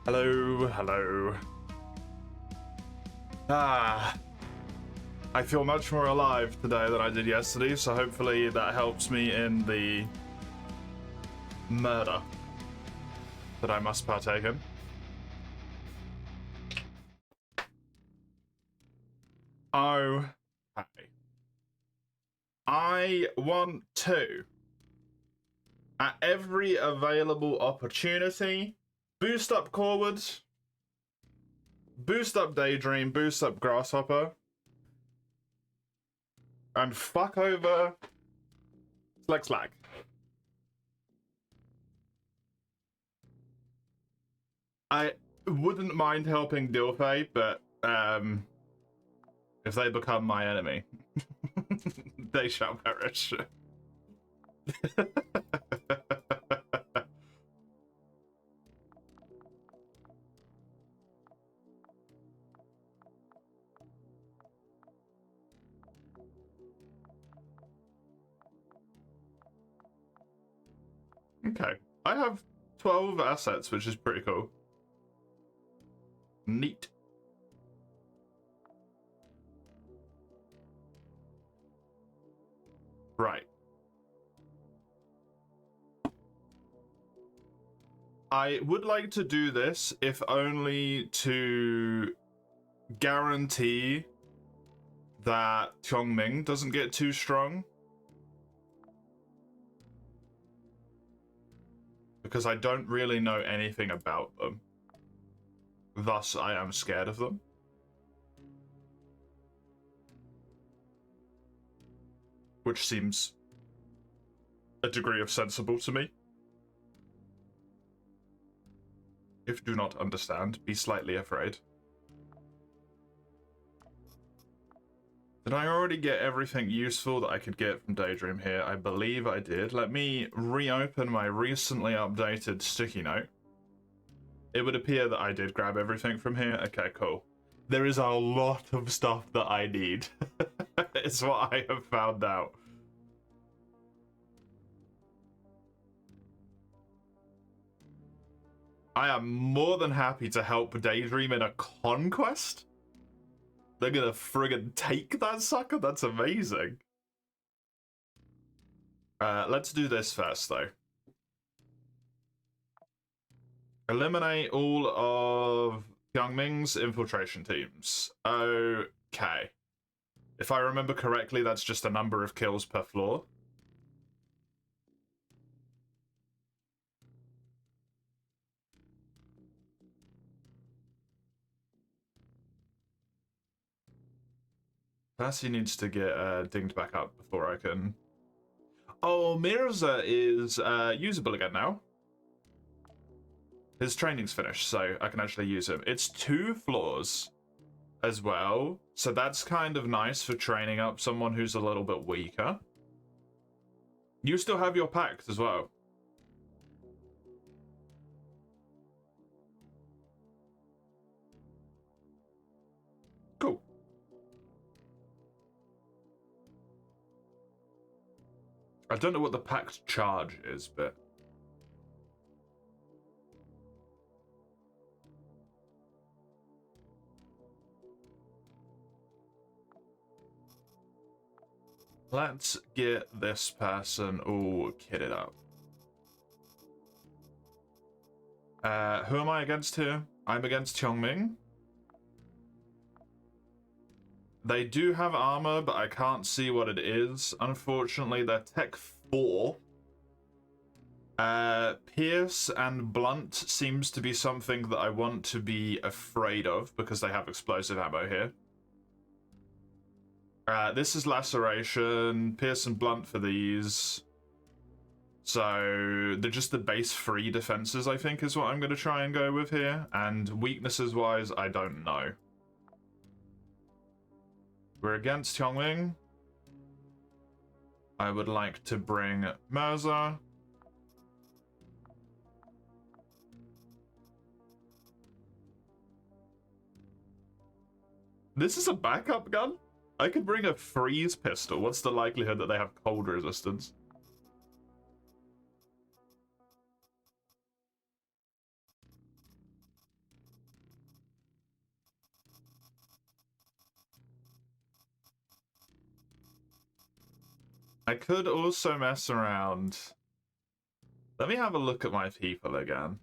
Hello, hello. I feel much more alive today than I did yesterday, so hopefully that helps me in the murder that I must partake in. Okay. I want to, at every available opportunity, boost up Corwood, boost up Daydream, boost up Grasshopper, and fuck over Slack. I wouldn't mind helping Dilfay, but if they become my enemy, they shall perish. Okay, I have 12 assets, which is pretty cool. Neat. Right. I would like to do this, if only to guarantee that Qiongming doesn't get too strong. Because I don't really know anything about them. Thus, I am scared of them. Which seems a degree of sensible to me. If do not understand, be slightly afraid. Did I already get everything useful that I could get from Daydream here? I believe I did. Let me reopen my recently updated sticky note. It would appear that I did grab everything from here. Okay, cool. There is a lot of stuff that I need. It's what I have found out. I am more than happy to help Daydream in a conquest. They're gonna friggin' take that sucker? That's amazing. Let's do this first, though. Eliminate all of Qiongming's infiltration teams. Okay. If I remember correctly, that's just a number of kills per floor. Percy needs to get dinged back up before I can... Oh, Mirza is usable again now. His training's finished, so I can actually use him. It's 2 floors as well, so that's kind of nice for training up someone who's a little bit weaker. You still have your pact as well. Cool. I don't know what the pact charge is, but... Let's get this person all kitted up. Who am I against here? I'm against Qiongming. They do have armor, but I can't see what it is. Unfortunately, they're Tech 4. Pierce and Blunt seems to be something that I want to be afraid of, because they have explosive ammo here. This is Laceration, Pierce and Blunt for these. So, they're just the base free defenses, I think, is what I'm going to try and go with here. And weaknesses-wise, I don't know. We're against Qiongming. I would like to bring Mirza. This is a backup gun? I could bring a freeze pistol. What's the likelihood that they have cold resistance? I could also mess around. Let me have a look at my people again.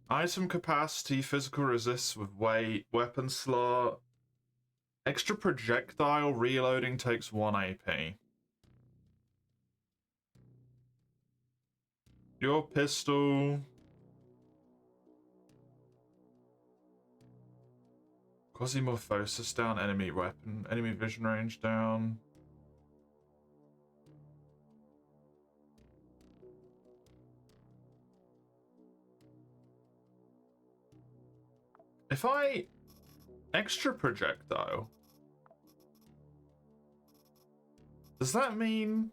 Item capacity, physical resists with weight, weapon slot. Extra projectile reloading takes 1 AP. Your pistol. Quasimorphosis down, enemy weapon, enemy vision range down. If I extra projectile, does that mean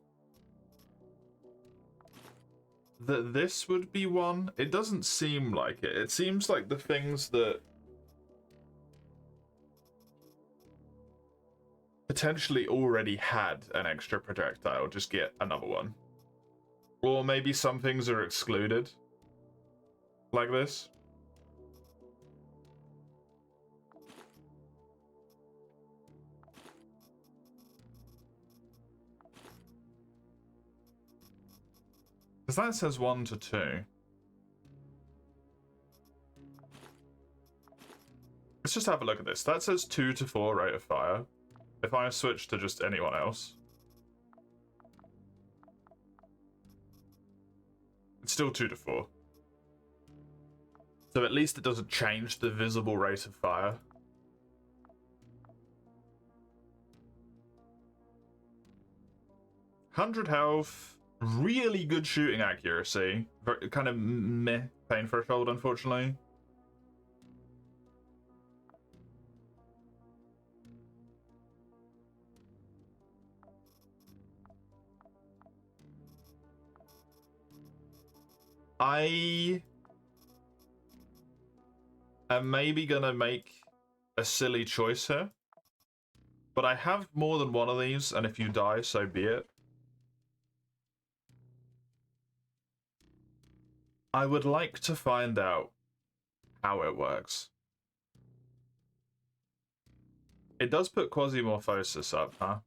that this would be one? It doesn't seem like it. It seems like the things that potentially already had an extra projectile just get another one. Or maybe some things are excluded. Like this. Because that says 1 to 2. Let's just have a look at this. That says 2 to 4 rate of fire. If I switch to just anyone else, it's still 2 to 4. So at least it doesn't change the visible rate of fire. $100 health, really good shooting accuracy. Very, kind of meh pain threshold, unfortunately. I am maybe gonna make a silly choice here. But I have more than one of these, and if you die, so be it. I would like to find out how it works. It does put Quasimorphosis up, huh?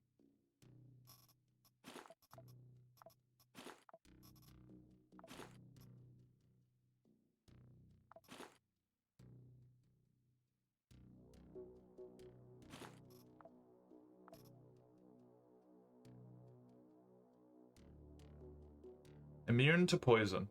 Immune to poison.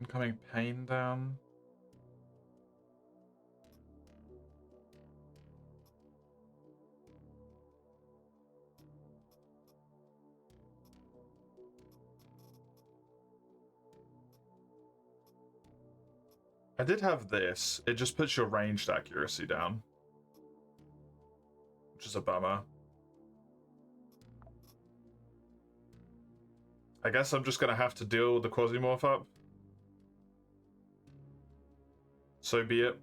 Incoming pain down. I did have this. It just puts your ranged accuracy down, which is a bummer. I guess I'm just gonna have to deal the Quasimorph up. So be it.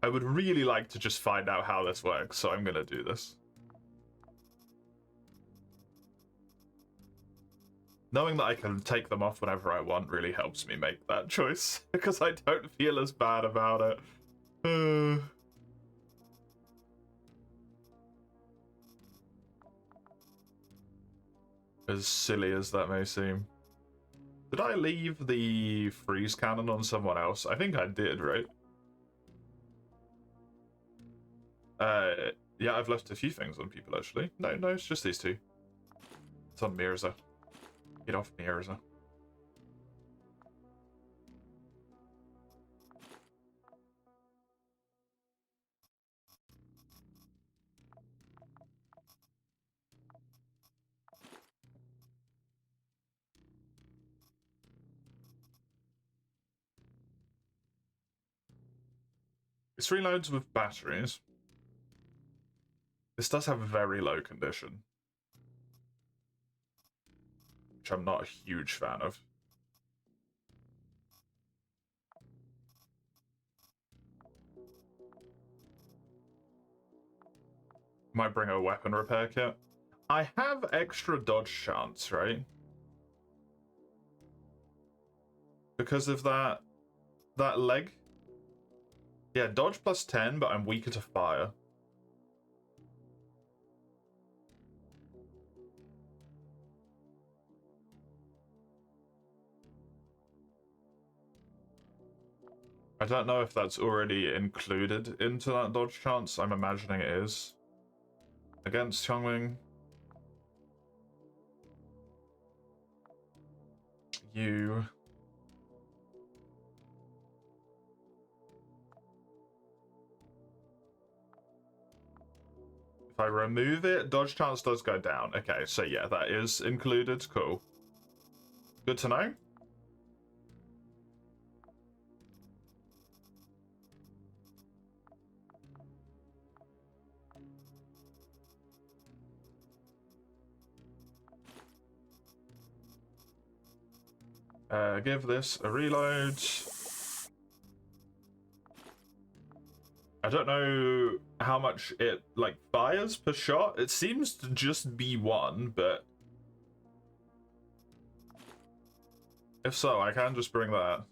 I would really like to just find out how this works, so I'm gonna do this. Knowing that I can take them off whenever I want really helps me make that choice, because I don't feel as bad about it. As silly as that may seem. Did I leave the freeze cannon on someone else? I think I did, right? Yeah, I've left a few things on people, actually. No, it's just these two. It's on Mirza. Get off Mirza. This reloads with batteries. This does have a very low condition, which I'm not a huge fan of. Might bring a weapon repair kit. I have extra dodge chance, right? Because of that leg. Yeah, dodge plus 10, but I'm weaker to fire. I don't know if that's already included into that dodge chance. I'm imagining it is. Against Xiongling. You. If I remove it, dodge chance does go down. Okay, so yeah, that is included. Cool. Good to know. Give this a reload. I don't know how much it, like, fires per shot. It seems to just be one, but... if so, I can just bring that.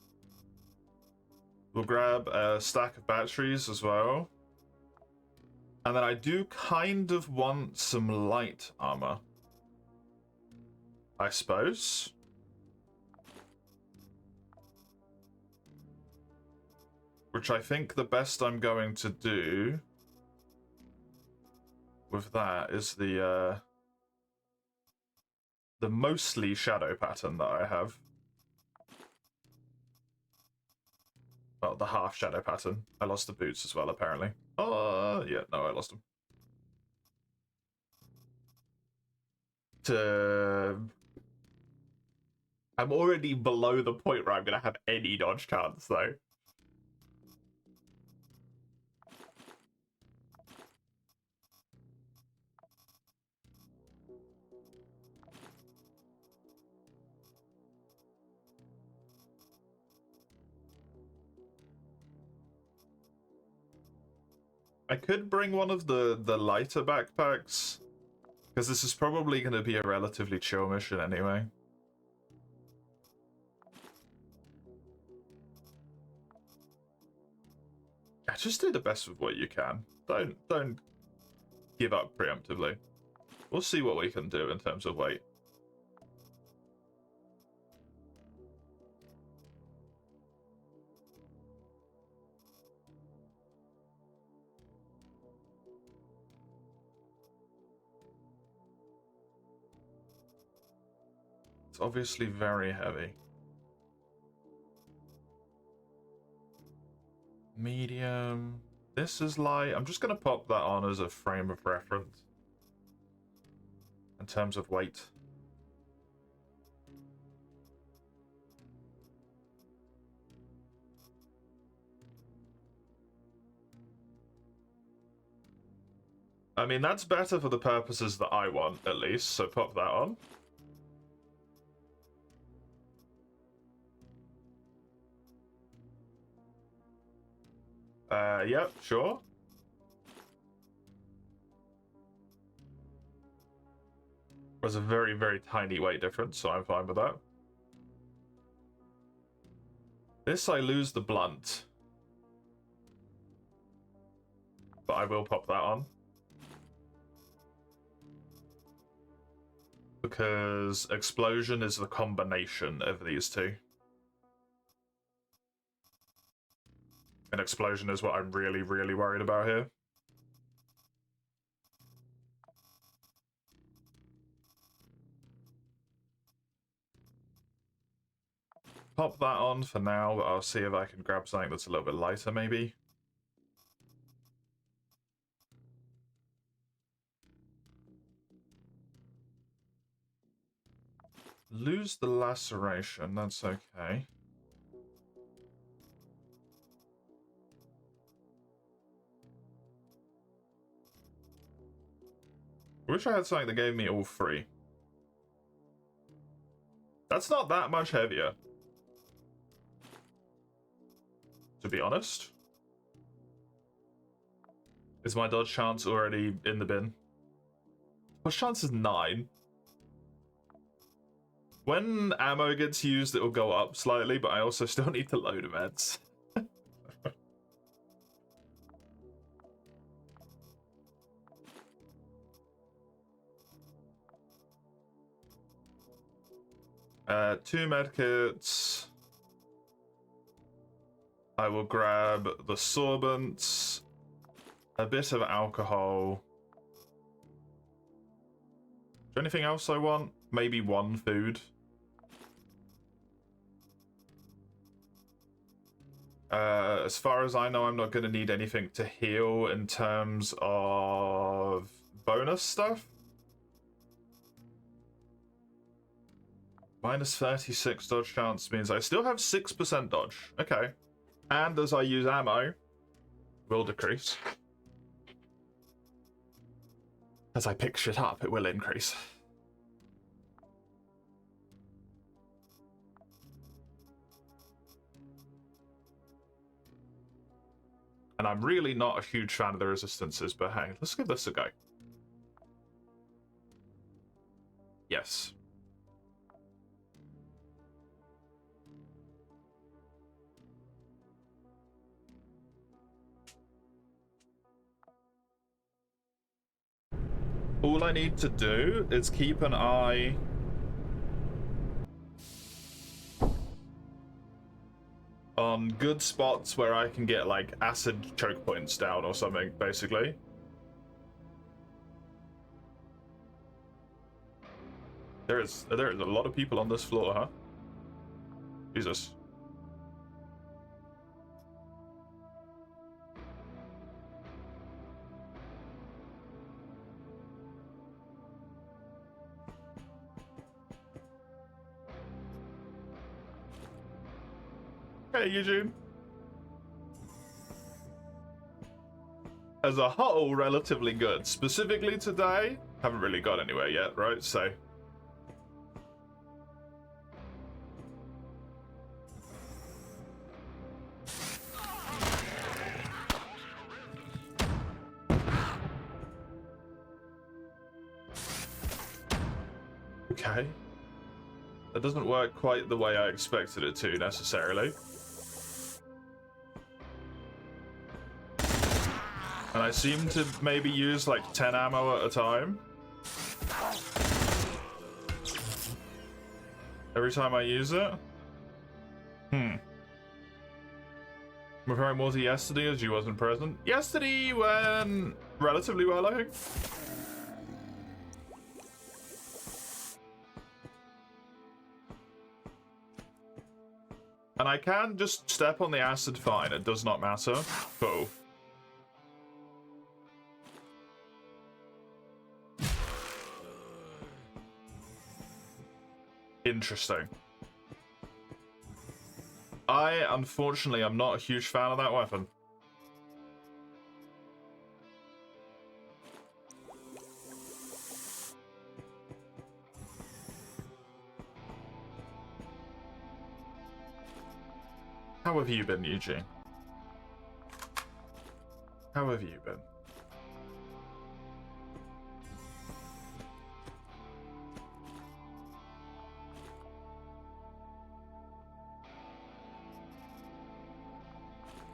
We'll grab a stack of batteries as well. And then I do kind of want some light armor, I suppose. Which I think the best I'm going to do with that is the mostly shadow pattern that I have. Well, the half shadow pattern. I lost the boots as well, apparently. Oh, yeah, no, I lost them. I'm already below the point where I'm going to have any dodge chance, though. I could bring one of the lighter backpacks, because this is probably going to be a relatively chill mission anyway. Yeah, just do the best with what you can. Don't give up preemptively. We'll see what we can do in terms of weight. It's obviously very heavy. Medium. This is light. I'm just going to pop that on as a frame of reference in terms of weight. I mean, that's better for the purposes that I want, at least, so pop that on. Yep, sure. There's a very, very tiny weight difference, so I'm fine with that. This, I lose the blunt. But I will pop that on. Because explosion is the combination of these two. And explosion is what I'm really, really worried about here. Pop that on for now, but I'll see if I can grab something that's a little bit lighter, maybe. Lose the laceration, that's okay. Wish I had something that gave me all three. That's not that much heavier, to be honest. Is my dodge chance already in the bin? What's chance is 9? When ammo gets used, it will go up slightly, but I also still need to load events. Two medkits. I will grab the sorbents, a bit of alcohol. Is there anything else I want? Maybe one food. As far as I know, I'm not going to need anything to heal in terms of bonus stuff. Minus 36 dodge chance means I still have 6% dodge. Okay. And as I use ammo, will decrease. As I pick shit up, it will increase. And I'm really not a huge fan of the resistances, but hey, let's give this a go. Yes. All I need to do is keep an eye on good spots where I can get like acid choke points down or something, basically. There is a lot of people on this floor, huh? Jesus. Hey, Eugene. As a whole, relatively good. Specifically today, haven't really got anywhere yet, right? So. Okay. That doesn't work quite the way I expected it to, necessarily. And I seem to maybe use like 10 ammo at a time. Every time I use it. Referring more to yesterday as you wasn't present. Yesterday went relatively well, I think. And I can just step on the acid fine, it does not matter. Cool. Interesting. I, unfortunately, am not a huge fan of that weapon. How have you been, Eugene? How have you been?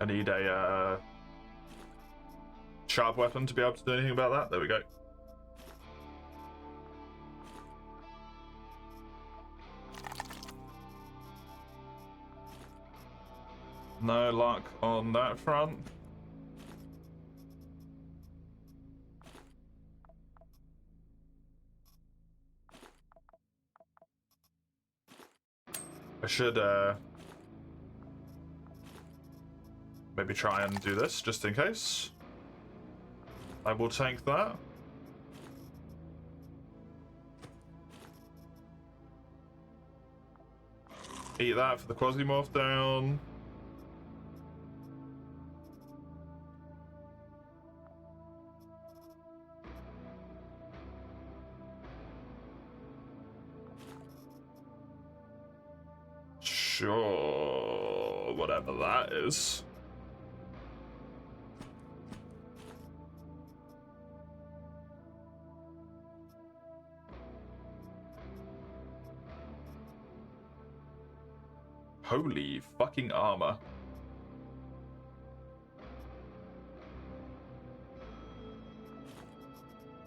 I need a sharp weapon to be able to do anything about that. There we go. No luck on that front. I should maybe try and do this just in case. I will tank that. Eat that for the Quasimorph down. Sure, whatever that is. Holy fucking armor.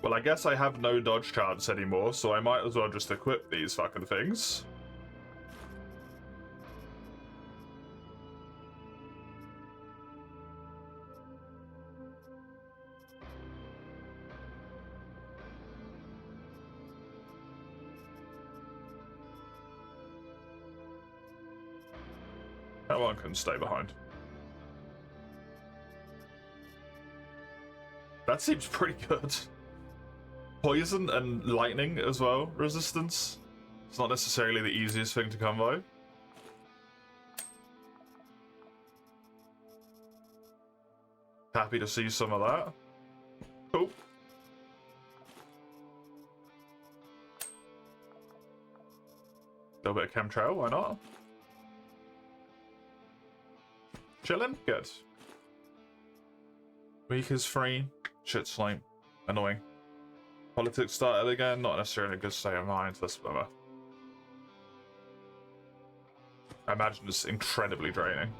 Well, I guess I have no dodge chance anymore, so I might as well just equip these fucking things. That one can stay behind. That seems pretty good. Poison and lightning as well, resistance. It's not necessarily the easiest thing to come by. Happy to see some of that. Cool. Little bit of chemtrail, why not? Chillin'? Good. Week is free. Shit's lame. Annoying. Politics started again, not necessarily a good state of mind, that's a bummer. I imagine it's incredibly draining.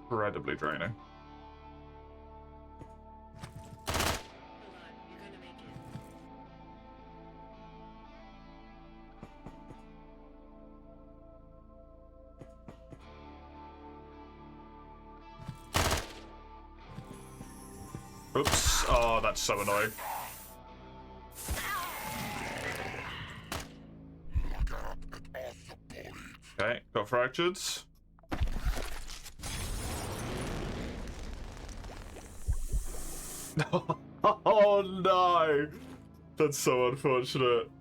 Incredibly draining. Oops. Oh, that's so annoying. Okay, got fractured. Oh no! That's so unfortunate.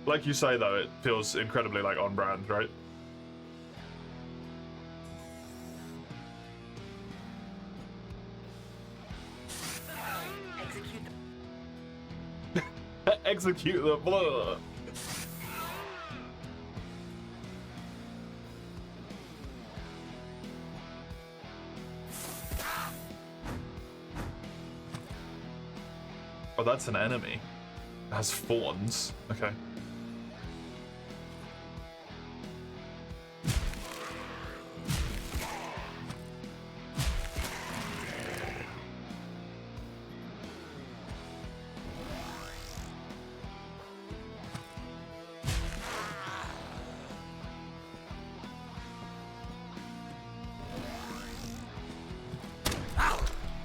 Like you say though, it feels incredibly like on brand, right? Execute the blah. Oh, that's an enemy. It has fawns. Okay.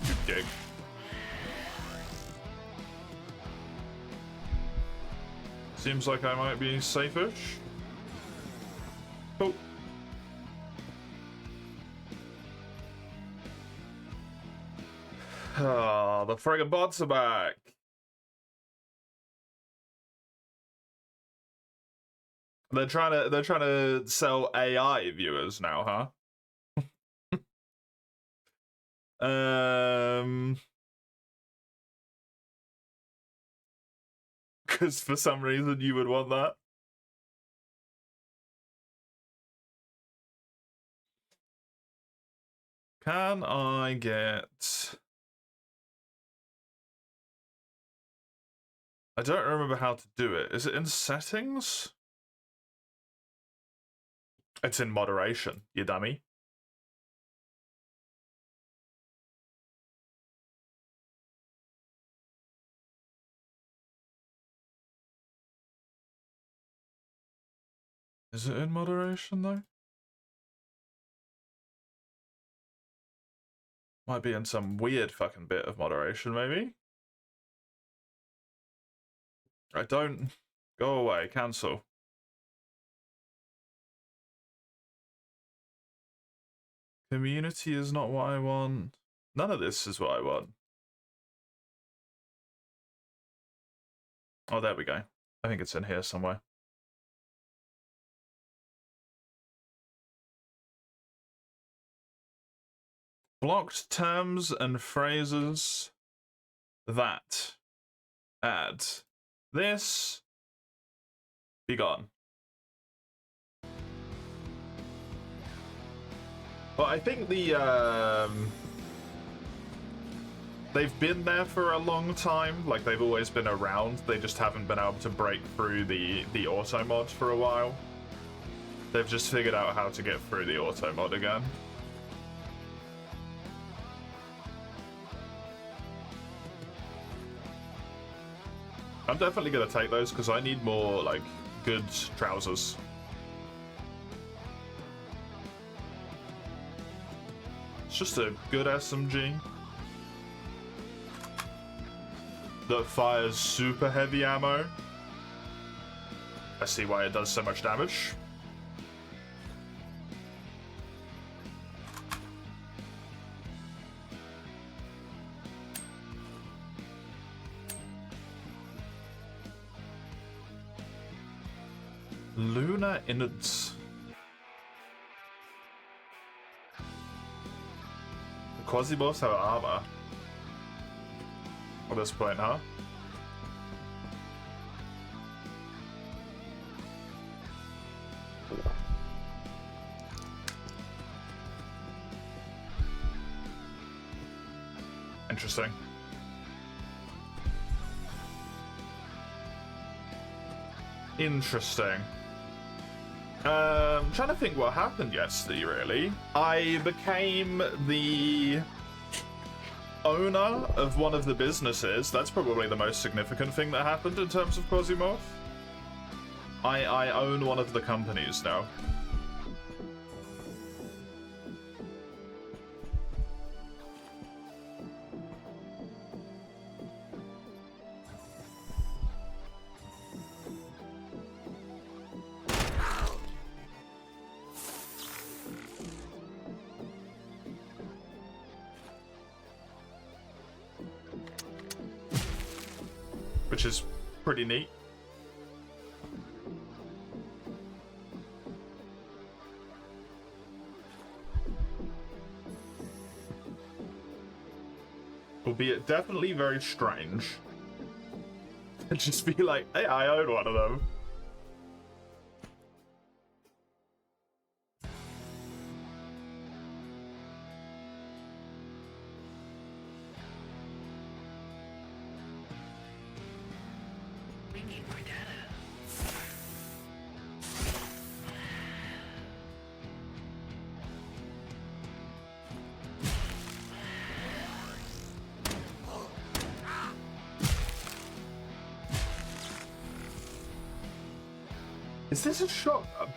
Good gig. Seems like I might be safe-ish. Cool. Ah, the friggin' bots are back. They're trying to sell AI viewers now, huh? Because for some reason you would want that. Can I get... I don't remember how to do it. Is it in settings? It's in moderation, you dummy. Is it in moderation though? Might be in some weird fucking bit of moderation, maybe? I don't... Go away, cancel. Community is not what I want. None of this is what I want. Oh, there we go. I think it's in here somewhere. Blocked terms and phrases. that. Add this. Be gone. Well, I think the they've been there for a long time. Like, they've always been around. They just haven't been able to break through the auto mod for a while. They've just figured out how to get through the auto mod again. I'm definitely gonna take those because I need more, like, good trousers. It's just a good SMG that fires super heavy ammo. I see why it does so much damage. Lunar innards. The Quasimorphs have armor. At this point, huh? Interesting. Interesting. I'm trying to think what happened yesterday, really. I became the owner of one of the businesses. That's probably the most significant thing that happened in terms of Quasimorph. I own one of the companies now. Which is pretty neat. Albeit definitely very strange. To just be like, hey, I own one of them. Is this a shotgun?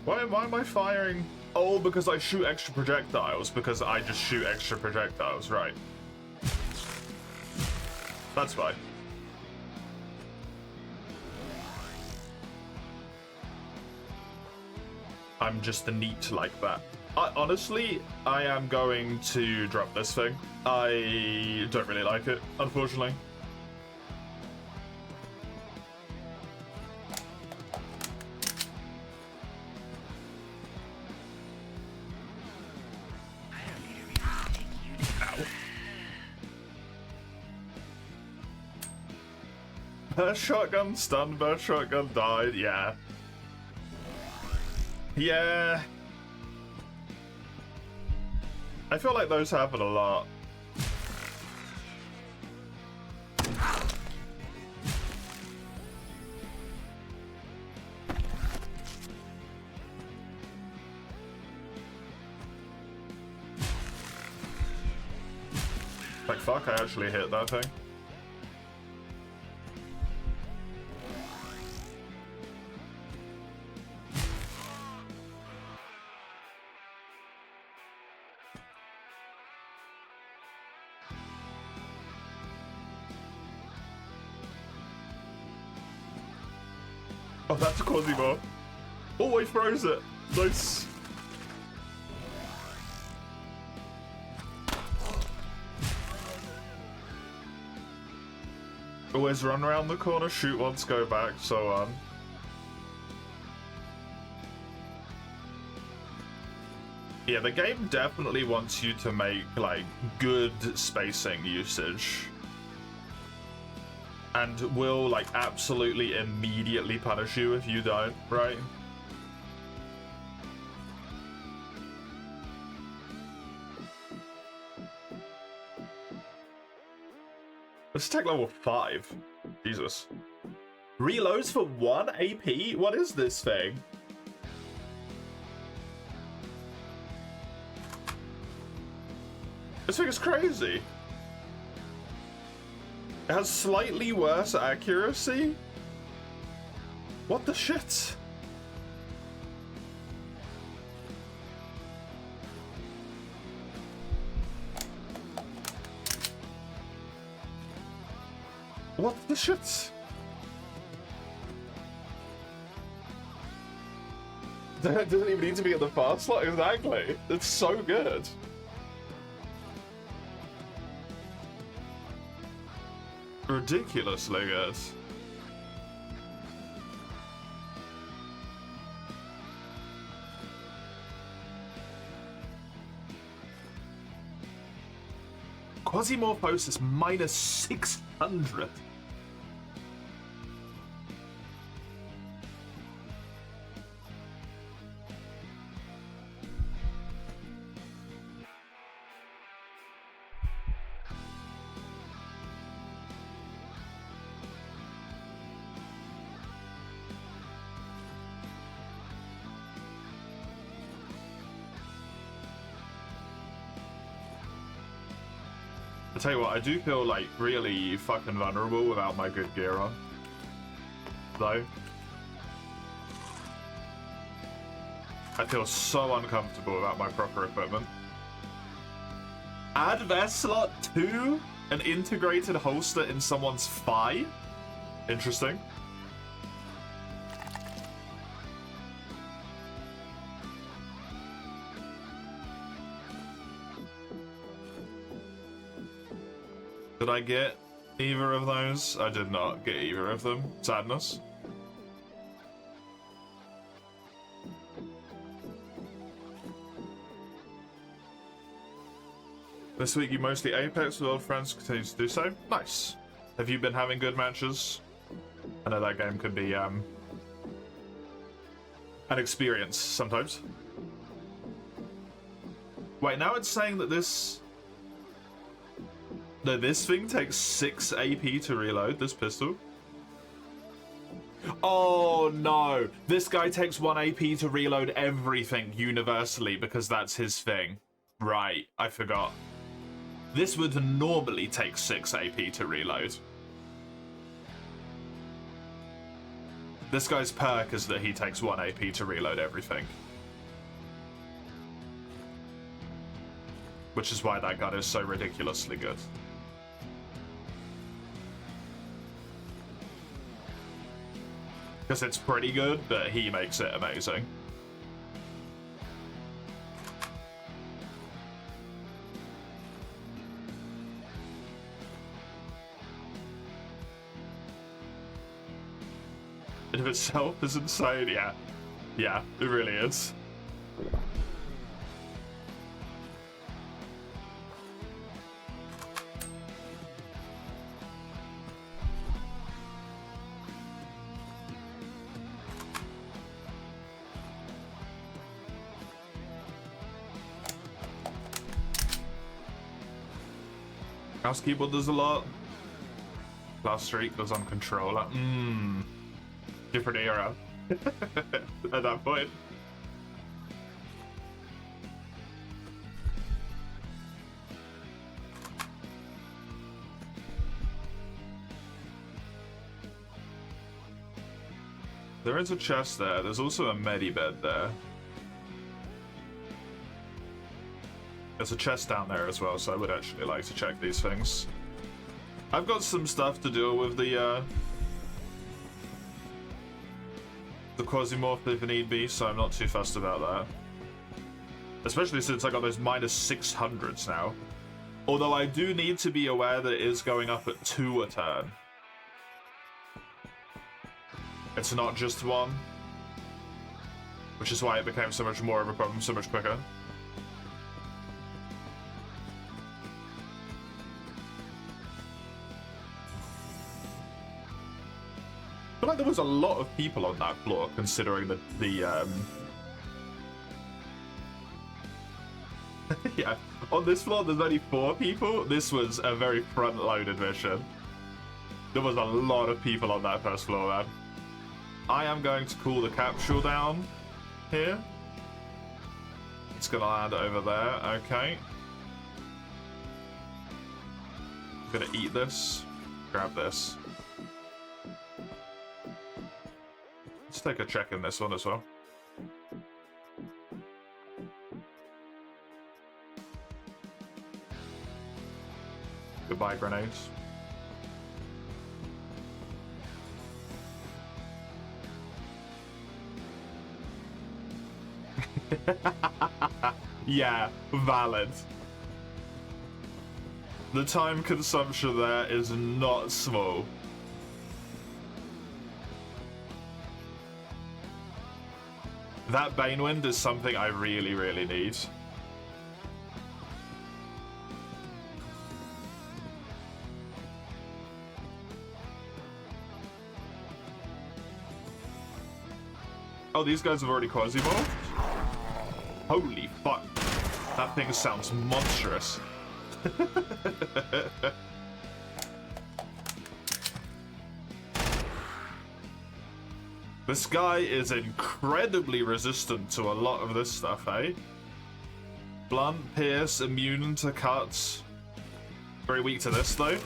Why am I firing? Oh, because I shoot extra projectiles. Because I just shoot extra projectiles, right. That's fine. I'm just a neat like that. Honestly, I am going to drop this thing. I don't really like it, unfortunately. Burst shotgun stunned, burst shotgun died, yeah. Yeah. I feel like those happen a lot. Like, fuck, I actually hit that thing. Oh, that's a Quasimorph. Oh, I froze it. Nice. Always run around the corner, shoot once, go back, so on. Yeah, the game definitely wants you to make, like, good spacing usage. And will, like, absolutely immediately punish you if you don't, right? Let's take level 5. Jesus. Reloads for 1 AP? What is this thing? This thing is crazy. It has slightly worse accuracy? What the shit? What the shit? That doesn't even need to be at the fast slot, exactly. It's so good. Ridiculously good. Quasimorph is minus 600. I tell you what, I do feel like really fucking vulnerable without my good gear on. Though. I feel so uncomfortable without my proper equipment. Add vest slot to an integrated holster in someone's thigh? Interesting. Did I get either of those? I did not get either of them. Sadness. This week you mostly Apex with old friends, continue to do so. Nice. Have you been having good matches? I know that game can be an experience sometimes. Wait, now it's saying that this... No, this thing takes 6 AP to reload, this pistol. Oh no! This guy takes 1 AP to reload everything universally because that's his thing. Right, I forgot. This would normally take 6 AP to reload. This guy's perk is that he takes 1 AP to reload everything. Which is why that gun is so ridiculously good. Because it's pretty good, but he makes it amazing. In of itself is insane, yeah. Yeah, it really is. Mouse keyboard does a lot. Last streak was on controller. Different era. At that point. There is a chest there. There's also a medibed there. There's a chest down there as well, so I would actually like to check these things. I've got some stuff to deal with the Quasimorph if need be, so I'm not too fussed about that. Especially since I got those minus 600s now. Although I do need to be aware that it is going up at 2 a turn. It's not just 1. Which is why it became so much more of a problem so much quicker. feel like there was a lot of people on that floor, considering the yeah, on this floor there's only 4 people. This was a very front-loaded mission. There was a lot of people on that first floor, man. I am going to cool the capsule down here. It's gonna land over there, okay. I'm gonna eat this, grab this. Let's take a check in this one as well. Goodbye, grenades. Yeah, valid. The time consumption there is not small. That Banewind is something I really, really need. Oh, these guys have already Quasimorphed? Holy fuck. That thing sounds monstrous. This guy is incredibly resistant to a lot of this stuff, eh? Blunt, pierce, immune to cuts. Very weak to this, though.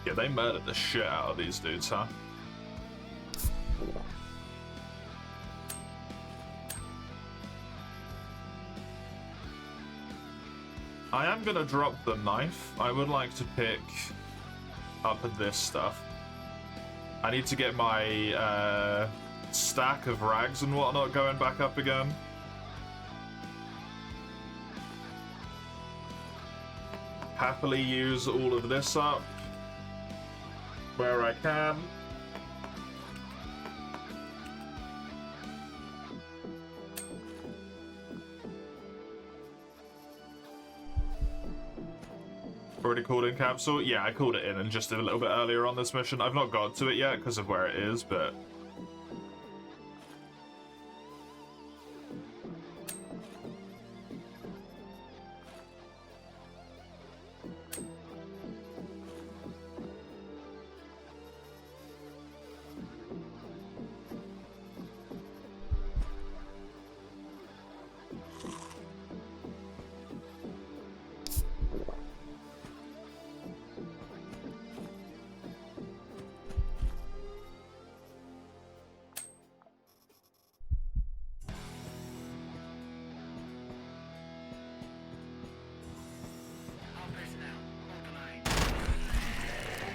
Yeah, they murdered the shit out of these dudes, huh? I am gonna drop the knife. I would like to pick up this stuff. I need to get my stack of rags and whatnot going back up again. Happily use all of this up where I can. Already called in capsule? Yeah, I called it in and just a little bit earlier on this mission. I've not got to it yet because of where it is, but...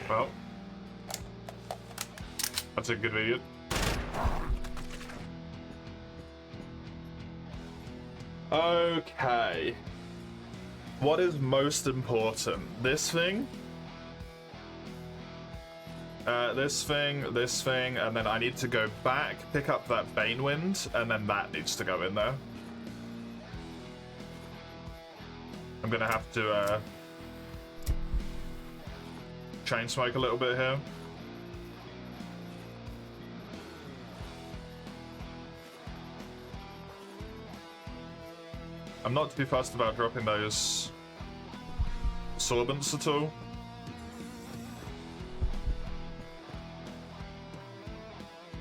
Well, that's inconvenient. Okay. What is most important? This thing? This thing, and then I need to go back, pick up that Banewind, and then that needs to go in there. I'm gonna have to, chain smoke a little bit here. I'm not too fussed about dropping those sorbents at all.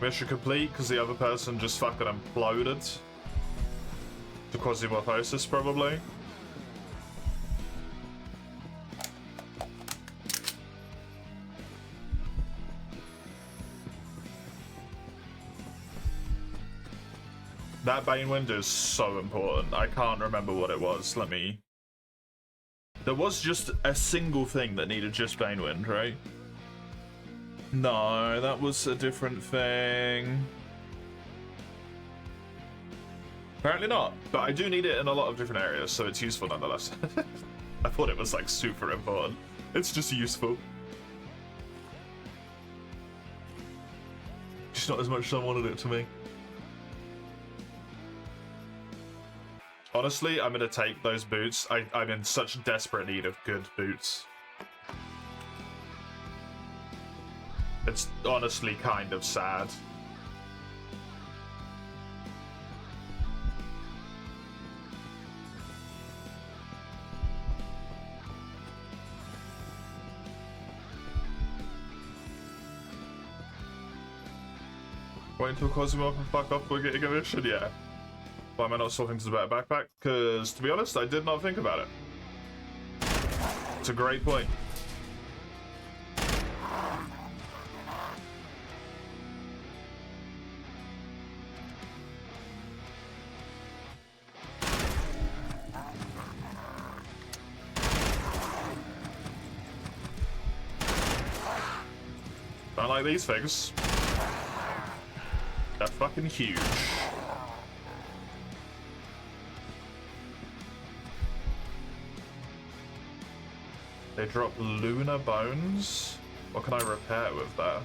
Mission complete because the other person just fucking imploded to Quasimorphosis, probably. That Banewind is so important. I can't remember what it was. Let me... There was just a single thing that needed just Banewind, right? No, that was a different thing. Apparently not, but I do need it in a lot of different areas, so it's useful nonetheless. I thought it was like super important. It's just useful. Just not as much as I wanted it to be. honestly, I'm gonna take those boots. I'm in such desperate need of good boots. It's honestly kind of sad. Wait until Quasimorph and fuck off, we're getting a mission, yeah. Why am I not swapping to the better backpack? Because, to be honest, I did not think about it. It's a great point. Don't like these things. They're fucking huge. They drop lunar bones? What can I repair with that?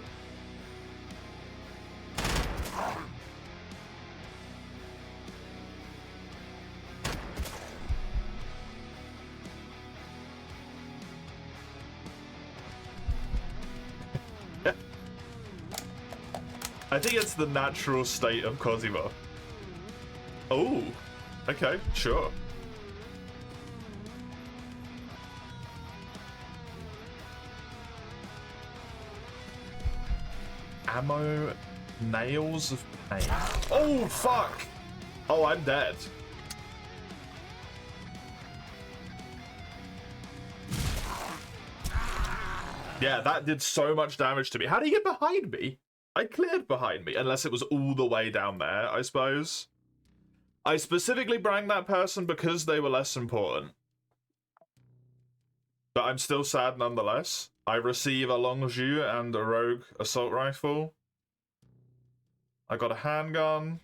I think it's the natural state of Quasimorph. Oh, okay, sure. Ammo, nails of pain. Oh, fuck! Oh, I'm dead. Yeah, that did so much damage to me. How did he get behind me? I cleared behind me, unless it was all the way down there, I suppose. I specifically brought that person because they were less important. But I'm still sad nonetheless. I receive a Longju and a rogue assault rifle. I got a handgun.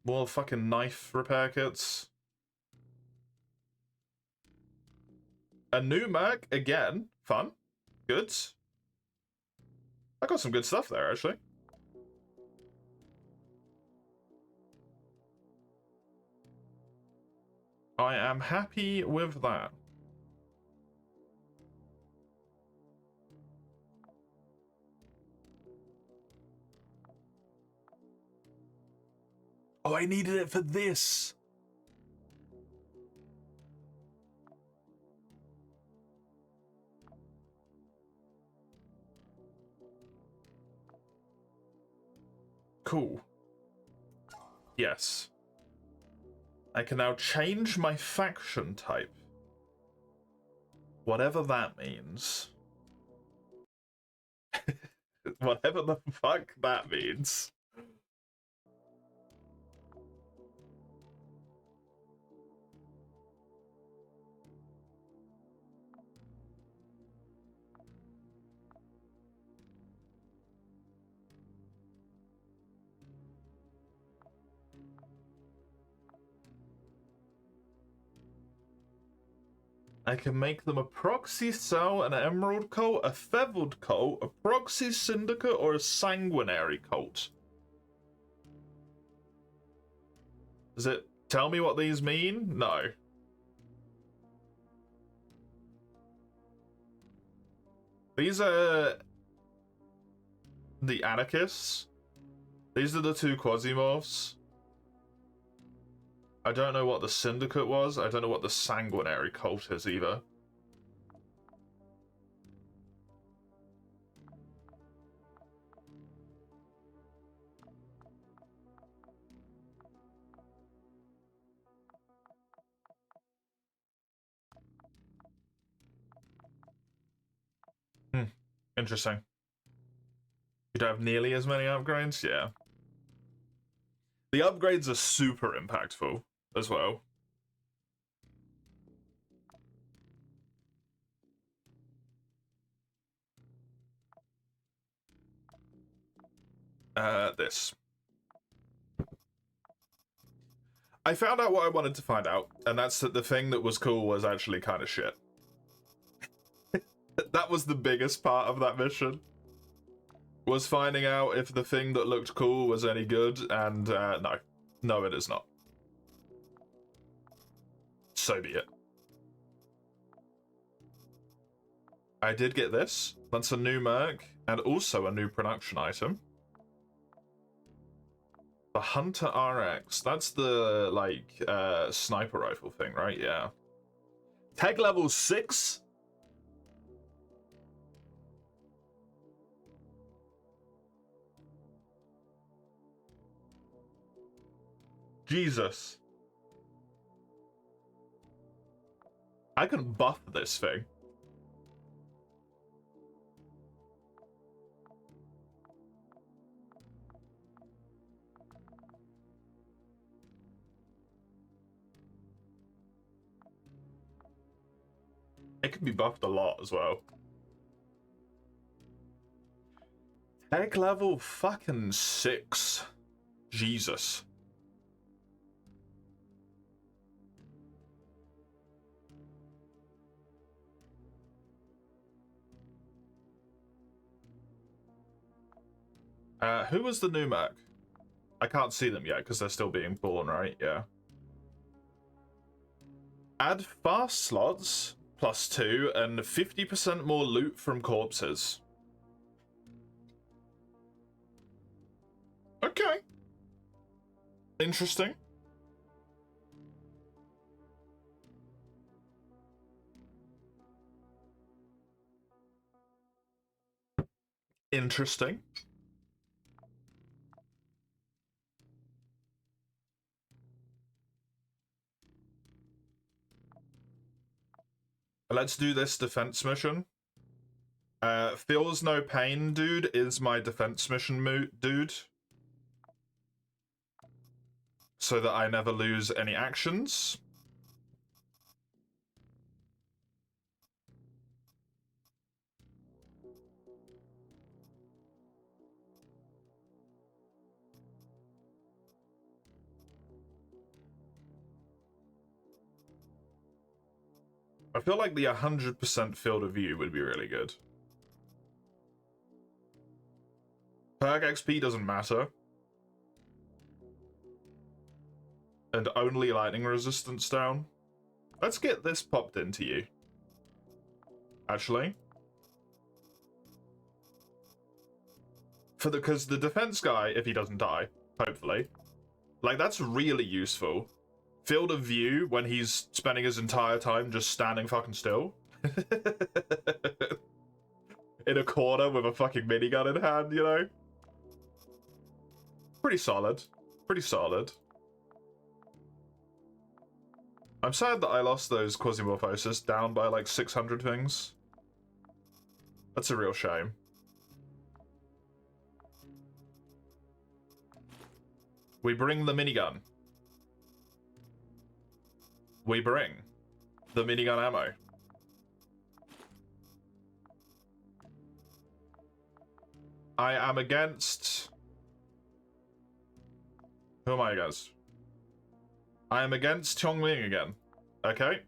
More fucking knife repair kits. A new Mac, again. Fun. Good. I got some good stuff there, actually. I am happy with that. Oh, I needed it for this. Cool. Yes. I can now change my faction type. Whatever that means. Whatever the fuck that means. I can make them a proxy cell, an emerald cult, a feathered cult, a proxy syndicate, or a sanguinary cult. Does it tell me what these mean? No. These are the anarchists. These are the two Quasimorphs. I don't know what the syndicate was. I don't know what the sanguinary cult is either. Interesting. You don't have nearly as many upgrades? Yeah. The upgrades are super impactful as well. This. I found out what I wanted to find out, and that's that the thing that was cool was actually kind of shit. That was the biggest part of that mission. Was finding out if the thing that looked cool was any good, and no. No, it is not. So be it. I did get this. That's a new merc, and also a new production item. The Hunter RX. That's the, like, sniper rifle thing, right? Yeah. Tech level 6? Jesus. I can buff this thing. It can be buffed a lot as well. Tech level fucking 6. Jesus. Who was the new merc? I can't see them yet because they're still being born, right? Yeah. Add fast slots +2 and 50% more loot from corpses. Okay. Interesting. Interesting. Let's do this defense mission. Feels no pain, dude, is my defense mission dude. So that I never lose any actions. I feel like the 100% field of view would be really good. Perk XP doesn't matter. And only lightning resistance down. Let's get this popped into you. Actually. Because the defense guy, if he doesn't die, hopefully, like, that's really useful. Field of view when he's spending his entire time just standing fucking still. In a corner with a fucking minigun in hand, you know? Pretty solid. Pretty solid. I'm sad that I lost those Quasimorphosis down by like 600 things. That's a real shame. We bring the minigun. We bring the minigun ammo. I am against... Who am I against? I am against Chongming again. Okay.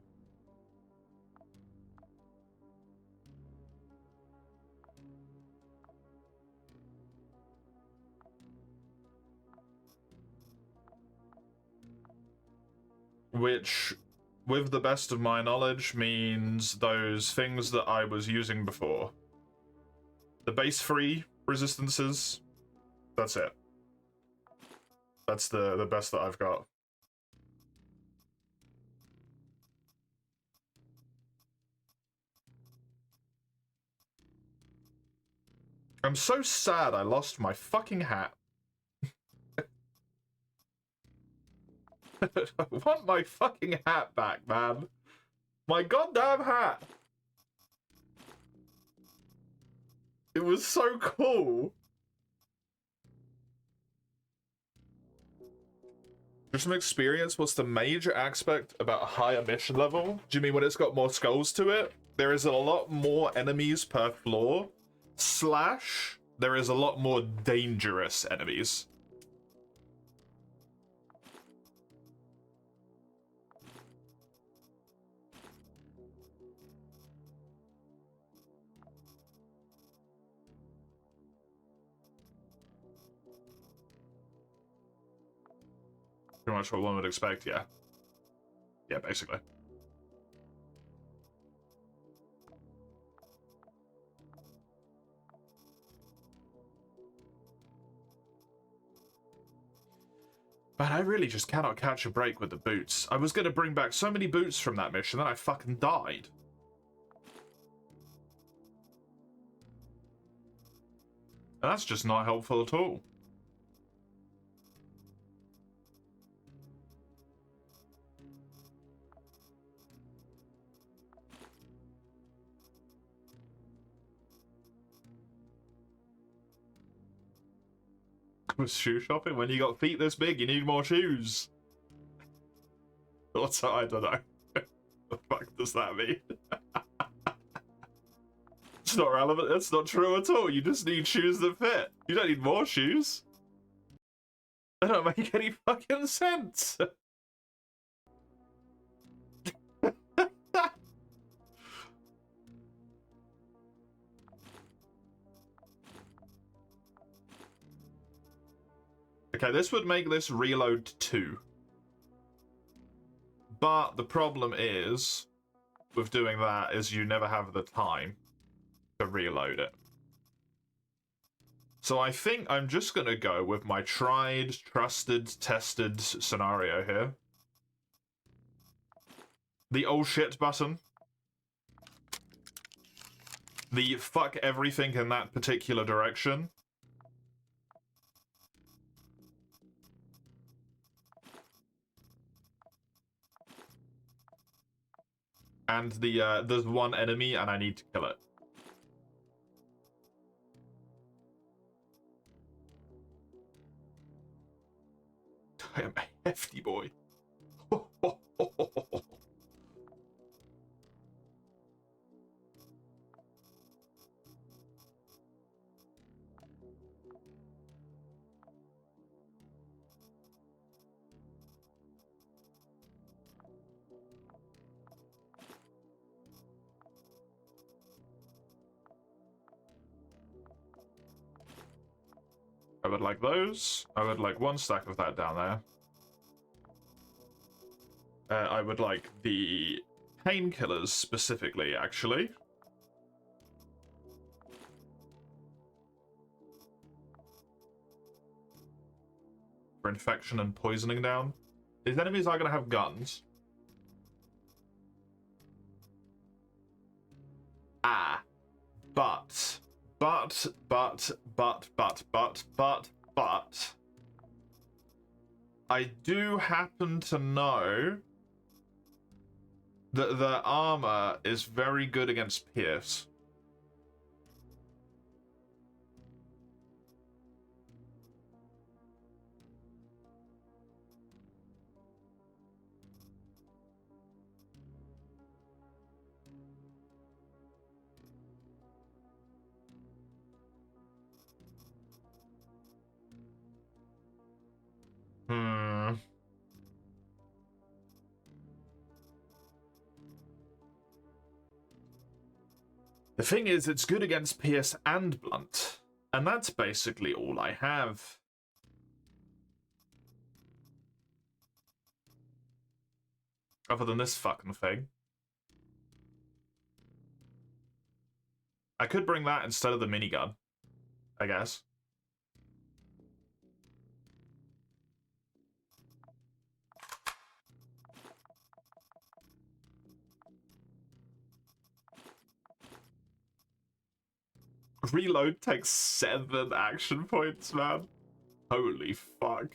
Which, with the best of my knowledge, means those things that I was using before. The base 3 resistances, that's it. That's the best that I've got. I'm so sad I lost my fucking hat. I want my fucking hat back, man. My goddamn hat. It was so cool. Just from experience, what's the major aspect about a higher mission level? Do you mean when it's got more skulls to it? There is a lot more enemies per floor. / there is a lot more dangerous enemies. Pretty much what one would expect, yeah. Yeah, basically. Man, I really just cannot catch a break with the boots. I was going to bring back so many boots from that mission, then I fucking died. And that's just not helpful at all. Was shoe shopping? When you got feet this big, you need more shoes. What's I don't know. The fuck does that mean? It's not relevant. That's not true at all. You just need shoes that fit. You don't need more shoes. They don't make any fucking sense. Okay, this would make this reload 2. But the problem is, with doing that, is you never have the time to reload it. So I think I'm just going to go with my tried, trusted, tested scenario here. The oh shit button. The fuck everything in that particular direction. And there's one enemy and I need to kill it. I am a hefty boy. I would like those. I would like 1 stack of that down there. I would like the painkillers specifically, actually. For infection and poisoning down. These enemies are going to have guns. Ah. But I do happen to know that their armor is very good against Pierce. The thing is, it's good against Pierce and Blunt. And that's basically all I have. Other than this fucking thing. I could bring that instead of the minigun, I guess. Reload takes 7 action points, man. Holy fuck.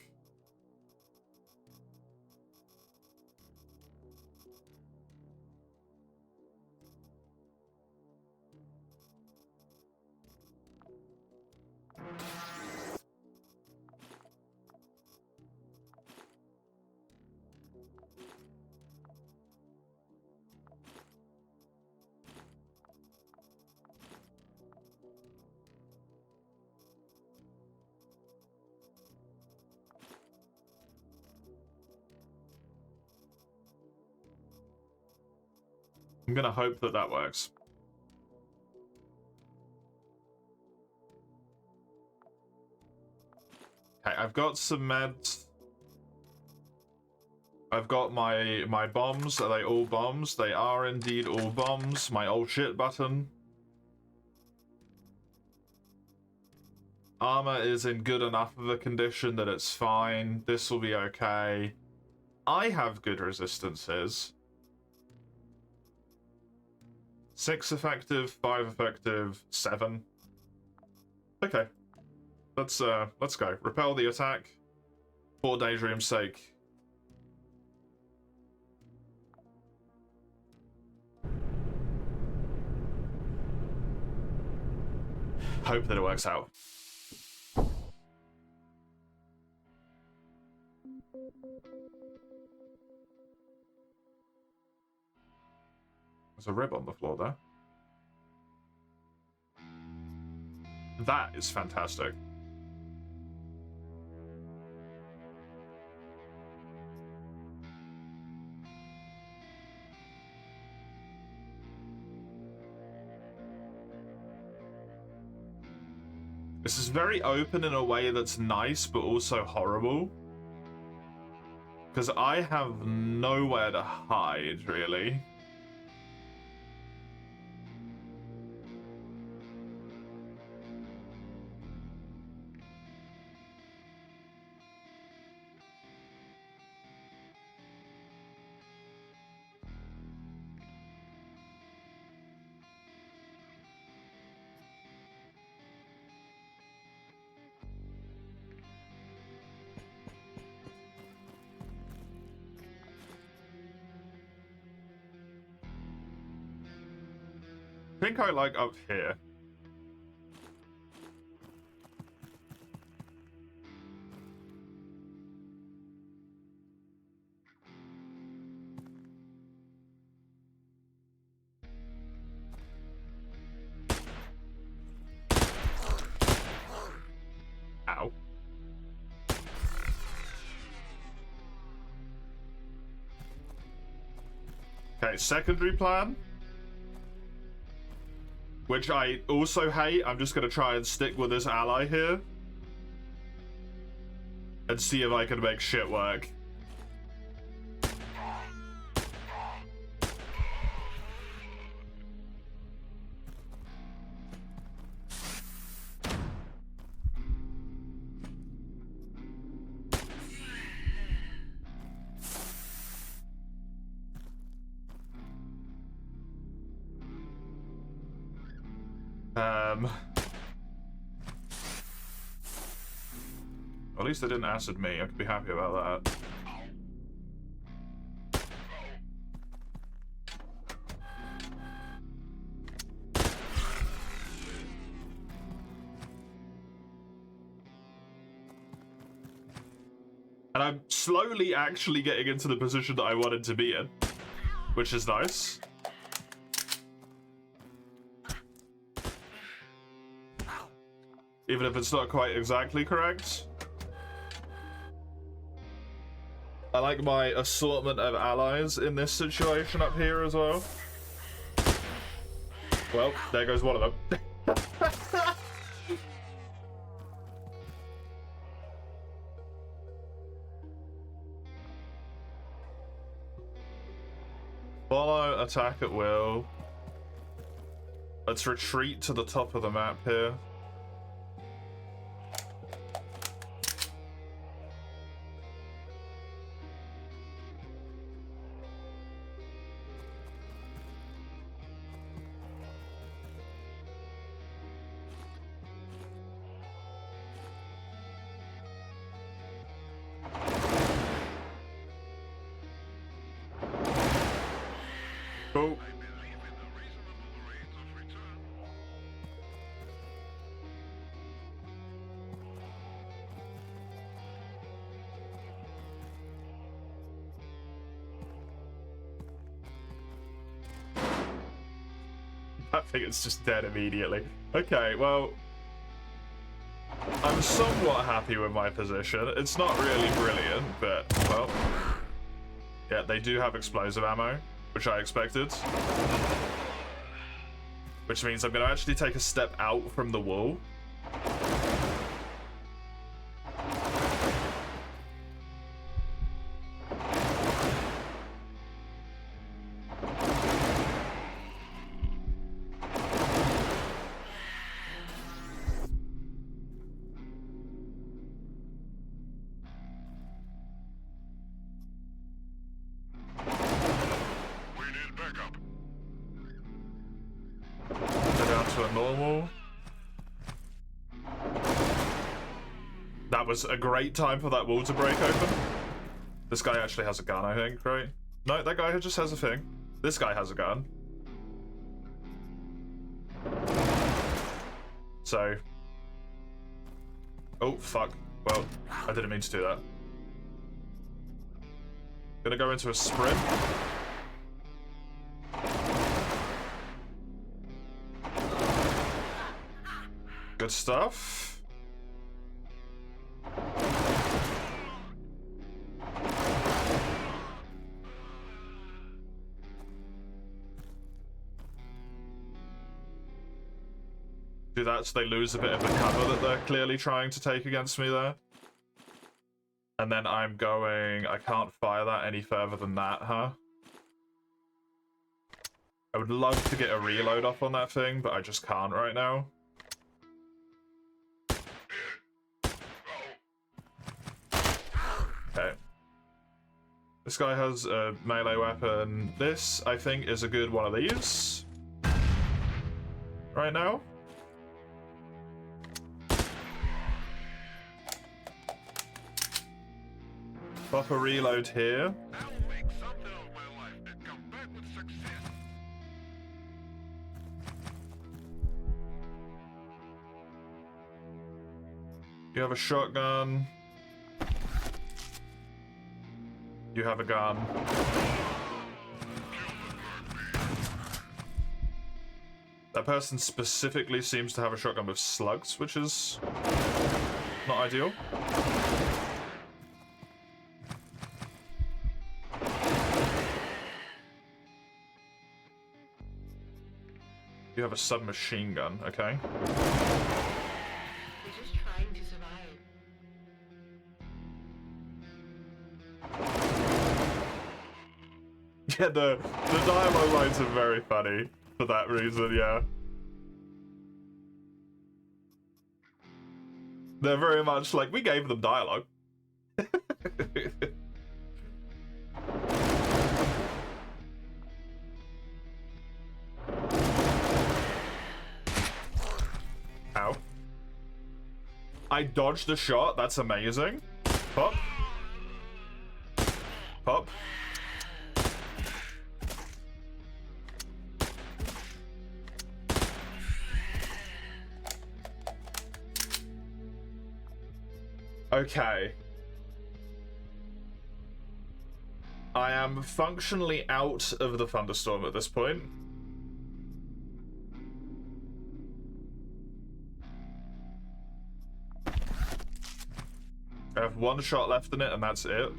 I'm gonna hope that that works. Okay, I've got some meds. I've got my bombs. Are they all bombs? They are indeed all bombs. My old shit button. Armor is in good enough of a condition that it's fine. This will be okay. I have good resistances. 6 effective, 5 effective, 7. Okay. Let's go. Repel the attack. For Daydream's sake. Hope that it works out. There's a rib on the floor there. That is fantastic. This is very open in a way that's nice, but also horrible. Because I have nowhere to hide, really. I think I like up here. Ow. Okay, secondary plan. Which I also hate. I'm just going to try and stick with this ally here. And see if I can make shit work. At least they didn't acid me. I could be happy about that. And I'm slowly actually getting into the position that I wanted to be in, which is nice. Even if it's not quite exactly correct. I like my assortment of allies in this situation up here as well. Well, there goes one of them. Follow, attack at will. Let's retreat to the top of the map here. Cool. I think it's just dead immediately. Okay, well, I'm somewhat happy with my position. It's not really brilliant, but, well, yeah, they do have explosive ammo, which I expected. Which means I'm going to actually take a step out from the wall. to a normal. That was a great time for that wall to break open. This guy actually has a gun, I think, right? No, that guy just has a thing. This guy has a gun. So... Oh, fuck. Well, I didn't mean to do that. Gonna go into a sprint. Good stuff. Do that so they lose a bit of the cover that they're clearly trying to take against me there. And then I'm going... I can't fire that any further than that, huh? I would love to get a reload off on that thing, but I just can't right now. Okay. This guy has a melee weapon. This, I think, is a good one of these. Right now. Pop a reload here. You have a shotgun. You have a gun. That person specifically seems to have a shotgun with slugs, which is not ideal. You have a submachine gun, okay. We're just trying to survive. Yeah, the dialogue lines are very funny for that reason, yeah. They're very much like, we gave them dialogue. Ow. I dodged a shot, that's amazing. Pop. Pop. Okay. I am functionally out of the thunderstorm at this point. I have one shot left in it, and that's it.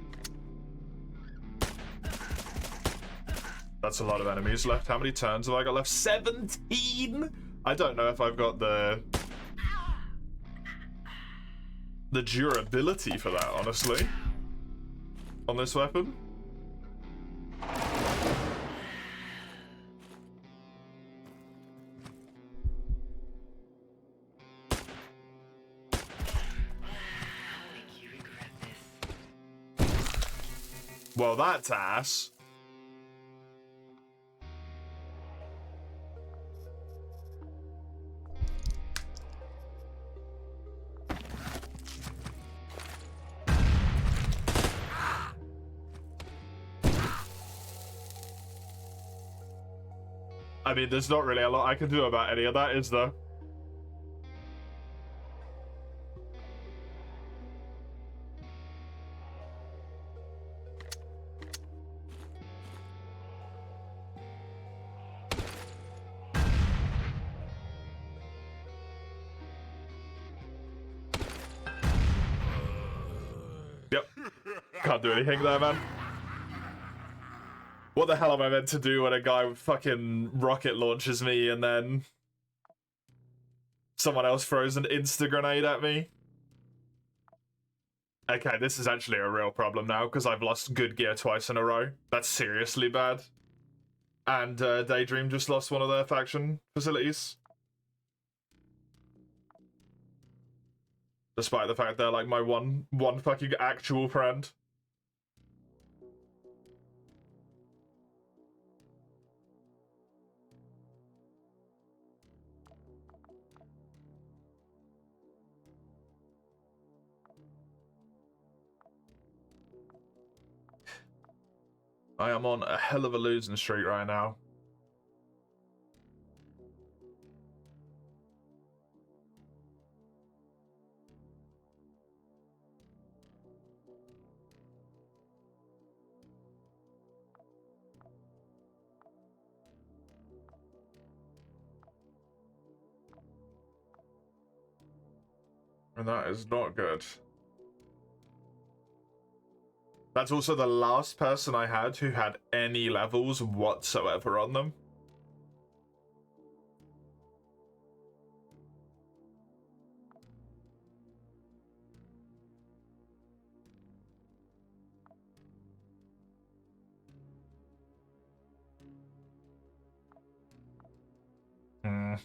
That's a lot of enemies left. How many turns have I got left? 17? I don't know if I've got the durability for that, honestly. On this weapon. Well, that's ass. I mean, there's not really a lot I can do about any of that, is there? Yep. Can't do anything there, man. What the hell am I meant to do when a guy with fucking rocket launches me and then someone else throws an insta-grenade at me? Okay, this is actually a real problem now because I've lost good gear twice in a row. That's seriously bad. And Daydream just lost one of their faction facilities. Despite the fact they're like my one fucking actual friend. I am on a hell of a losing streak right now. And that is not good. That's also the last person I had who had any levels whatsoever on them. Hmm.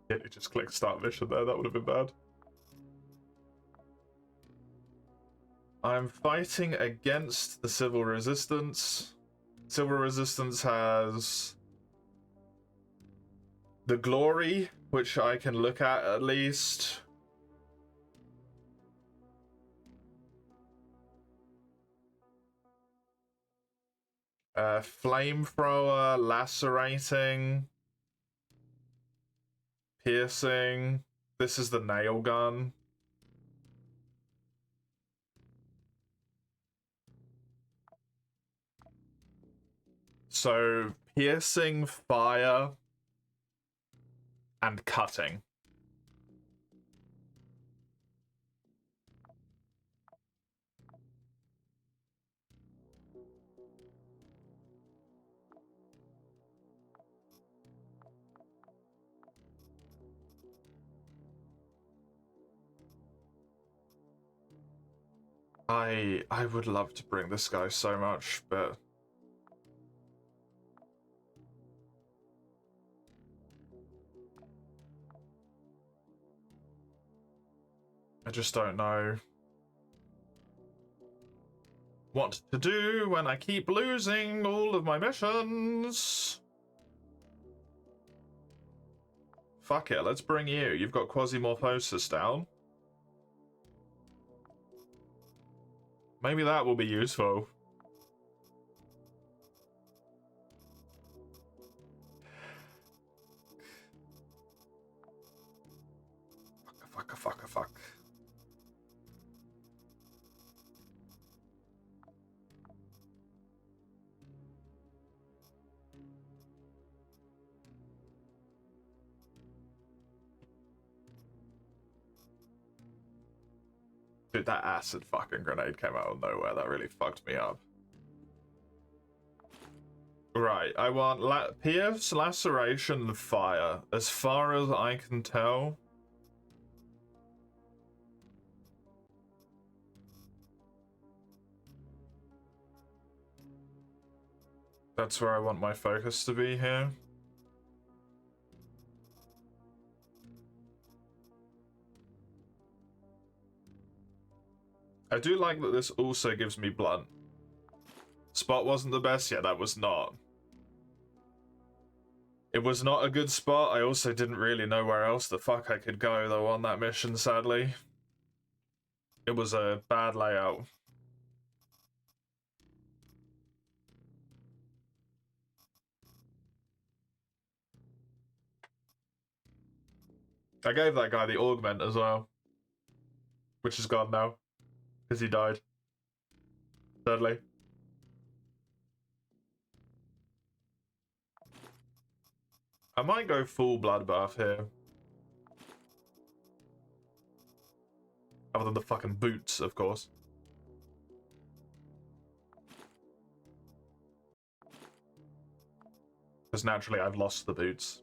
It just clicked start mission there, that would have been bad. I'm fighting against the Civil Resistance. Civil Resistance has the Glory, which I can look at least. Flamethrower, Lacerating, Piercing. This is the Nail Gun. So, Piercing, Fire, and Cutting. I would love to bring this guy so much, but I just don't know what to do when I keep losing all of my missions. Fuck it, let's bring you. You've got Quasimorphosis down. Maybe that will be useful. Fuck. Dude, that acid fucking grenade came out of nowhere. That really fucked me up. Right, I want Pierce, Laceration, and Fire. As far as I can tell. That's where I want my focus to be here. I do like that this also gives me blunt. Spot wasn't the best, yeah, that was not. It was not a good spot. I also didn't really know where else the fuck I could go, though, on that mission, sadly. It was a bad layout. I gave that guy the augment as well. Which is gone now. Because he died. Sadly. I might go full bloodbath here. Other than the fucking boots, of course. Because naturally I've lost the boots.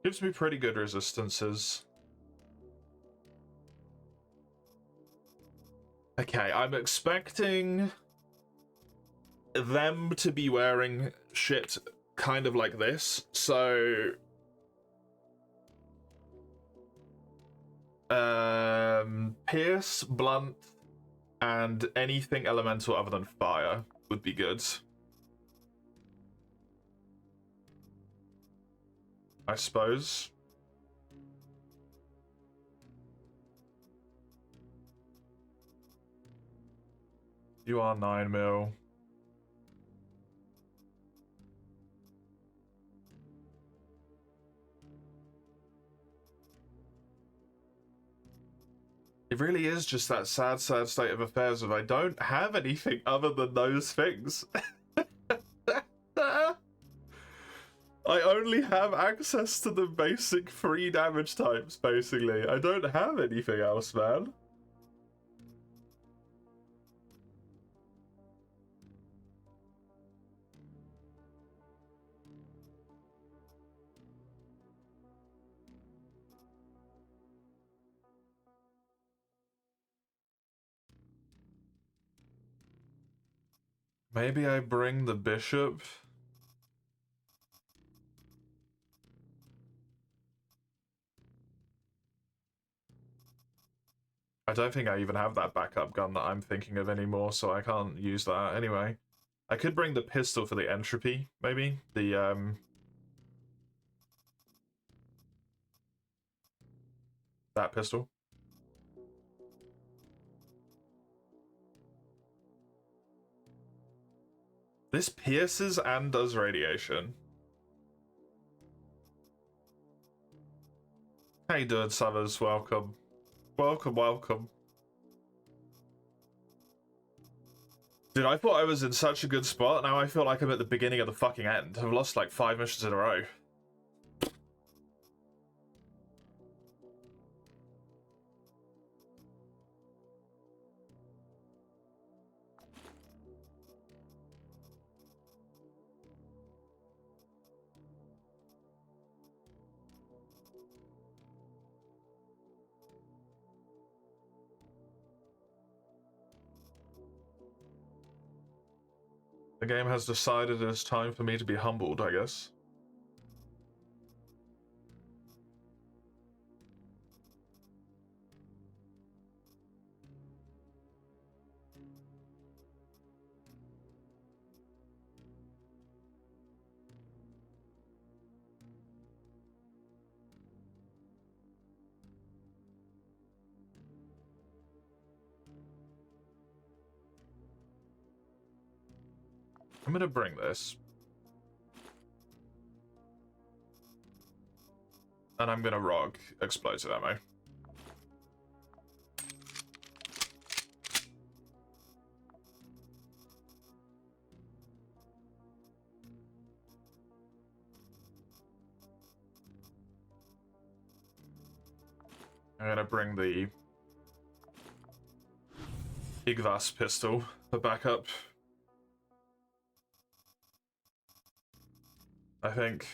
Gives me pretty good resistances. Okay, I'm expecting them to be wearing shit kind of like this, so pierce, blunt, and anything elemental other than fire would be good. I suppose. You are 9 mil. It really is just that sad, sad state of affairs of I don't have anything other than those things. I only have access to the basic 3 damage types, basically. I don't have anything else, man. Maybe I bring the bishop. I don't think I even have that backup gun that I'm thinking of anymore, so I can't use that anyway. I could bring the pistol for the entropy, maybe. That pistol. This pierces and does radiation. How you doing, Summers? Welcome. Welcome, welcome. Dude, I thought I was in such a good spot, now I feel like I'm at the beginning of the fucking end. I've lost like 5 missions in a row. The game has decided it's time for me to be humbled, I guess. I'm gonna bring this. And I'm gonna rock explosive ammo. I'm gonna bring the Igvas pistol for backup. I think.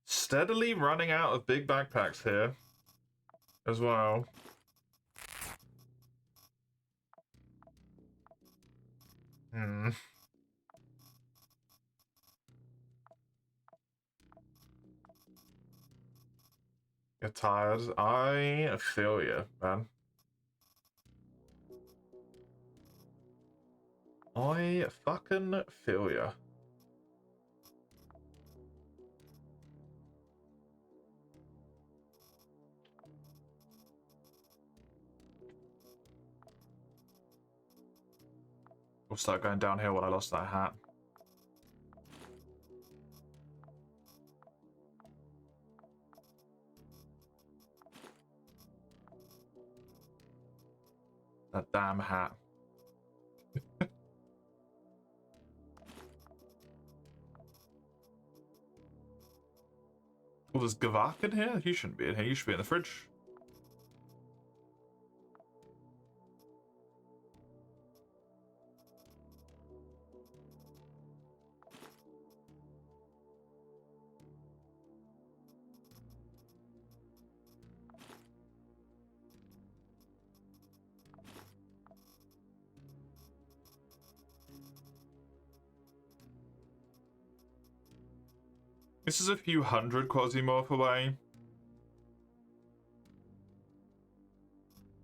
Steadily running out of big backpacks here as well. You're tired. I feel you, man. I fucking feel you. We'll start going downhill when I lost that hat. That damn hat. Well, there's Gavak in here? You shouldn't be in here. You should be in the fridge. This is a few hundred Quasimorph away.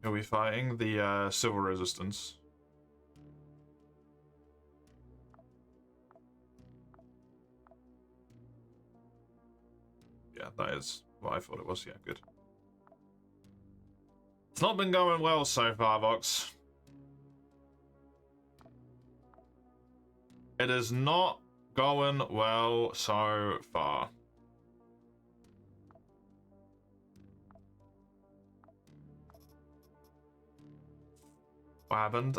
Are we fighting the Civil Resistance? Yeah, that is what I thought it was. Yeah, good. It's not been going well so far, Vox. It is not going well so far. What happened?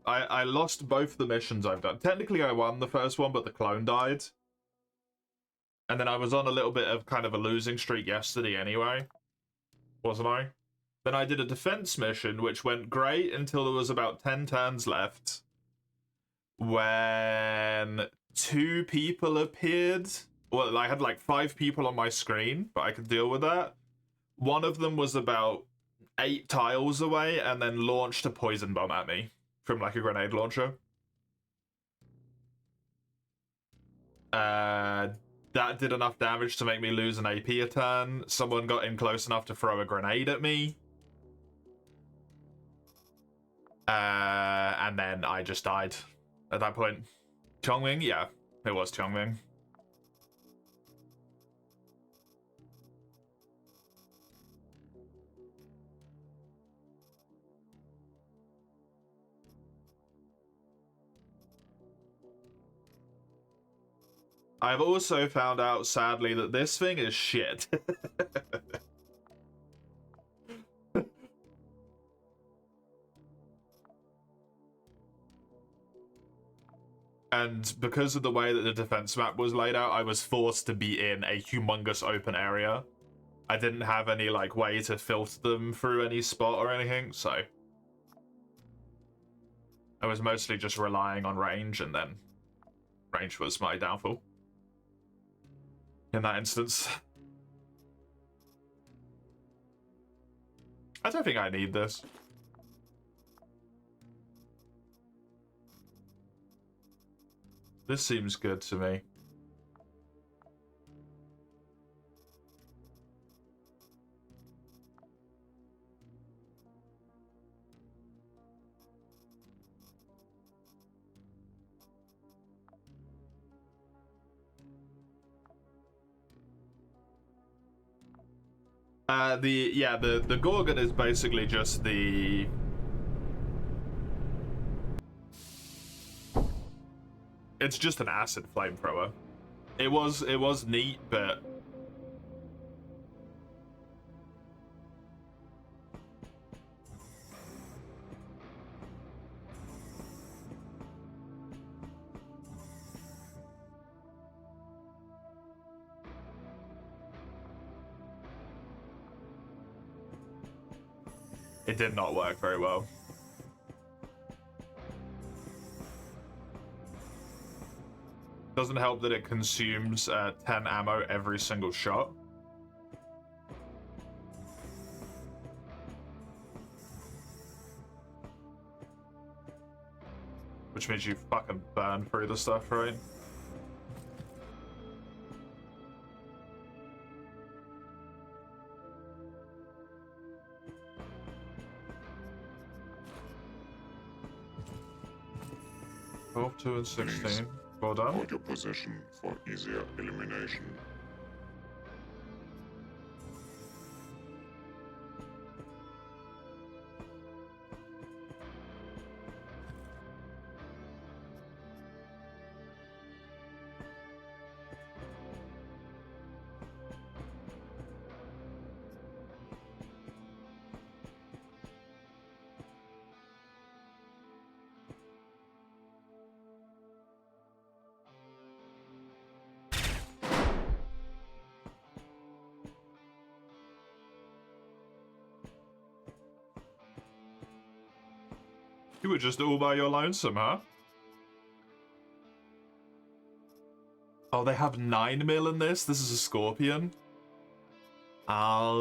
I lost both the missions I've done. Technically, I won the first one, but the clone died. And then I was on a little bit of kind of a losing streak yesterday anyway. Wasn't I? Then I did a defense mission, which went great until there was about 10 turns left. When 2 people appeared. Well, I had like 5 people on my screen, but I could deal with that. One of them was about 8 tiles away and then launched a poison bomb at me from like a grenade launcher. That did enough damage to make me lose an AP a turn. Someone got in close enough to throw a grenade at me. And then I just died at that point. Chongming? Yeah, it was Chongming. I've also found out, sadly, that this thing is shit. And because of the way that the defense map was laid out, I was forced to be in a humongous open area. I didn't have any like way to filter them through any spot or anything, so I was mostly just relying on range, and then range was my downfall in that instance. I don't think I need this. This seems good to me. The Gorgon is basically just the... It's just an acid flamethrower. It was neat, but it did not work very well. Doesn't help that it consumes 10 ammo every single shot. Which means you fucking burn through the stuff, right? Twelve, 2, and 16. Please. Well done. Hold your position for easier elimination. You were just all by your lonesome, huh? Oh, they have 9 mil in this? This is a Scorpion? Okay.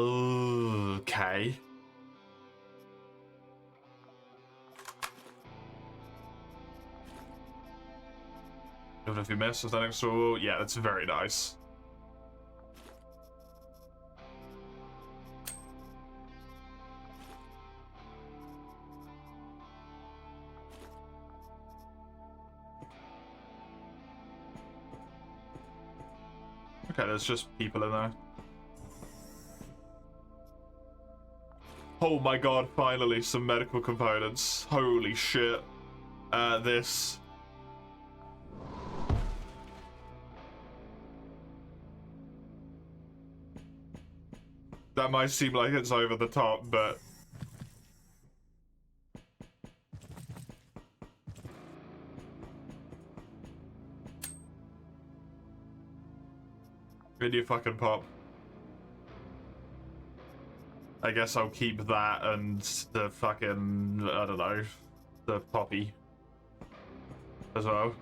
Even if you miss with that extra, yeah, that's very nice. Okay, there's just people in there. Oh my god, finally some medical components. Holy shit. This. That might seem like it's over the top, but... Video fucking pop. I guess I'll keep that and the fucking, I don't know, the poppy as well.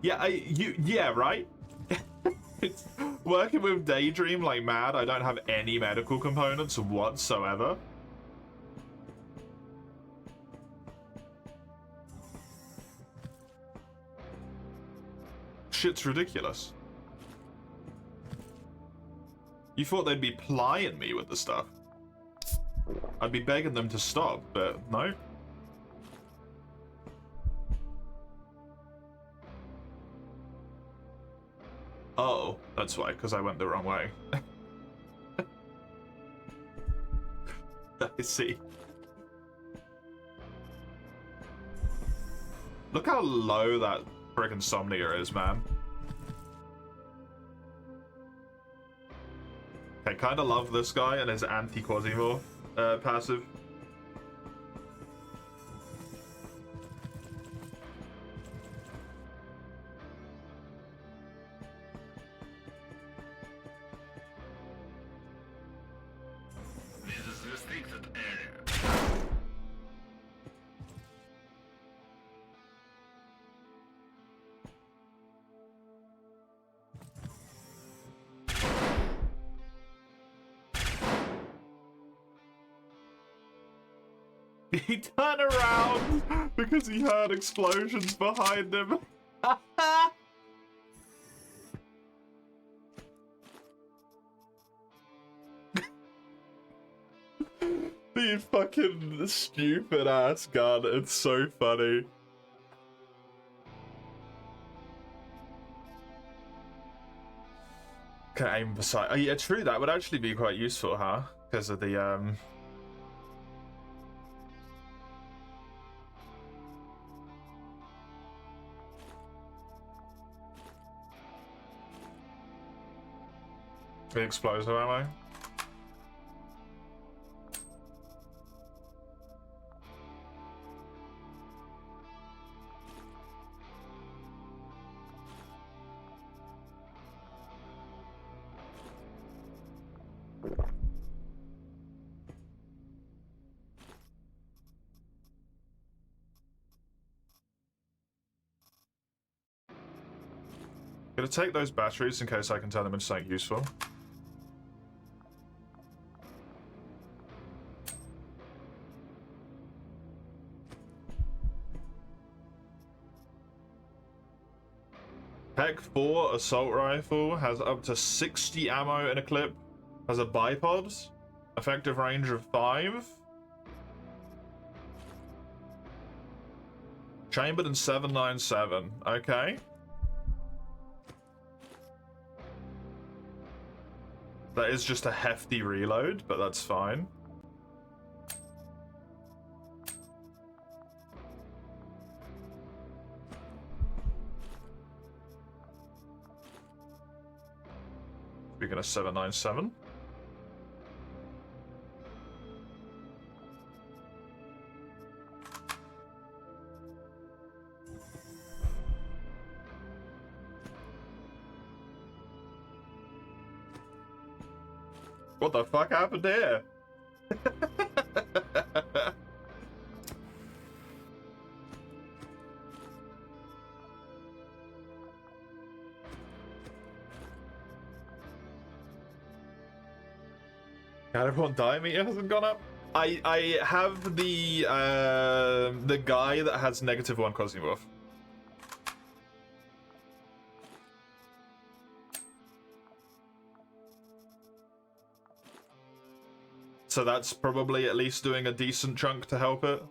Yeah, yeah, right? It's working with Daydream like mad. I don't have any medical components whatsoever. Shit's ridiculous. You thought they'd be plying me with the stuff. I'd be begging them to stop, but no. Oh, that's why, because I went the wrong way. I see. Look how low that friggin' Insomnia is, man. I kind of love this guy and his anti-Quasimorph passive. This is restricted area. He turned around because he heard explosions behind him. The fucking stupid ass gun. It's so funny. Can aim beside. Oh yeah, true. That would actually be quite useful, huh? Because of the the explosive ammo. Gonna take those batteries in case I can turn them into something useful. Tech 4 assault rifle has up to 60 ammo in a clip. Has a bipod. Effective range of 5. Chambered in 797. Okay. That is just a hefty reload, but that's fine. Speaking of 797. What the fuck happened here? God, everyone diameter hasn't gone up. I have the guy that has -1 Quasimorph. So that's probably at least doing a decent chunk to help it.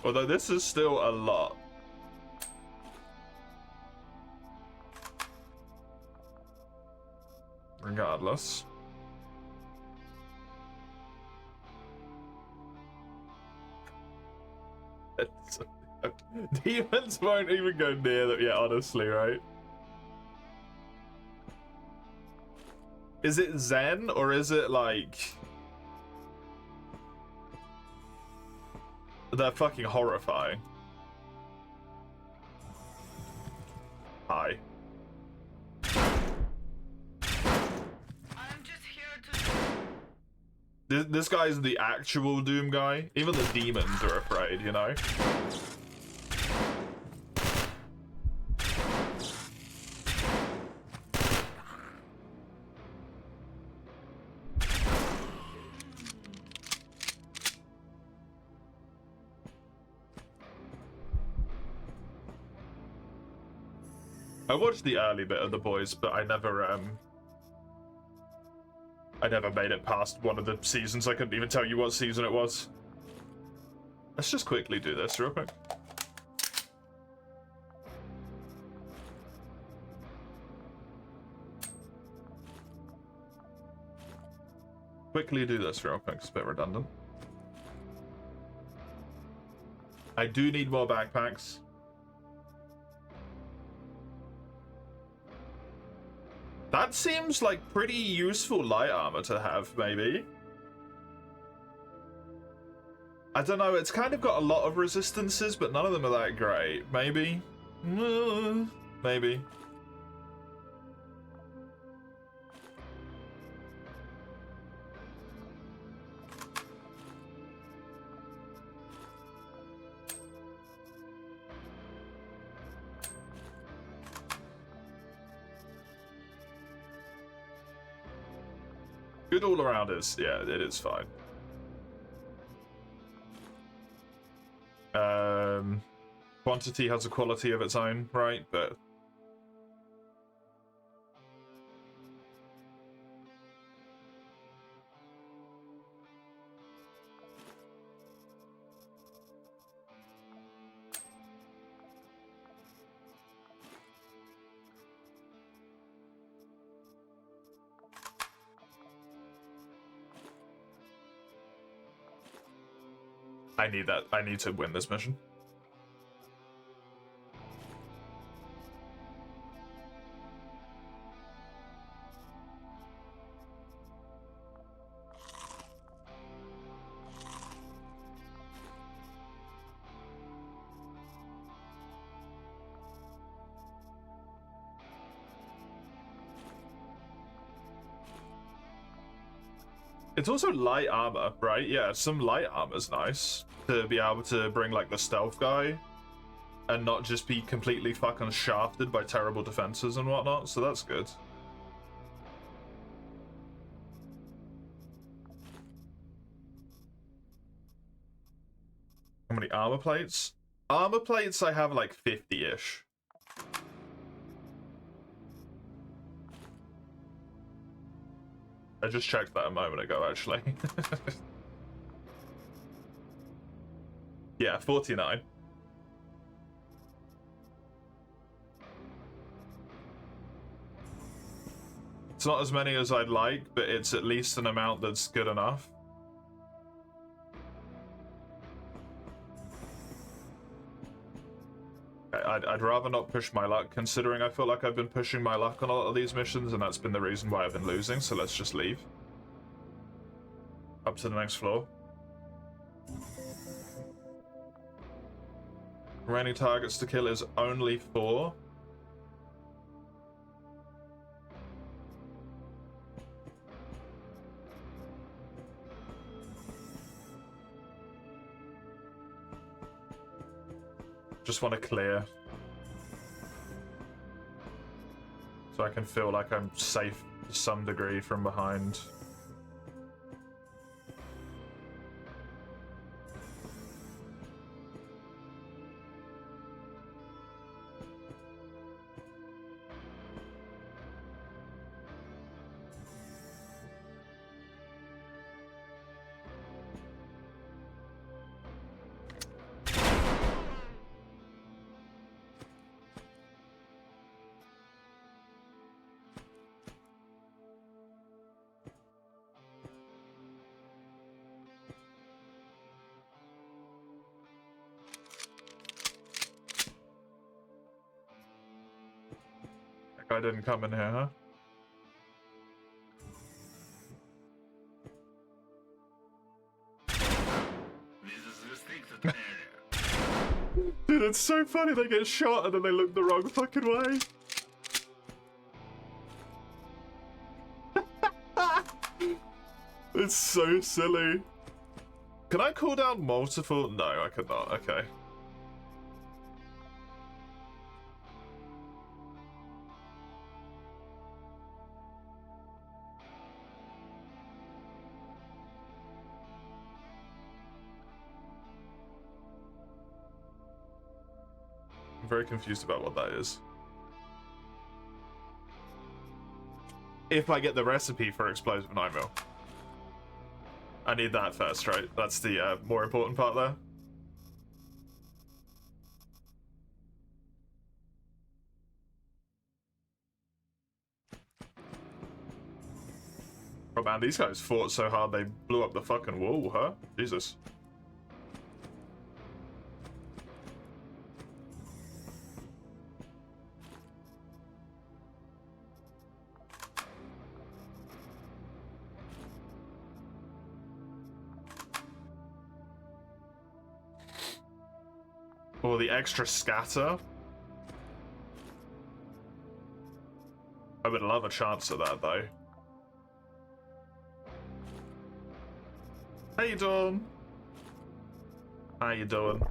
Although this is still a lot. Regardless. Demons won't even go near them. Yeah, honestly, right? Is it Zen or is it like... They're fucking horrifying. Hi. I'm just here to... This guy's the actual Doom guy. Even the demons are afraid, you know? I watched the early bit of The Boys, but I never made it past one of the seasons. I couldn't even tell you what season it was. Let's just quickly do this real quick. Quickly do this real quick. It's a bit redundant. I do need more backpacks. That seems like pretty useful light armor to have, maybe. I don't know, it's kind of got a lot of resistances, but none of them are that great. Maybe? Maybe. Good all around is, yeah, it is fine. Quantity has a quality of its own, right? But I need that. I need to win this mission. It's also light armor, right? Yeah, some light armor's nice to be able to bring like the stealth guy and not just be completely fucking shafted by terrible defenses and whatnot, so that's good. How many armor plates? Armor plates I have like 50-ish. I just checked that a moment ago, actually. Yeah, 49. It's not as many as I'd like, but it's at least an amount that's good enough. I'd rather not push my luck, considering I feel like I've been pushing my luck on a lot of these missions, and that's been the reason why I've been losing, so let's just leave. Up to the next floor. Remaining targets to kill is only 4. Just want to clear. So I can feel like I'm safe to some degree from behind. Guy didn't come in here, huh? This is restricted area. Dude, it's so funny. They get shot and then they look the wrong fucking way. It's so silly. Can I call down multiple? No, I could not. Okay. I'm very confused about what that is. If I get the recipe for explosive 9mm. I need that first, right? That's the more important part there. Oh man, these guys fought so hard they blew up the fucking wall, huh? Jesus. Or the extra scatter. I would love a chance at that though. How you doing? How you doing?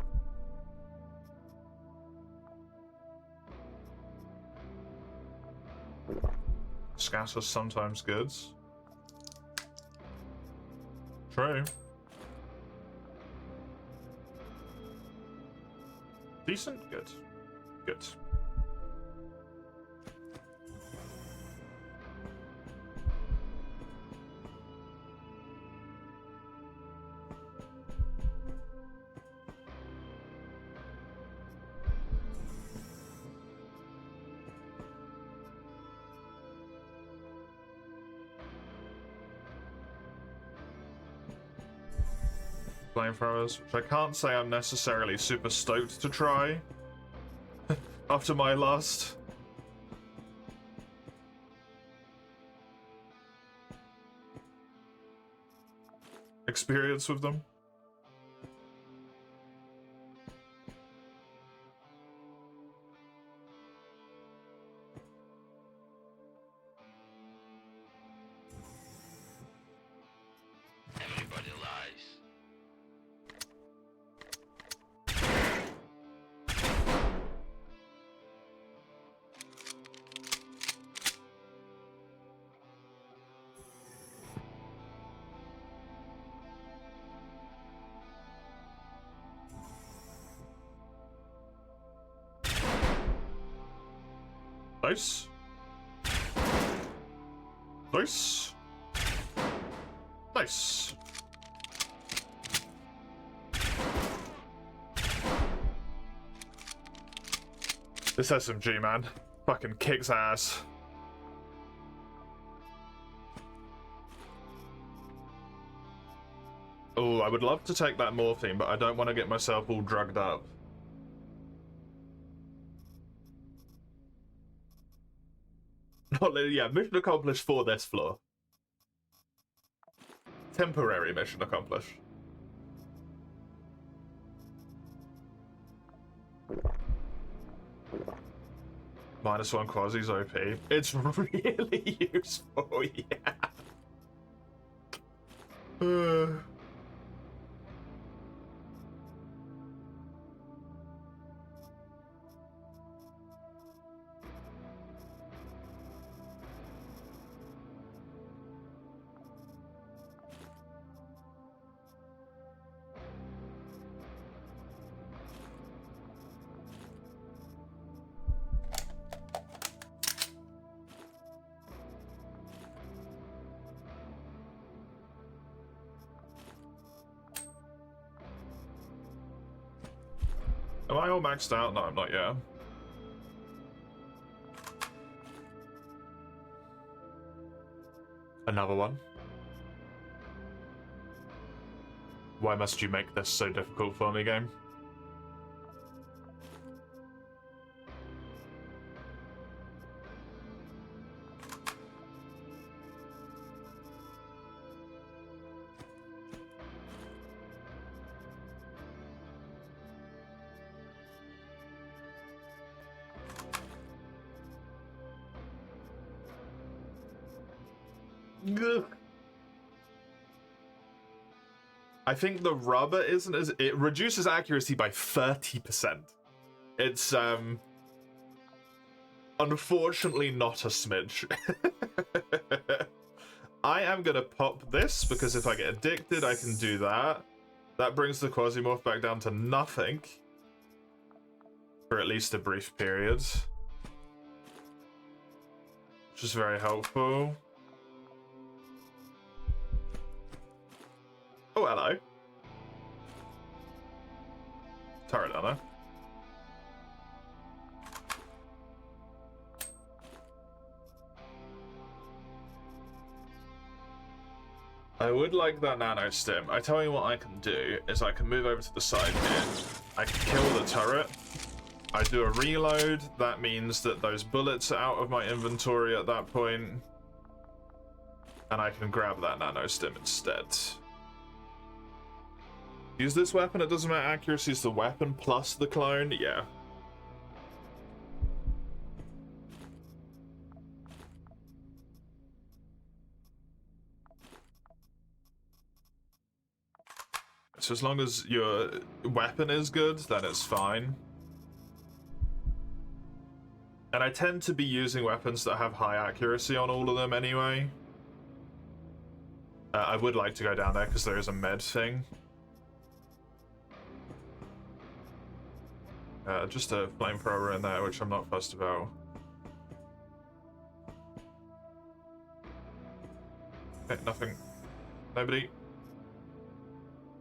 Scatter's sometimes good. True. Decent? Good. Good. Flamethrowers, which I can't say I'm necessarily super stoked to try after my last experience with them. Everybody lies. Nice. Nice. Nice. This SMG, man, fucking kicks ass. Oh, I would love to take that morphine, but I don't want to get myself all drugged up. Yeah, mission accomplished for this floor. Temporary mission accomplished. -1 Quasi's OP. It's really useful, yeah. Am I all maxed out? No, I'm not yet. Another one. Why must you make this so difficult for me, game? Ugh. I think the rubber isn't as... It reduces accuracy by 30%. It's, unfortunately not a smidge. I am gonna pop this, because if I get addicted, I can do that. That brings the Quasimorph back down to nothing. For at least a brief period. Which is very helpful. Oh, hello. Turret ammo. I would like that nano stim. I tell you what I can do is I can move over to the side here. I can kill the turret. I do a reload. That means that those bullets are out of my inventory at that point. And I can grab that nano stim instead. Use this weapon, it doesn't matter, accuracy is the weapon plus the clone, yeah. So as long as your weapon is good, then it's fine. And I tend to be using weapons that have high accuracy on all of them anyway. I would like to go down there because there is a med thing. Just a flamethrower in there, which I'm not fussed about. Okay, nothing. Nobody.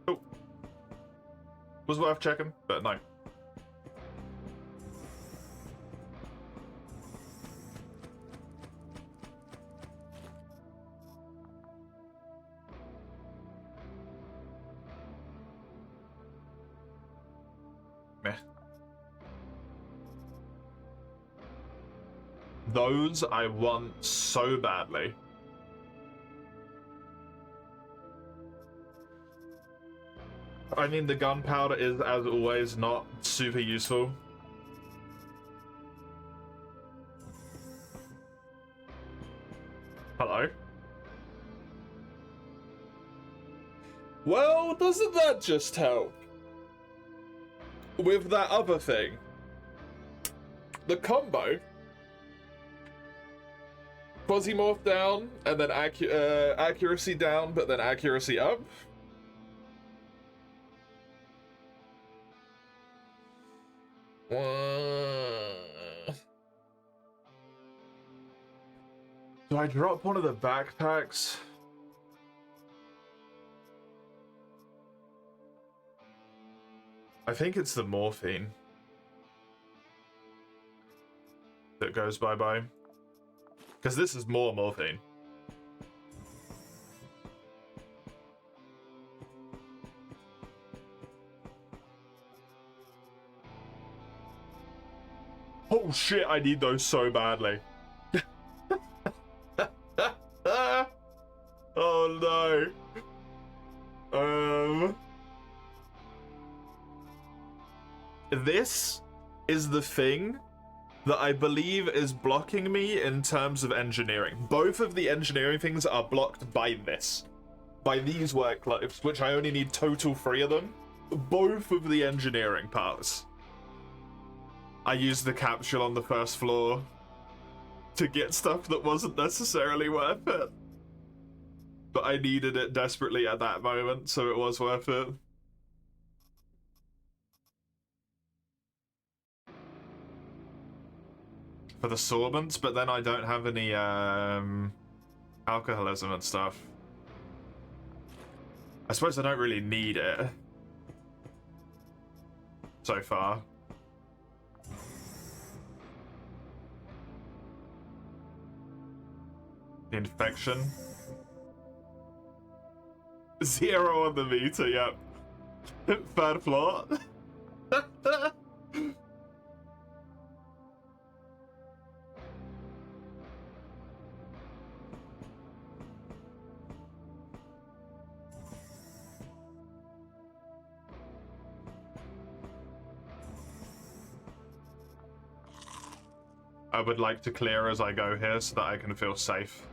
Oh. Was worth checking, but no. Meh. Those I want so badly. I mean, the gunpowder is, as always, not super useful. Hello? Well, doesn't that just help? With that other thing. The combo. Quasimorph down, and then accuracy down, but then accuracy up. Do I drop one of the backpacks? I think it's the morphine that goes bye-bye. Because this is more morphine. Oh shit, I need those so badly. Oh no. This is the thing that I believe is blocking me in terms of engineering. Both of the engineering things are blocked by this. By these work clips, which I only need total 3 of them. Both of the engineering parts. I used the capsule on the first floor to get stuff that wasn't necessarily worth it. But I needed it desperately at that moment, so it was worth it. For the sorbents, but then I don't have any alcoholism and stuff. I suppose I don't really need it so far. The infection. 0 on the meter, yep. 3rd floor. I would like to clear as I go here so that I can feel safe.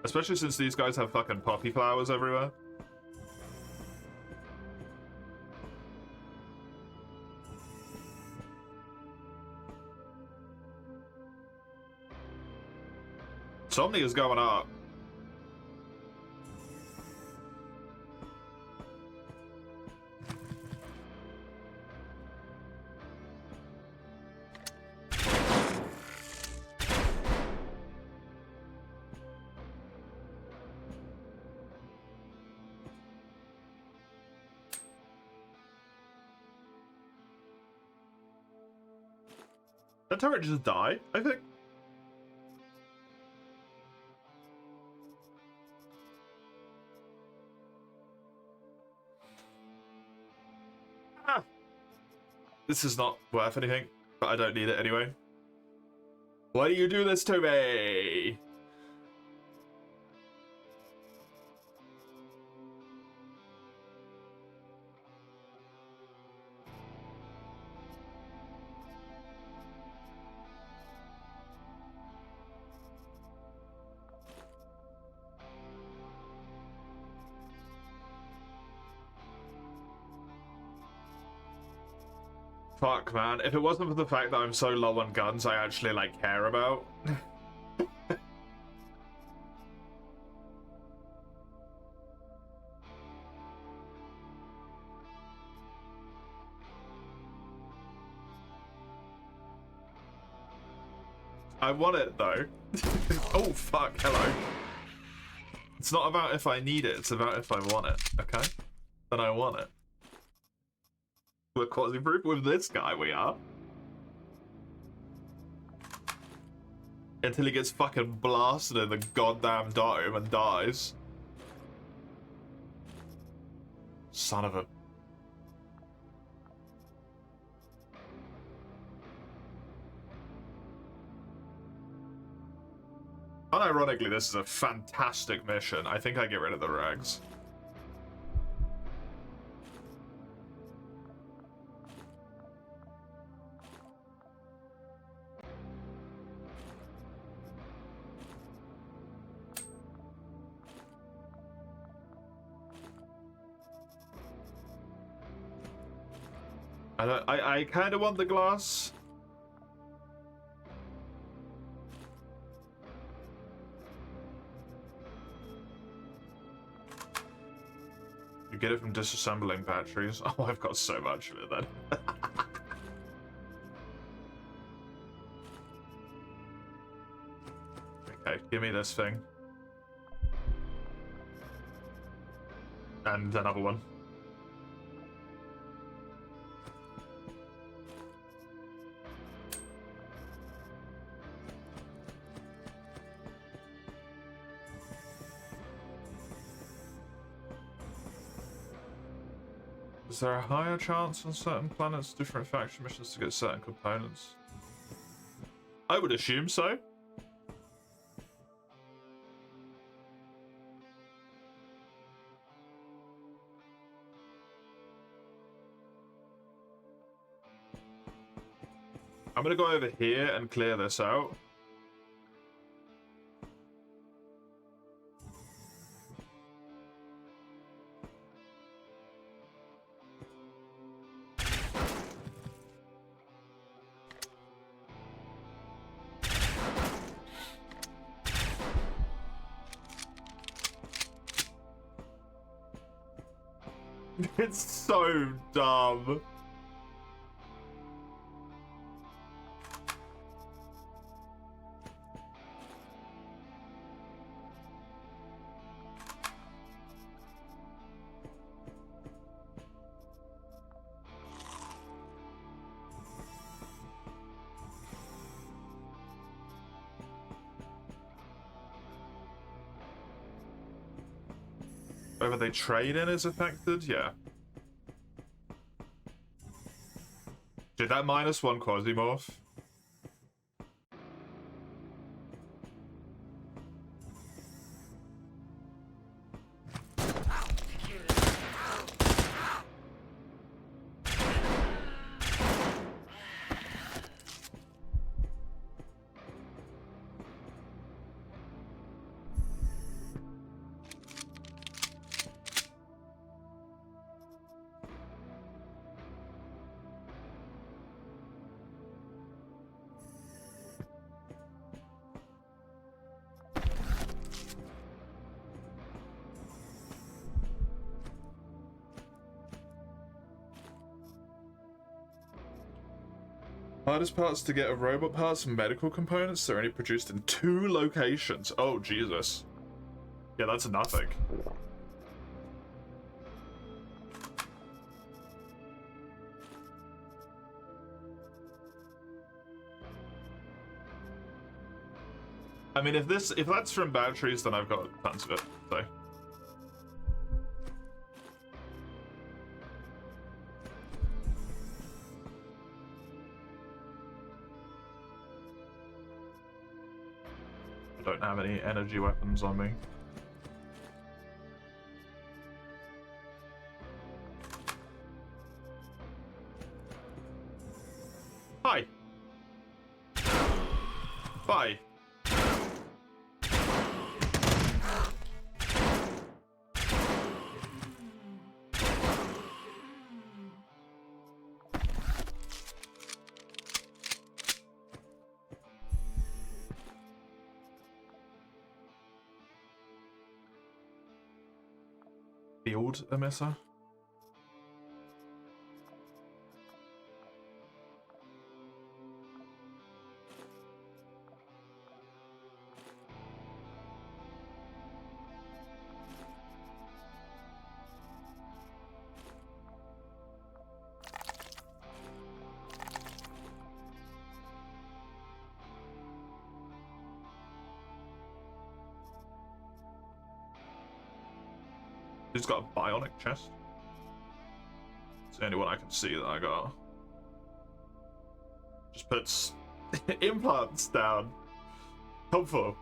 Especially since these guys have fucking poppy flowers everywhere. Something is going up. That turret just died, I think. Ah. This is not worth anything, but I don't need it anyway. Why do you do this to me? Fuck, man. If it wasn't for the fact that I'm so low on guns I actually, like, care about. I want it, though. Oh, fuck. Hello. It's not about if I need it. It's about if I want it, okay? Then I want it. We're Quasimorph with this guy, we are. Until he gets fucking blasted in the goddamn dome and dies. Son of a... Unironically, this is a fantastic mission. I think I get rid of the rags. I kind of want the glass. You get it from disassembling batteries. Oh, I've got so much of it then. Okay, give me this thing. And another one. Is there a higher chance on certain planets, different faction missions to get certain components? I would assume so. I'm gonna go over here and clear this out. It's so dumb. Whether they trade in is affected? Yeah. Did that -1 Quasimorph? Hardest parts to get are robot parts and medical components. They're only produced in 2 locations. Oh, Jesus. Yeah, that's nothing. I mean, if that's from batteries, then I've got tons of it, so. I don't have any energy weapons on me. Hi. Bye. Field emitter? Who's got a bionic chest? It's the only one I can see that I got. Just puts implants down. Helpful.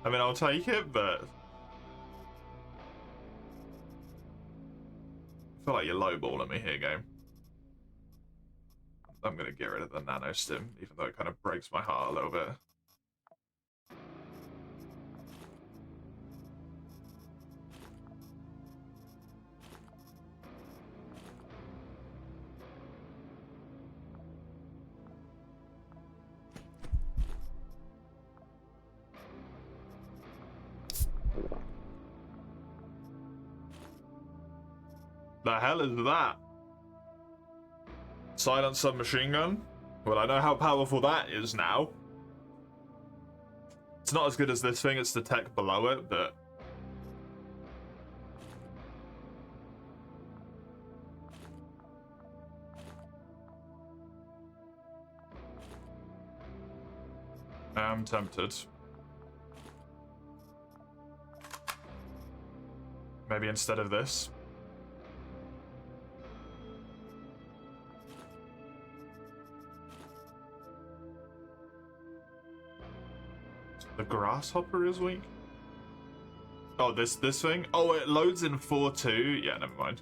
I mean, I'll take it, but I feel like you're lowballing me here, game. I'm gonna get rid of the nano stim, even though it kind of breaks my heart a little bit. The hell is that? Silent submachine gun? Well, I know how powerful that is now. It's not as good as this thing, it's the tech below it, but... I'm tempted. Maybe instead of this. The grasshopper is weak? Oh, this thing? Oh, it loads in 4-2? Yeah, never mind.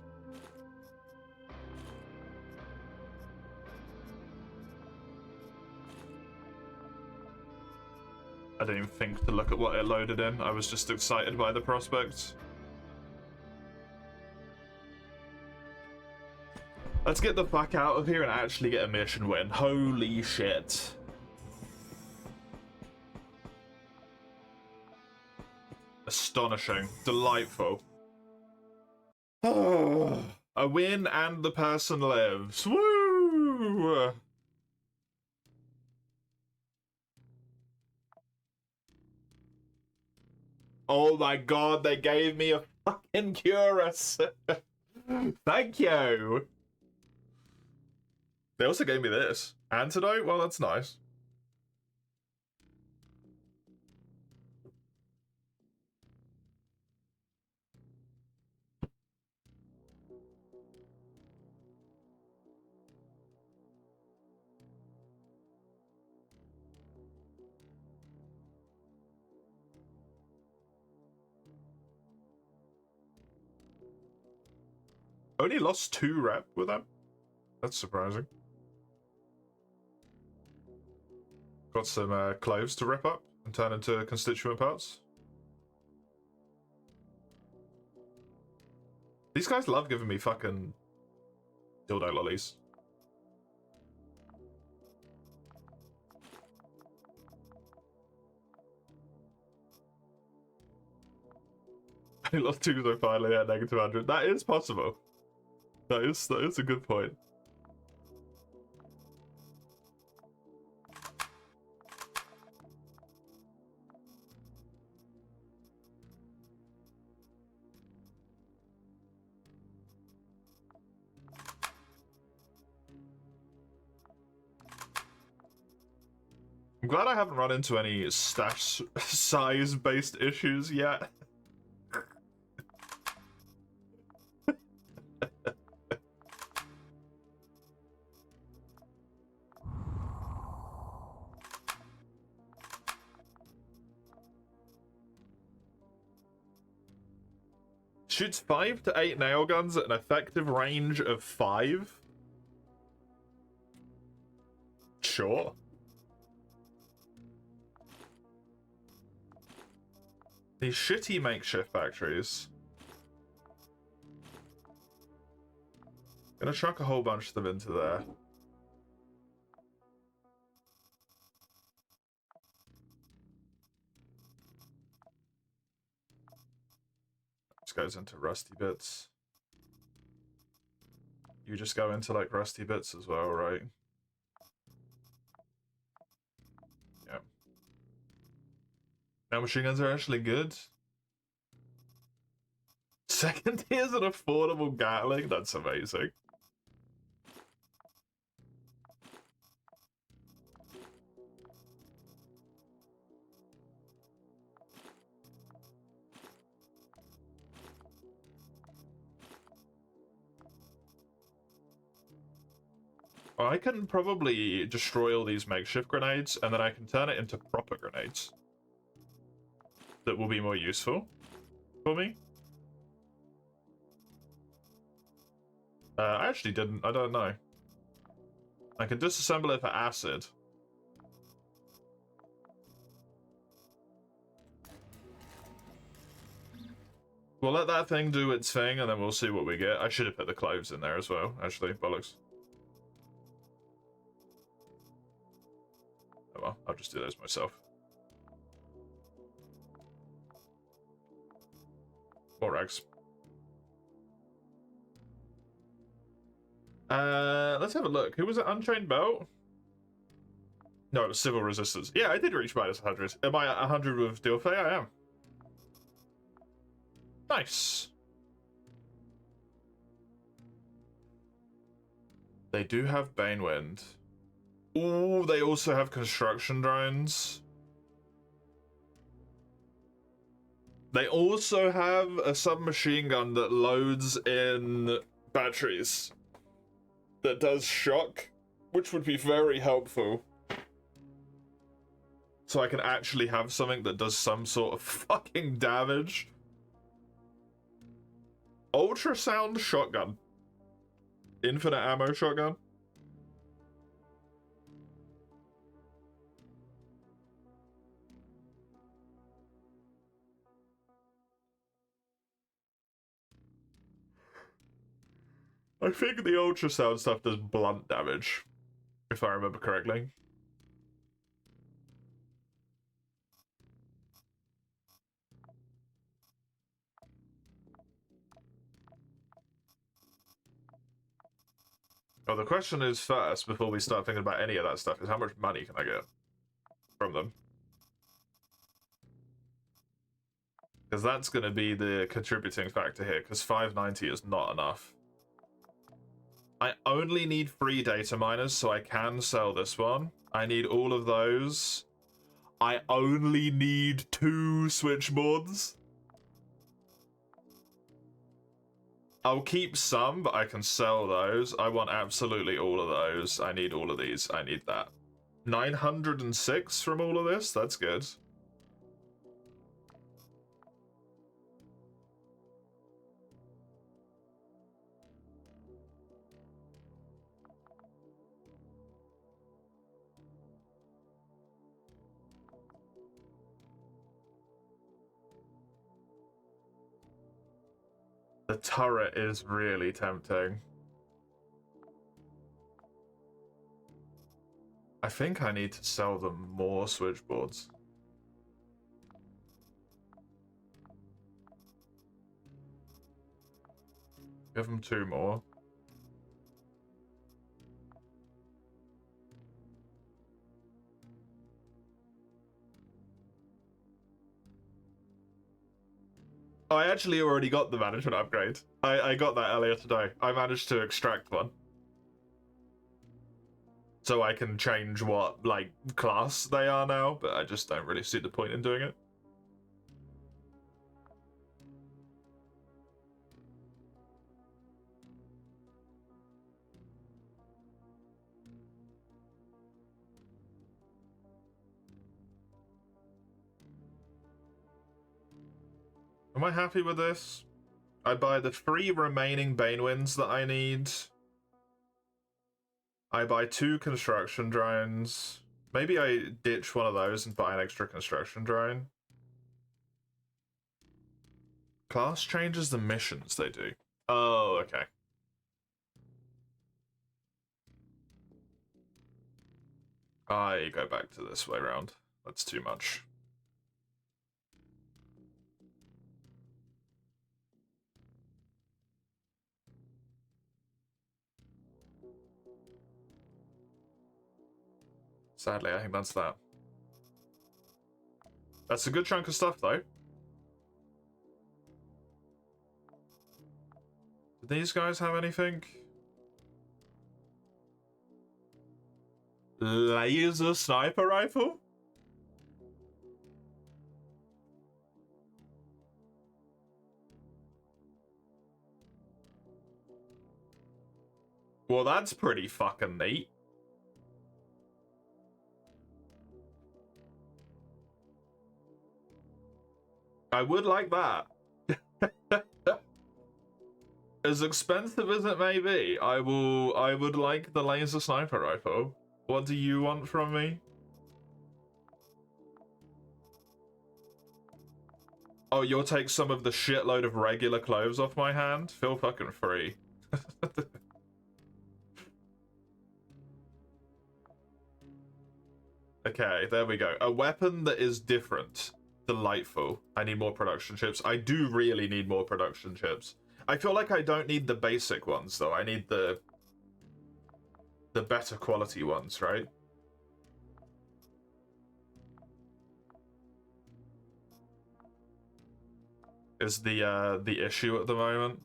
I didn't even think to look at what it loaded in. I was just excited by the prospect. Let's get the fuck out of here and actually get a mission win. Holy shit. Astonishing. Delightful. Oh, a win and the person lives. Woo! Oh my god, they gave me a fucking Curus. Thank you. They also gave me this. Antidote? Well, that's nice. Only lost 2 rep with them? That's surprising. Got some cloves to rip up and turn into constituent parts. These guys love giving me fucking dildo lollies. I lost 2 so finally at -100. That is possible. That is a good point. I'm glad I haven't run into any stash size-based issues yet. Shoots 5 to 8 nail guns at an effective range of 5. Sure. These shitty makeshift factories. Gonna chuck a whole bunch of them into there. This goes into rusty bits. You just go into like rusty bits as well, right? Yeah. Now machine guns are actually good. Second is an affordable Gatling. That's amazing. I can probably destroy all these makeshift grenades, and then I can turn it into proper grenades. That will be more useful for me. I actually didn't. I don't know. I can disassemble it for acid. We'll let that thing do its thing, and then we'll see what we get. I should have put the cloves in there as well, actually. Bollocks. Oh well, I'll just do those myself. More rags. Let's have a look. Who was it? Unchained Belt? No, it was Civil Resistance. Yeah, I did reach minus 100. Am I at 100 with Dilfei? I am. Nice. They do have Banewind. Ooh, they also have construction drones. They also have a submachine gun that loads in batteries. That does shock, which would be very helpful. So I can actually have something that does some sort of fucking damage. Ultrasound shotgun. Infinite ammo shotgun. I think the ultrasound stuff does blunt damage, if I remember correctly. Well, the question is first, before we start thinking about any of that stuff, is how much money can I get from them? Because that's going to be the contributing factor here, because 590 is not enough. I only need 3 data miners, so I can sell this one. I need all of those. I only need 2 switchboards. I'll keep some, but I can sell those. I want absolutely all of those. I need all of these. I need that. 906 from all of this? That's good. The turret is really tempting. I think I need to sell them more switchboards. Give them 2 more. Oh, I actually already got the management upgrade. I got that earlier today. I managed to extract one. so I can change what, like, class they are now, but I just don't really see the point in doing it. Am I happy with this? I buy the 3 remaining Banewinds that I need. I buy 2 construction drones. Maybe I ditch one of those and buy an extra construction drone. Class changes the missions they do. Oh, okay. I go back to this way round. That's too much. Sadly, I think that's that. That's a good chunk of stuff, though. Do these guys have anything? Laser sniper rifle? Well, that's pretty fucking neat. I would like that. As expensive as it may be, I would like the laser sniper rifle. What do you want from me? Oh, you'll take some of the shitload of regular clothes off my hand? Feel fucking free. Okay, there we go. A weapon that is different. Delightful. I need more production chips. I do really need more production chips. I feel like I don't need the basic ones, though. I need the better quality ones, right? Is the issue at the moment.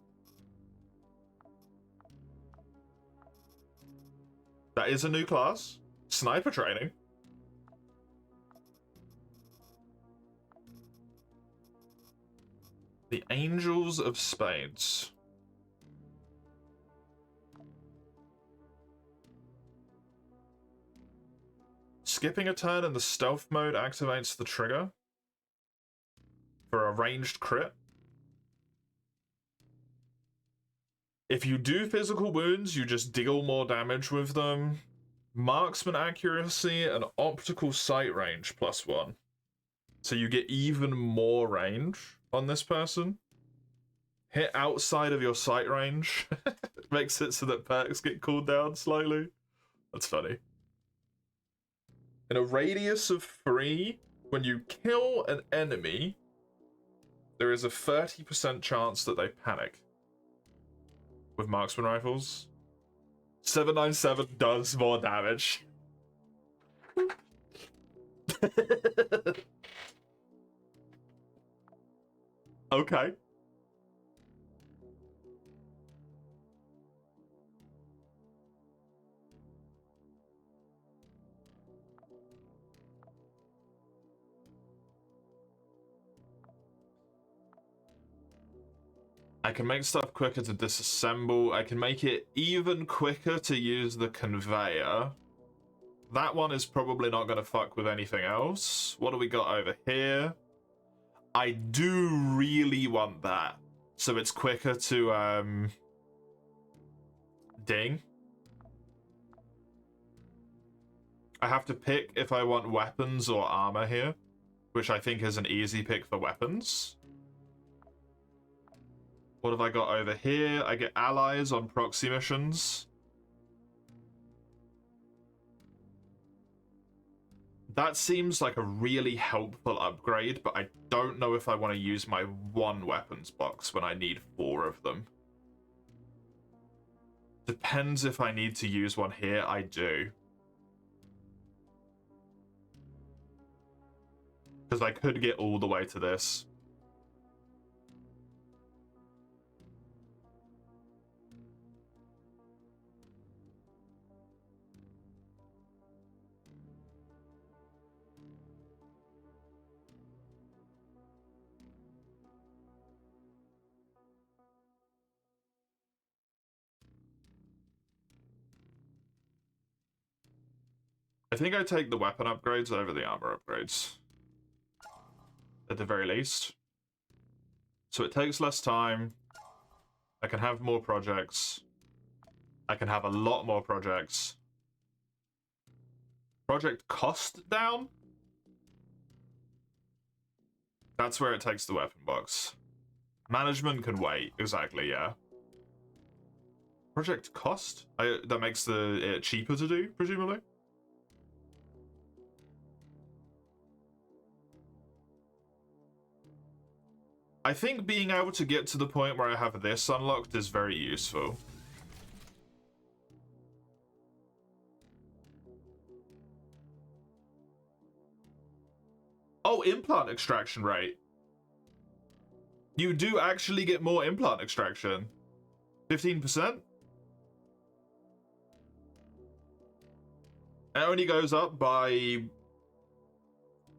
That is a new class. Sniper training. The Angels of Spades. Skipping a turn in the stealth mode activates the trigger for a ranged crit. If you do physical wounds, you just deal more damage with them. Marksman accuracy and optical sight range +1. So you get even more range on this person. Hit outside of your sight range. Makes it so that perks get cooled down slightly. That's funny. In a radius of 3, when you kill an enemy, there is a 30% chance that they panic. With marksman rifles. 797 does more damage. Okay. I can make stuff quicker to disassemble. I can make it even quicker to use the conveyor. That one is probably not going to fuck with anything else. What do we got over here? I do really want that. So it's quicker to, ding. I have to pick if I want weapons or armor here, which I think is an easy pick for weapons. What have I got over here? I get allies on proxy missions. That seems like a really helpful upgrade, but I don't know if I want to use my 1 weapons box when I need 4 of them. Depends if I need to use one here, I do. Because I could get all the way to this. I think I take the weapon upgrades over the armor upgrades. At the very least. So it takes less time. I can have more projects. I can have a lot more projects. Project cost down? That's where it takes the weapon box. Management can wait, exactly, yeah. Project cost? That makes it cheaper to do, presumably? I think being able to get to the point where I have this unlocked is very useful. Oh, implant extraction rate. You do actually get more implant extraction. 15%? It only goes up by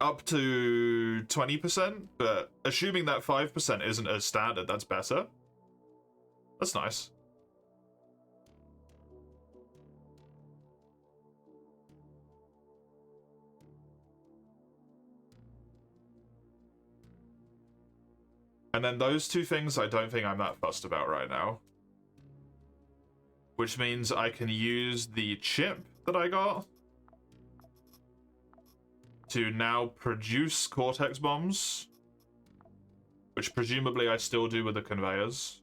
up to 20%, but assuming that 5% isn't as standard, that's better. That's nice. And then those two things I don't think I'm that fussed about right now. Which means I can use the chip that I got to now produce Cortex bombs, which presumably I still do with the conveyors.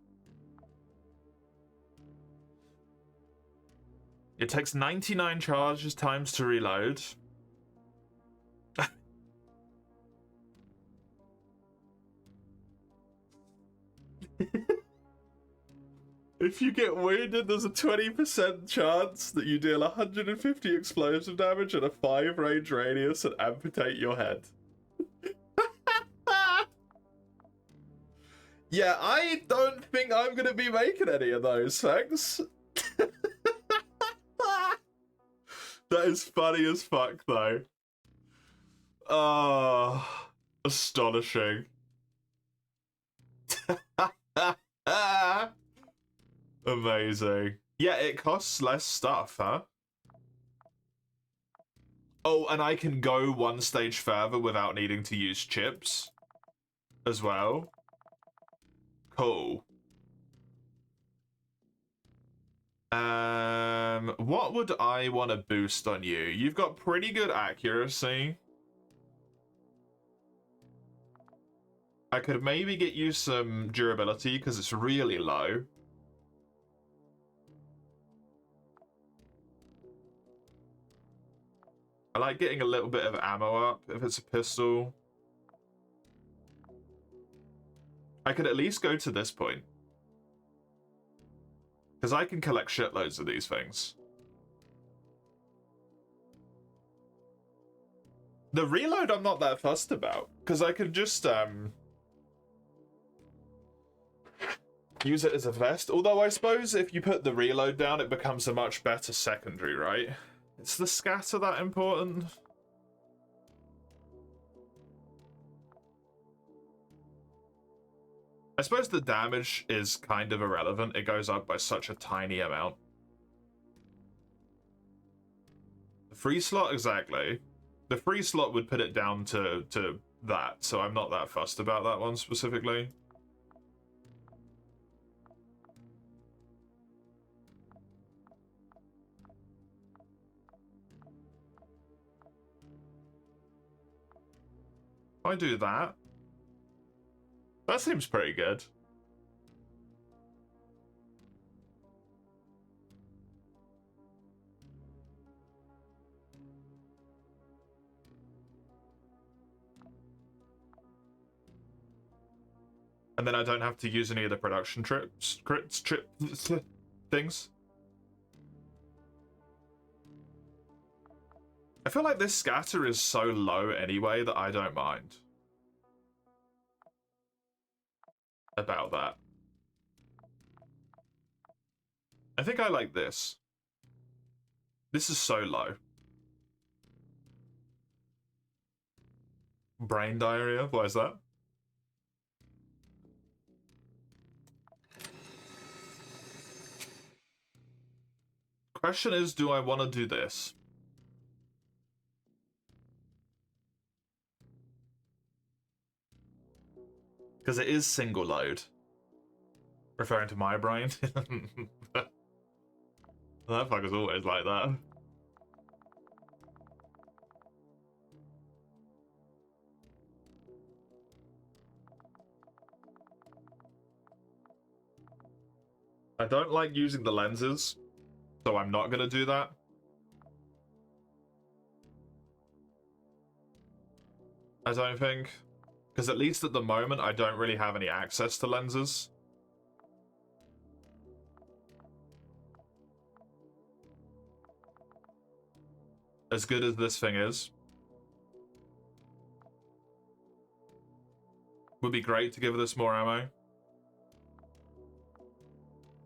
It takes 99 charges times to reload. If you get wounded, there's a 20% chance that you deal 150 explosive damage at a 5 range radius and amputate your head. Yeah, I don't think I'm gonna be making any of those, thanks. That is funny as fuck, though. Oh, astonishing. Amazing. Yeah, it costs less stuff, huh? Oh, and I can go one stage further without needing to use chips as well. Cool. What would I want to boost on you? You've got pretty good accuracy. I could maybe get you some durability because it's really low. I like getting a little bit of ammo up if it's a pistol. I could at least go to this point. Because I can collect shitloads of these things. The reload I'm not that fussed about. Because I could just use it as a vest. Although I suppose if you put the reload down, it becomes a much better secondary, right? Is the scatter that important? I suppose the damage is kind of irrelevant. It goes up by such a tiny amount. The free slot, exactly. The free slot would put it down to that, so I'm not that fussed about that one specifically. If I do that, that seems pretty good. And then I don't have to use any of the production things. I feel like this scatter is so low anyway that I don't mind about that. I think I like this. This is so low. Brain diarrhea? Why is that? Question is, do I want to do this? Because it is single load. Referring to my brain. That fucker's always like that. I don't like using the lenses, so I'm not gonna do that. I don't think. Because at least at the moment, I don't really have any access to lenses. As good as this thing is. Would be great to give this more ammo.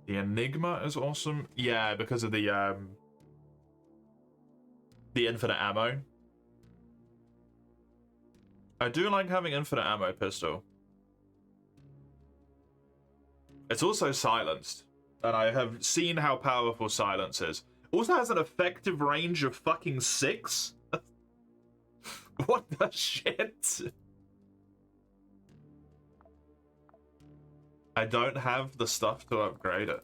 The Enigma is awesome. Yeah, because of the infinite ammo. I do like having infinite ammo pistol. It's also silenced, and I have seen how powerful silence is. Also has an effective range of fucking 6? What the shit? I don't have the stuff to upgrade it.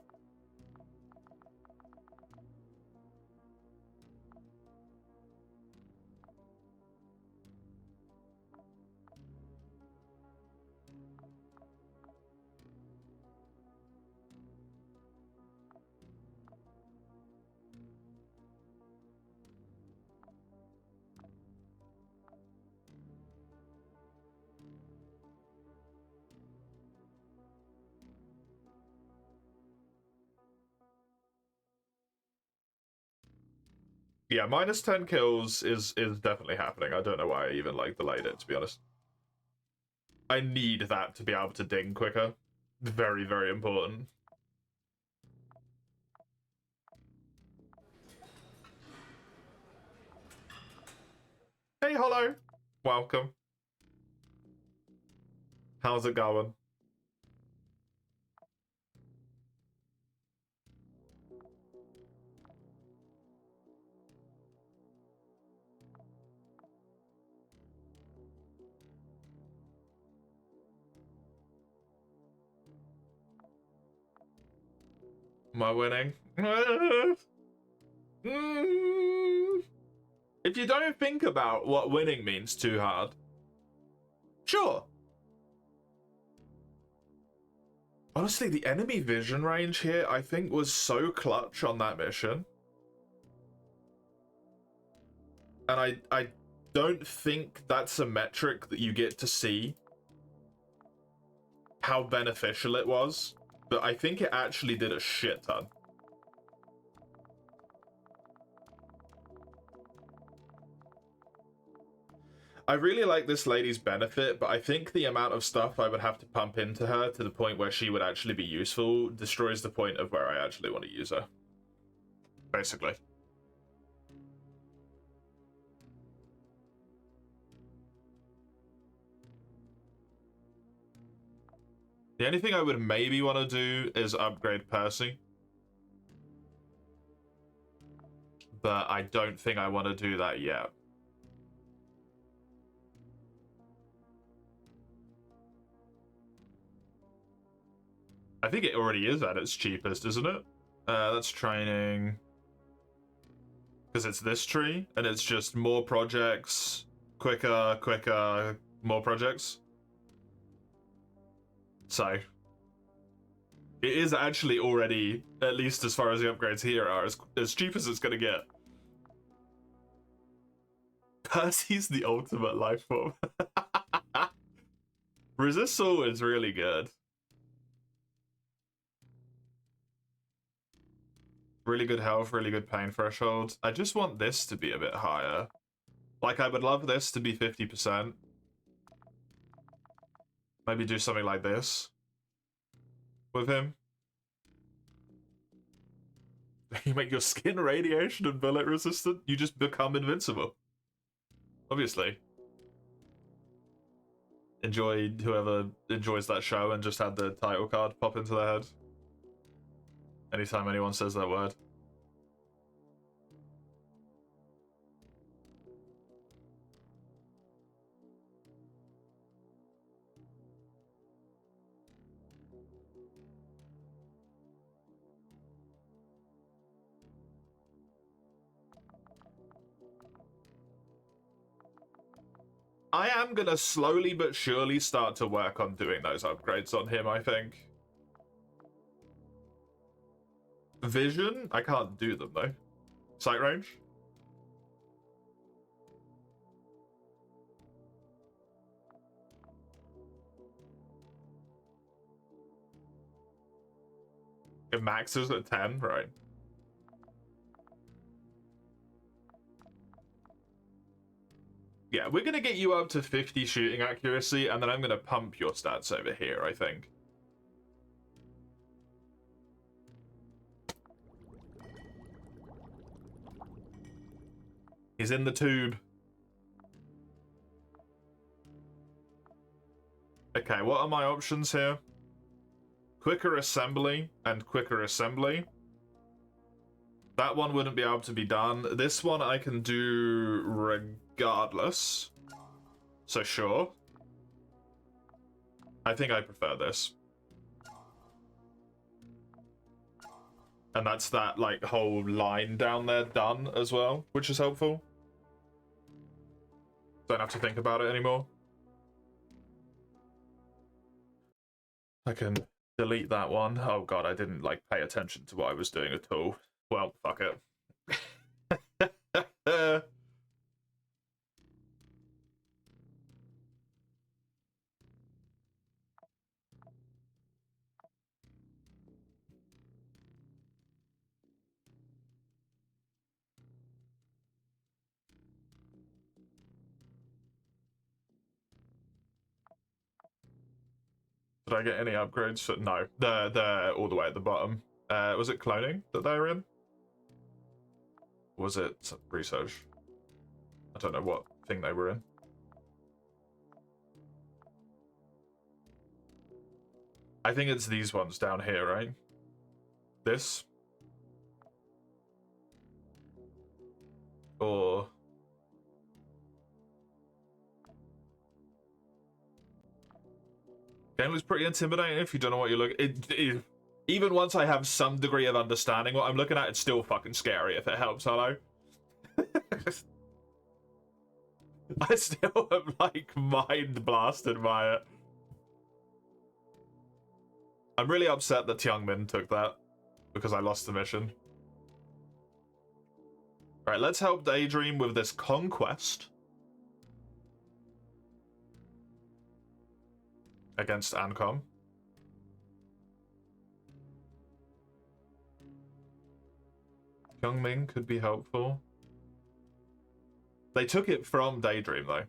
Yeah, minus 10 kills is definitely happening. I don't know why I even like delayed it, to be honest. I need that to be able to ding quicker. Very, very important. Hey, Hollow. Welcome. How's it going? Am I winning? If you don't think about what winning means too hard, sure. Honestly, the enemy vision range here, I think, was so clutch on that mission. And I don't think that's a metric that you get to see how beneficial it was, but I think it actually did a shit ton. I really like this lady's benefit, but I think the amount of stuff I would have to pump into her to the point where she would actually be useful destroys the point of where I actually want to use her. Basically. The only thing I would maybe want to do is upgrade Percy. But I don't think I want to do that yet. I think it already is at its cheapest, isn't it? That's training. Because it's this tree, and it's just more projects, quicker, more projects. So, it is actually already, at least as far as the upgrades here are, as cheap as it's gonna get. Percy's the ultimate life form. Resistal is really good. Really good health, really good pain threshold. I just want this to be a bit higher. Like, I would love this to be 50%. Maybe do something like this with him. You make your skin radiation and bullet resistant, you just become invincible. Obviously. Enjoy whoever enjoys that show and just had the title card pop into their head. Anytime anyone says that word. I am gonna slowly but surely start to work on doing those upgrades on him, I think. Vision? I can't do them, though. Sight range? It maxes at 10, right? Yeah, we're gonna get you up to 50 shooting accuracy, and then I'm gonna pump your stats over here, I think. He's in the tube. Okay, what are my options here? Quicker assembly and quicker assembly. That one wouldn't be able to be done. This one I can do regardless. So sure. I think I prefer this. And that's that, like, whole line down there done as well, which is helpful. Don't have to think about it anymore. I can delete that one. Oh god, I didn't, like, pay attention to what I was doing at all. Well, fuck it. Did I get any upgrades for... No, they're all the way at the bottom. Was it cloning that they were in? Was it research? I don't know what thing they were in. I think it's these ones down here, right? This? Or... Game looks pretty intimidating if you don't know what you're looking... Even once I have some degree of understanding what I'm looking at, it's still fucking scary if it helps, hello? I still am, like, mind blasted by it. I'm really upset that Tiangmin took that, because I lost the mission. Right, let's help Daydream with this conquest. Against Ancom. Youngming could be helpful. They took it from Daydream, though.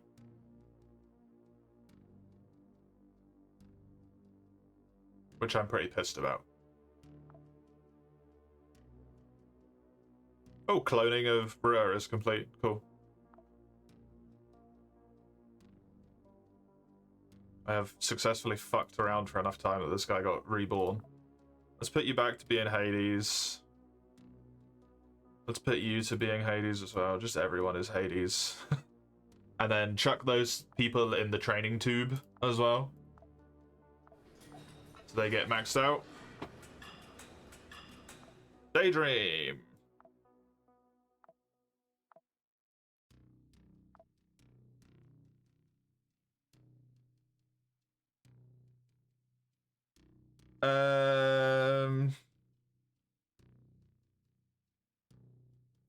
Which I'm pretty pissed about. Oh, cloning of Brewer is complete. Cool. I have successfully fucked around for enough time that this guy got reborn. Let's put you back to being Hades. Let's put you to being Hades as well. Just everyone is Hades. And then chuck those people in the training tube as well. So they get maxed out. Daydream!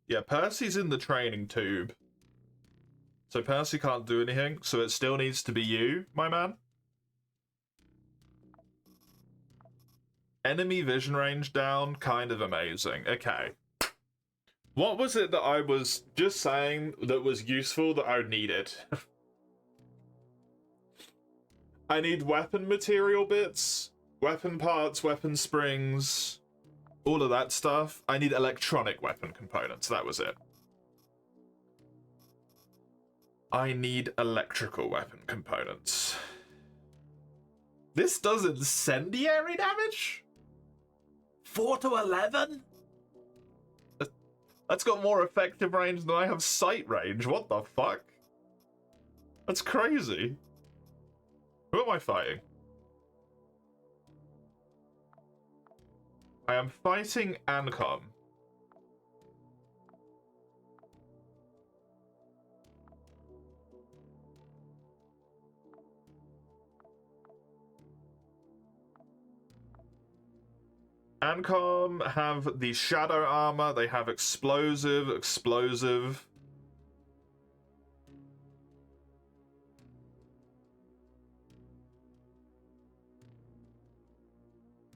Yeah, Percy's in the training tube. So Percy can't do anything, so it still needs to be you, my man. Enemy vision range down, kind of amazing. Okay. What was it that I was just saying that was useful that I needed? I need weapon material bits, weapon parts, weapon springs, all of that stuff. I need electronic weapon components, that was it. I need electrical weapon components. This does incendiary damage? 4 to 11? That's got more effective range than I have sight range. What the fuck? That's crazy. Who am I fighting? I am fighting Ancom. Ancom have the shadow armor, they have explosive.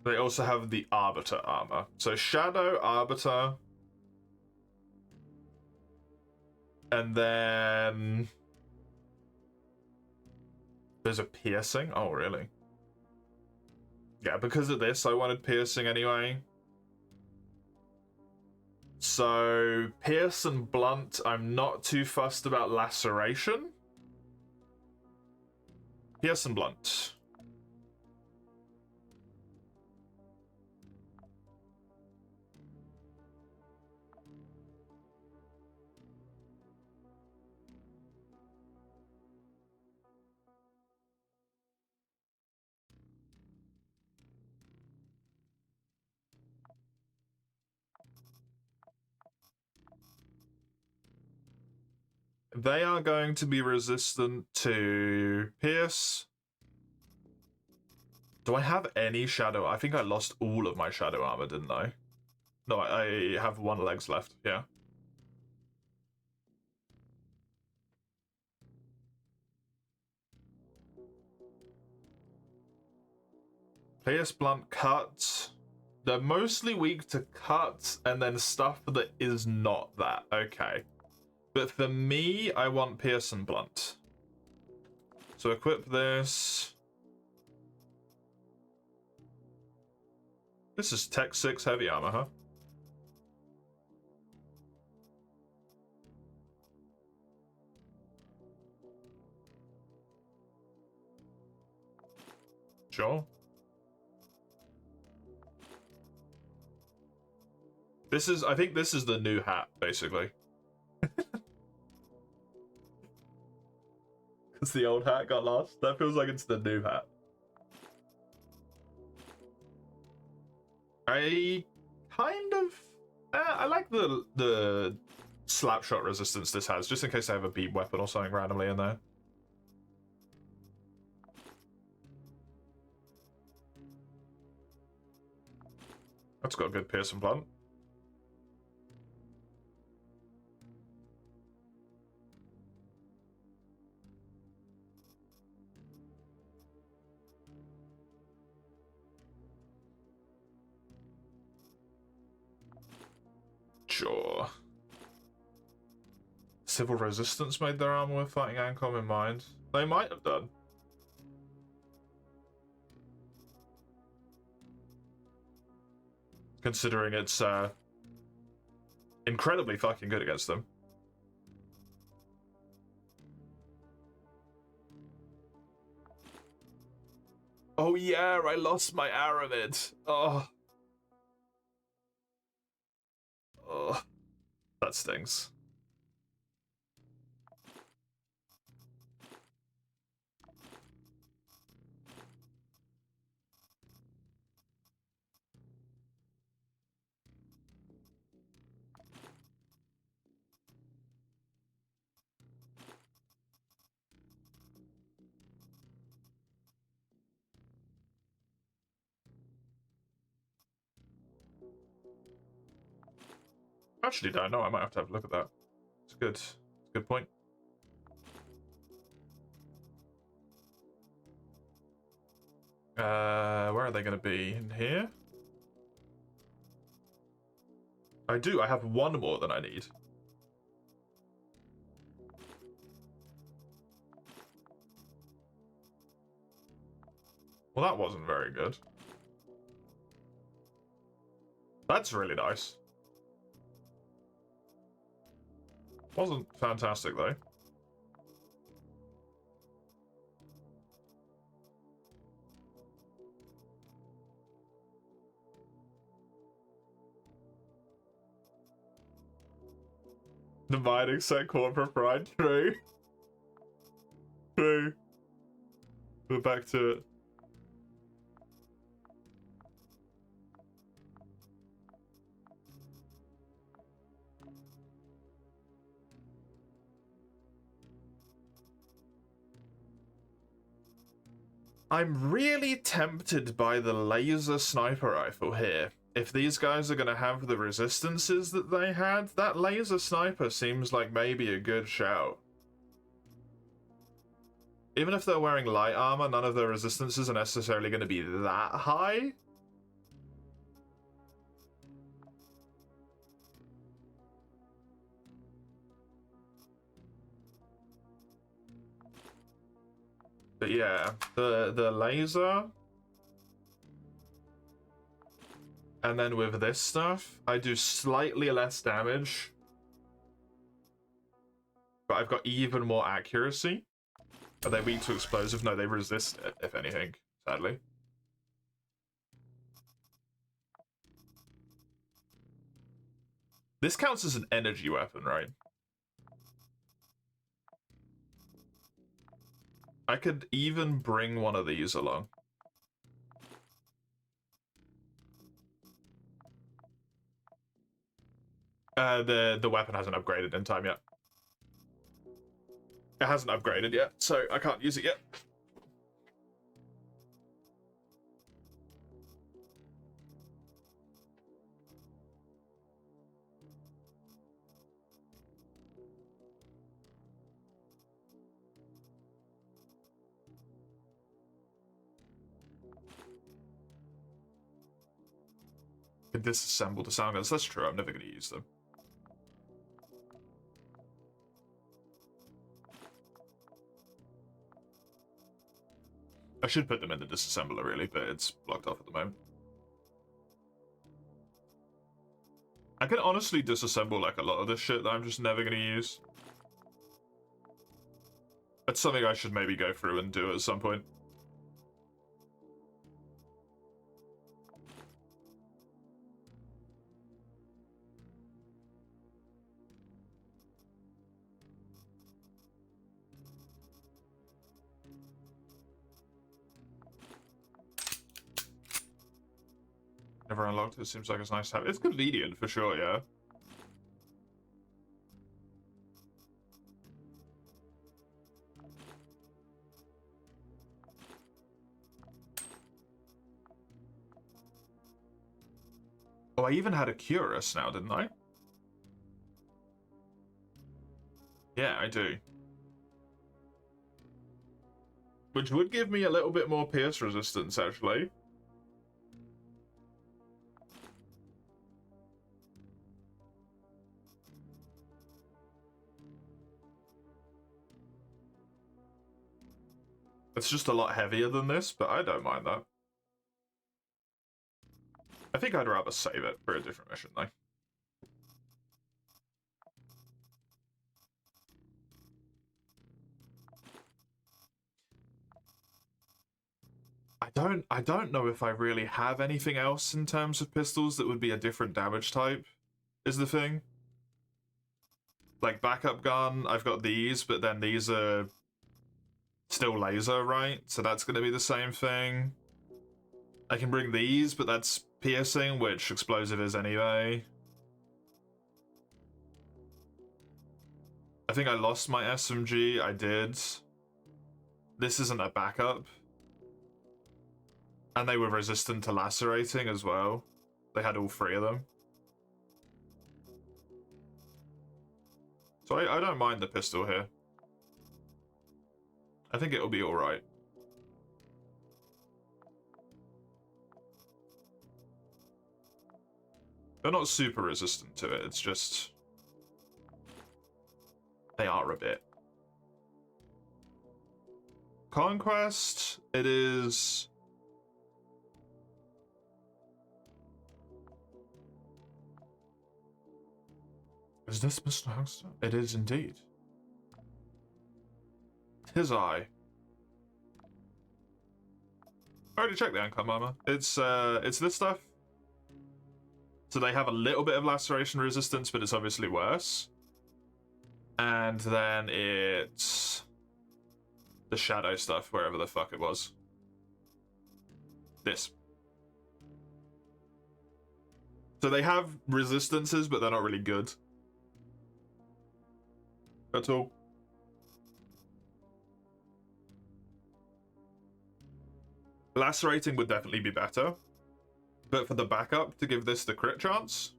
They also have the Arbiter armor. So Shadow, Arbiter, and then there's a Piercing. Oh, really? Yeah, because of this, I wanted Piercing anyway. So Pierce and Blunt, I'm not too fussed about Laceration. Pierce and Blunt. They are going to be resistant to Pierce. Do I have any shadow? I think I lost all of my shadow armor, didn't I? No, I have one legs left, yeah. Pierce, Blunt, Cut. They're mostly weak to Cut and then stuff that is not that. Okay. But for me, I want Pierce and Blunt. So equip this. This is Tech 6 heavy armor, huh? Sure. I think this is the new hat, basically. Because the old hat got lost. That feels like it's the new hat. I kind of... I like the slap shot resistance this has, just in case I have a beam weapon or something randomly in there. That's got a good Pierce and Blunt. Sure. Civil Resistance made their armor with fighting Ancom in mind. They might have done. Considering it's incredibly fucking good against them. Oh yeah, I lost my Aramid. Oh. Oh. That stings. Actually, don't know. I might have to have a look at that. It's good. It's a good point. Where are they going to be? In here? I do. I have one more than I need. Well, that wasn't very good. That's really nice. Wasn't fantastic, though. Dividing set corporate pride. True. True. We're back to it. I'm really tempted by the laser sniper rifle here. If these guys are going to have the resistances that they had, that laser sniper seems like maybe a good shout. Even if they're wearing light armor, none of their resistances are necessarily going to be that high. But yeah, the laser. And then with this stuff, I do slightly less damage. But I've got even more accuracy. Are they weak to explosive? No, they resist it, if anything, sadly. This counts as an energy weapon, right? I could even bring one of these along. The weapon hasn't upgraded in time yet. It hasn't upgraded yet, so I can't use it yet. Can disassemble the sound guns. That's true, I'm never going to use them. I should put them in the disassembler, really, but it's blocked off at the moment. I can honestly disassemble, like, a lot of this shit that I'm just never going to use. That's something I should maybe go through and do at some point. Never unlocked it. Seems like it's nice to have. It's convenient for sure, yeah. Oh, I even had a Curus now, didn't I? Yeah, I do. Which would give me a little bit more pierce resistance, actually. It's just a lot heavier than this, but I don't mind that. I think I'd rather save it for a different mission, though. I don't know if I really have anything else in terms of pistols that would be a different damage type, is the thing. Like backup gun, I've got these, but then these are still laser, right? So that's going to be the same thing. I can bring these, but that's piercing, which explosive is anyway. I think I lost my SMG. I did. This isn't a backup. And they were resistant to lacerating as well. They had all three of them. So I don't mind the pistol here. I think it'll be alright. They're not super resistant to it, it's just... they are a bit. Conquest, it is... Is this Mr. Hunkster? It is indeed. 'Tis I. I already checked the ankle armor. It's this stuff. So they have a little bit of laceration resistance, but it's obviously worse. And then it's the shadow stuff, wherever the fuck it was. This. So they have resistances, but they're not really good. That's all. Lacerating would definitely be better. But for the backup, to give this the crit chance...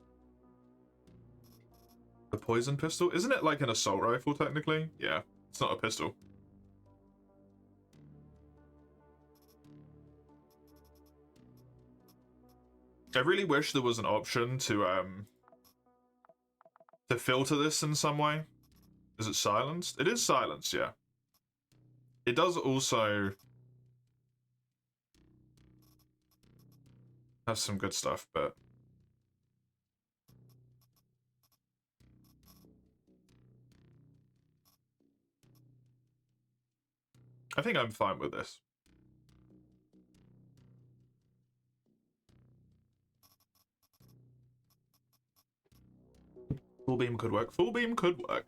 The poison pistol? Isn't it like an assault rifle, technically? Yeah, it's not a pistol. I really wish there was an option to filter this in some way. Is it silenced? It is silenced, yeah. It does also have some good stuff, but... I think I'm fine with this. Full beam could work. Full beam could work.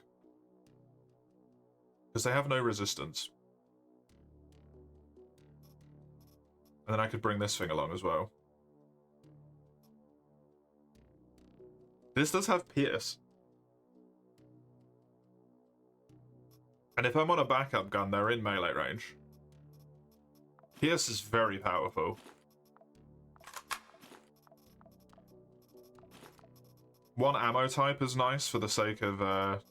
Because they have no resistance. And then I could bring this thing along as well. This does have Pierce. And if I'm on a backup gun, they're in melee range. Pierce is very powerful. One ammo type is nice for the sake of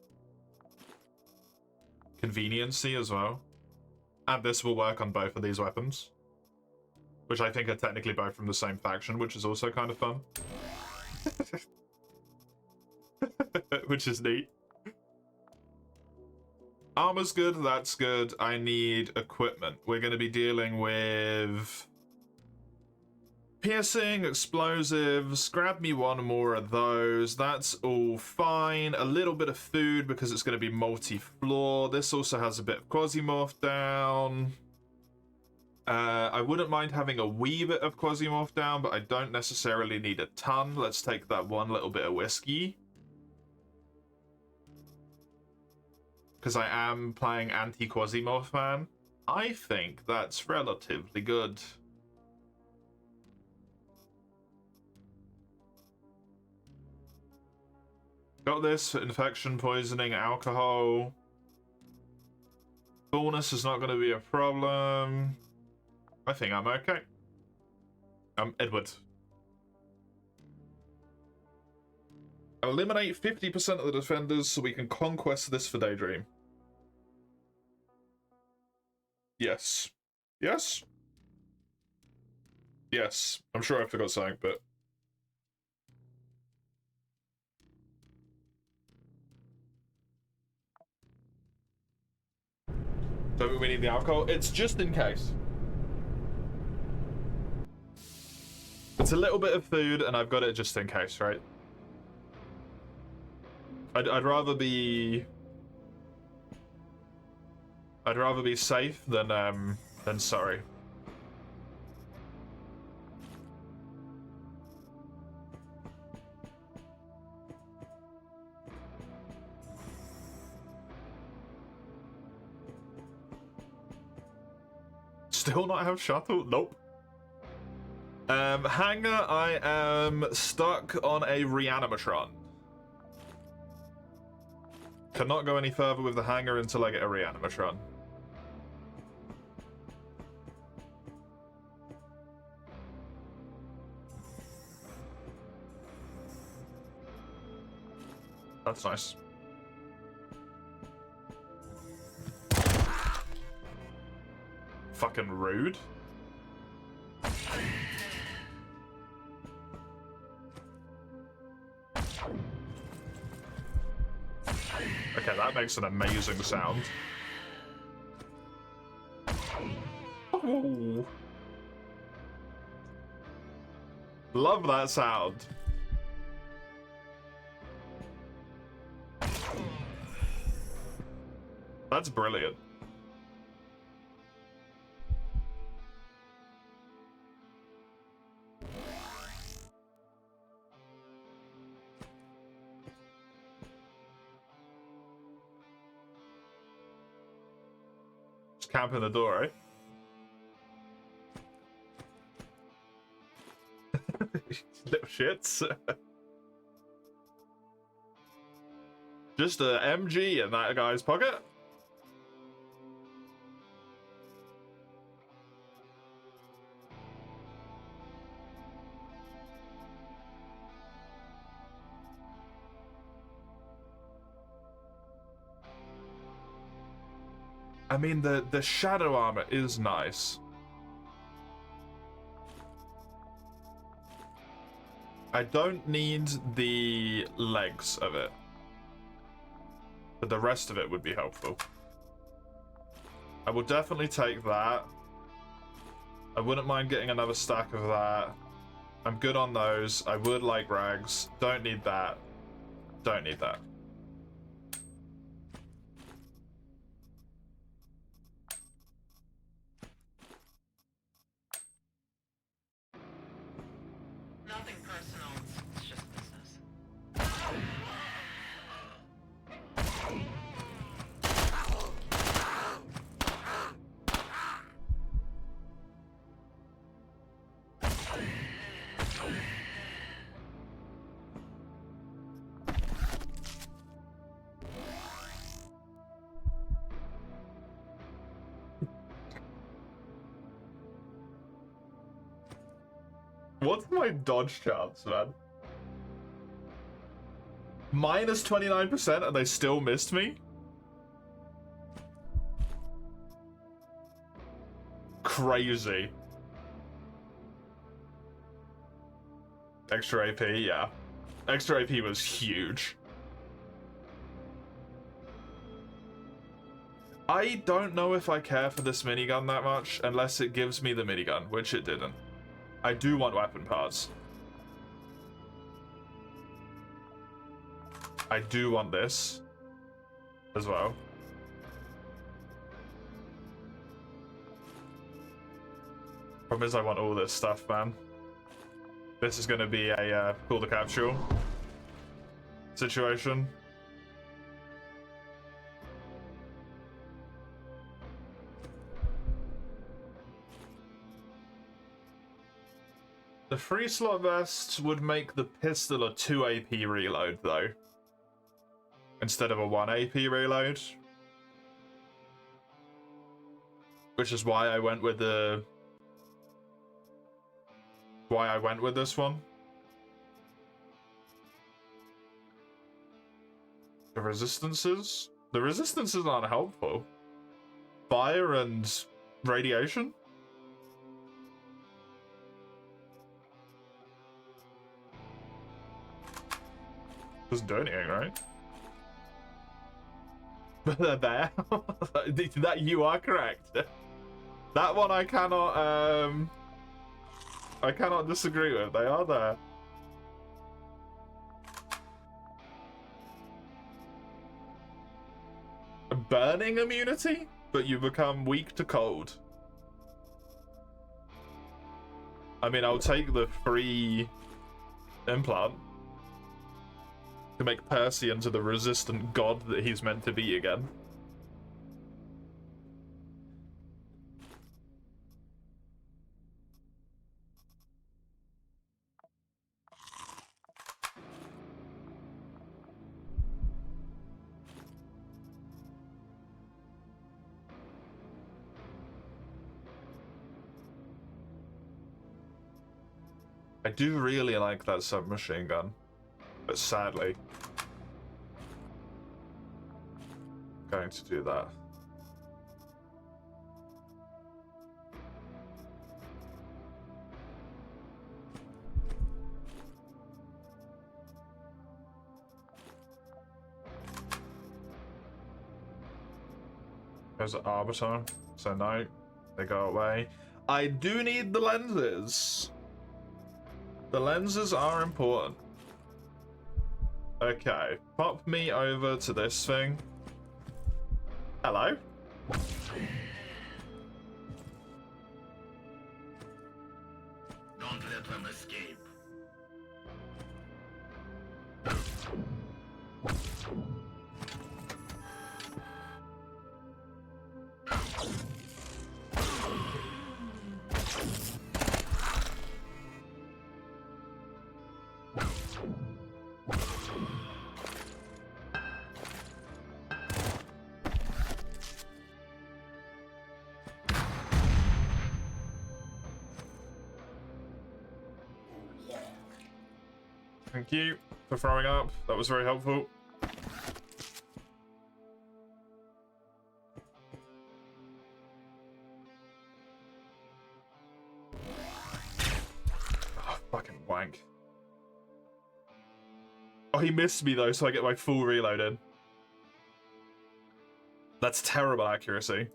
conveniency as well. And this will work on both of these weapons. Which I think are technically both from the same faction, which is also kind of fun. Which is neat. Armor's good, that's good. I need equipment. We're going to be dealing with... piercing, explosives. Grab me one more of those. That's all fine. A little bit of food because it's going to be multi-floor. This also has a bit of Quasimorph down. I wouldn't mind having a wee bit of Quasimorph down, but I don't necessarily need a ton. Let's take that one little bit of whiskey. Because I am playing anti-Quasimorph man. I think that's relatively good. Got this for infection, poisoning, alcohol. Fullness is not going to be a problem. I think I'm okay. Edward. Eliminate 50% of the defenders so we can conquest this for Daydream. Yes. Yes? Yes. I'm sure I forgot something, but... So we need the alcohol? It's just in case. It's a little bit of food, and I've got it just in case, right? I'd rather be... I'd rather be safe than sorry. Still not have shuttle? Nope. Hangar, I am stuck on a reanimatron. Cannot go any further with the hangar until I get a reanimatron. That's nice. Fucking rude. Okay, that makes an amazing sound. Oh. Love that sound. That's brilliant. Just camp in the door, right? Little shits. Just a MG in that guy's pocket. I mean, the shadow armor is nice. I don't need the legs of it, but the rest of it would be helpful. I will definitely take that. I wouldn't mind getting another stack of that. I'm good on those. I would like rags. Don't need that. Don't need that. Nothing personal. It's just business. What's my dodge chance, man? Minus 29% and they still missed me? Crazy. Extra AP, yeah. Extra AP was huge. I don't know if I care for this minigun that much unless it gives me the minigun, which it didn't. I do want weapon parts. I do want this as well. Problem is I want all this stuff, man. This is gonna be a pull the capsule situation. The 3 slot vest would make the pistol a 2 AP reload though, instead of a 1 AP reload. Which is why I went with the... why I went with this one. The resistances? The resistances aren't helpful. Fire and radiation? Doesn't do anything, right? But they're there. That you are correct. That one I cannot disagree with. They are there. Burning immunity, but you become weak to cold. I mean, I'll take the free implant to make Percy into the resistant god that he's meant to be again. I do really like that submachine gun, but sadly, I'm going to do that. There's an arbiter, so no, they go away. I do need the lenses. The lenses are important. Okay, pop me over to this thing. Hello. Don't let them escape. Thank you for throwing up. That was very helpful. Fucking wank. Oh, he missed me though, so I get my full reload in. That's terrible accuracy.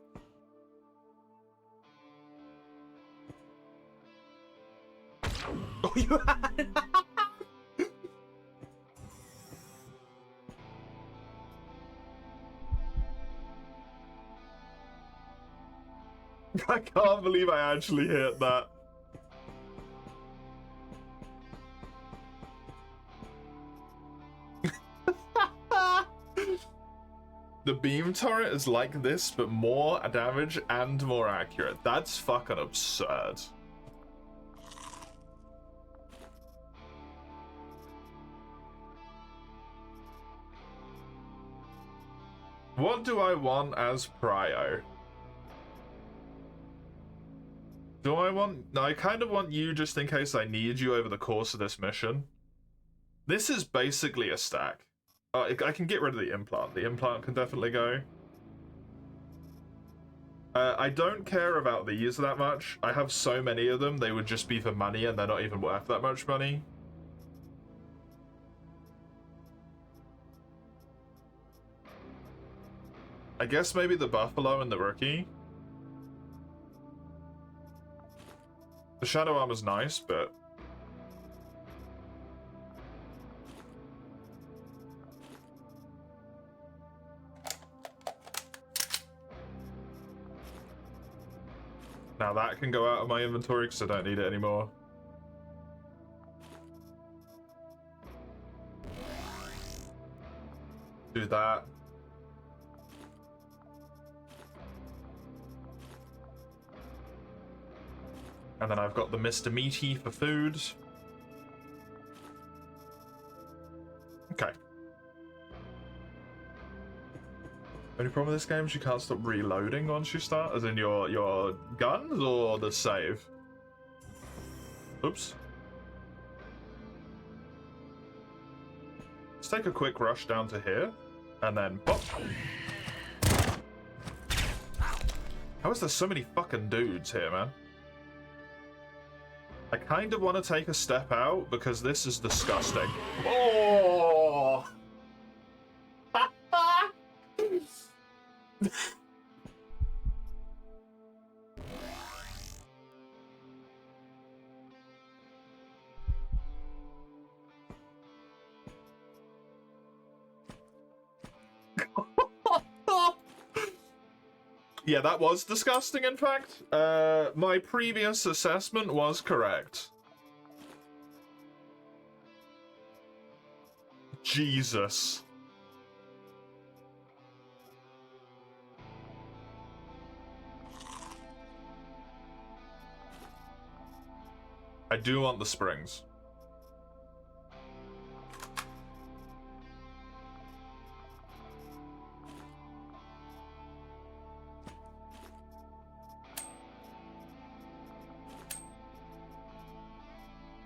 Oh, you had... I can't believe I actually hit that. The beam turret is like this, but more damage and more accurate. That's fucking absurd. What do I want as prio? Do I want... No, I kind of want you just in case I need you over the course of this mission. This is basically a stack. I can get rid of the implant. The implant can definitely go. I don't care about these that much. I have so many of them, they would just be for money and they're not even worth that much money. I guess maybe the buffalo and the rookie. The shadow armor's nice, but... Now that can go out of my inventory because I don't need it anymore. Do that. And then I've got the Mr. Meaty for food. Okay. Only problem with this game is you can't stop reloading once you start, as in your guns or the save. Oops. Let's take a quick rush down to here, and then pop. How is there so many fucking dudes here, man? I kind of want to take a step out because this is disgusting. Oh! Yeah, that was disgusting, in fact. My previous assessment was correct. Jesus. I do want the springs.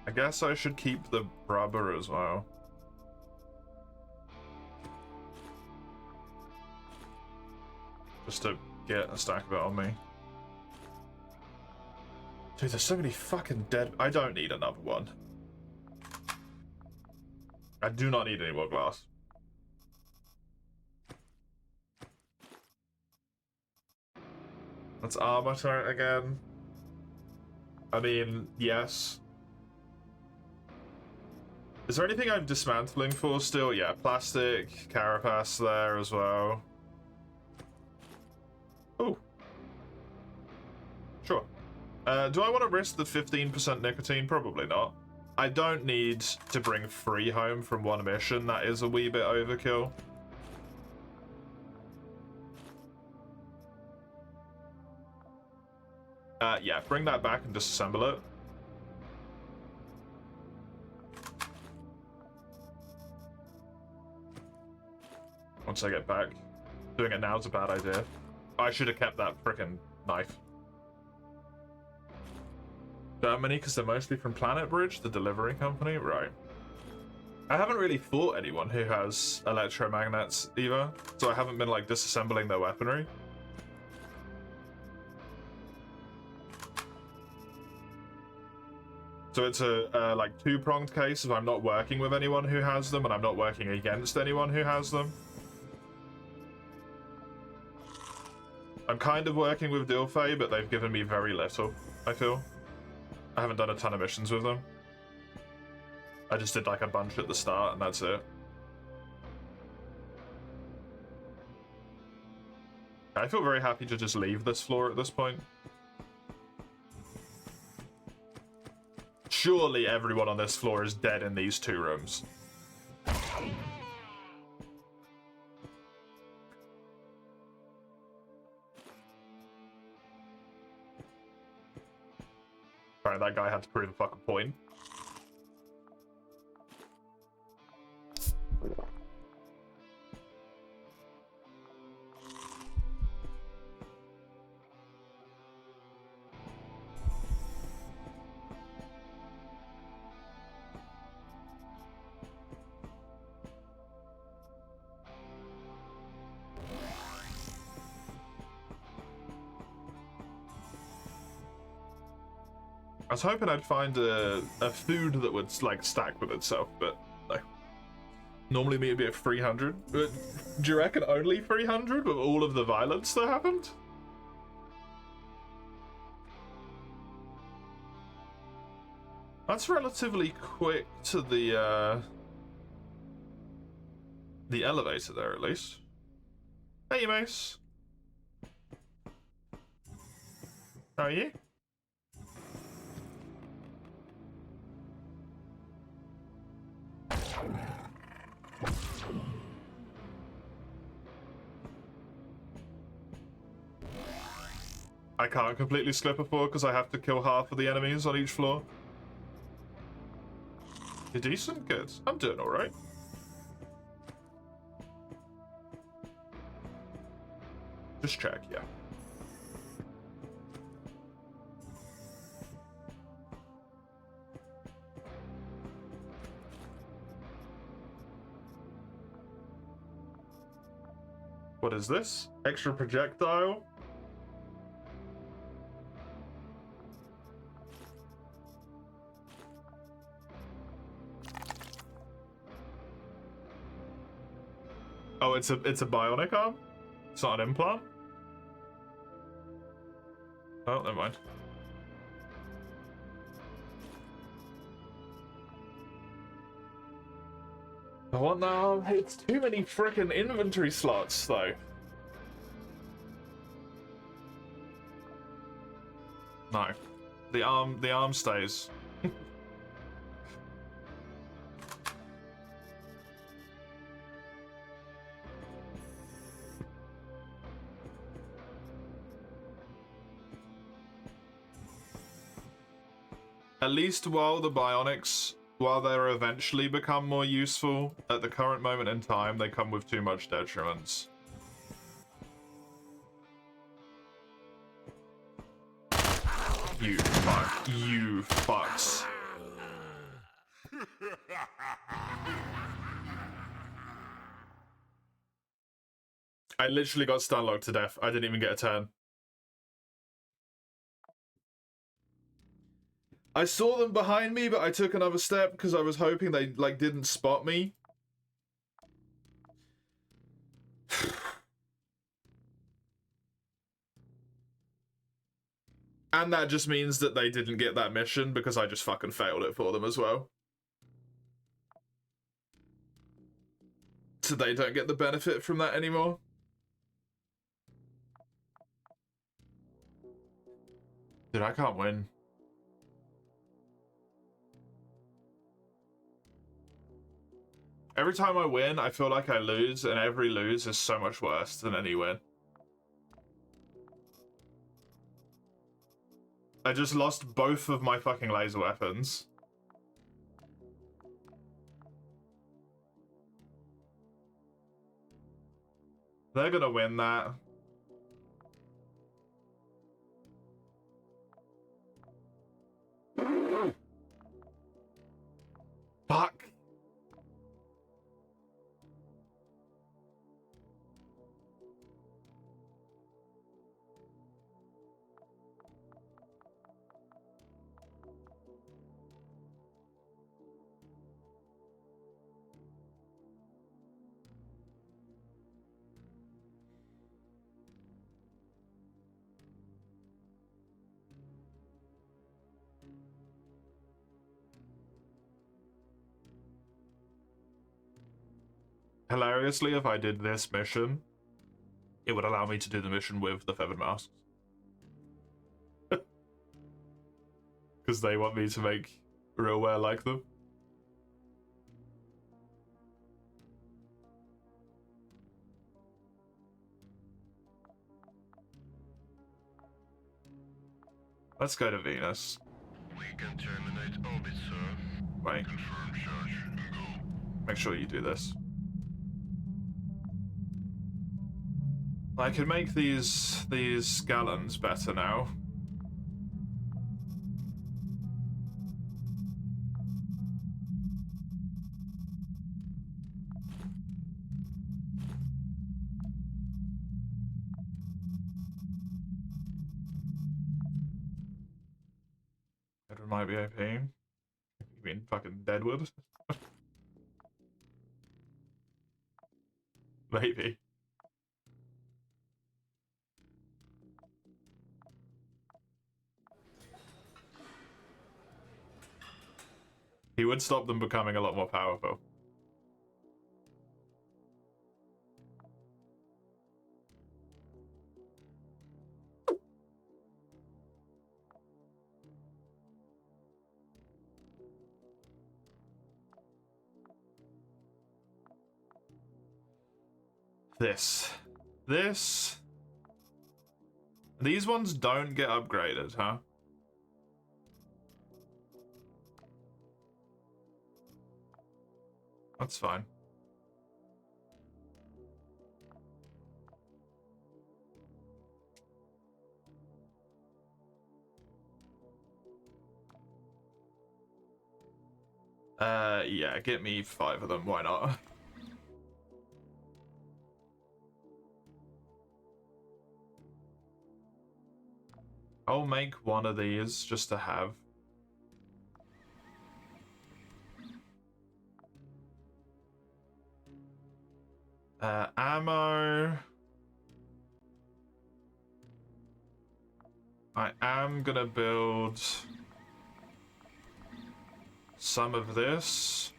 I guess I should keep the rubber as well. Just to get a stack of it on me. Dude, there's so many fucking dead... I don't need another one. I do not need any more glass. Let's armor turret again. I mean, yes. Is there anything I'm dismantling for still? Yeah, plastic, carapace there as well. Oh. Sure. Do I want to risk the 15% nicotine? Probably not. I don't need to bring 3 home from one mission. That is a wee bit overkill. Yeah, bring that back and disassemble it. Once I get back. Doing it now is a bad idea. I should have kept that frickin' knife. Germany, because they're mostly from Planet Bridge, the delivery company? Right. I haven't really fought anyone who has electromagnets either, so I haven't been, like, disassembling their weaponry. So it's a like two-pronged case if I'm not working with anyone who has them and I'm not working against anyone who has them. I'm kind of working with Dilfei, but they've given me very little, I feel. I haven't done a ton of missions with them. I just did like a bunch at the start and that's it. I feel very happy to just leave this floor at this point. Surely everyone on this floor is dead in these two rooms. Alright, that guy had to prove a fucking point. I was hoping I'd find a food that would like stack with itself, but no. Normally me would be at 300. But do you reckon only 300 with all of the violence that happened? That's relatively quick to the elevator there, at least. Hey, Mace. How are you? I can't completely skip a floor because I have to kill half of the enemies on each floor. You're decent? Good. I'm doing alright. Just check, yeah. What is this? Extra projectile? Oh, it's a bionic arm? It's not an implant? Oh, never mind. Oh no, it's too many frickin' inventory slots though. No. The arm stays. At least while the bionics, while they'll eventually become more useful, at the current moment in time, they come with too much detriments. You fuck. You fucks. I literally got stunlocked to death. I didn't even get a turn. I saw them behind me, but I took another step because I was hoping they, like, didn't spot me. And that just means that they didn't get that mission because I just fucking failed it for them as well. So they don't get the benefit from that anymore. Dude, I can't win. Every time I win, I feel like I lose, and every lose is so much worse than any win. I just lost both of my fucking laser weapons. They're gonna win that. Fuck. Hilariously, if I did this mission, it would allow me to do the mission with the feathered masks. Because they want me to make realware like them. Let's go to Venus. We can terminate orbit, sir. Wait, Confirm charge and go. make sure you do this. I can make these gallons better now. Edward might be OP. You mean fucking Deadwood? Maybe. He would stop them becoming a lot more powerful. These ones don't get upgraded, huh? That's fine. Yeah, get me 5 of them, why not? I'll make one of these just to have. Ammo. I am gonna build some of this.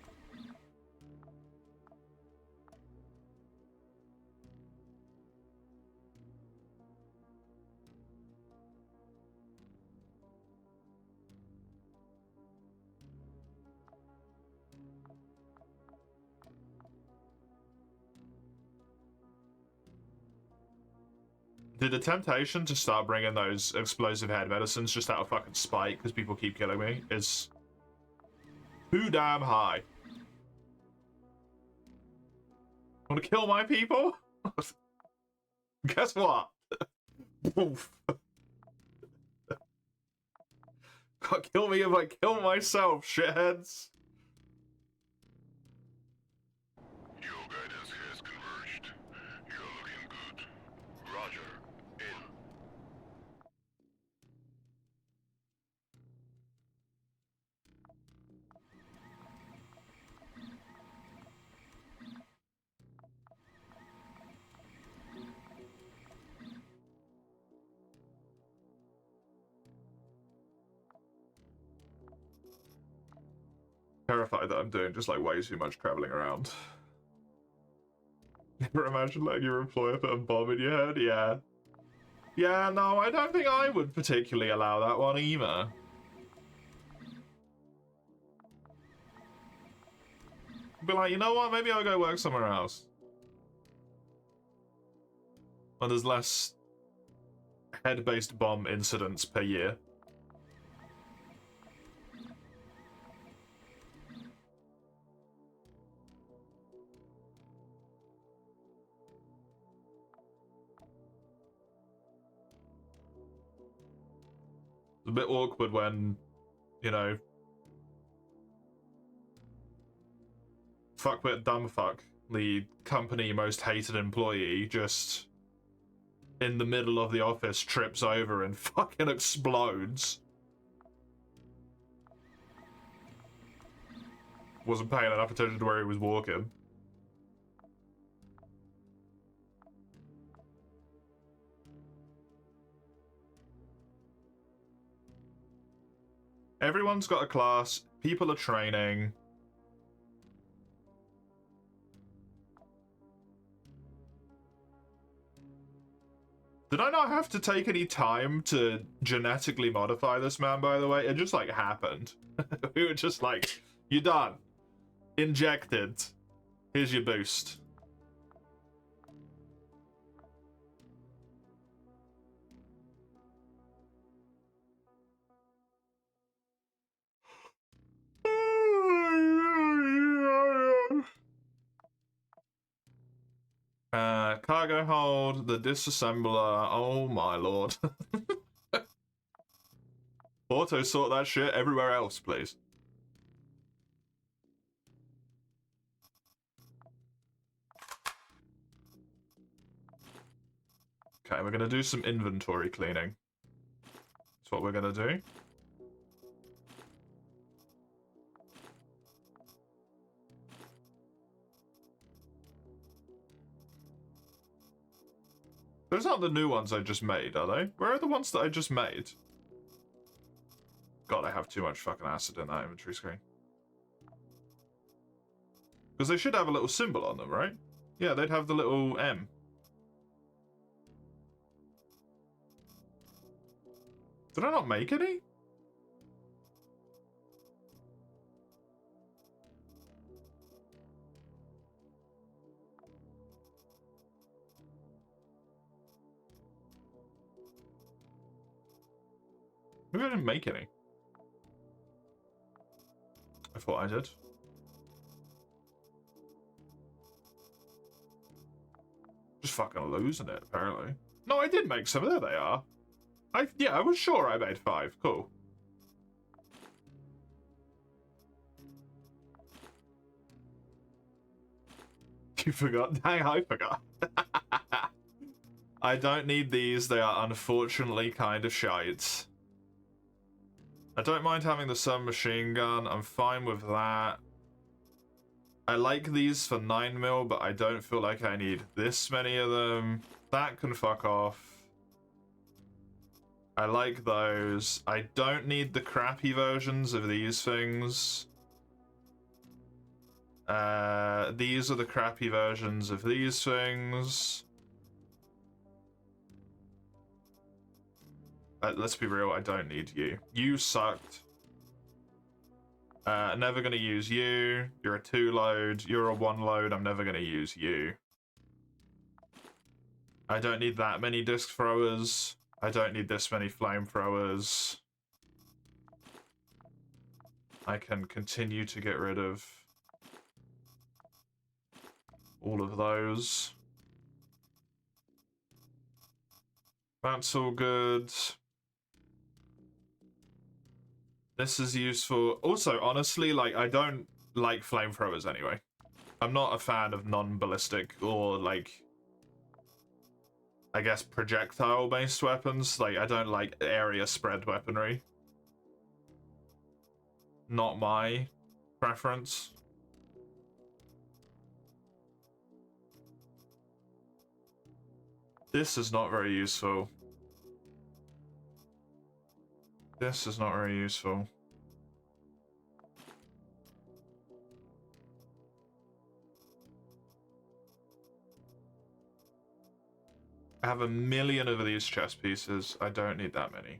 The temptation to start bringing those explosive head medicines just out of fucking spite because people keep killing me is too damn high. Want to kill my people? Guess what? Oof. Can't kill me if I kill myself, shitheads. Your guidance has converged. You're looking good. Roger. In. Terrified that I'm doing just like way too much traveling around. Never imagine letting your employer put a bomb in your head? Yeah. Yeah, no, I don't think I would particularly allow that one either. Be like, you know what? Maybe I'll go work somewhere else. Well, there's less head-based bomb incidents per year. It's a bit awkward when, you know, fuckwit dumbfuck, the company most hated employee, just in the middle of the office trips over and fucking explodes. Wasn't paying enough attention to where he was walking. Everyone's got a class, people are training. Did I not have to take any time to genetically modify this man, by the way? It just, like, happened. We were just like, you're done. Injected. Here's your boost. Cargo hold, the disassembler. Oh my lord. Auto sort that shit everywhere else, please. Okay, we're gonna do some inventory cleaning. That's what we're gonna do. Those aren't the new ones I just made, are they? Where are the ones that I just made? God, I have too much fucking acid in that inventory screen. Because they should have a little symbol on them, right? Yeah, they'd have the little M. Did I not make any? Maybe I didn't make any. I thought I did. Just fucking losing it, apparently. No, I did make some. There they are. Yeah, I was sure I made 5. Cool. You forgot? Dang, I forgot. I don't need these. They are unfortunately kind of shite. I don't mind having the submachine gun. I'm fine with that. I like these for 9mm, but I don't feel like I need this many of them. That can fuck off. I like those. I don't need the crappy versions of these things. These are the crappy versions of these things. Let's be real, I don't need you. You sucked. Never gonna use you. You're a 2 load. You're a 1 load. I'm never gonna use you. I don't need that many disc throwers. I don't need this many flamethrowers. I can continue to get rid of all of those. That's all good. This is useful. Also, honestly, like, I don't like flamethrowers anyway. I'm not a fan of non-ballistic or, like, I guess projectile-based weapons. Like, I don't like area spread weaponry. Not my preference. This is not very useful. This is not very useful. I have 1,000,000 of these chess pieces. I don't need that many.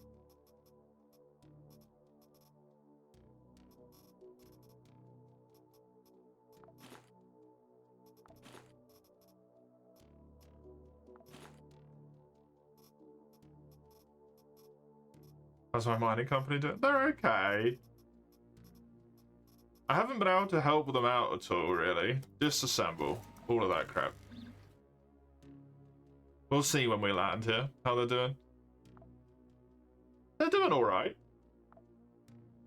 How's my mining company doing? They're okay. I haven't been able to help them out at all, really. Disassemble. All of that crap. We'll see when we land here, how they're doing. They're doing alright.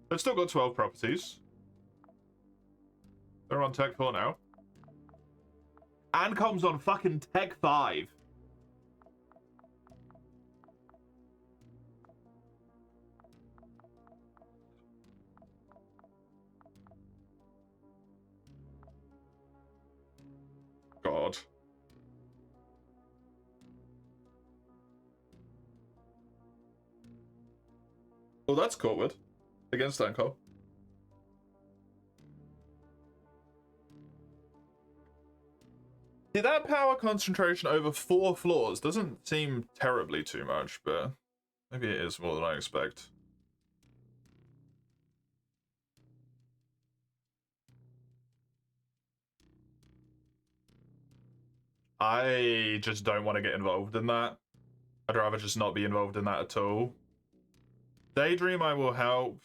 They've still got 12 properties. They're on Tech 4 now. Ancom's on fucking Tech 5. God. Well, that's Courtwood against Ancom. See, that power concentration over 4 floors doesn't seem terribly too much, but maybe it is more than I expect. I just don't want to get involved in that. I'd rather just not be involved in that at all. Daydream, I will help.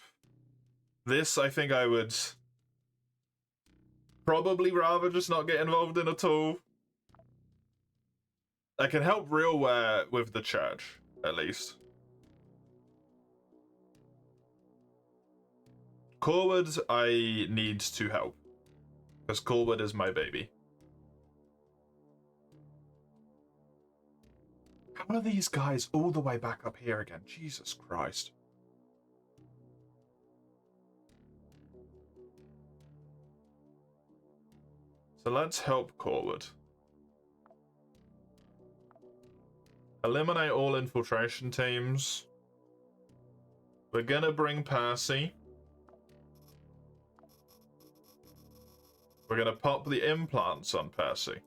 This, I think I would probably rather just not get involved in at all. I can help Realware with the church, at least. Corwood, I need to help. Because Corwood is my baby. How are these guys all the way back up here again? Jesus Christ. So let's help Corwood. Eliminate all infiltration teams. We're gonna bring Percy. We're gonna pop the implants on Percy.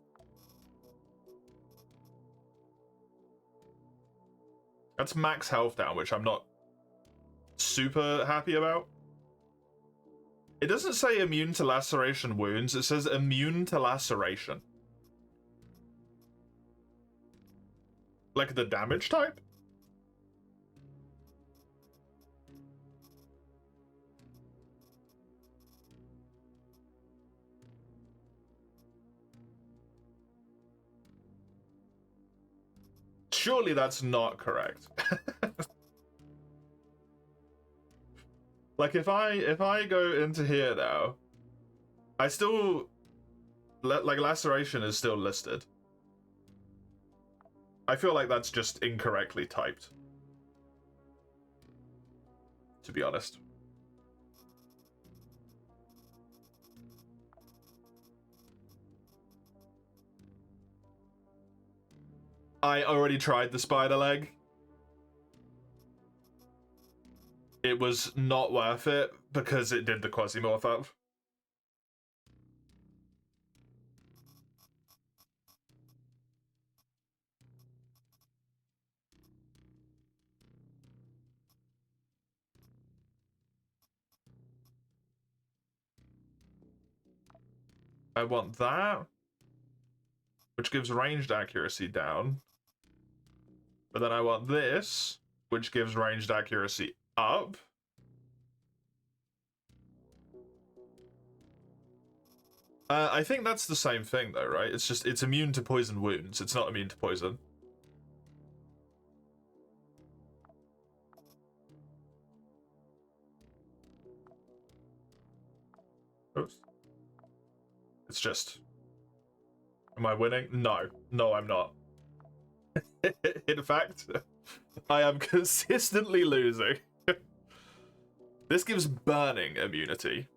That's max health down, which I'm not super happy about. It doesn't say immune to laceration wounds, it says immune to laceration. Like the damage type? Surely that's not correct. Like if I go into here now, I still like laceration is still listed. I feel like that's just incorrectly typed, to be honest. I already tried the spider leg. It was not worth it because it did the Quasimorph up. I want that, which gives ranged accuracy down. But then I want this, which gives ranged accuracy up. I think that's the same thing though, right? It's just, it's immune to poison wounds. It's not immune to poison. Oops. It's just, am I winning? No. No, I'm not. In fact, I am consistently losing. This gives burning immunity.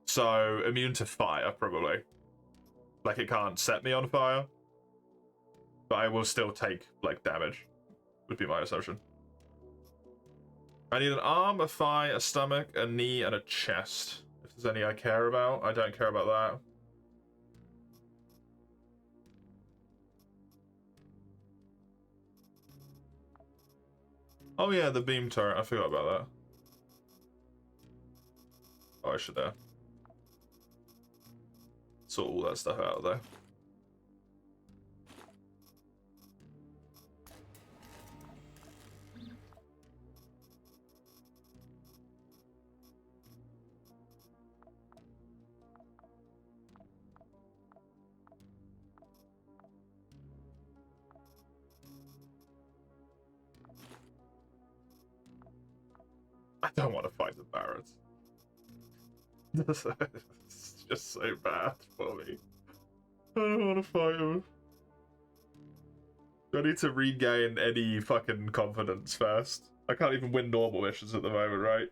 So, immune to fire, probably. Like, it can't set me on fire. But I will still take, like, damage. Would be my assumption. I need an arm, a thigh, a stomach, a knee, and a chest. If there's any I care about. I don't care about that. Oh yeah, the beam turret. I forgot about that. Oh, I should sort all that stuff out there. I don't want to fight the Barretts. It's just so bad for me. I don't want to fight him. I need to regain any fucking confidence first. I can't even win normal missions at the moment, right?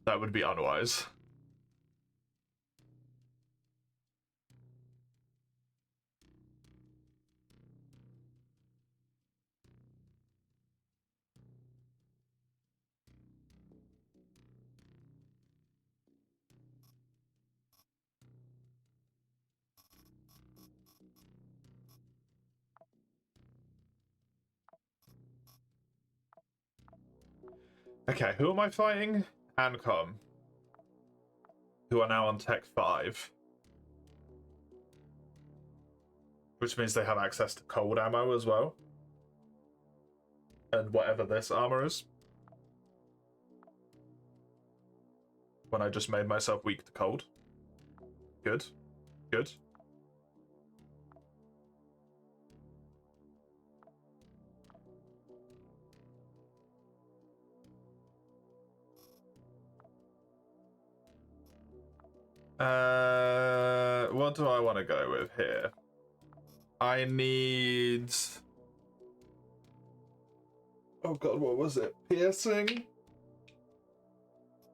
That would be unwise. Okay, who am I fighting? Ancom, who are now on Tech 5. Which means they have access to cold ammo as well. And whatever this armor is. When I just made myself weak to cold. Good. Good. What do I want to go with here? I need... Oh god, what was it? Piercing?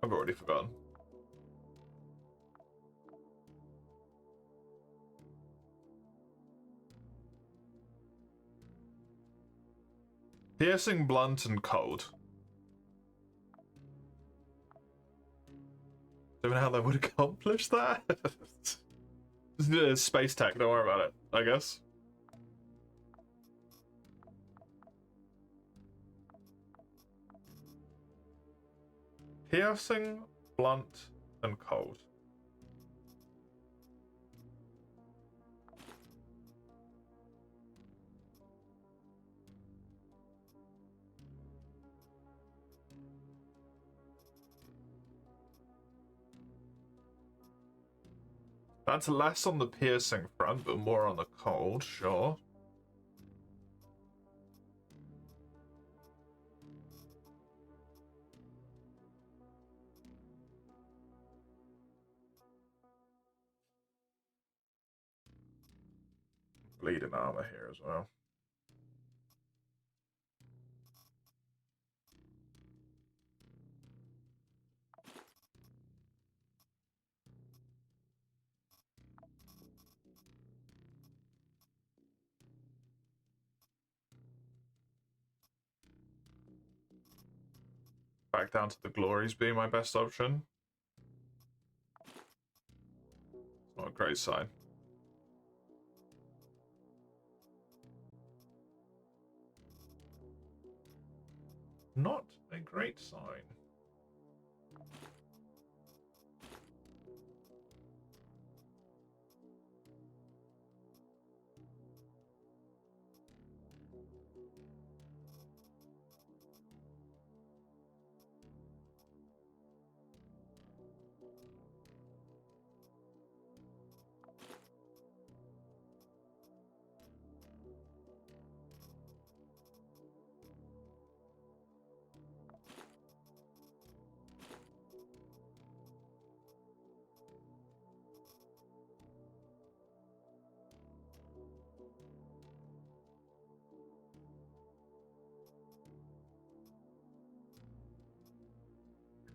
I've already forgotten. Piercing, blunt, and cold. Don't know how that would accomplish that. Space tech, don't worry about it, I guess. Piercing, blunt, and cold. That's less on the piercing front, but more on the cold, sure. Bleeding armor here as well. Back down to the glories being my best option. Not a great sign. Not a great sign.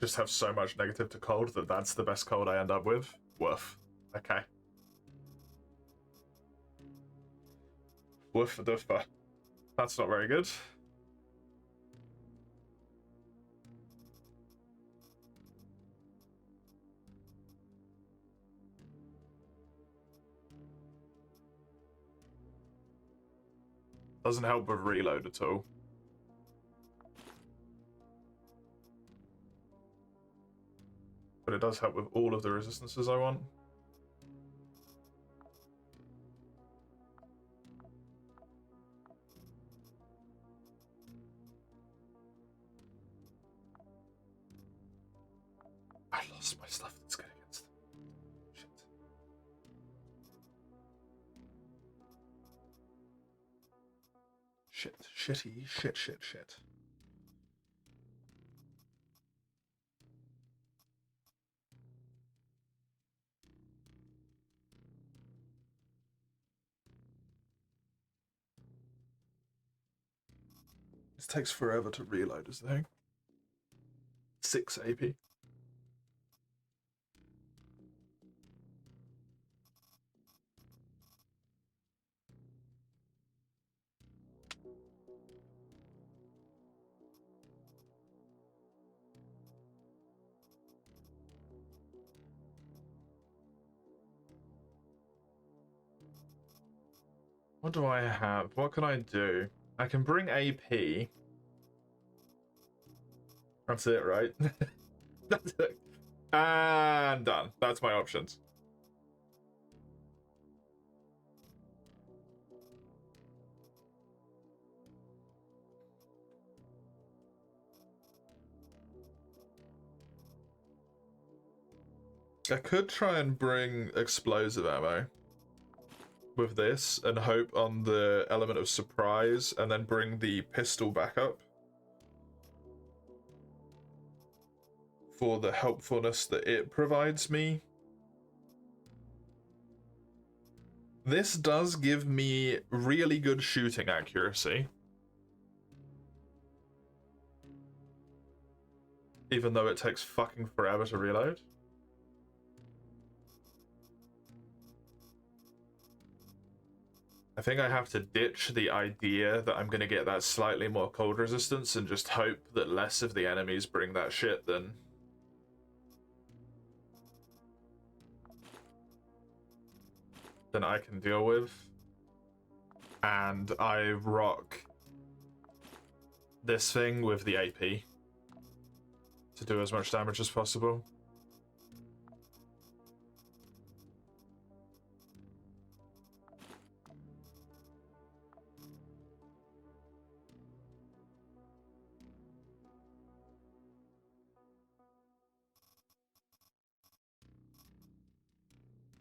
Just have so much negative to cold that that's the best cold I end up with. Woof. Okay. Woof duffer. That's not very good. Doesn't help with reload at all. But it does help with all of the resistances I want. I lost my stuff that's good against them. Shit. Shitty. Shit. This takes forever to reload this thing. 6 AP. What do I have? What can I do? I can bring AP. That's it, right? That's it. And done. That's my options. I could try and bring explosive ammo with this and hope on the element of surprise and then bring the pistol back up for the helpfulness that it provides me. This does give me really good shooting accuracy, even though it takes fucking forever to reload. I think I have to ditch the idea that I'm going to get that slightly more cold resistance and just hope that less of the enemies bring that shit than I can deal with. And I rock this thing with the AP to do as much damage as possible.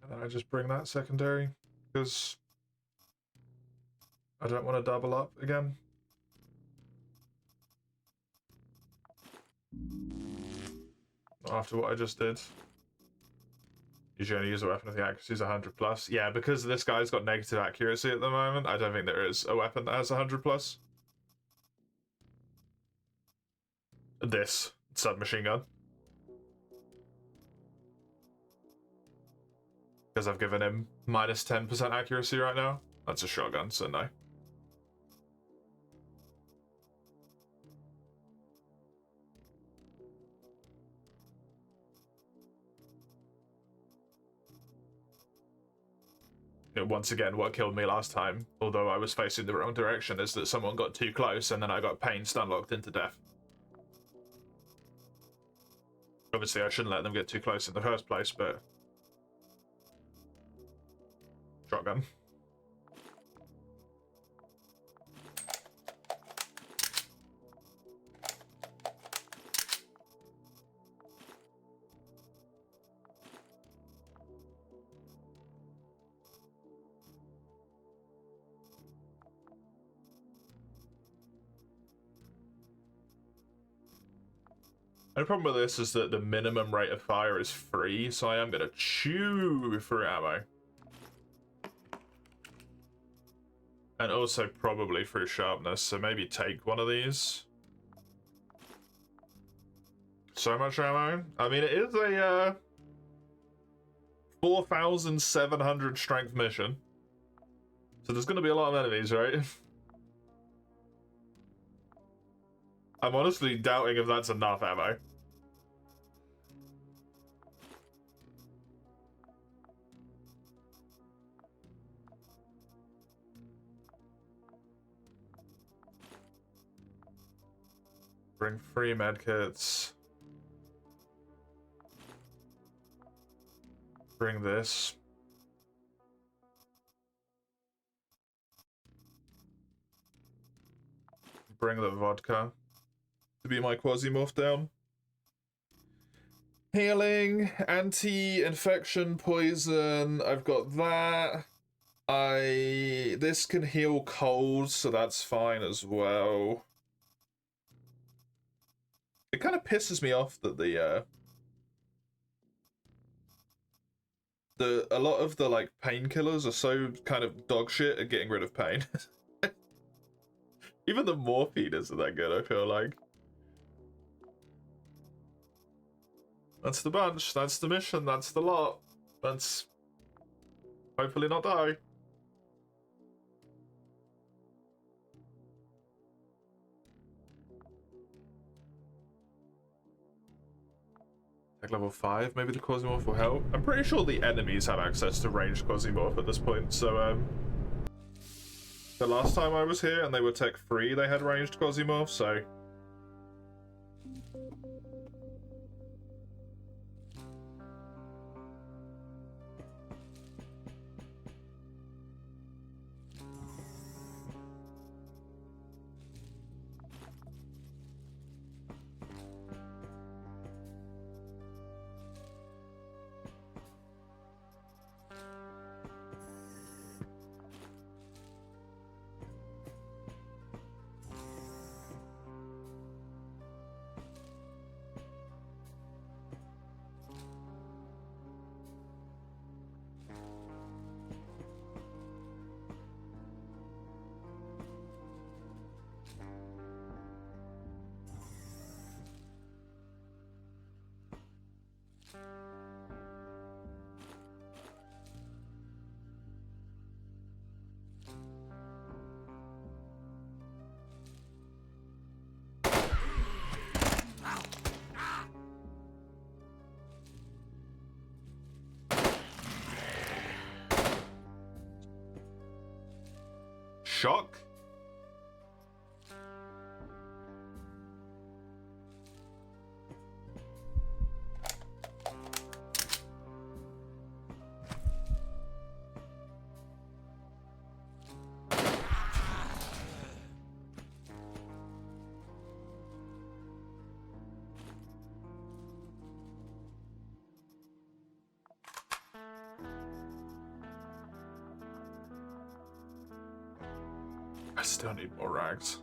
And then I just bring that secondary because I don't want to double up again. After what I just did. Usually only use a weapon if the accuracy is 100+. Yeah, because this guy's got negative accuracy at the moment, I don't think there is a weapon that has 100+. This submachine gun. Because I've given him minus 10% accuracy right now. That's a shotgun, so no. Once again, what killed me last time, although I was facing the wrong direction, is that someone got too close and then I got pain stun locked into death. Obviously, I shouldn't let them get too close in the first place, but... Shotgun. The problem with this is that the minimum rate of fire is 3, so I am going to chew through ammo. And also probably through sharpness, so maybe take one of these. So much ammo. I mean, it is a 4,700 strength mission. So there's going to be a lot of enemies, right? I'm honestly doubting if that's enough ammo. Bring 3 medkits. Bring this. Bring the vodka to be my Quasimorph down. Healing, anti-infection, poison. I've got that. This can heal cold, so that's fine as well. It kind of pisses me off that a lot of the like painkillers are so kind of dog shit at getting rid of pain. Even the morphine isn't that good, I feel like. That's the bunch, that's the mission, that's the lot. Let's hopefully not die. Like level 5, maybe the Quasimorph will help. I'm pretty sure the enemies have access to ranged Quasimorph at this point, so the last time I was here and they were tech free, they had ranged Quasimorph, so shock. I still need more rags.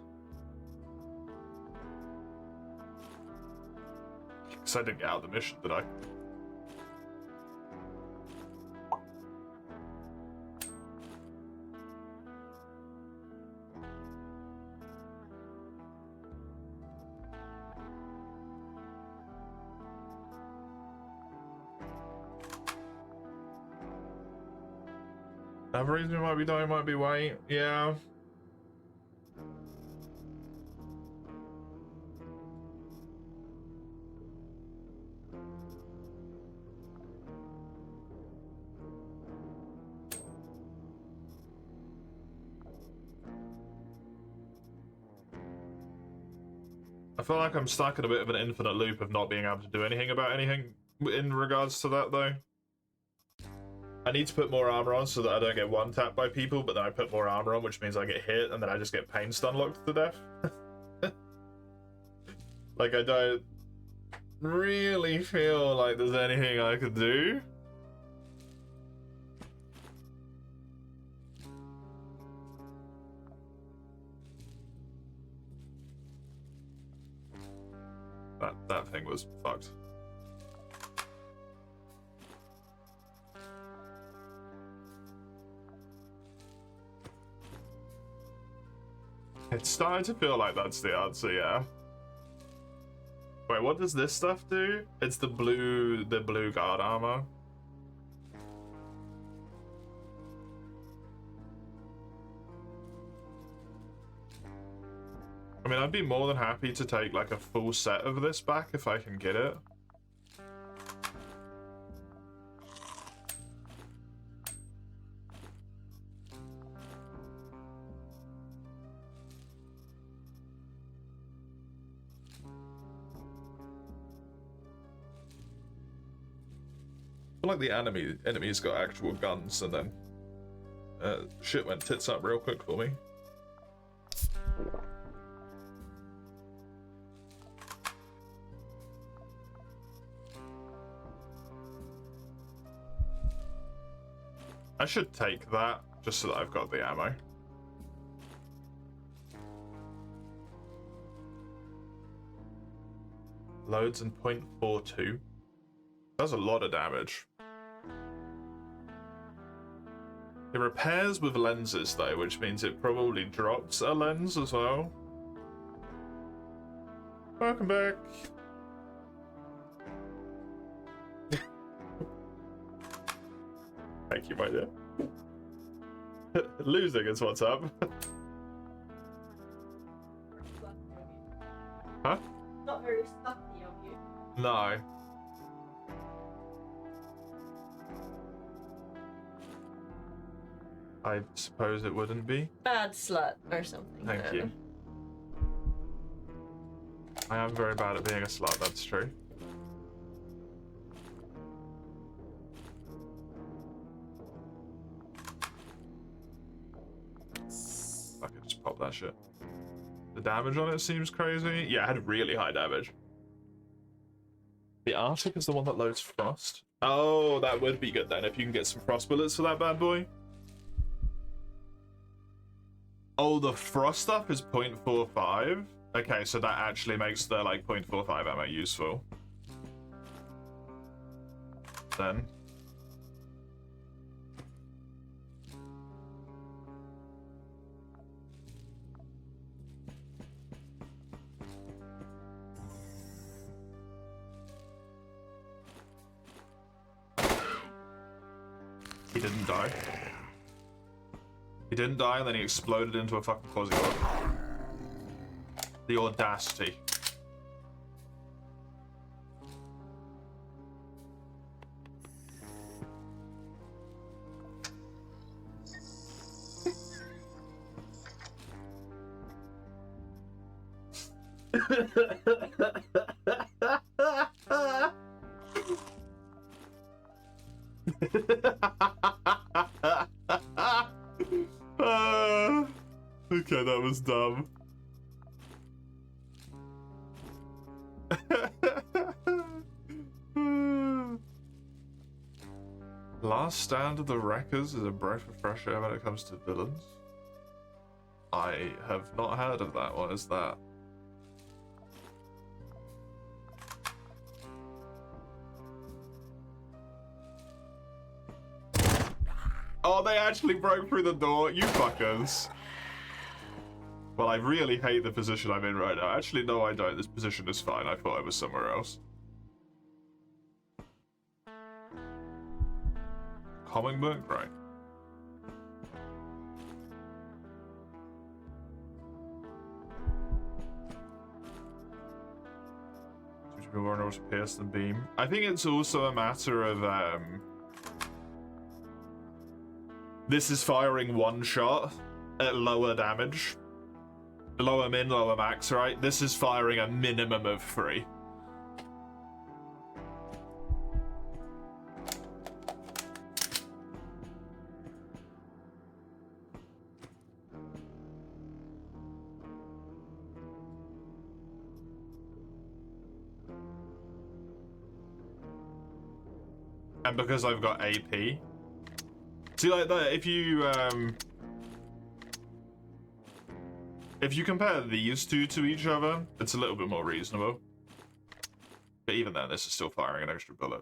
Because I didn't get out of the mission, did I? Another reason we might be dying might be weight. Yeah. I feel like I'm stuck in a bit of an infinite loop of not being able to do anything about anything in regards to that, though. I need to put more armor on so that I don't get one-tapped by people, but then I put more armor on, which means I get hit, and then I just get pain stun locked to death. Like, I don't really feel like there's anything I could do. That thing was fucked. It's starting to feel like that's the answer, yeah. Wait, what does this stuff do? It's the blue guard armor. I mean, I'd be more than happy to take like a full set of this back if I can get it. I feel like the enemy's got actual guns, and then shit went tits up real quick for me. I should take that just so that I've got the ammo. Loads and 0.42. That's a lot of damage. It repairs with lenses though, which means it probably drops a lens as well. Welcome back. Thank you, my dear. Losing is what's up. Huh? Not very stuffy of you. No. I suppose it wouldn't be. Bad slut or something. Thank you. I am very bad at being a slut, that's true. I could just pop that shit. The damage on it seems crazy. Yeah, it had really high damage. The Arctic is the one that loads frost. Oh, that would be good then if you can get some frost bullets for that bad boy. Oh, the frost stuff is 0.45. Okay, so that actually makes the like 0.45 ammo useful. Then. He didn't die. He didn't die, and then he exploded into a fucking Quasimorph. The audacity. Okay, that was dumb. Last Stand of the Wreckers is a breath of fresh air when it comes to villains. I have not heard of that. What is that? Oh, they actually broke through the door. You fuckers. Well, I really hate the position I'm in right now. Actually, no, I don't. This position is fine. I thought I was somewhere else. Comic book? Right. Would you be vulnerable to pierce the beam? I think it's also a matter of, this is firing one shot at lower damage. Lower min, lower max, right? This is firing a minimum of 3. And because I've got AP. See, like that, if you compare these two to each other, it's a little bit more reasonable. But even then, this is still firing an extra bullet.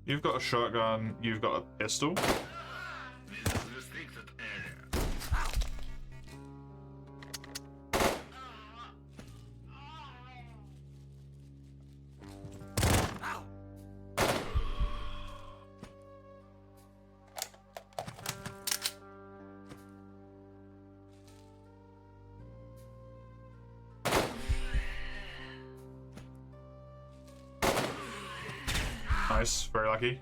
You've got a shotgun, you've got a pistol. Nice, very lucky.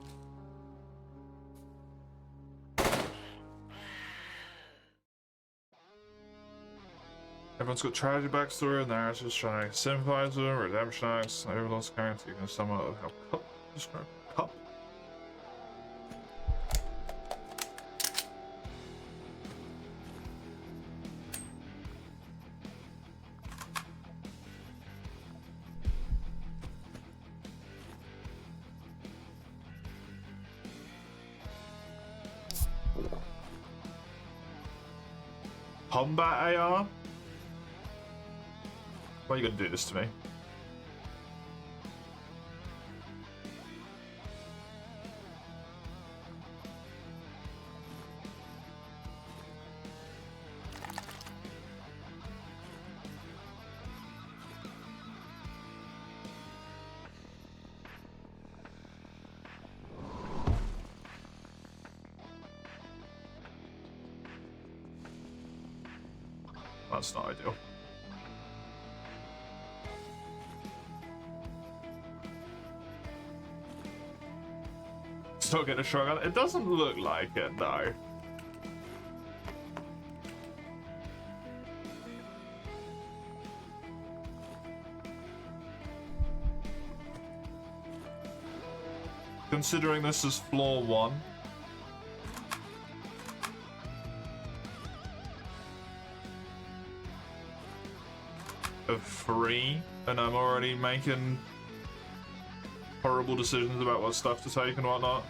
Everyone's got tragedy backstory and they're just trying to sympathize with them, redemption acts, overlost character, you can somewhat help describe cup. Combat AR? Why are you gonna do this to me? That's not ideal. Still get a shotgun. It doesn't look like it though. Considering this is floor 1. Of 3, and I'm already making horrible decisions about what stuff to take and whatnot.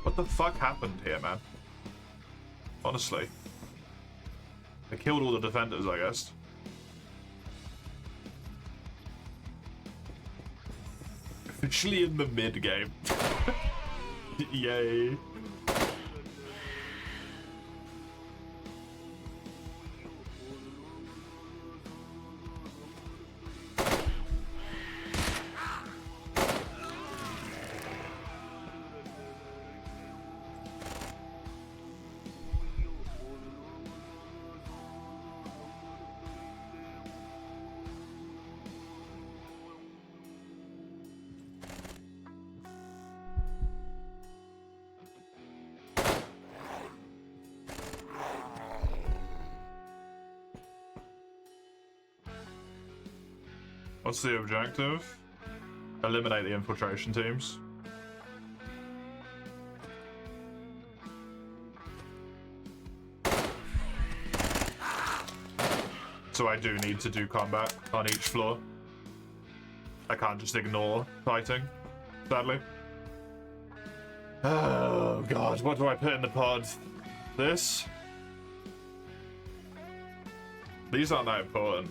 What the fuck happened here, man? Honestly. They killed all the defenders, I guess. Officially in the mid game. Yay. What's the objective? Eliminate the infiltration teams. So I do need to do combat on each floor. I can't just ignore fighting, sadly. Oh god, what do I put in the pod? This? These aren't that important.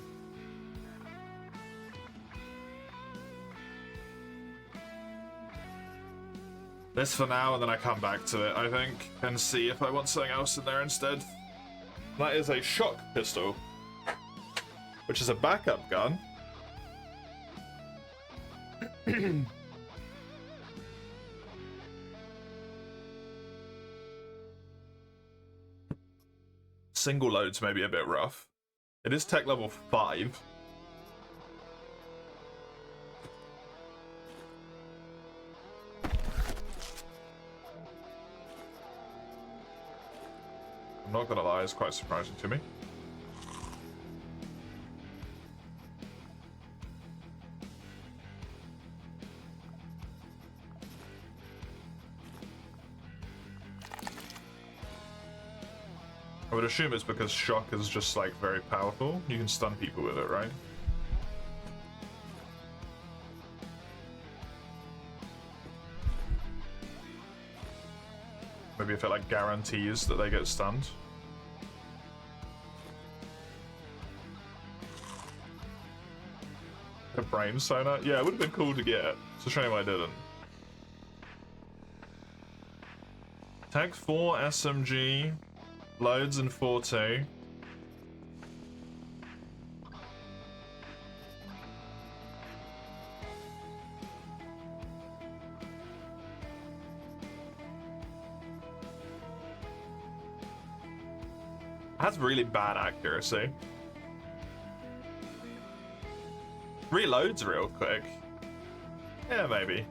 This for now, and then I come back to it, I think, and see if I want something else in there instead. That is a shock pistol, which is a backup gun. Single loads may be a bit rough. It is tech level 5. I'm not gonna lie, it's quite surprising to me. I would assume it's because shock is just like very powerful. You can stun people with it, right? Maybe if it like guarantees that they get stunned. A brain sonar? Yeah, it would have been cool to get. It's a shame I didn't. Tech 4 SMG. Loads in 4-2. Has really bad accuracy. Reloads real quick. Yeah, maybe.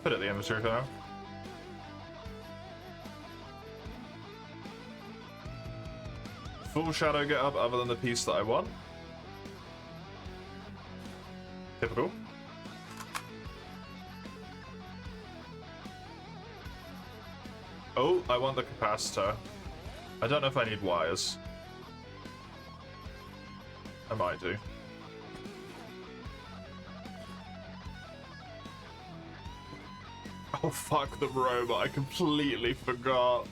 Put it in the inventory for now. Full shadow get up other than the piece that I want. Typical. Oh, I want the capacitor. I don't know if I need wires. I might do. Oh fuck the robot, I completely forgot.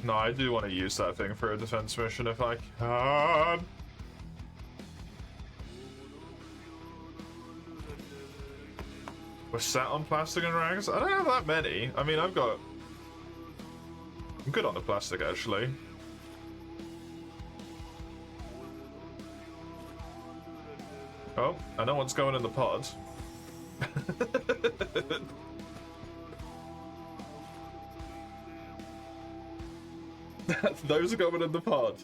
No, I do want to use that thing for a defense mission if I can. We're set on plastic and rags? I don't have that many. I mean, I'm good on the plastic, actually. Oh, I know what's going in the pod. Those are going in the pod.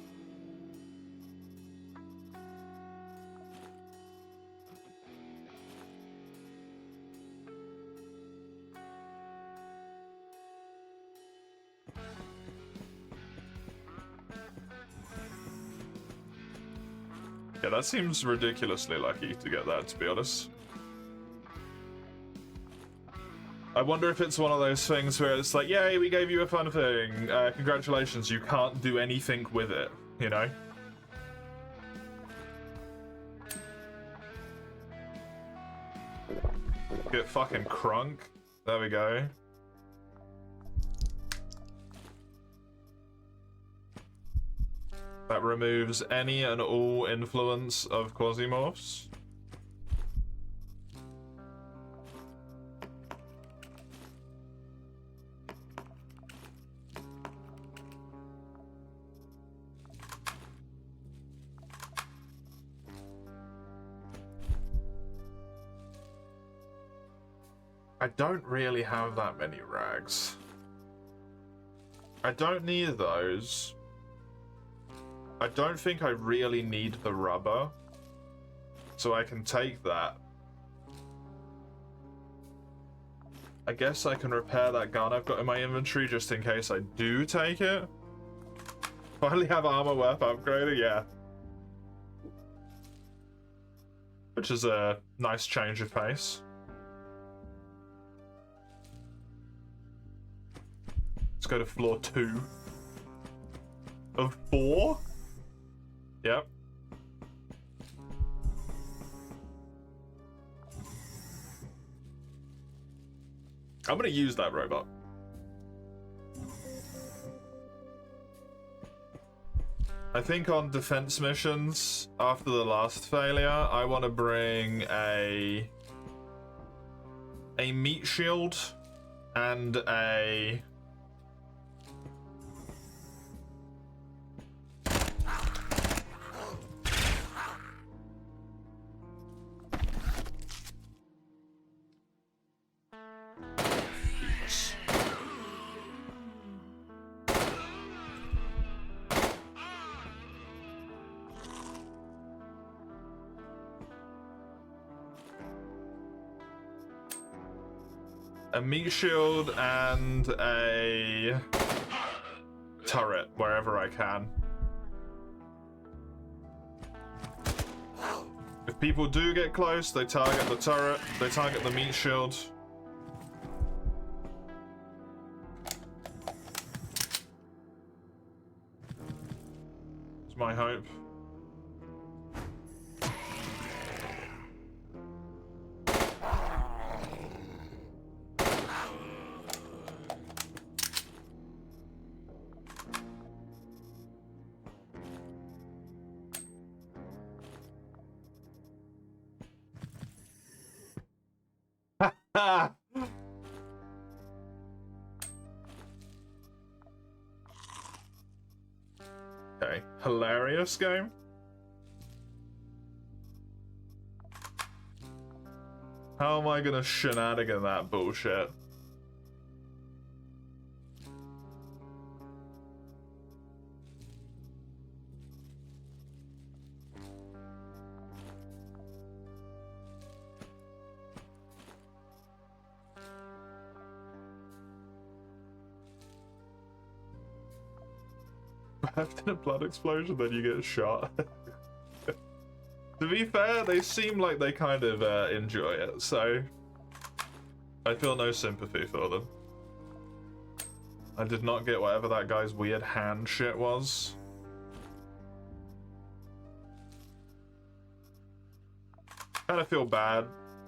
Yeah, that seems ridiculously lucky to get that, to be honest. I wonder if it's one of those things where it's like, yay, we gave you a fun thing. Congratulations, you can't do anything with it, you know? Get fucking crunk. There we go. That removes any and all influence of Quasimorphs. I don't really have that many rags. I don't need those. I don't think I really need the rubber, so I can take that. I guess I can repair that gun I've got in my inventory just in case I do take it. Finally have armor worth upgrading, yeah. Which is a nice change of pace. Let's go to floor 2 of 4. Yep. I'm gonna use that robot. I think on defense missions, after the last failure, I want to bring a meat shield and a meat shield and a turret wherever I can. If people do get close, they target the turret, they target the meat shield. It's my hope. Okay, hilarious game. How am I gonna shenanigan that bullshit? After a blood explosion, then you get shot. To be fair, they seem like they kind of enjoy it, so I feel no sympathy for them. I did not get whatever that guy's weird hand shit was. Kind of feel bad.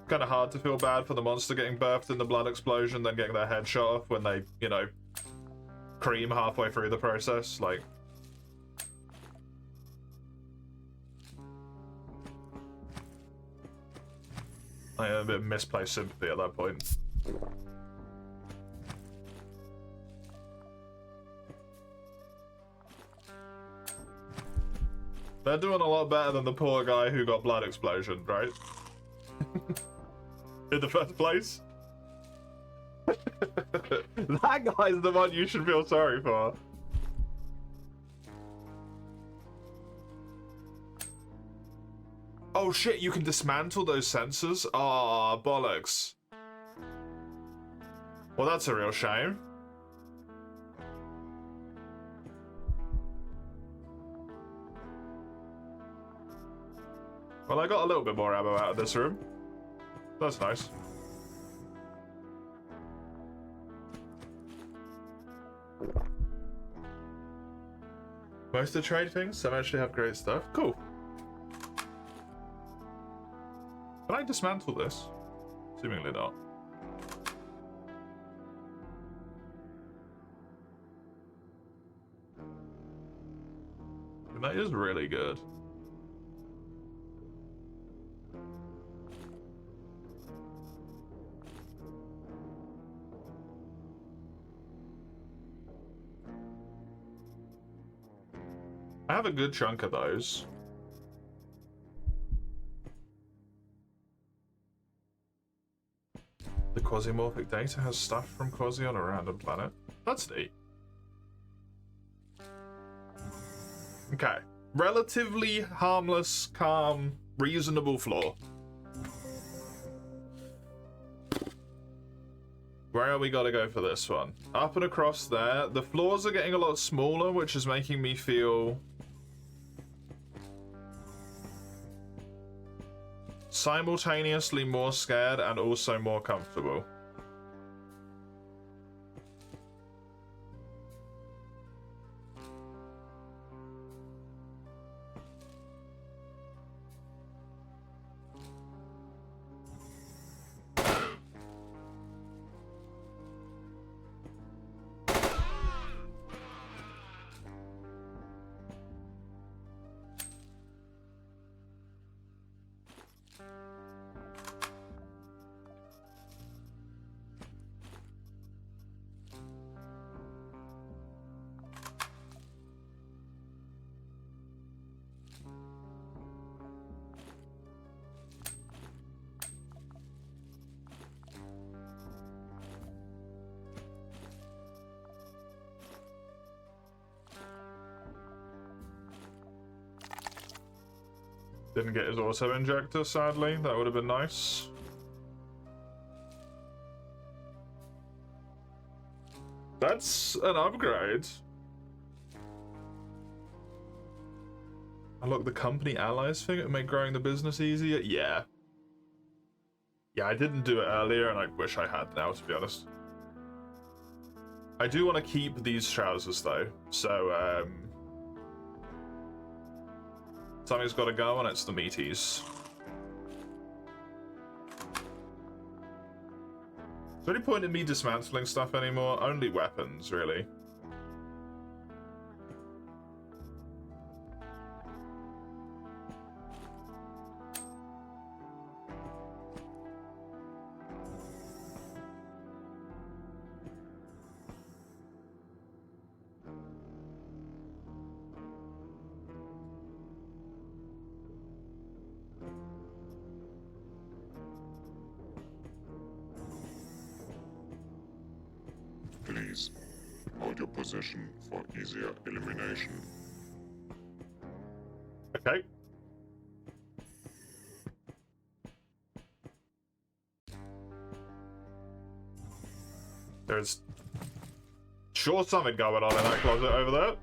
Kind of hard to feel bad for the monster getting birthed in the blood explosion, then getting their head shot off when they, you know, cream halfway through the process. Like, I have a bit of misplaced sympathy at that point. They're doing a lot better than the poor guy who got blood explosion, right? In the first place. That guy's the one you should feel sorry for. Oh shit, you can dismantle those sensors? Ah, bollocks. Well, that's a real shame. Well, I got a little bit more ammo out of this room. That's nice. Most of the trade things, some actually have great stuff. Cool. Can I dismantle this? Seemingly not. And that is really good. I have a good chunk of those. The Quasimorphic data has stuff from Quasi on a random planet. That's neat. Okay. Relatively harmless, calm, reasonable floor. Where we gotta go for this one? Up and across there. The floors are getting a lot smaller, which is making me feel simultaneously more scared and also more comfortable. Didn't get his auto injector, sadly. That would have been nice. That's an upgrade. Unlock the company allies thing and make growing the business easier? Yeah. Yeah, I didn't do it earlier and I wish I had now, to be honest. I do want to keep these trousers though, so something's got to go and it's the meaties. Is there any point in me dismantling stuff anymore? Only weapons, really. Please, hold your position for easier elimination. Okay. There's sure something going on in that closet over there.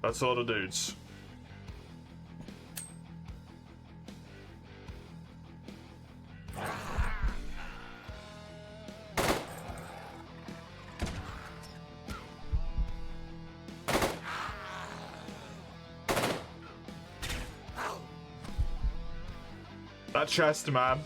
That's all the dudes. That chest, man.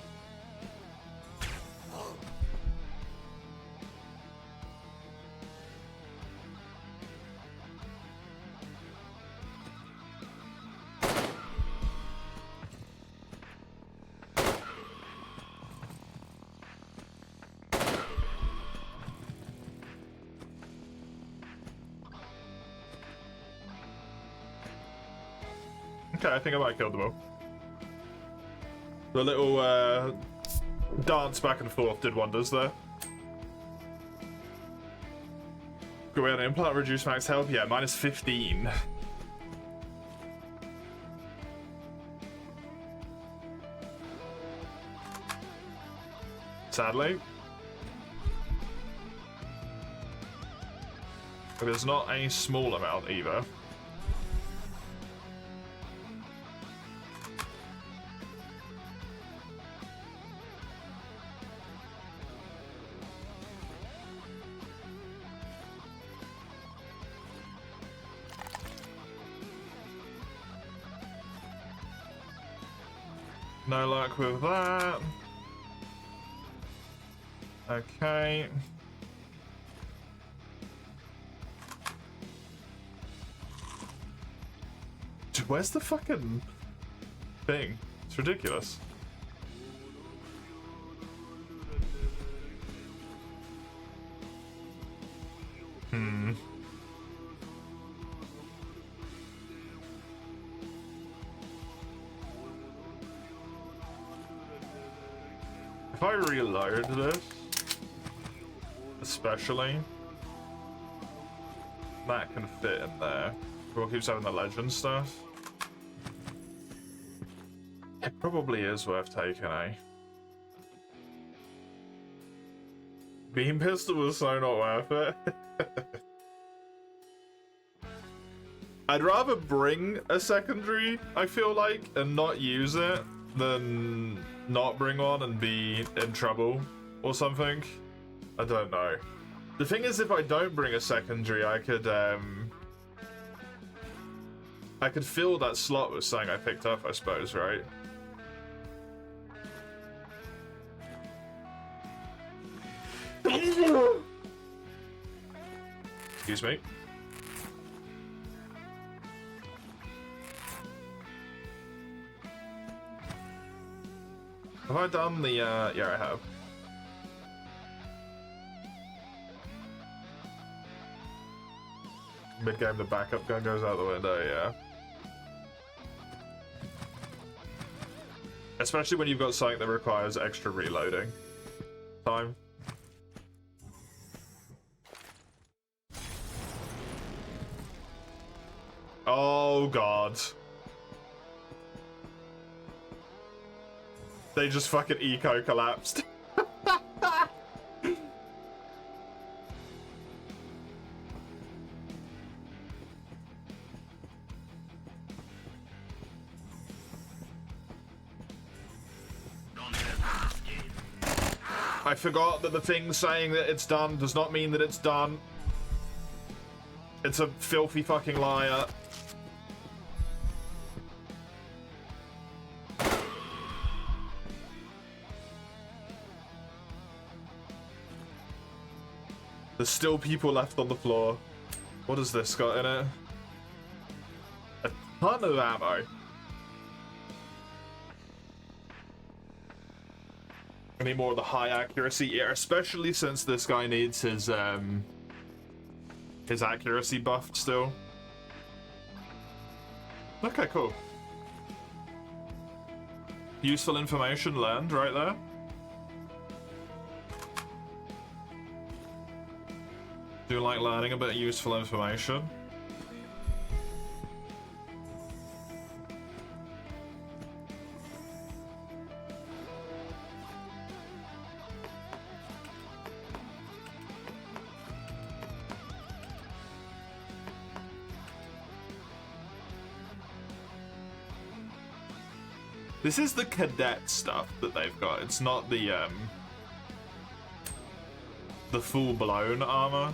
Okay, I think I might kill them all. The little dance back and forth did wonders there. Go ahead, implant reduce max health. Yeah, minus 15. Sadly. But there's not a small amount either. No luck with that. Okay. Dude, where's the fucking thing? It's ridiculous. If I reload this, especially, that can fit in there. We'll keep having the legend stuff. It probably is worth taking, eh? Beam pistol was so not worth it. I'd rather bring a secondary, I feel like, and not use it than not bring one and be in trouble or something. I don't know. The thing is, if I don't bring a secondary, I could fill that slot with something I picked up, I suppose, right? Excuse me. Have I done the, yeah, I have. Mid-game, the backup gun goes out the window, yeah. Especially when you've got something that requires extra reloading time. Oh, God. They just fucking eco-collapsed. I forgot that the thing saying that it's done does not mean that it's done. It's a filthy fucking liar. There's still people left on the floor. What has this got in it? A ton of ammo. I need more of the high accuracy, yeah, especially since this guy needs his accuracy buffed still. Okay, cool. Useful information learned right there. Do you like learning a bit of useful information? This is the cadet stuff that they've got. It's not the full-blown armor.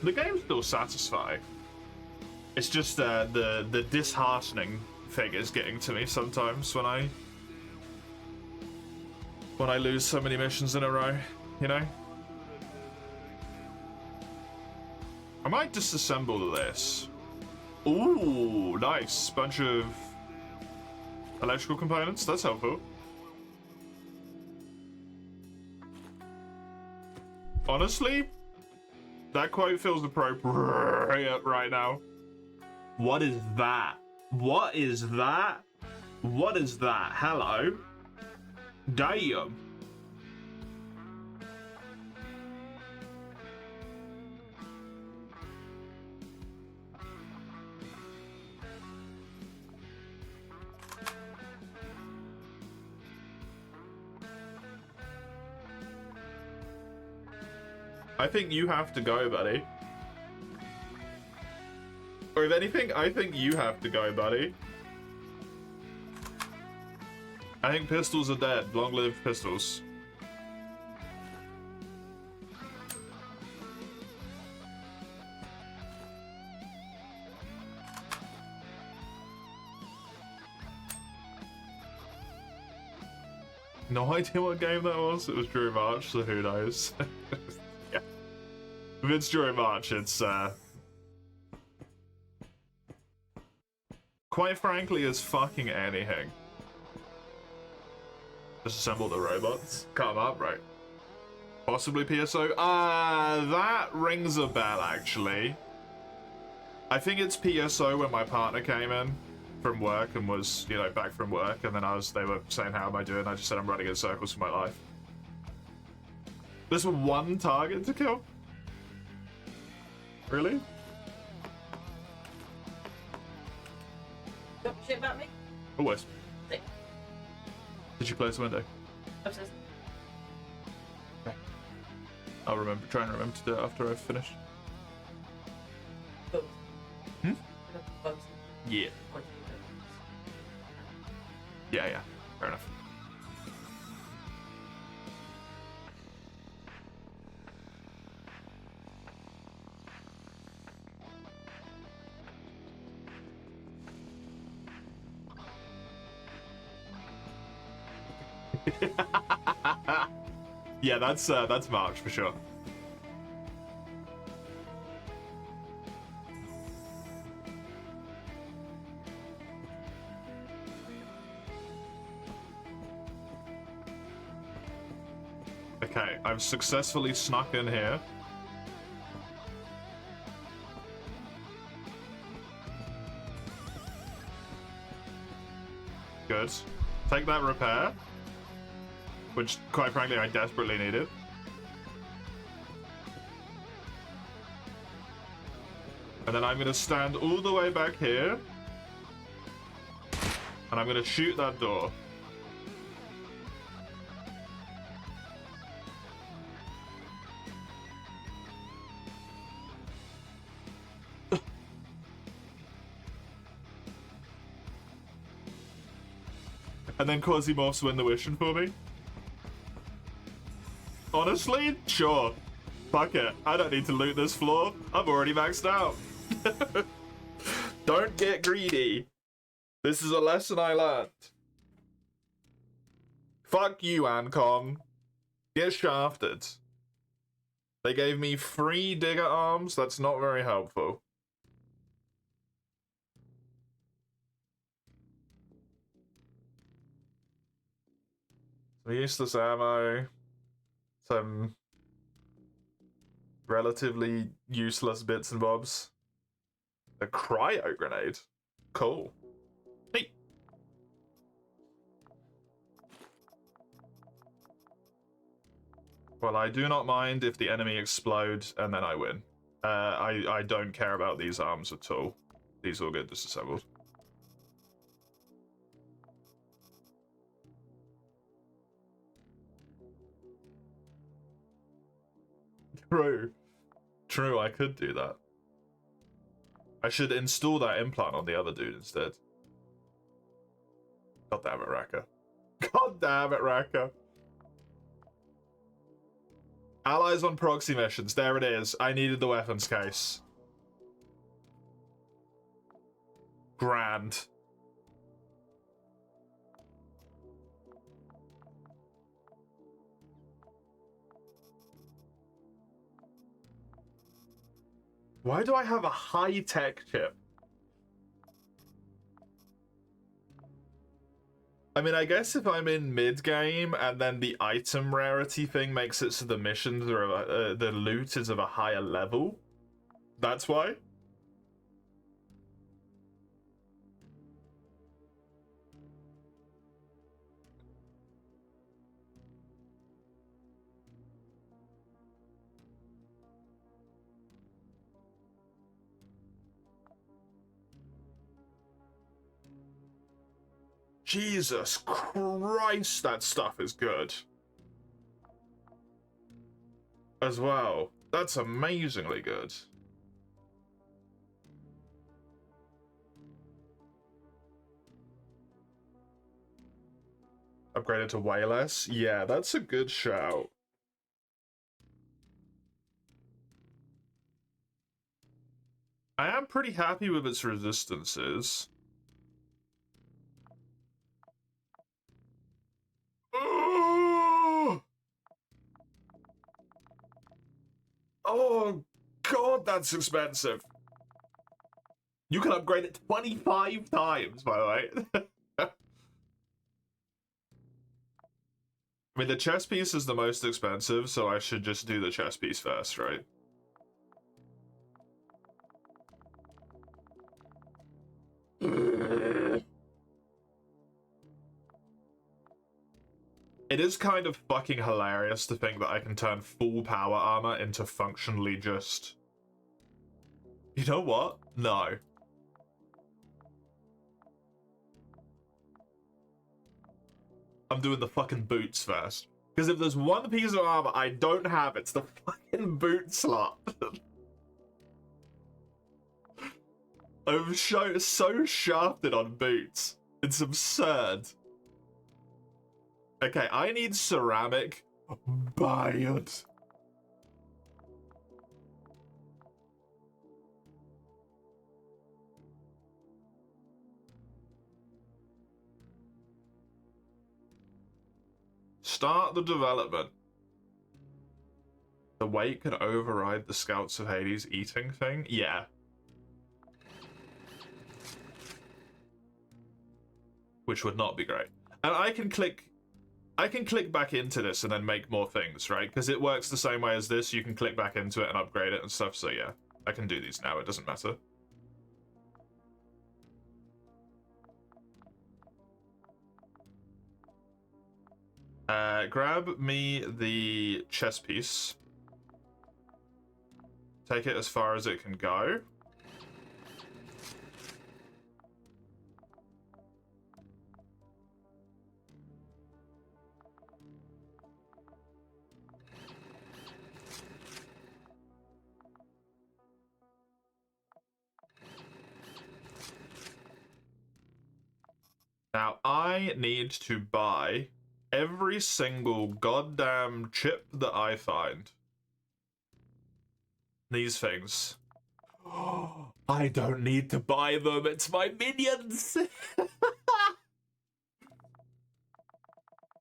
The game's still satisfying. It's just the disheartening thing is getting to me sometimes when I lose so many missions in a row, you know? I might disassemble this. Ooh, nice. Bunch of electrical components. That's helpful. Honestly, that quote feels appropriate right now. What is that? What is that? What is that? Hello? Damn. I think you have to go, buddy. Or if anything, I think you have to go, buddy. I think pistols are dead. Long live pistols. No idea what game that was. It was during March, so who knows? Yeah. If it's during March, it's quite frankly, as fucking anything. Disassemble the robots. Cut them up, right? Possibly PSO. That rings a bell, actually. I think it's PSO when my partner came in from work and was, you know, back from work, and then they were saying, how am I doing? I just said, I'm running in circles for my life. There's one target to kill? Really? Don't shit about me. Always. Sick. Did you close the window? Obsessed. I'll try and remember to do it after I've finished. Both. Hmm? Both. Yeah. Yeah, fair enough. Yeah, that's March for sure. Okay, I've successfully snuck in here. Good. Take that repair. Which, quite frankly, I desperately needed. And then I'm gonna stand all the way back here. And I'm gonna shoot that door. And then Quasimorphs win the wishing for me. Honestly, sure. Fuck it. I don't need to loot this floor. I'm already maxed out. Don't get greedy. This is a lesson I learned. Fuck you, Ancom. Get shafted. They gave me free digger arms. That's not very helpful. Some useless ammo. Some relatively useless bits and bobs. A cryo grenade. Cool. Hey. Well, I do not mind if the enemy explodes and then I win. I don't care about these arms at all. These all get disassembled. True, I could do that. I should install that implant on the other dude instead. God damn it, Raka. God damn it, Raka. Allies on proxy missions. There it is. I needed the weapons case. Grand. Why do I have a high-tech chip? I mean, I guess if I'm in mid-game and then the item rarity thing makes it so the missions are the loot is of a higher level, that's why. Jesus Christ, that stuff is good. As well. That's amazingly good. Upgraded to way less? Yeah, that's a good shout. I am pretty happy with its resistances. Oh, oh god, that's expensive. You can upgrade it 25 times, by the way. I mean, the chess piece is the most expensive, so I should just do the chess piece first, right? It is kind of fucking hilarious to think that I can turn full power armor into functionally just... You know what? No. I'm doing the fucking boots first. Because if there's one piece of armor I don't have, it's the fucking boot slot. I'm so shafted on boots. It's absurd. Okay, I need ceramic. Buy it. Start the development. The weight can override the Scouts of Hades eating thing? Yeah. Which would not be great. And I can click back into this and then make more things, right? Because it works the same way as this. You can click back into it and upgrade it and stuff. So yeah, I can do these now. It doesn't matter. Grab me the chess piece. Take it as far as it can go. Now, I need to buy every single goddamn chip that I find. These things. I don't need to buy them, it's my minions!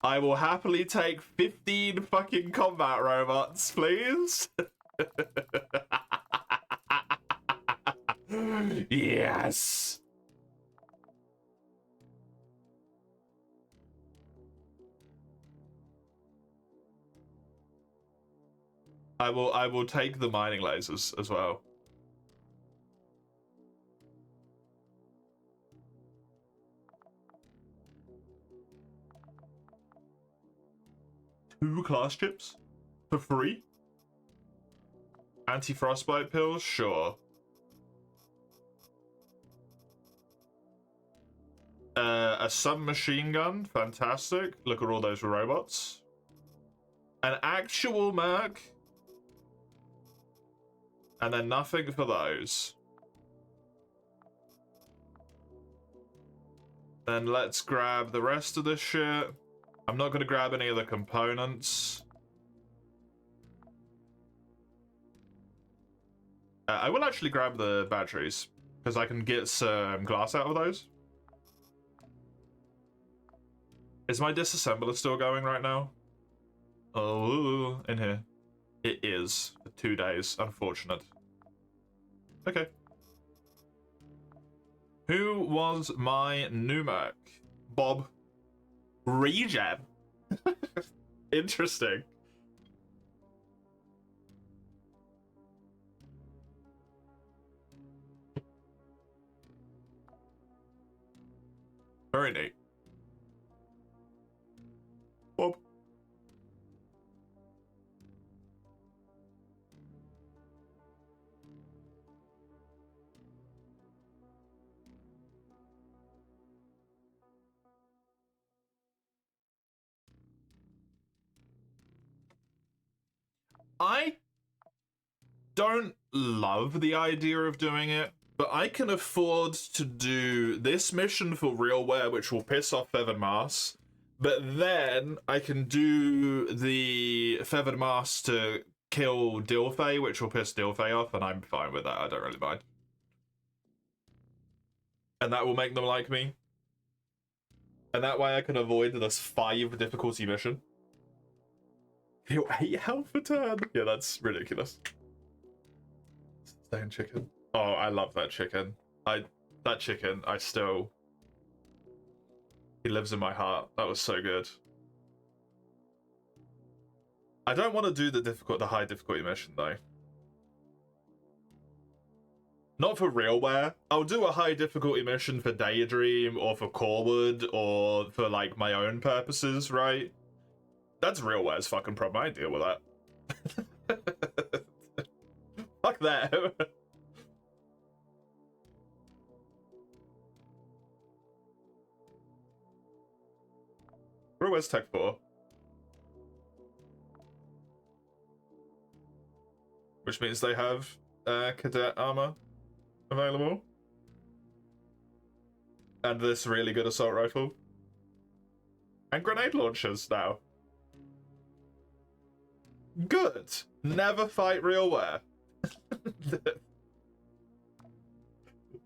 I will happily take 15 fucking combat robots, please. Yes! I will take the mining lasers as well. Two class chips? For free? Anti-frostbite pills? Sure. A submachine gun? Fantastic. Look at all those robots. An actual merc? And then nothing for those. Then let's grab the rest of this shit. I'm not going to grab any of the components. I will actually grab the batteries, because I can get some glass out of those. Is my disassembler still going right now? Oh, in here. It is. For 2 days. Unfortunate. Okay. Who was my new Merc? Bob. Regen. Interesting. Very neat. Bob. don't love the idea of doing it, but I can afford to do this mission for RealWare, which will piss off Feathered Mars, but then I can do the Feathered Mars to kill Dilfay, which will piss Dilfay off, and I'm fine with that. I don't really mind. And that will make them like me. And that way I can avoid this 5 difficulty mission. He'll 8 health a turn. Yeah, that's ridiculous. Staying chicken. Oh, I love that chicken. That chicken, I still... He lives in my heart. That was so good. I don't want to do the high difficulty mission though. Not for RealWare. I'll do a high difficulty mission for Daydream or for Corwood or for like my own purposes, right? That's RealWare's fucking problem. I deal with that. Fuck that. RealWare's Tech 4. Which means they have cadet armor available. And this really good assault rifle. And grenade launchers now. Good. Never fight RealWare.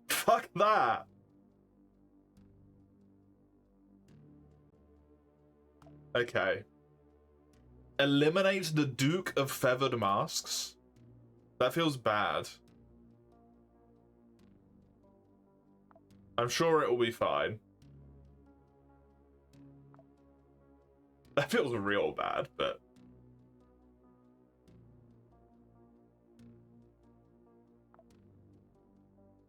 Fuck that. Okay. Eliminate the Duke of Feathered Masks. That feels bad. I'm sure it will be fine. That feels real bad, but...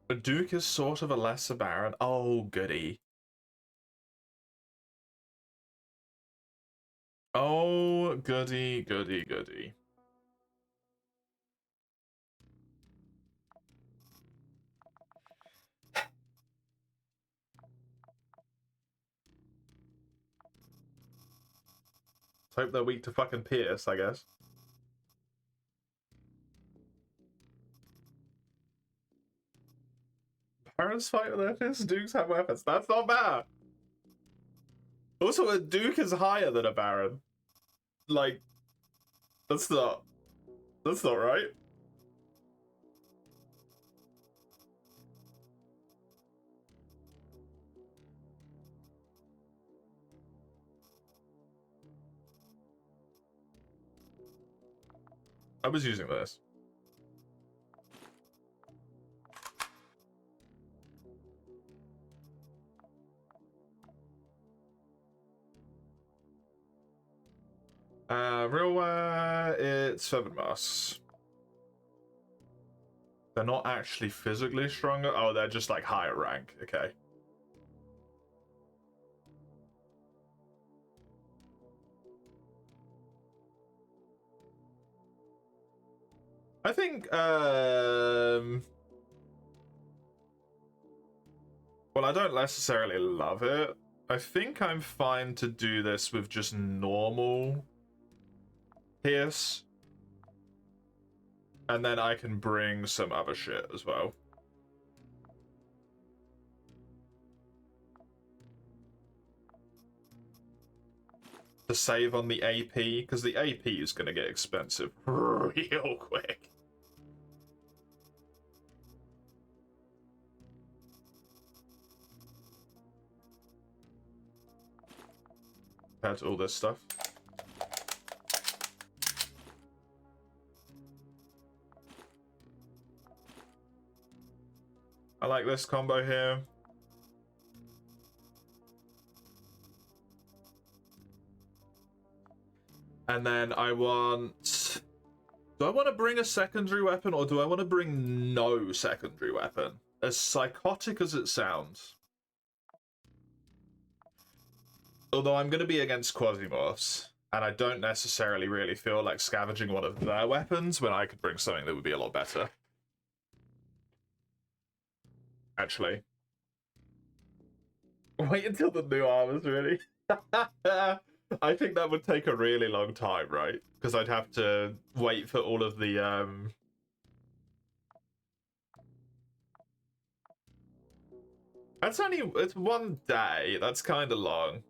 The Duke is sort of a lesser Baron. Oh, goody. Oh, goody, goody, goody. Hope they're weak to fucking Pierce, I guess. Barons fight with their fists, Dukes have weapons. That's not bad. Also, a Duke is higher than a Baron. Like, that's not right. I was using this. RealWare, it's Feathered Masks. They're not actually physically stronger. Oh, they're just like higher rank. Okay. I think, well, I don't necessarily love it. I think I'm fine to do this with just normal Pierce. And then I can bring some other shit as well. To save on the AP, because the AP is going to get expensive real quick. Compared to all this stuff. I like this combo here. And then I want... Do I want to bring a secondary weapon or do I want to bring no secondary weapon? As psychotic as it sounds. Although I'm going to be against Quasimorphs, and I don't necessarily really feel like scavenging one of their weapons when I could bring something that would be a lot better. Actually. Wait until the new armor's ready. I think that would take a really long time, right? Because I'd have to wait for all of the It's one day. That's kind of long.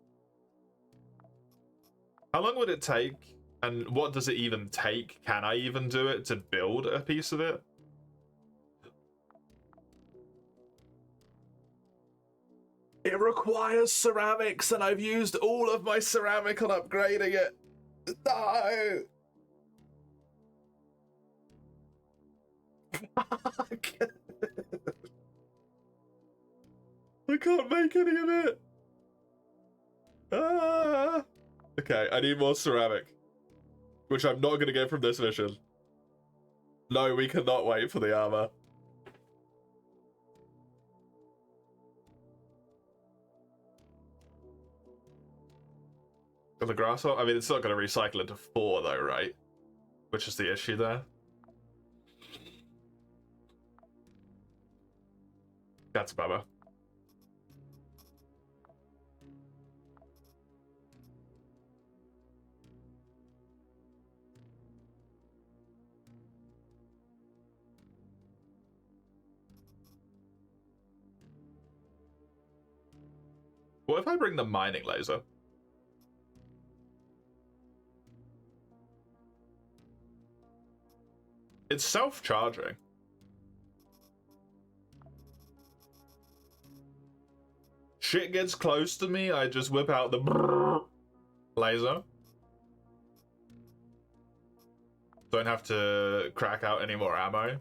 How long would it take? And what does it even take? Can I even do it to build a piece of it? It requires ceramics, and I've used all of my ceramic on upgrading it. No! Fuck! I can't make any of it! Ah! Okay, I need more ceramic. Which I'm not gonna get from this mission. No, we cannot wait for the armor. The grasshopper? I mean, it's not gonna recycle into 4 though, right? Which is the issue there. That's a bummer. What if I bring the mining laser? It's self-charging. Shit gets close to me, I just whip out the laser. Don't have to crack out any more ammo.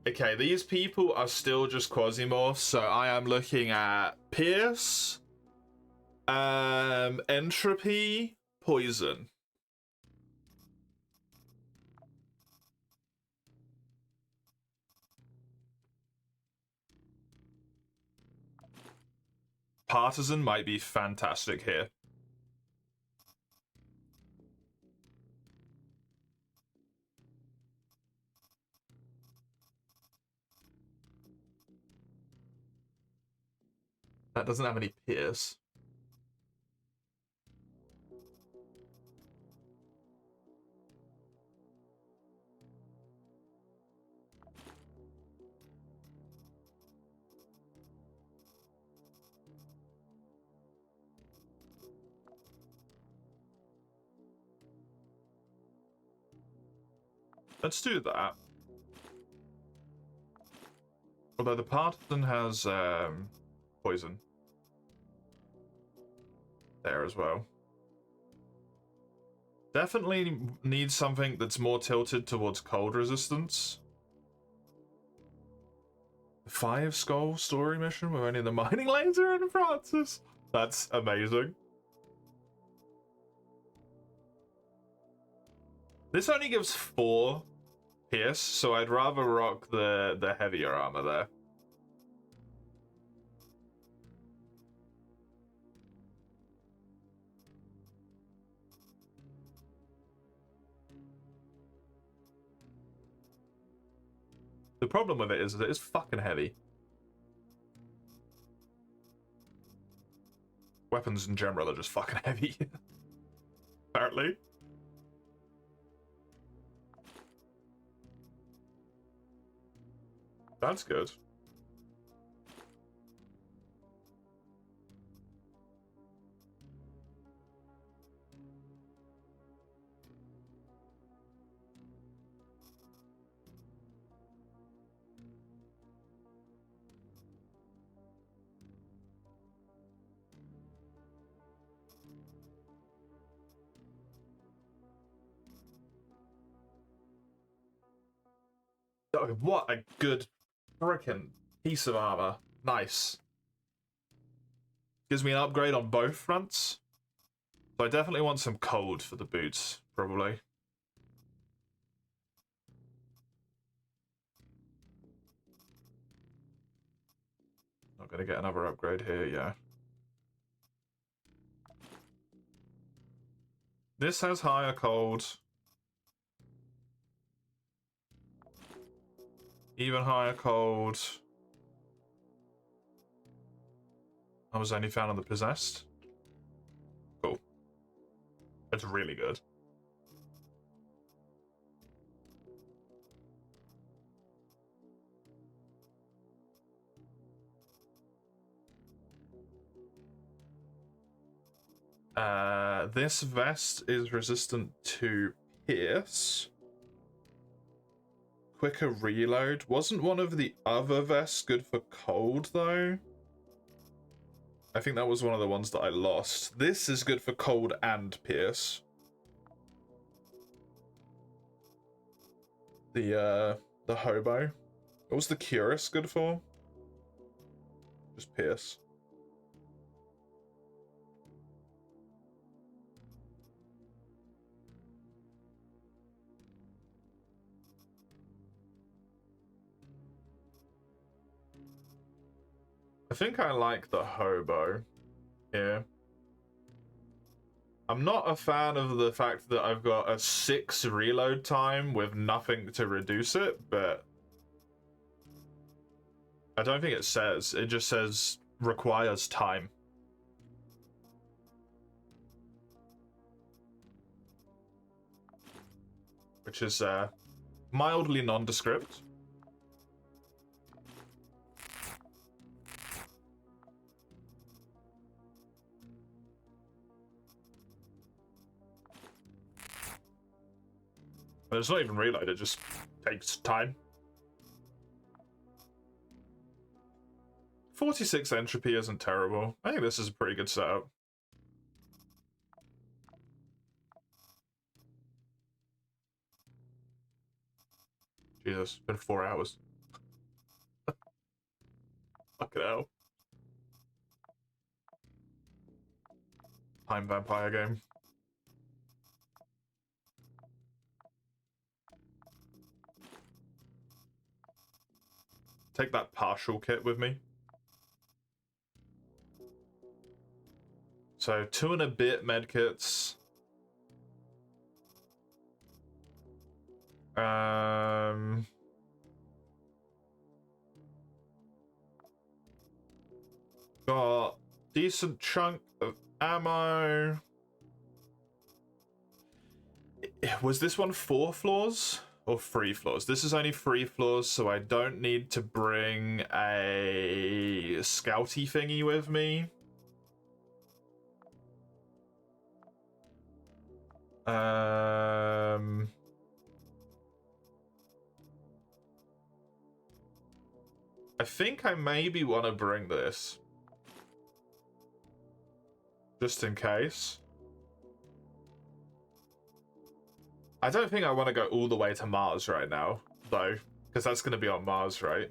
Okay, these people are still just Quasimorphs, so I am looking at Pierce, Entropy, Poison. Partisan might be fantastic here. That doesn't have any Pierce. Let's do that. Although the Partisan has poison there as well. Definitely need something that's more tilted towards cold resistance. 5 skull story mission with only the mining laser and Francis. That's amazing. This only gives 4 pierce, so I'd rather rock the heavier armor there. The problem with it is that it's fucking heavy. Weapons in general are just fucking heavy. Apparently. That's good. Oh, what a good frickin' piece of armor. Nice. Gives me an upgrade on both fronts. So I definitely want some cold for the boots, probably. Not gonna get another upgrade here, yeah. This has higher cold. Even higher cold. I was only found on the possessed. Cool. That's really good. This vest is resistant to pierce. Quicker reload. Wasn't one of the other vests good for cold, though? I think that was one of the ones that I lost. This is good for cold and pierce. The hobo. What was the cuirass good for? Just pierce. I think I like the hobo here. I'm not a fan of the fact that I've got a 6 reload time with nothing to reduce it, but I don't think it says. It just says requires time. Which is mildly nondescript. But it's not even reload, it just takes time. 46 entropy isn't terrible. I think this is a pretty good setup. Jesus, it's been 4 hours. Fucking hell. Time vampire game. Take that partial kit with me. So 2 and a bit medkits. Got decent chunk of ammo. Was this one 4 floors or 3 floors? This is only 3 floors, so I don't need to bring a scouty thingy with me. I think I maybe want to bring this. Just in case. I don't think I want to go all the way to Mars right now, though, because that's going to be on Mars, right?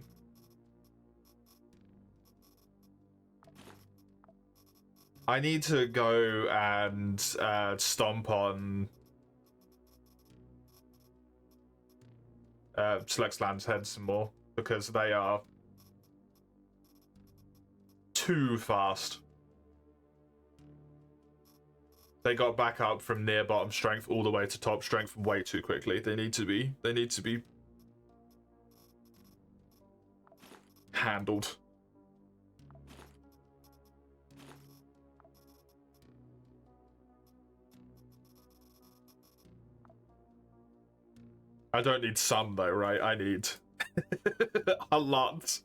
I need to go and stomp on Select's Land's Head some more, because they are too fast. They got back up from near bottom strength all the way to top strength way too quickly. They need to be handled. I don't need some though, right? I need a lot.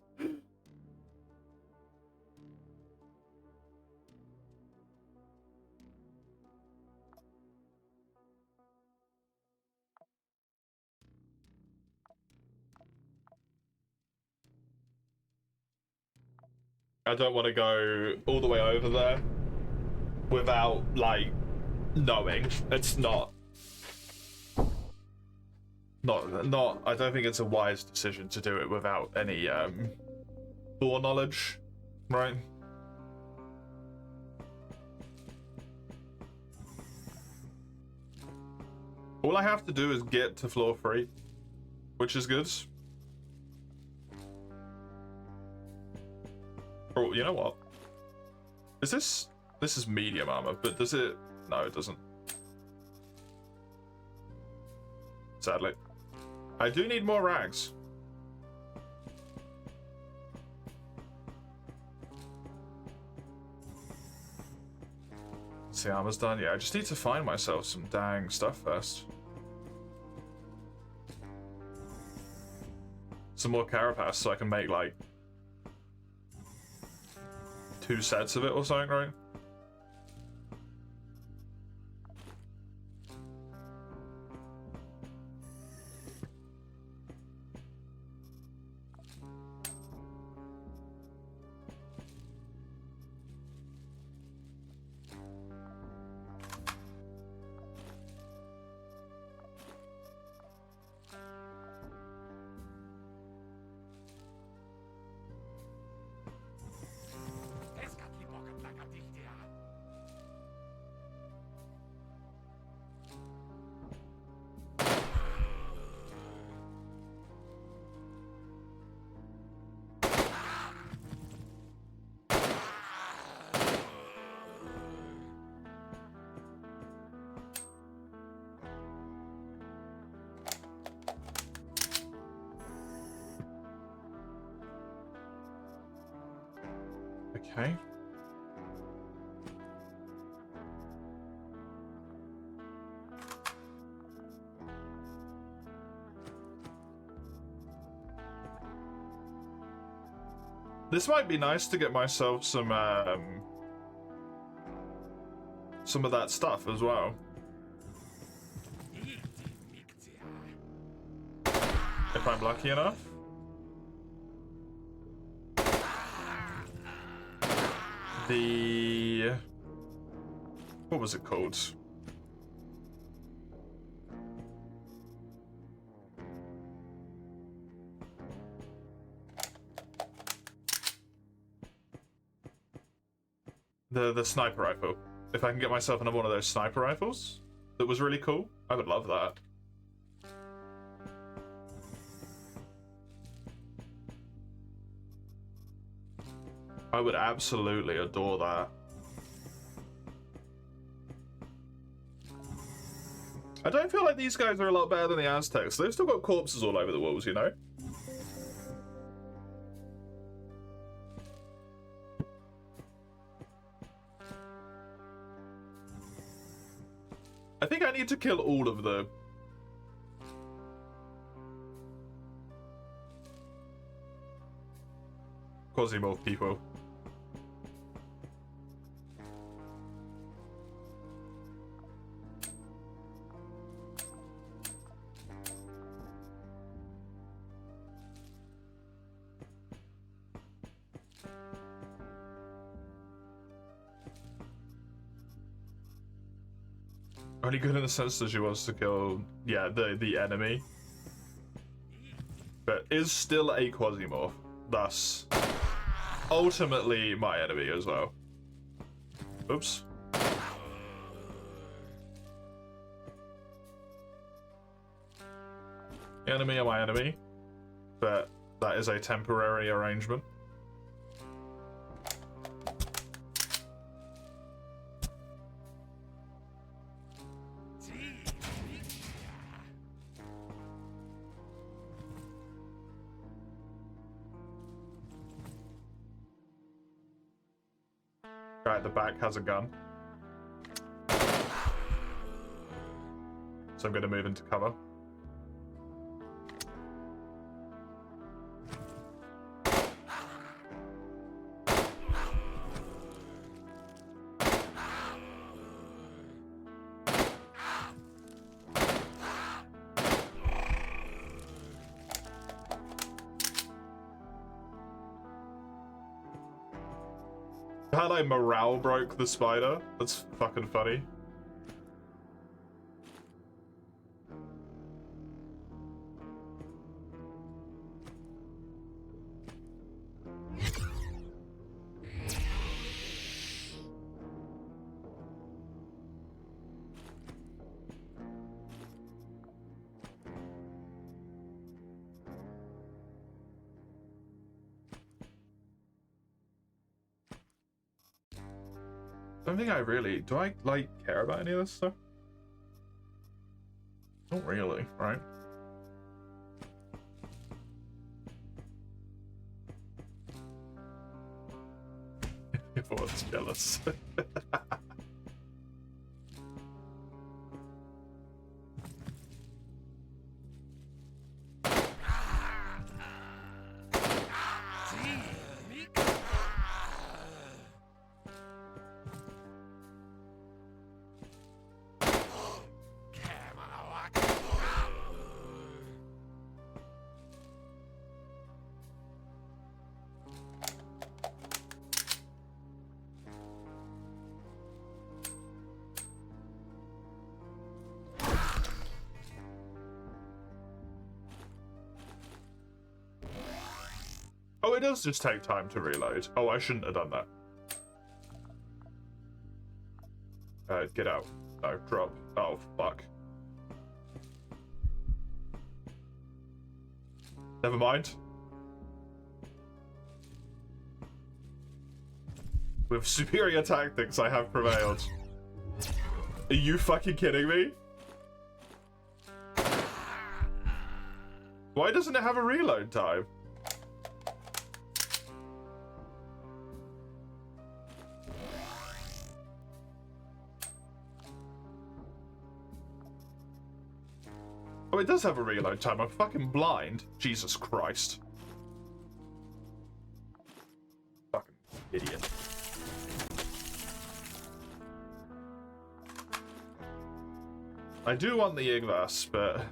I don't want to go all the way over there without, like, knowing. It's not, I don't think it's a wise decision to do it without any, foreknowledge, right? All I have to do is get to floor 3, which is good. Oh, you know what? Is this... This is medium armor, but does it... No, it doesn't. Sadly. I do need more rags. See, armor's done. Yeah, I just need to find myself some dang stuff first. Some more carapace so I can make, like, 2 sets of it or something, right? Okay. This might be nice to get myself some of that stuff as well. If I'm lucky enough. What was it called? The sniper rifle. If I can get myself another one of those sniper rifles, that was really cool. I would love that. I would absolutely adore that. I don't feel like these guys are a lot better than the Aztecs. They've still got corpses all over the walls, you know? I think I need to kill all of the... Quasimorph people. Only good in the sense that she wants to kill, yeah, the enemy. But is still a Quasimorph. Thus, ultimately my enemy as well. Oops. The enemy are my enemy. But that is a temporary arrangement. Guy at the back has a gun. So I'm going to move into cover. How I morale broke the spider? That's fucking funny. I don't think I really... Do I, like, care about any of this stuff? Not really, right? Everyone's jealous. it does just take time to reload. Oh, I shouldn't have done that. Get out. No, drop. Oh, fuck. Never mind. With superior tactics, I have prevailed. Are you fucking kidding me? Why doesn't it have a reload time? Oh, it does have a reload time. I'm fucking blind. Jesus Christ. Fucking idiot. I do want the Igvas, but...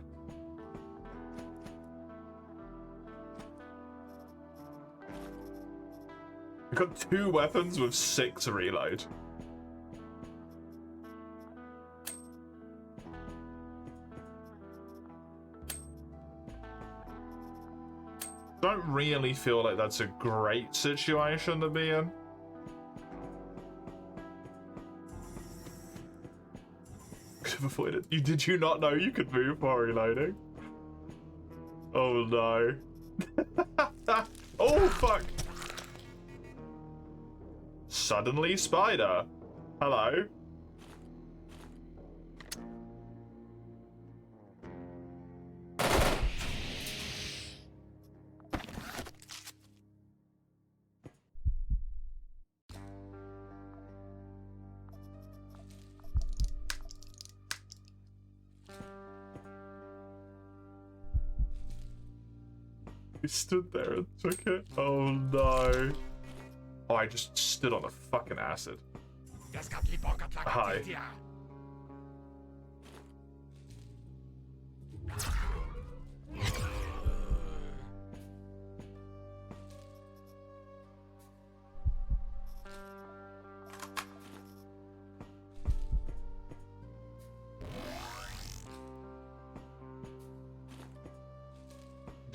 I've got 2 weapons with 6 reload. Don't really feel like that's a great situation to be in. Could have avoided. Did you not know you could move while reloading? Oh no. Oh fuck! Suddenly spider. Hello. He stood there and took it. Oh no. Oh, I just stood on a fucking acid. Hi.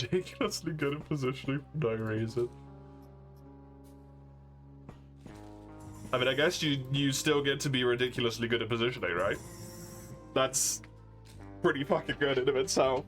Ridiculously good at positioning for no reason. I mean, I guess you still get to be ridiculously good at positioning, right? That's pretty fucking good in of itself.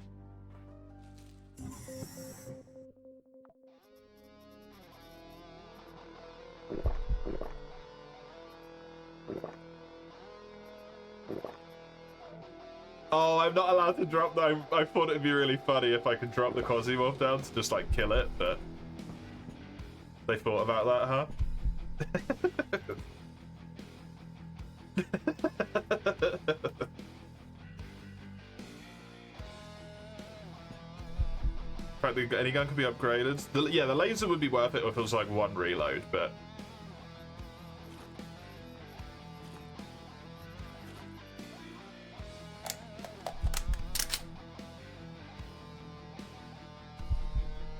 Oh, I'm not allowed to drop that. I thought it'd be really funny if I could drop the Quasimorph down to just like kill it, but they thought about that, huh? Practically any gun could be upgraded. Yeah, the laser would be worth it if it was like 1 reload, but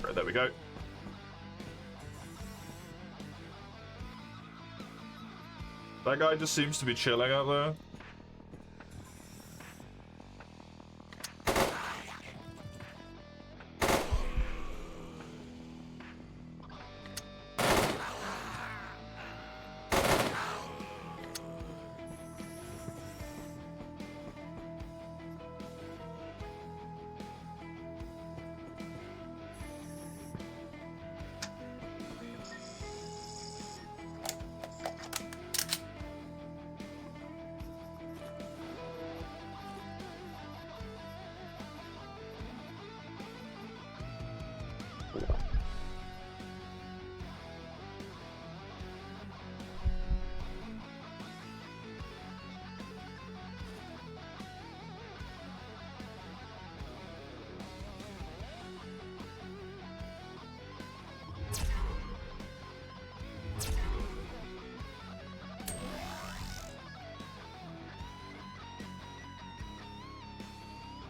right, there we go. That guy just seems to be chilling out there.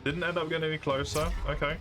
Didn't end up getting any closer. Okay.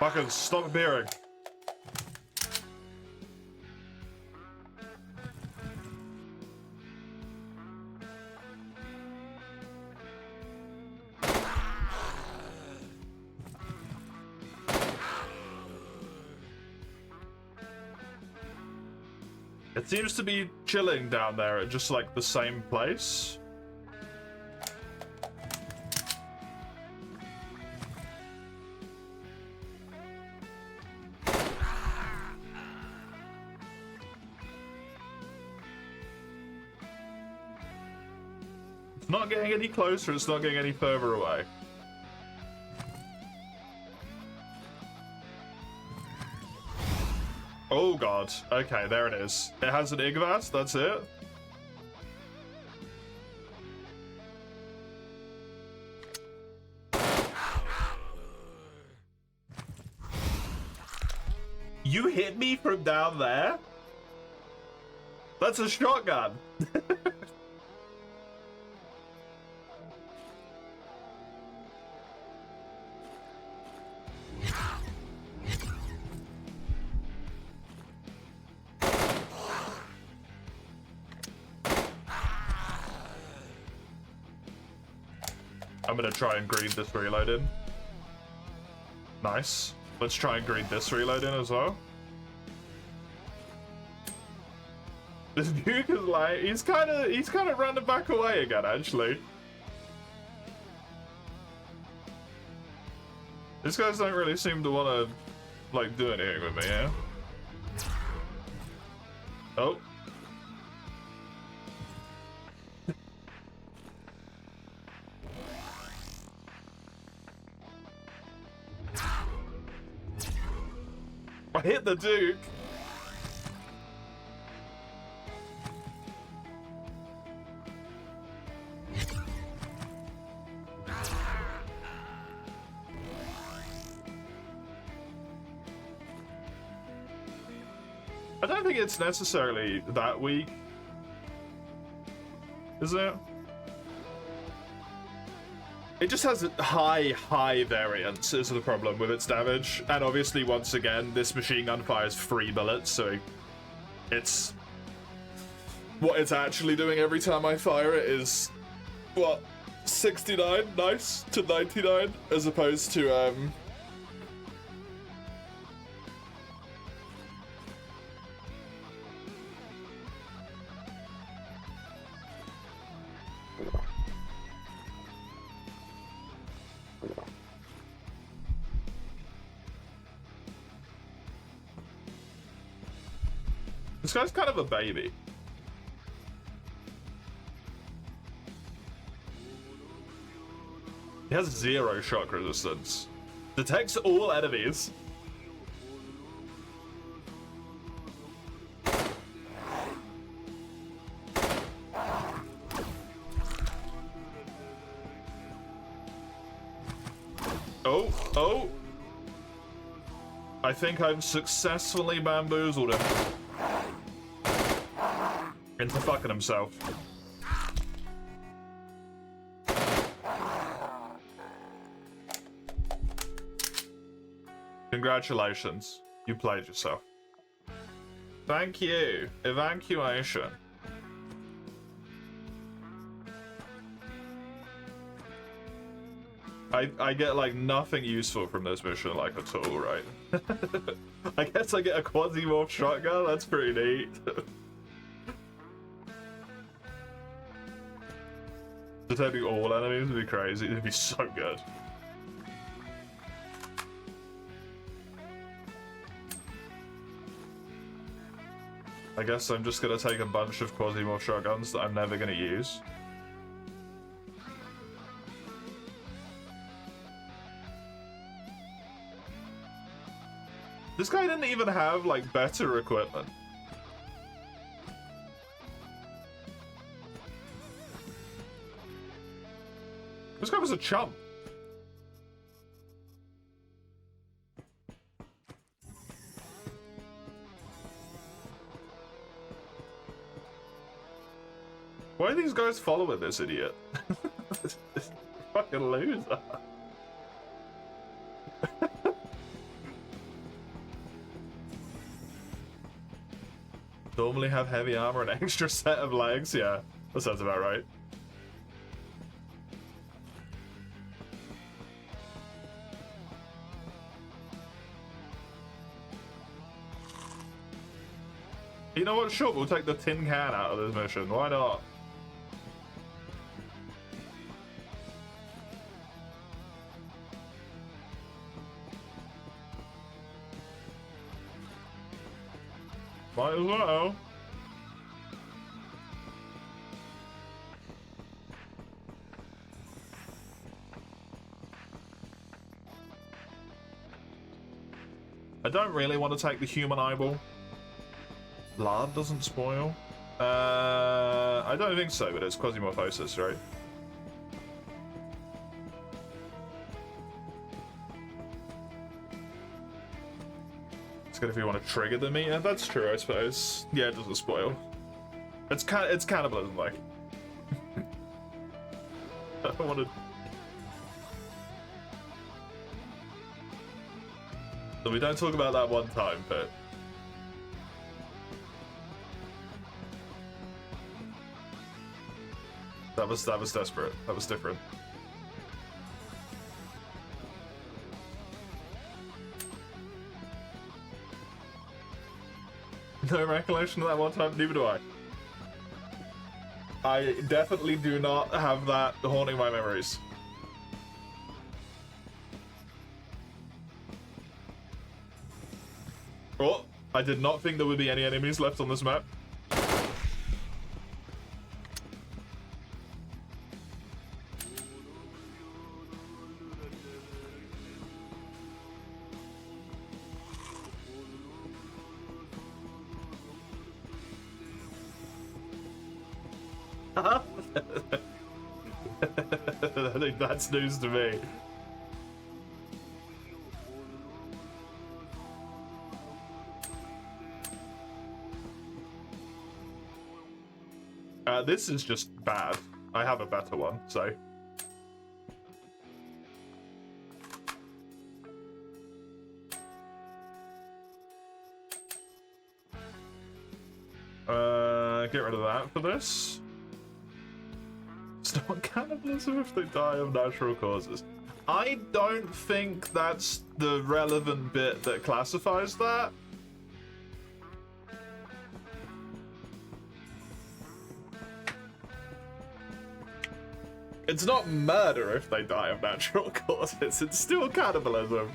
Fucking stop appearing. It seems to be chilling down there at just like the same place. It's not getting any closer, it's not getting any further away. Oh god. Okay, there it is. It has an Igvat, that's it. You hit me from down there? That's a shotgun. I'm gonna try and greed this reload in. Nice. Let's try and greed this reload in as well. This Duke is like, he's kind of running back away again, actually. These guys don't really seem to want to, like, do anything with me, yeah? Oh. I hit the Duke. I don't think it's necessarily that weak. Is it? It just has a high variance is the problem with its damage. And obviously, once again, this machine gun fires 3 bullets, so it's... What it's actually doing every time I fire it is, what, 69, nice, to 99, as opposed to, This guy's kind of a baby. He has 0 shock resistance. Detects all enemies. Oh. I think I've successfully bamboozled him. Into fucking himself. Congratulations. You played yourself. Thank you. Evacuation. I get like nothing useful from this mission like at all, right? I guess I get a Quasimorph shotgun, that's pretty neat. Detecting all enemies would be crazy, it'd be so good. I guess I'm just gonna take a bunch of Quasimorph shotguns that I'm never gonna use. This guy didn't even have, like, better equipment. This guy was a chump. Why are these guys following this idiot? This fucking loser. Normally have heavy armor and extra set of legs. Yeah, that sounds about right. You know what? Sure, we'll take the tin can out of this mission. Why not? Might as well. I don't really want to take the human eyeball. Blood doesn't spoil. I don't think so, but it's Quasimorphosis, right? It's good if you want to trigger the meat. That's true, I suppose. Yeah, it doesn't spoil. It's cannibalism, like. I don't want to. So we don't talk about that one time, but. That was desperate. That was different. No recollection of that one time, neither do I. I definitely do not have that haunting my memories. Oh, I did not think there would be any enemies left on this map. I think that's news to me. This is just bad. I have a better one, so. Get rid of that for this. Stop cannibalism if they die of natural causes. I don't think that's the relevant bit that classifies that. It's not murder if they die of natural causes, it's still cannibalism.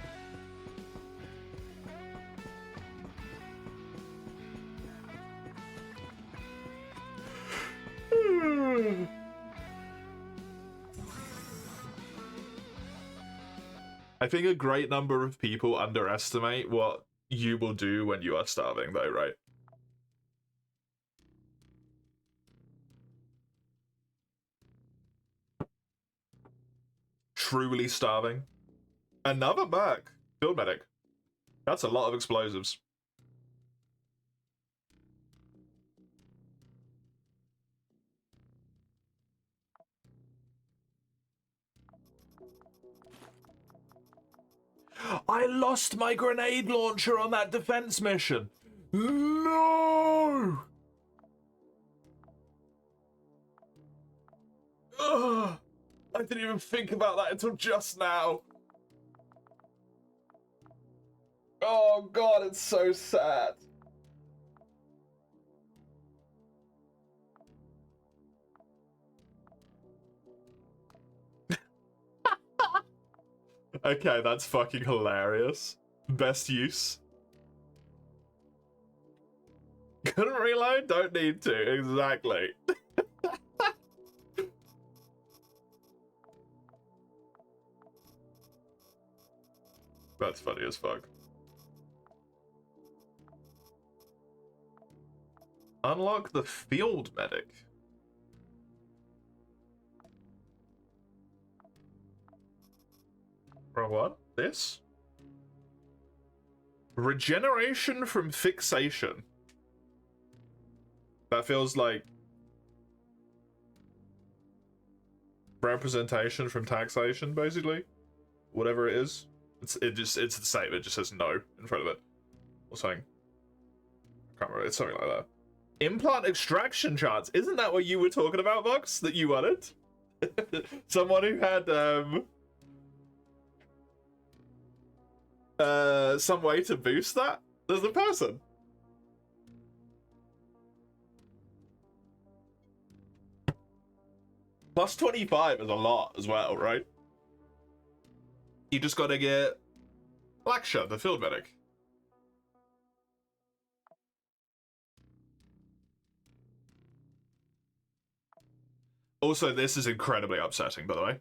I think a great number of people underestimate what you will do when you are starving, though, right? Truly starving. Another back. Field medic. That's a lot of explosives. I lost my grenade launcher on that defense mission. No! Ugh, I didn't even think about that until just now. Oh god, it's so sad. Okay, that's fucking hilarious. Best use. Couldn't reload? Don't need to. Exactly. That's funny as fuck. Unlock the field medic. Wrong one? This? Regeneration from fixation. That feels like representation from taxation, basically. Whatever it is. It's the same, it just says no in front of it. Or something. I can't remember, it's something like that. Implant extraction charts. Isn't that what you were talking about, Vox? That you wanted? Someone who had some way to boost that? There's a person. Plus 25 is a lot as well, right? You just gotta get Blackshot, the field medic. Also, this is incredibly upsetting, by the way.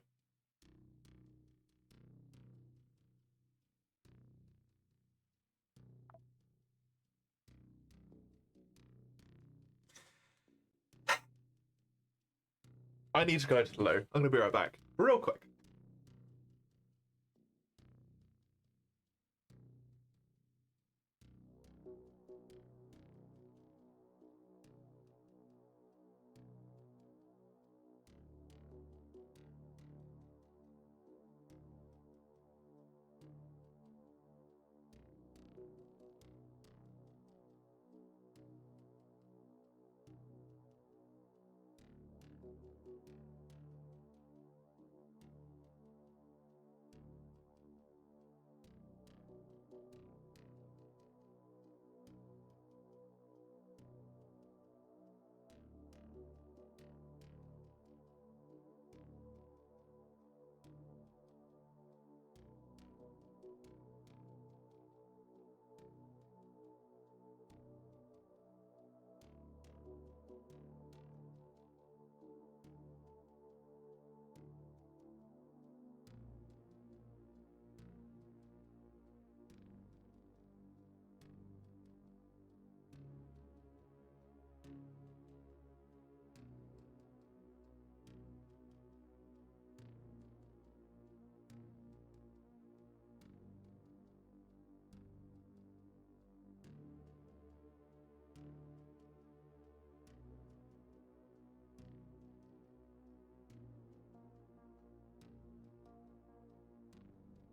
I need to go to the loo. I'm gonna be right back. Real quick.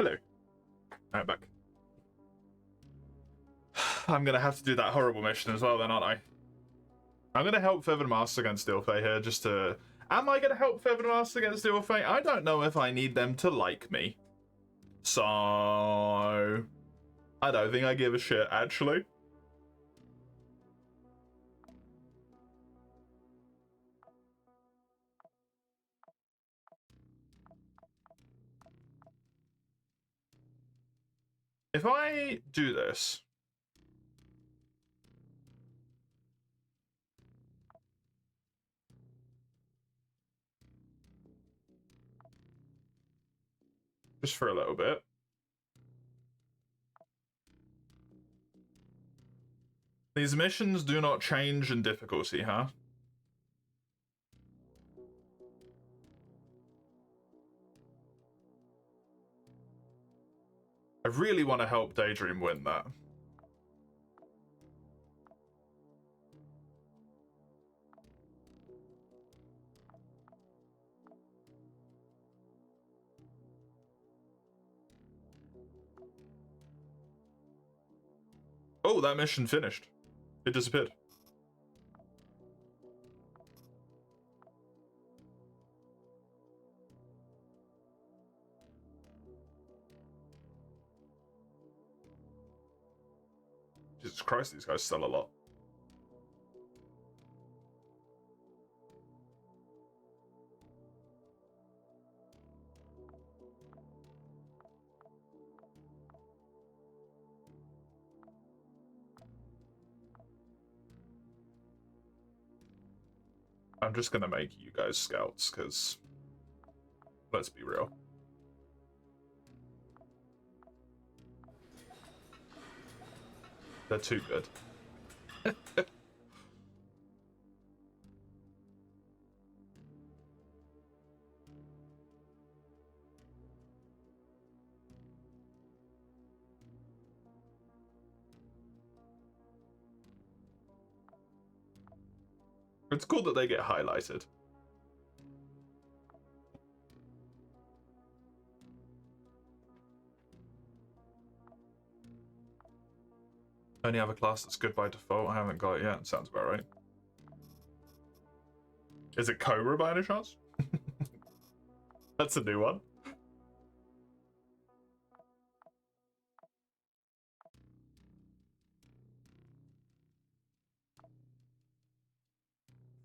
Hello. Alright, back. I'm gonna have to do that horrible mission as well then, aren't I? I'm gonna help Feathered Master against Steelfay here just to... Am I gonna help Feathered Master against Steelfay? I don't know if I need them to like me. So... I don't think I give a shit, actually. If I do this... just for a little bit. These missions do not change in difficulty, huh? I really want to help Daydream win that. Oh, that mission finished. It disappeared. Jesus Christ, these guys sell a lot. I'm just gonna make you guys scouts, because let's be real. They're too good. It's cool that they get highlighted. Only have a class that's good by default. I haven't got it yet. Sounds about right. Is it Cobra by any chance? That's a new one.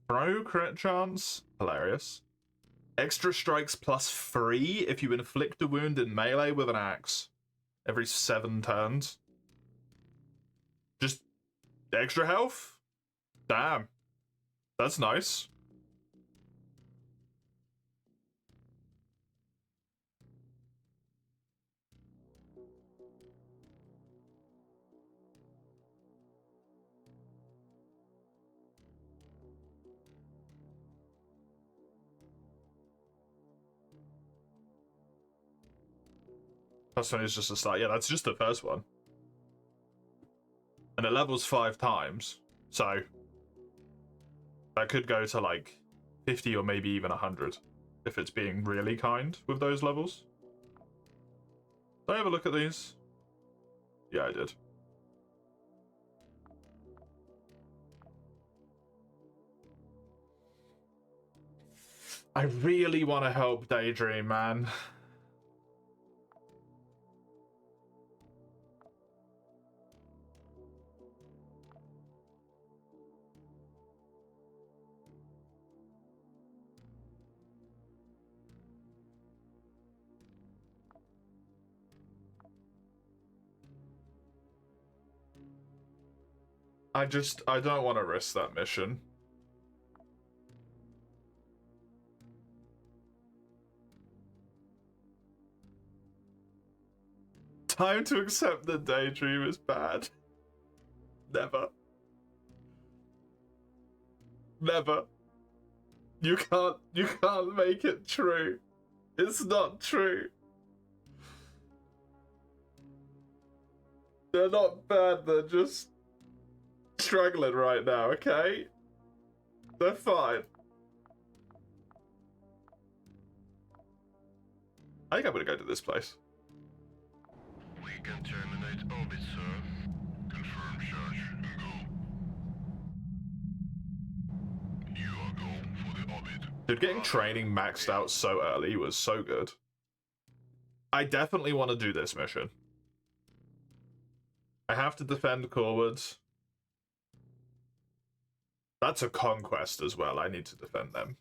Pro crit chance. Hilarious. Extra strikes +3 if you inflict a wound in melee with an axe. Every 7 turns. Just extra health? Damn. That's nice. First one is just a start. Yeah, that's just the first one. And it levels 5 times. So that could go to like 50 or maybe even 100 if it's being really kind with those levels. Did I have a look at these? Yeah, I did. I really want to help Daydream, man. I don't want to risk that mission. Time to accept that Daydream is bad. Never. Never. You can't make it true. It's not true. They're not bad, they're just struggling right now, okay? They're fine. I think I'm gonna go to this place. We can terminate orbit, sir. Confirm charge and go. You are go for the orbit. Dude, getting training maxed out so early was so good. I definitely want to do this mission. I have to defend Corwoods. That's a conquest as well. I need to defend them.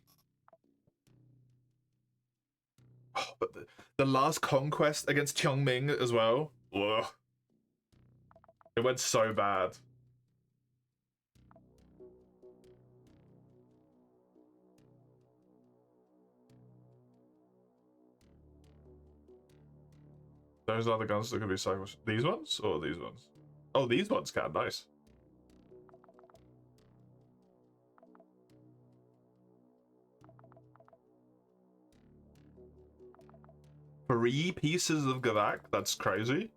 Oh, but the last conquest against Cheongming as well. Ugh. It went so bad. Those are the guns that could be cycles. These ones or these ones? Oh, these ones can. Nice. Three pieces of Gavak? That's crazy.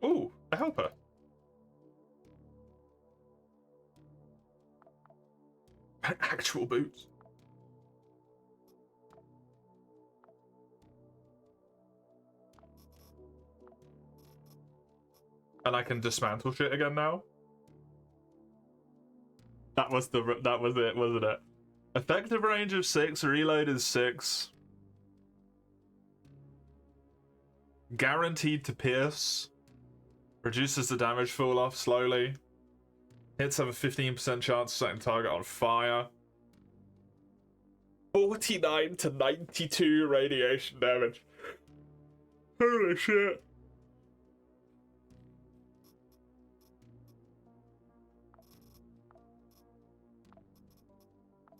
Ooh, a helper. Actual boots. And I can dismantle shit again now. That was it, wasn't it? Effective range of 6, reload is 6. Guaranteed to pierce. Reduces the damage fall off slowly. Hits have a 15% chance of setting target on fire. 49 to 92 radiation damage. Holy shit.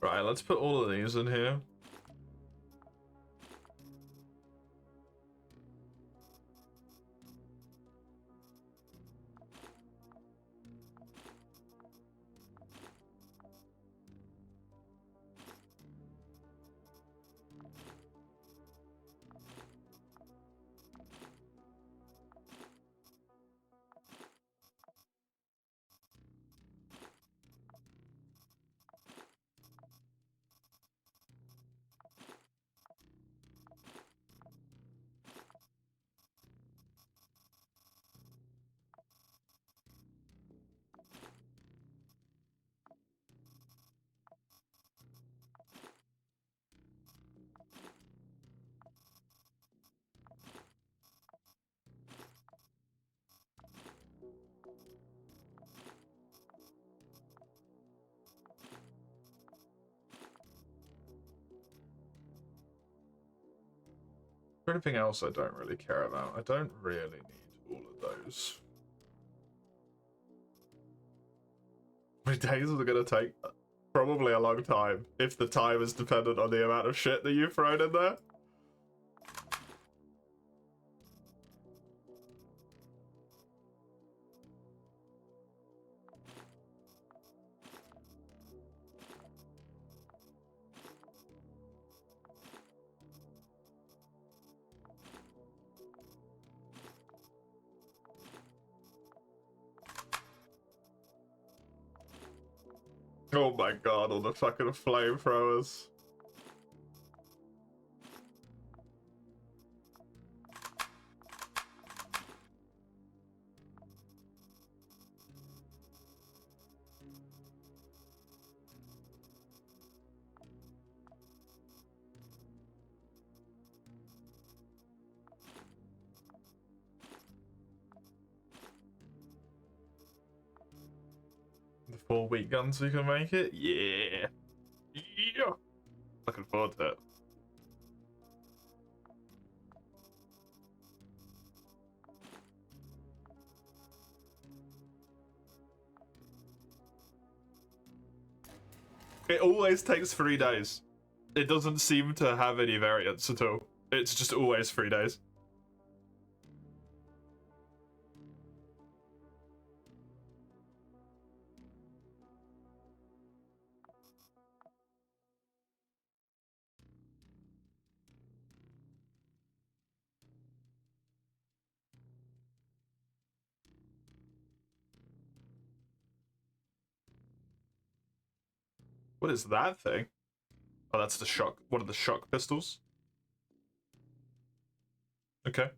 Right, let's put all of these in here. For anything else I don't really care about. I don't really need all of those. How many days is it gonna take? Probably a long time, if the time is dependent on the amount of shit that you've thrown in there. Oh my god, all the fucking flamethrowers. The 4 weak guns we can make it? Yeah. Yeah. Looking forward to it. It always takes 3 days. It doesn't seem to have any variance at all. It's just always 3 days. What is that thing? Oh, that's the shock. What are the shock pistols? Okay.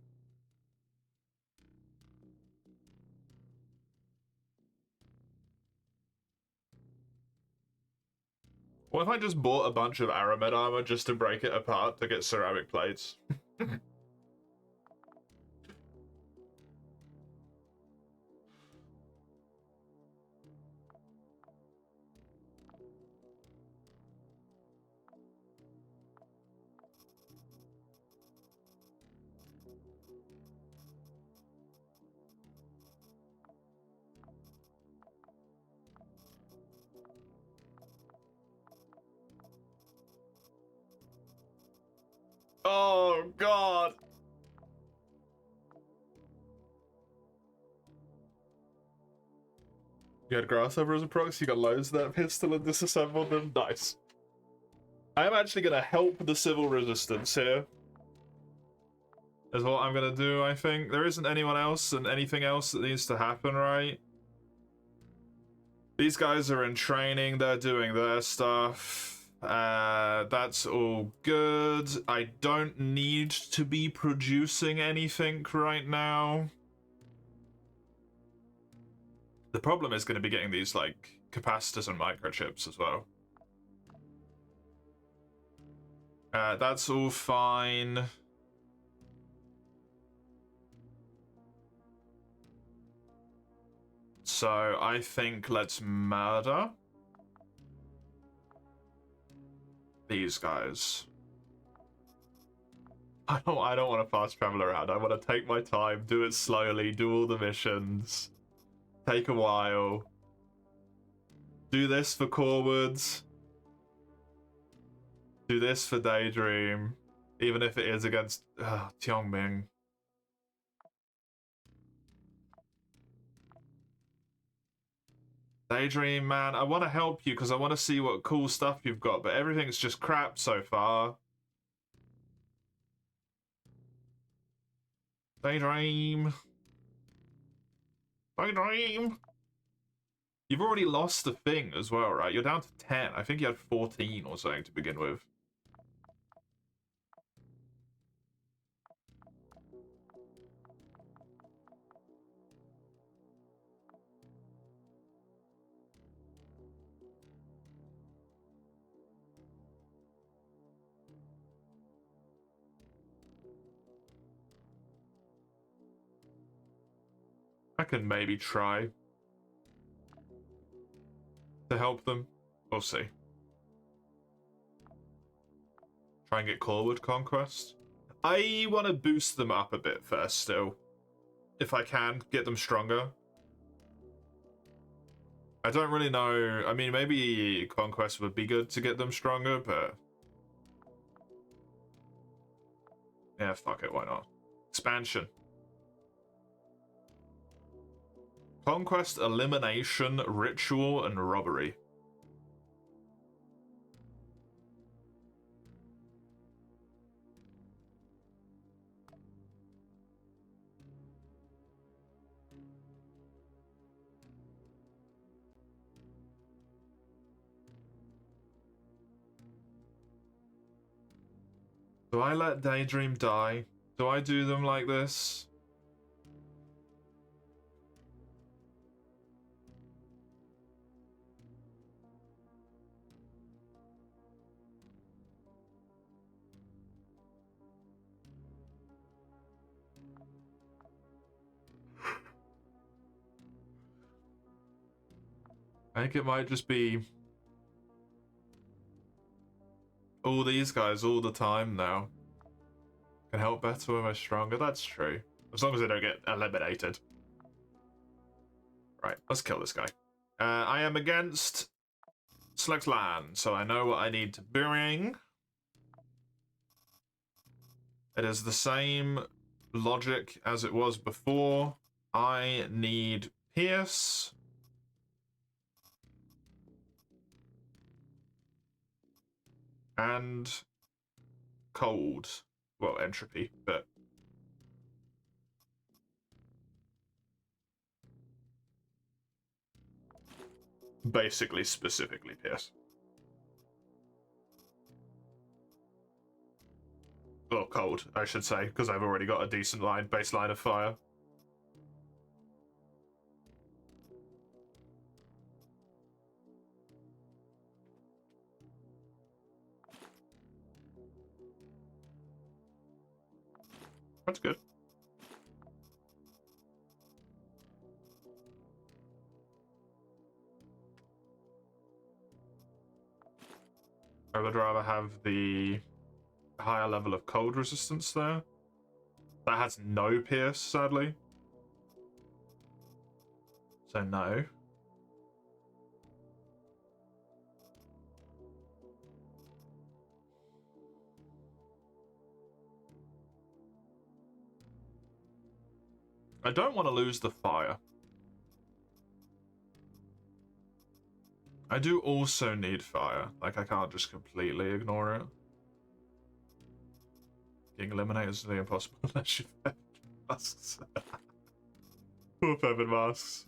What if I just bought a bunch of Aramed armor just to break it apart to get ceramic plates? Oh god! You had Grasshopper as a proxy, you got loads of that pistol and disassembled them. Nice. I am actually gonna help the civil resistance here. Is what I'm gonna do, I think. There isn't anyone else and anything else that needs to happen, right? These guys are in training, they're doing their stuff. That's all good. I don't need to be producing anything right now. The problem is going to be getting these, like, capacitors and microchips as well. That's all fine. So, I think let's murder these guys. I don't want to fast travel around. I want to take my time, do it slowly, do all the missions. Take a while. Do this for Corwoods. Do this for Daydream. Even if it is against Tiongming. Daydream, man, I want to help you because I want to see what cool stuff you've got, but everything's just crap so far. Daydream. Daydream. You've already lost the thing as well, right? You're down to 10. I think you had 14 or something to begin with. I can maybe try to help them. We'll see. Try and get Clawwood Conquest. I want to boost them up a bit first still. If I can, get them stronger. I don't really know. I mean, maybe Conquest would be good to get them stronger, but... yeah, fuck it, why not? Expansion. Conquest, Elimination, Ritual, and Robbery. Do I let Daydream die? Do I do them like this? I think it might just be all these guys all the time now. Can help better when we're stronger. That's true. As long as they don't get eliminated. Right, let's kill this guy. I am against select land, so I know what I need to bring. It is the same logic as it was before. I need Pierce. And cold. Well, entropy, but... basically, specifically Pierce. Well, cold, I should say, because I've already got a decent baseline of fire. That's good. I would rather have the higher level of cold resistance there. That has no pierce, sadly. So no. I don't want to lose the fire. I do also need fire. Like, I can't just completely ignore it. Getting eliminated is nearly impossible unless you have masks. Poor feathered masks.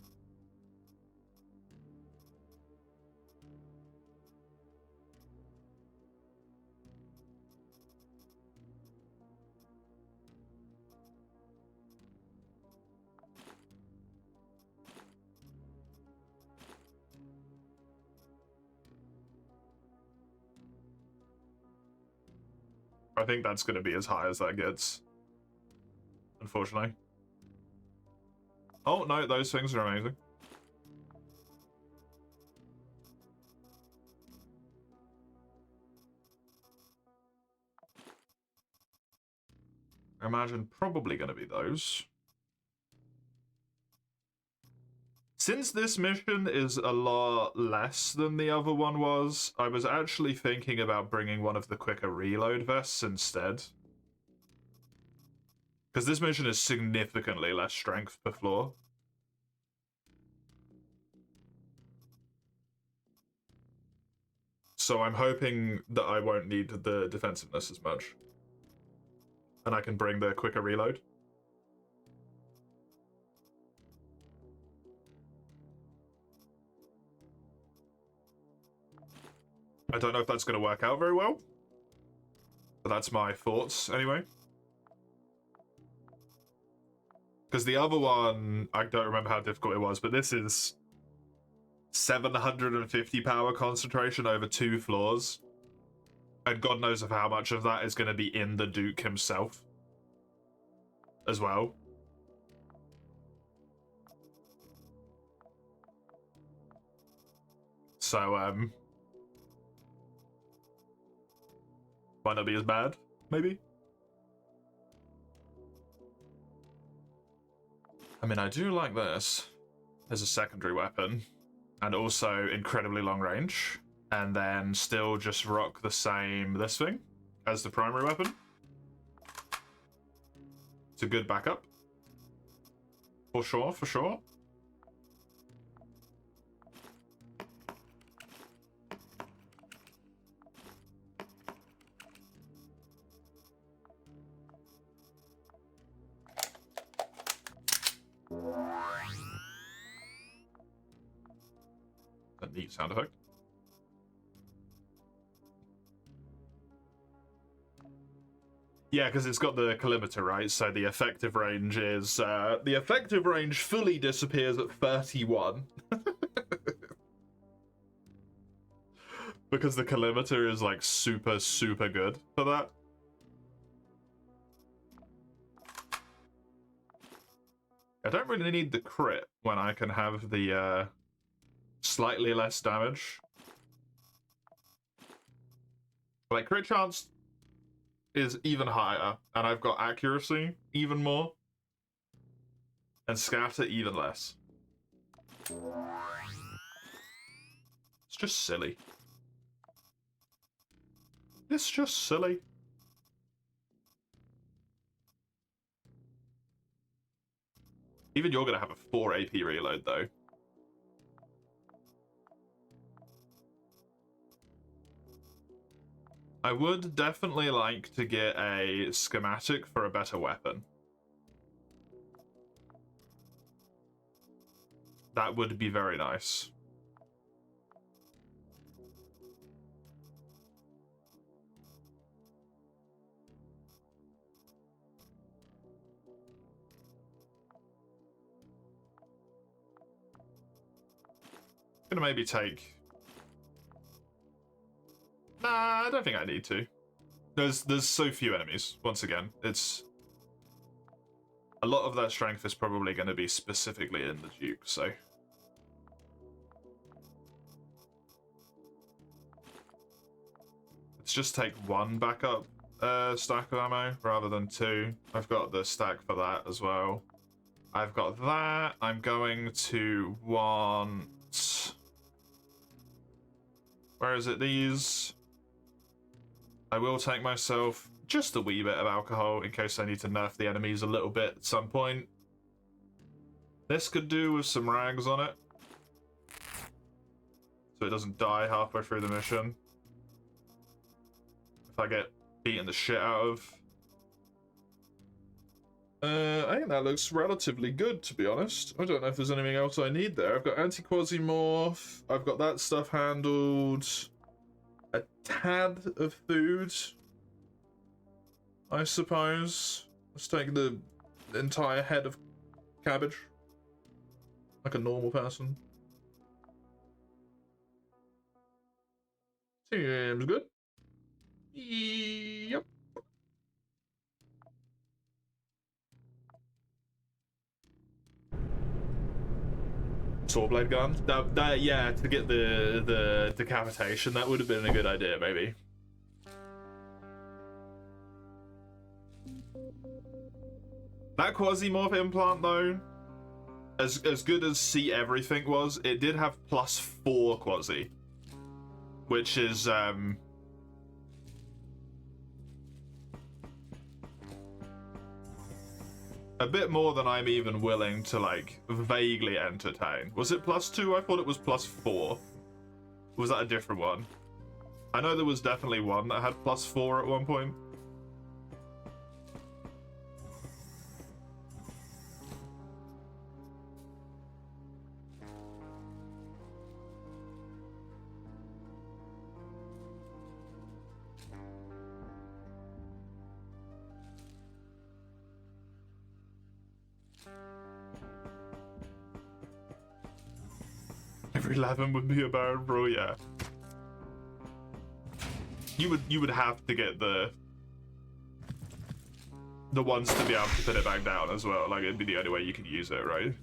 I think that's going to be as high as that gets. Unfortunately. Oh, no, those things are amazing. I imagine probably going to be those. Since this mission is a lot less than the other one was, I was actually thinking about bringing one of the quicker reload vests instead. Because this mission is significantly less strength per floor. So I'm hoping that I won't need the defensiveness as much. And I can bring the quicker reload. I don't know if that's going to work out very well. But that's my thoughts, anyway. Because the other one, I don't remember how difficult it was, but this is 750 power concentration over 2 floors. And God knows of how much of that is going to be in the Duke himself. As well. So, might not be as bad, maybe? I mean, I do like this as a secondary weapon, and also incredibly long range, and then still just rock the same this thing as the primary weapon. It's a good backup. For sure, for sure. A neat sound effect. Yeah, because it's got the collimator, right? So the effective range is... the effective range fully disappears at 31. Because the collimator is, like, super, super good for that. I don't really need the crit when I can have the, slightly less damage. Like, crit chance is even higher, and I've got accuracy even more, and scatter even less. It's just silly. It's just silly. Even you're gonna have a 4 AP reload, though. I would definitely like to get a schematic for a better weapon. That would be very nice. Gonna maybe take... Nah, I don't think I need to. There's so few enemies, once again. It's... A lot of that strength is probably going to be specifically in the Duke, so... Let's just take one backup stack of ammo rather than two. I've got the stack for that as well. I've got that. I'm going to want... Where is it? These... I will take myself just a wee bit of alcohol in case I need to nerf the enemies a little bit at some point. This could do with some rags on it, so it doesn't die halfway through the mission. If I get beaten the shit out of. I think that looks relatively good, to be honest. I don't know if there's anything else I need there. I've got anti-Quasimorph. I've got that stuff handled. A tad of food, I suppose. Let's take the entire head of cabbage. Like a normal person. Seems good. Yep. Swordblade gun? That yeah, to get the decapitation, that would have been a good idea, maybe. That Quasimorph implant, though, as good as See Everything was, it did have +4 Quasi, which is a bit more than I'm even willing to, like, vaguely entertain. Was it +2? I thought it was +4. Was that a different one? I know there was definitely one that had +4 at one point. Every 11 would be a Baron Brawl, yeah. You would have to get the ones to be able to put it back down as well. Like, it'd be the only way you could use it, right?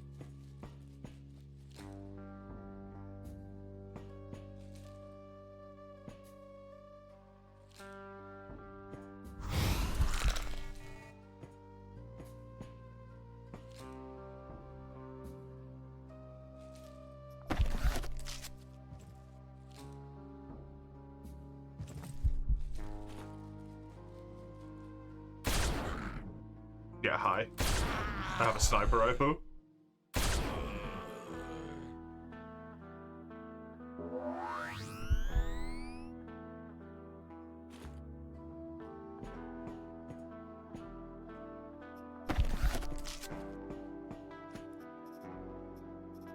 Yeah, hi. I have a sniper rifle.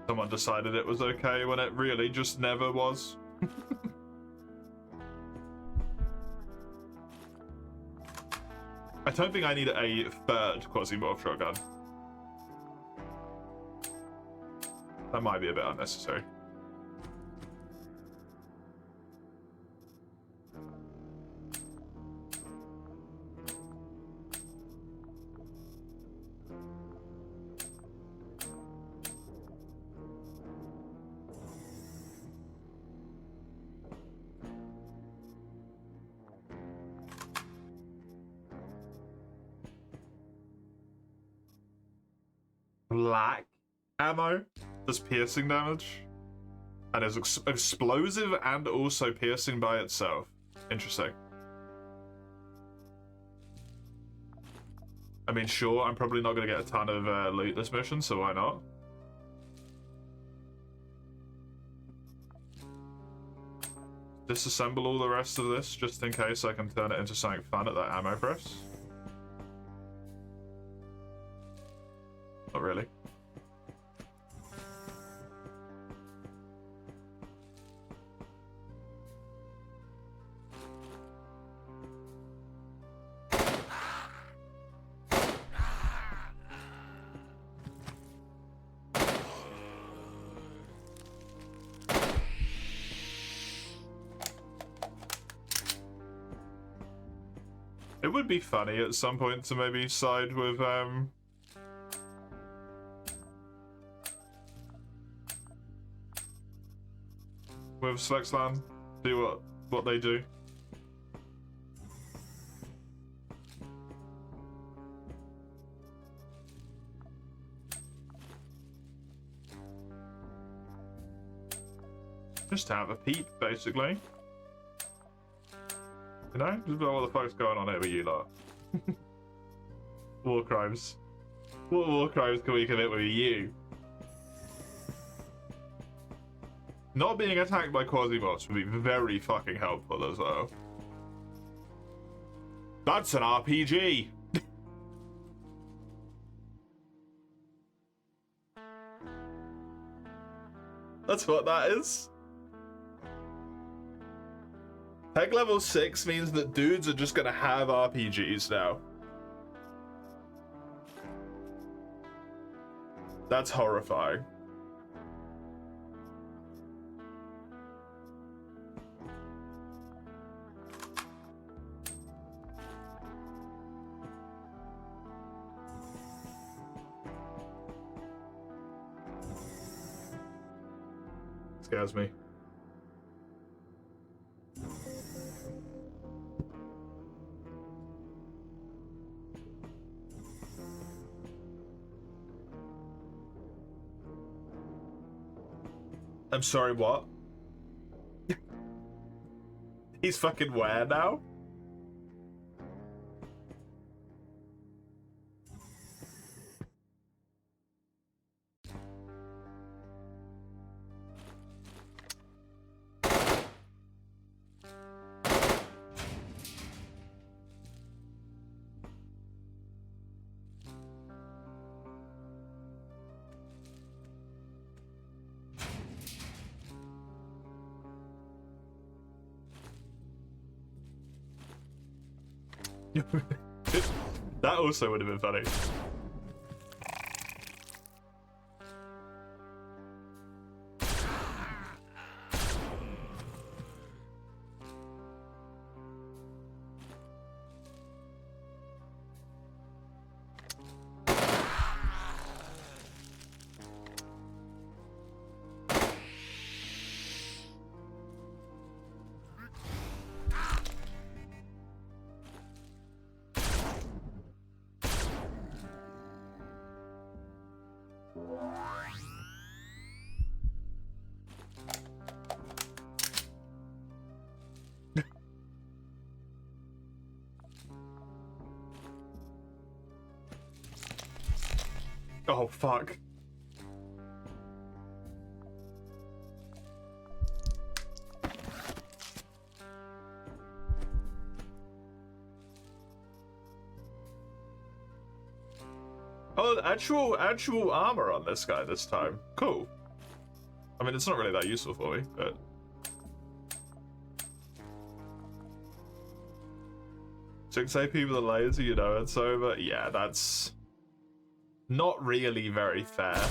Someone decided it was okay when it really just never was. I don't think I need a third Quasimorph shotgun. That might be a bit unnecessary. Black ammo does piercing damage and is explosive and also piercing by itself. Interesting. I mean, sure, I'm probably not going to get a ton of loot this mission, so why not? Disassemble all the rest of this just in case I can turn it into something fun at that ammo press. Not really. It would be funny at some point to maybe side with Slexland, see what they do. Just to have a peep, basically. You know, just about what the fuck's going on here with you lot. War crimes. What war crimes can we commit with you? Not being attacked by Quasimorphs would be very fucking helpful as well. That's an RPG! That's what that is. Tech level 6 means that dudes are just gonna have RPGs now. That's horrifying. Scares me. I'm sorry, what? He's fucking where now? That also would have been funny. Oh, fuck. Oh, actual armor on this guy this time. Cool. I mean, it's not really that useful for me, but... 6 AP with a laser, you know, it's over. Yeah, that's... not really very fair.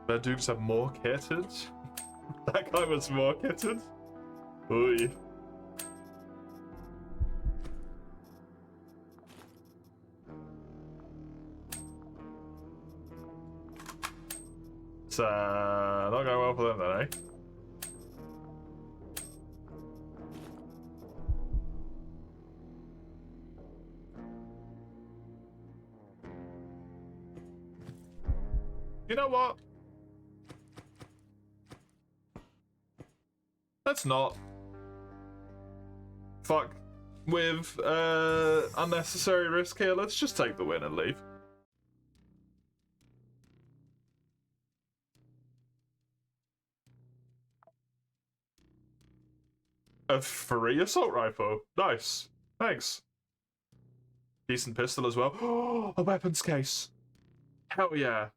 The dukes are more kitted? That guy was more kitted? Ooh. It's not going well for them then, eh? You know what? Let's not fuck with unnecessary risk here. Let's just take the win and leave. A free assault rifle. Nice. Thanks. Decent pistol as well. Oh, a weapons case. Hell yeah.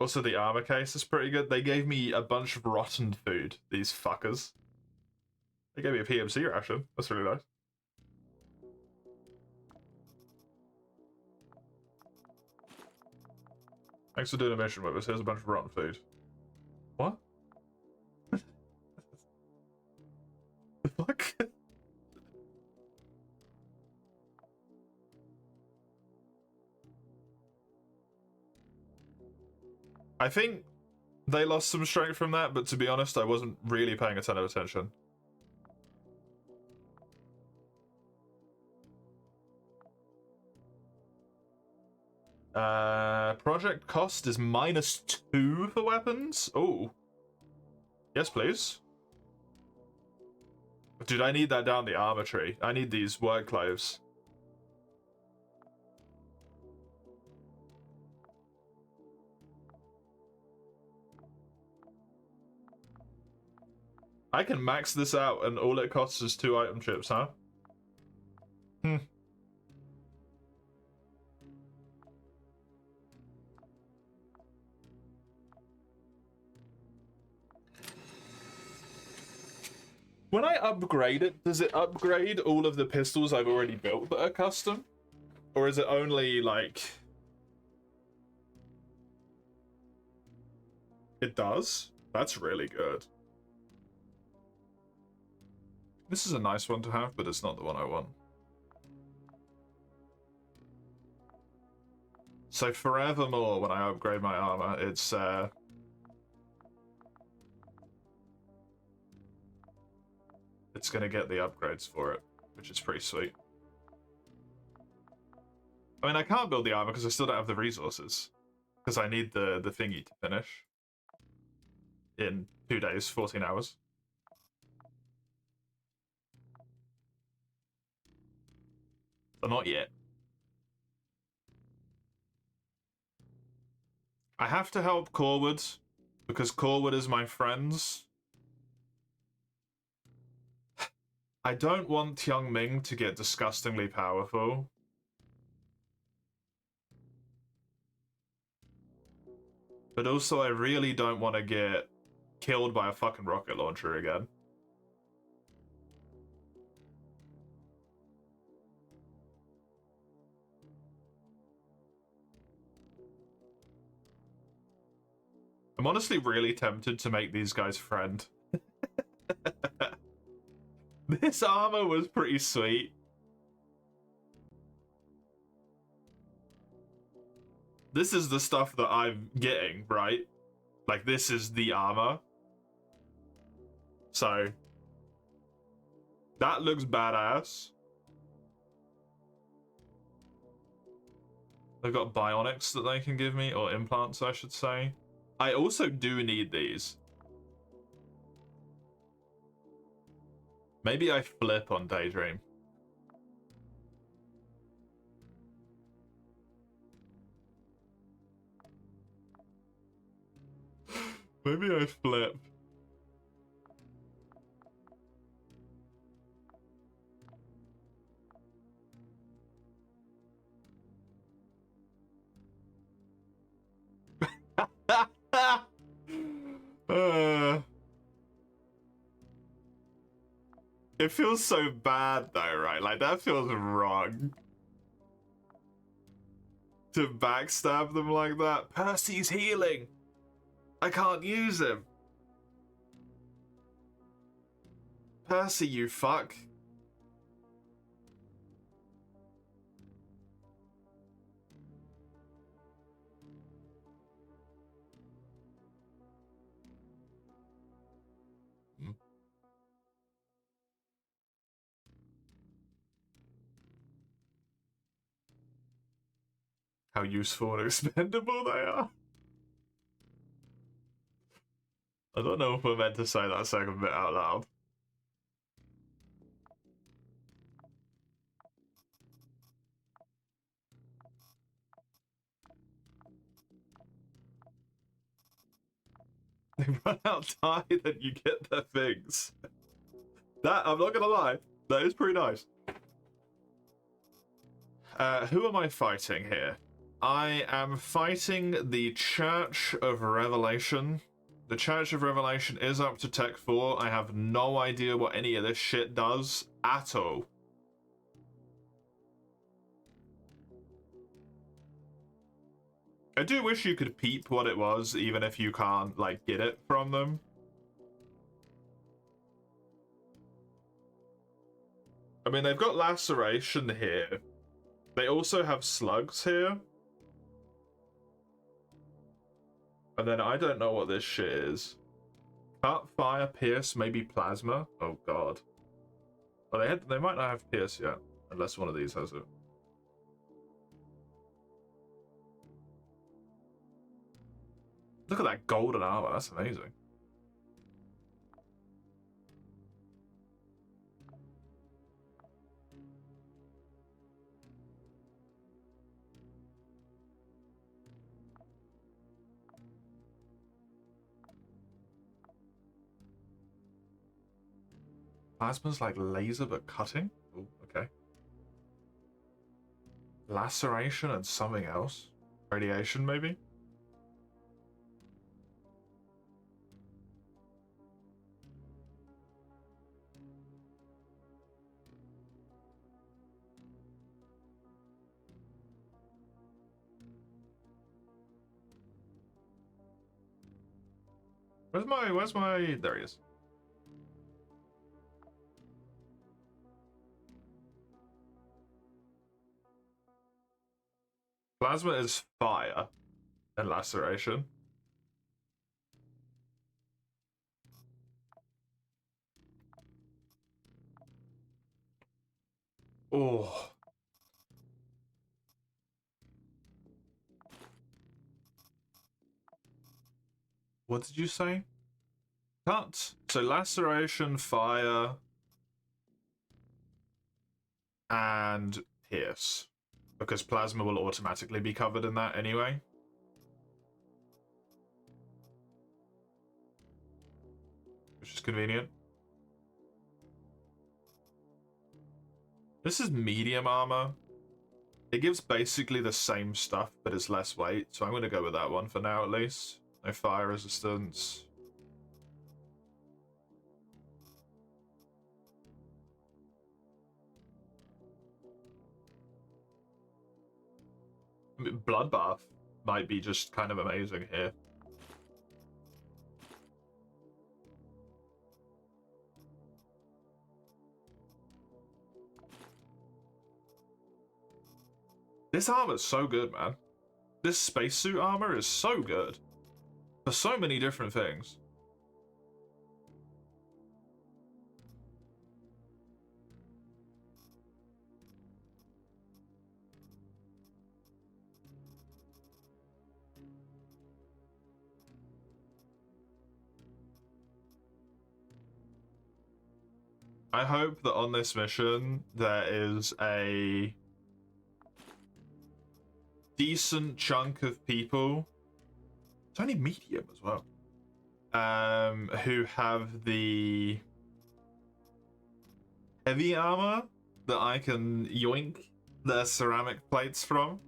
Also, the armor case is pretty good. They gave me a bunch of rotten food, these fuckers. They gave me a PMC ration. That's really nice. Thanks for doing a mission with us. Here's a bunch of rotten food. What? The fuck? I think they lost some strength from that, but to be honest, I wasn't really paying a ton of attention. Project cost is -2 for weapons? Oh. Yes, please. Dude, I need that down the armor tree. I need these work clothes. I can max this out and all it costs is 2 item chips, huh? When I upgrade it, does it upgrade all of the pistols I've already built that are custom? Or is it only, like... It does? That's really good. This is a nice one to have, but it's not the one I want. So forevermore, when I upgrade my armor, it's gonna get the upgrades for it, which is pretty sweet. I mean, I can't build the armor because I still don't have the resources. Because I need the thingy to finish. In 2 days, 14 hours. But not yet. I have to help Corwood, because Corwood is my friends. I don't want Young Ming to get disgustingly powerful. But also, I really don't want to get killed by a fucking rocket launcher again. I'm honestly really tempted to make these guys friend. This armor was pretty sweet. This is the stuff that I'm getting, right? Like, this is the armor. So that looks badass. They've got bionics that they can give me, or implants, I should say. I also do need these. Maybe I flip on Daydream. Maybe I flip. It feels so bad though, right? Like that feels wrong. To backstab them like that. Percy's healing. I can't use him. Percy, you fuck. How useful and expendable they are. I don't know if we're meant to say that second bit out loud. They run out time, then you get their things. That, I'm not gonna lie, that is pretty nice. Who am I fighting here? I am fighting the Church of Revelation. The Church of Revelation is up to Tech 4. I have no idea what any of this shit does at all. I do wish you could peep what it was, even if you can't, like, get it from them. I mean, they've got Laceration here. They also have Slugs here. And then I don't know what this shit is. Cut, Fire, Pierce, maybe Plasma. Oh god. Well, they might not have Pierce yet, unless one of these has it. Look at that golden armor, that's amazing. Plasma's like laser but cutting? Ooh, okay. Laceration and something else? Radiation, maybe? Where's my, there he is. Plasma is fire and laceration. Oh. What did you say? Cut. So laceration, fire, and pierce. Because plasma will automatically be covered in that anyway. Which is convenient. This is medium armor. It gives basically the same stuff, but it's less weight. So I'm going to go with that one for now at least. No fire resistance. Bloodbath might be just kind of amazing here. This armor's so good, man. This spacesuit armor is so good. For so many different things. I hope that on this mission there is a decent chunk of people. It's only medium as well. Who have the heavy armor that I can yoink their ceramic plates from.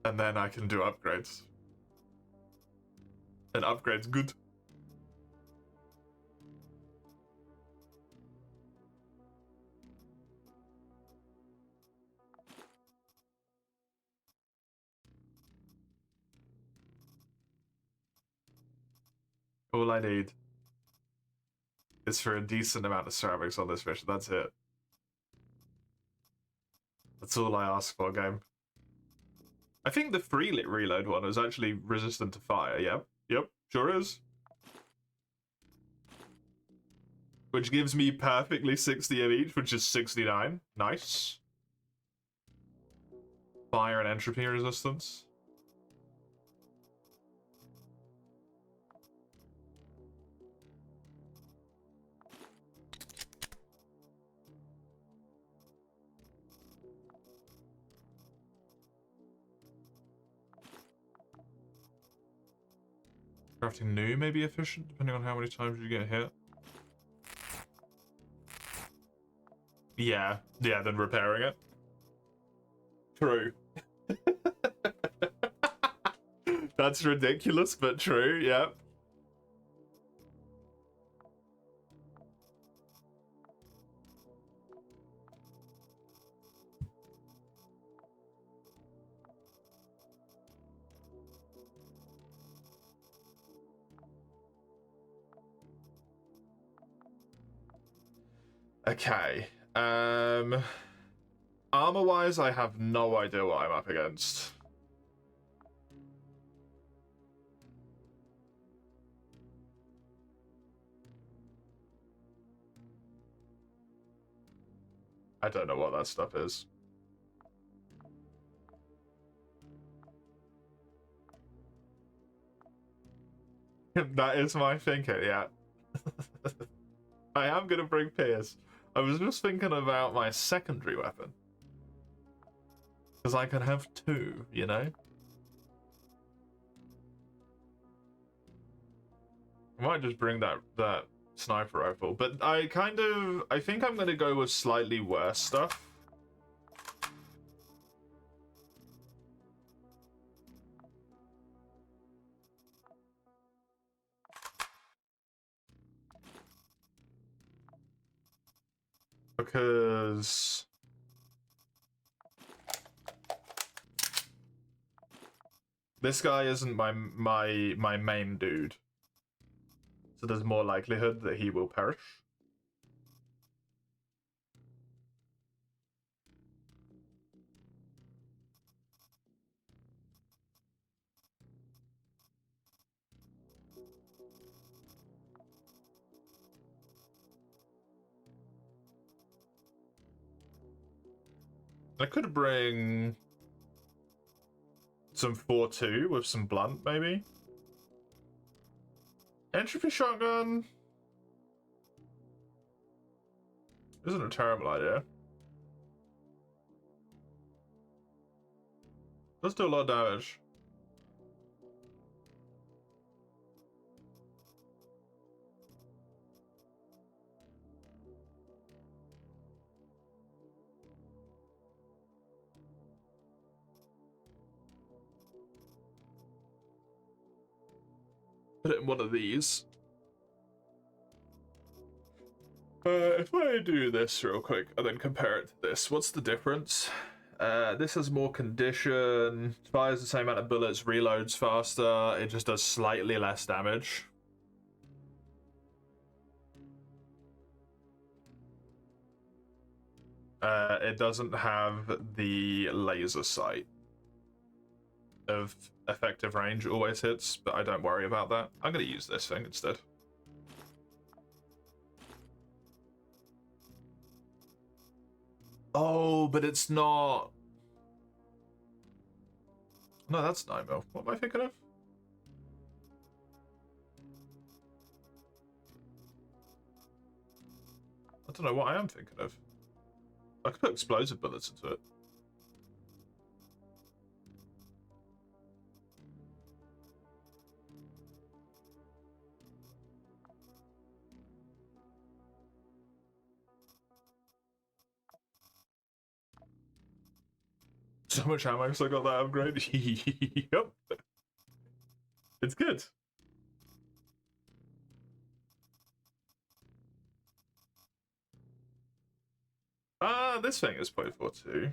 And then I can do upgrades. And upgrades good. All I need is for a decent amount of ceramics on this mission. That's it. That's all I ask for, game. I think the free reload one is actually resistant to fire. Yep, sure is. Which gives me perfectly 60 of each, which is 69. Nice. Fire and entropy resistance. Crafting new may be efficient, depending on how many times you get hit. Yeah, then repairing it. True. That's ridiculous, but true, yeah. Okay. Armor-wise, I have no idea what I'm up against. I don't know what that stuff is. That is my thinking, yeah. I am gonna bring Pierce. I was just thinking about my secondary weapon. Because I can have two, you know? I might just bring that sniper rifle, but I think I'm gonna go with slightly worse stuff. Because this guy isn't my main dude. So there's more likelihood that he will perish. I could bring some 4-2 with some blunt, maybe. Entropy shotgun isn't a terrible idea. Does do a lot of damage. Put it in one of these. If I do this real quick and then compare it to this, what's the difference? This has more condition, fires the same amount of bullets, reloads faster, it just does slightly less damage. It doesn't have the laser sight of effective range, always hits, but I don't worry about that. I'm gonna use this thing instead. Oh, but it's not... No, that's 9mm. What am I thinking of? don't know what I am thinking of. I could put explosive bullets into it. So much ammo, so I got that upgrade. Yep. It's good. This thing is .42.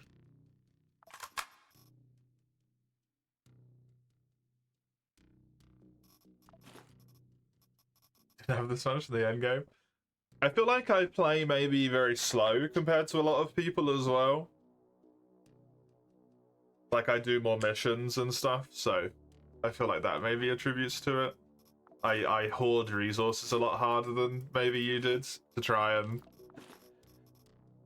Didn't have this much in the end game. I feel like I play maybe very slow compared to a lot of people as well. Like I do more missions and stuff, so I feel like that maybe attributes to it. I hoard resources a lot harder than maybe you did to try and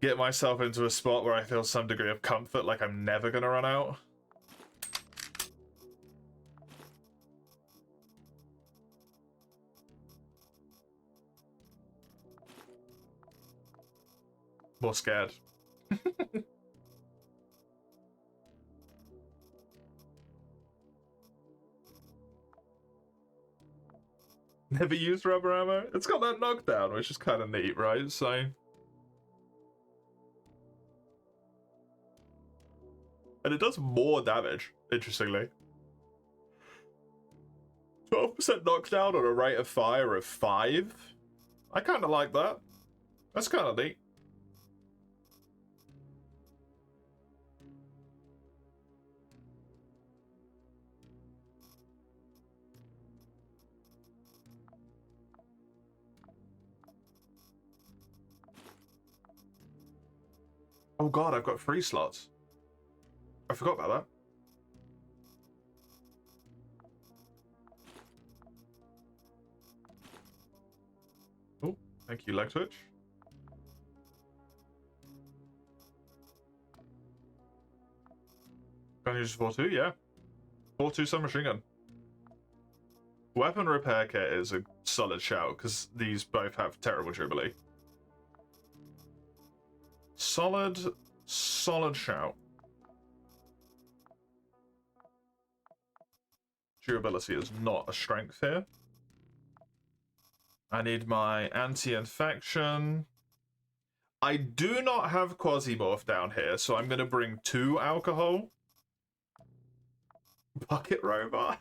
get myself into a spot where I feel some degree of comfort, like I'm never gonna run out. More scared. Never used rubber ammo. It's got that knockdown, which is kind of neat, right? So. And it does more damage, interestingly. 12% knockdown on a rate of fire of 5. I kind of like that. That's kind of neat. Oh god, I've got 3 slots. I forgot about that. Oh, thank you, leg twitch. Can I use 4.2? Yeah. 4.2 submachine gun. Weapon repair kit is a solid shout, because these both have terrible durability. Solid shout. Durability is not a strength here. I need my anti-infection. I do not have Quasimorph down here, so I'm going to bring 2 alcohol. Bucket robot.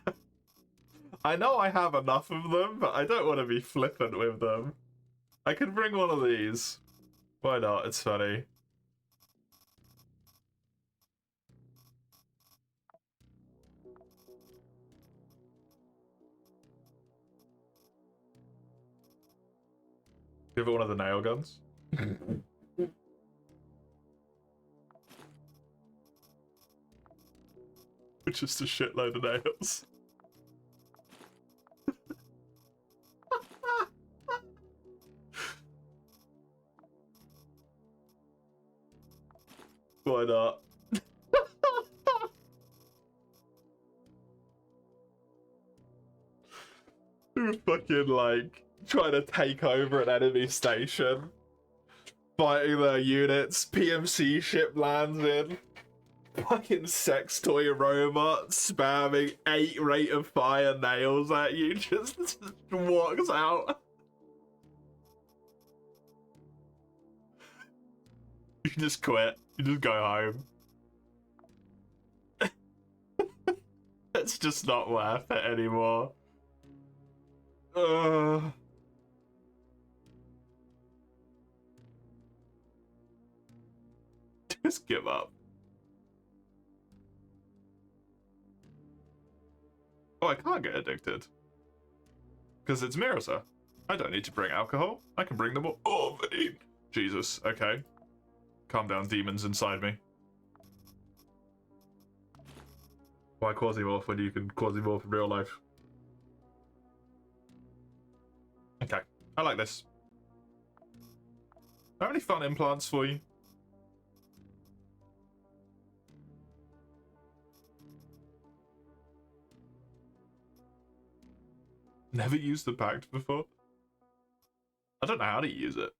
I know I have enough of them, but I don't want to be flippant with them. I can bring one of these. Why not? It's funny. Give it one of the nail guns. Just a shitload of nails. Why not? We're fucking like trying to take over an enemy station, fighting their units. PMC ship lands in. Fucking sex toy robot spamming 8 rate of fire nails at you, just walks out. You just quit. You just go home. It's just not worth it anymore. Just give up. Oh, I can't get addicted. Because it's Mirrorsa. I don't need to bring alcohol. I can bring them all. Oh, Vanine. Jesus, okay. Calm down, demons inside me. Why Quasimorph when you can Quasimorph in real life? Okay, I like this. Are there any fun implants for you? Never used the pact before? I don't know how to use it.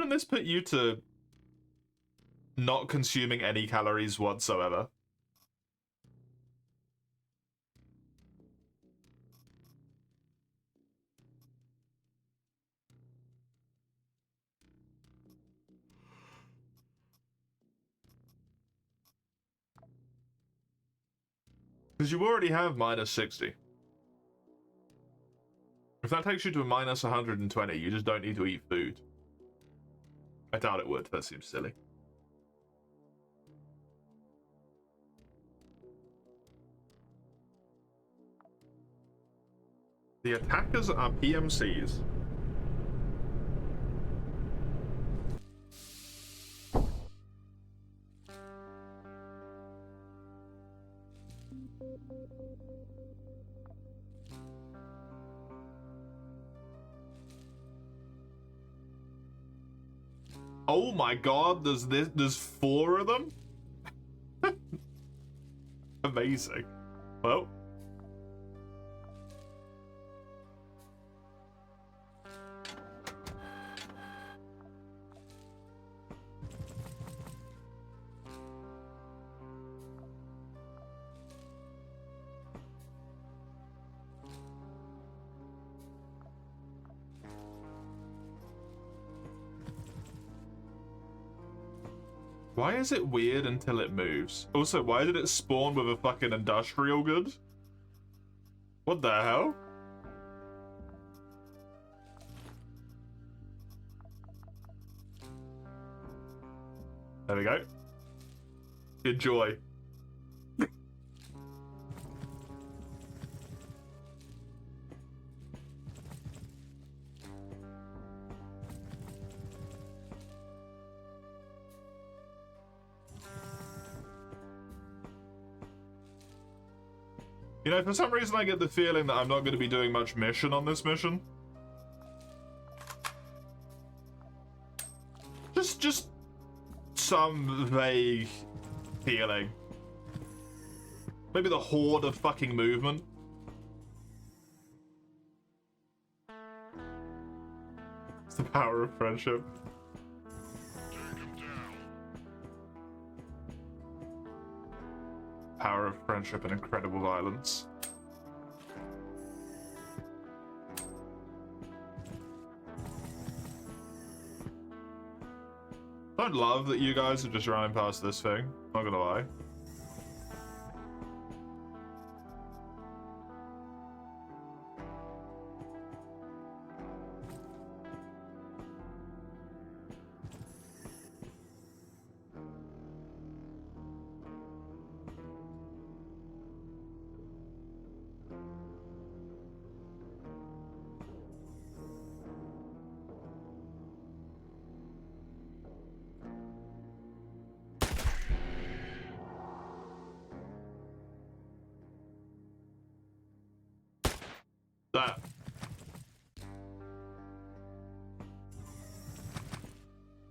wouldn't this put you to not consuming any calories whatsoever? Because you already have minus 60. If that takes you to a minus 120, you just don't need to eat food. I doubt it would. That seems silly. The attackers are PMCs. Oh my god, there's 4 of them? Amazing. Well. Why is it weird until it moves? Also, why did it spawn with a fucking industrial good? What the hell? There we go. Enjoy. You know, for some reason I get the feeling that I'm not going to be doing much mission on this mission. Just some vague feeling. Maybe the horde of fucking movement. It's the power of friendship. Power of friendship and incredible violence. Don't love that you guys are just running past this thing, not gonna lie.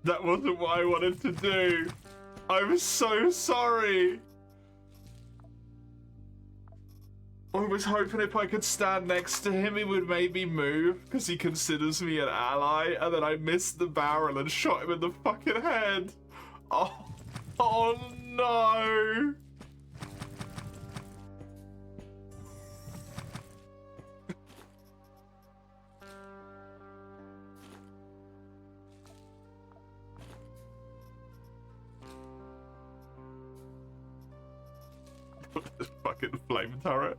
That wasn't what I wanted to do. I'm so sorry. I was hoping if I could stand next to him, he would maybe move, because he considers me an ally, and then I missed the barrel and shot him in the fucking head. Oh no. This fucking flame turret.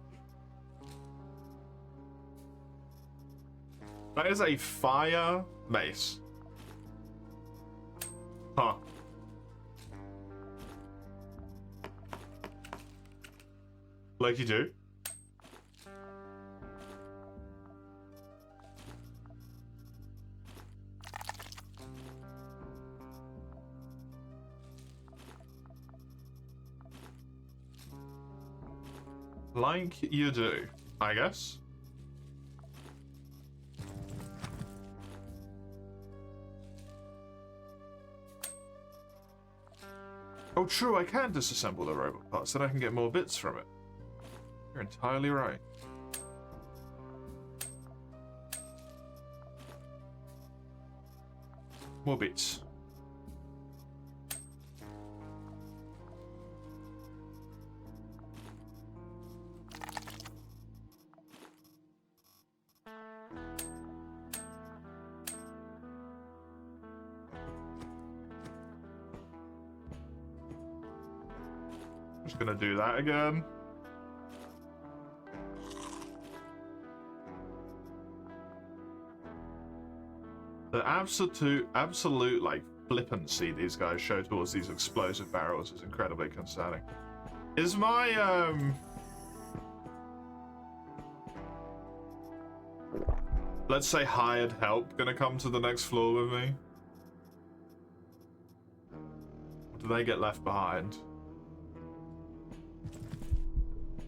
That is a fire mace. Huh. Like you do. Like you do, I guess. Oh, true, I can disassemble the robot parts, then I can get more bits from it. You're entirely right. More beats. Just gonna do that again. The absolute like flippancy these guys show towards these explosive barrels is incredibly concerning. Is my let's say hired help gonna come to the next floor with me? Or do they get left behind?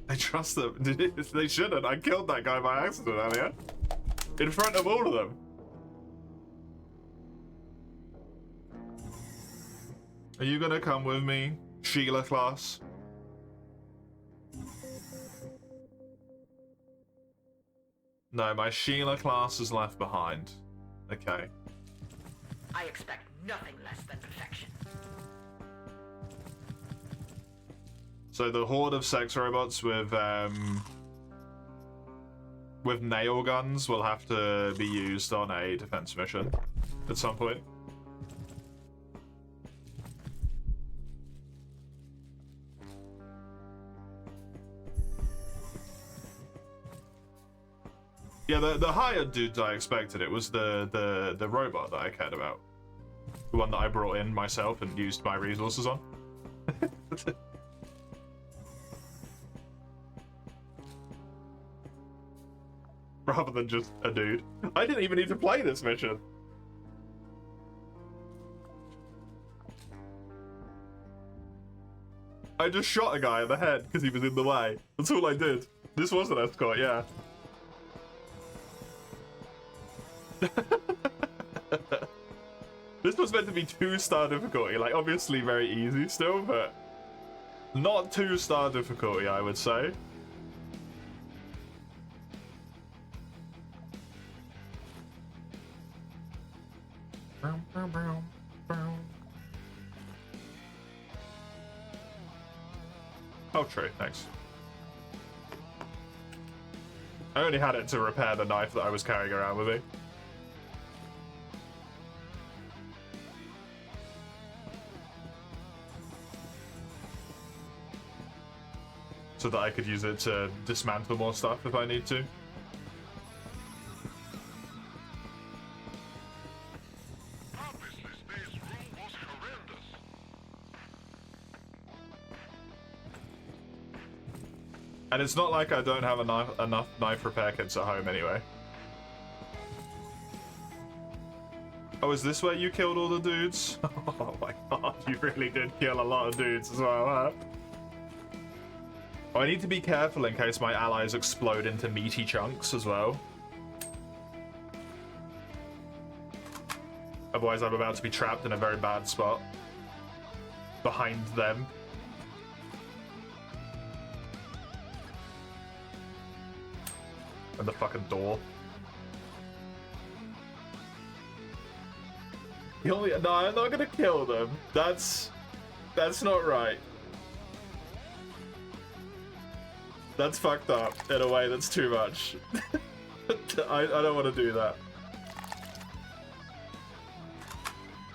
I trust them. They shouldn't. I killed that guy by accident earlier. In front of all of them. Are you gonna come with me, Sheila class? No, my Sheila class is left behind. Okay. I expect nothing less than perfection. So the horde of sex robots with nail guns will have to be used on a defense mission at some point. Yeah, the hired dudes I expected. It was the robot that I cared about. The one that I brought in myself and used my resources on. Rather than just a dude. I didn't even need to play this mission. I just shot a guy in the head because he was in the way. That's all I did. This was an escort, yeah. This was meant to be 2-star difficulty, like obviously very easy still, but not 2-star difficulty, I would say. Oh, true, thanks. I only had it to repair the knife that I was carrying around with me. So that I could use it to dismantle more stuff if I need to. Obviously, space room was horrendous. And it's not like I don't have enough knife repair kits at home anyway. Oh, is this where you killed all the dudes? Oh my god, you really did kill a lot of dudes as well, huh? Oh, I need to be careful in case my allies explode into meaty chunks as well. Otherwise, I'm about to be trapped in a very bad spot. Behind them. And the fucking door. No, I'm not gonna kill them. That's not right. That's fucked up in a way that's too much. I don't want to do that.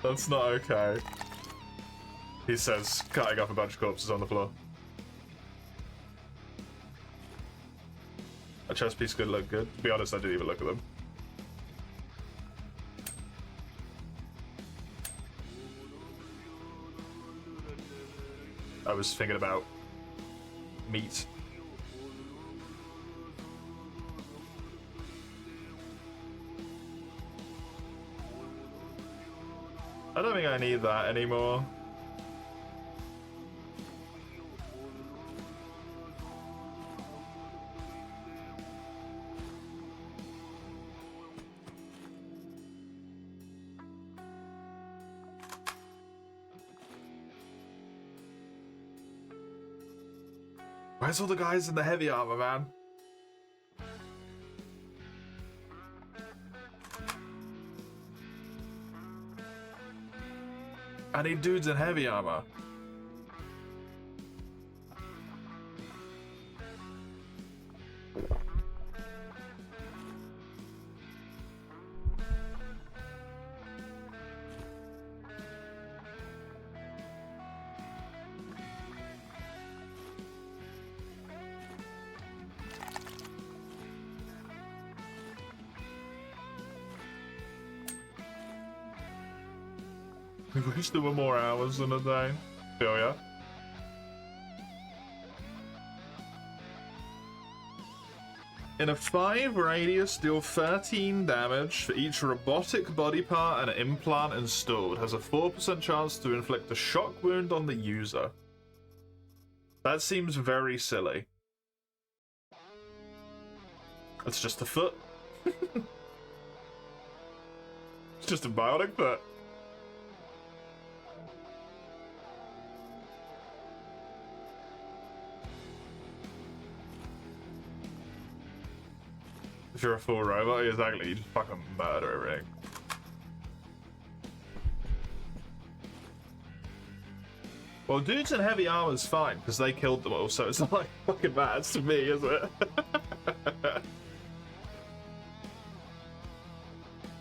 That's not okay. He says, cutting up a bunch of corpses on the floor. A chess piece could look good. To be honest, I didn't even look at them. I was thinking about meat. I don't think I need that anymore. Where's all the guys in the heavy armor, man? I need dudes in heavy armor. I wish there were more hours in a day. Feel ya? In a 5 radius, deal 13 damage for each robotic body part and implant installed. Has a 4% chance to inflict a shock wound on the user. That seems very silly. It's just a foot. It's just a bionic foot. If you're a full robot, exactly, you just fucking murder everything. Well, dudes in heavy armor is fine, because they killed them all, so it's not like fucking matters to me, is it?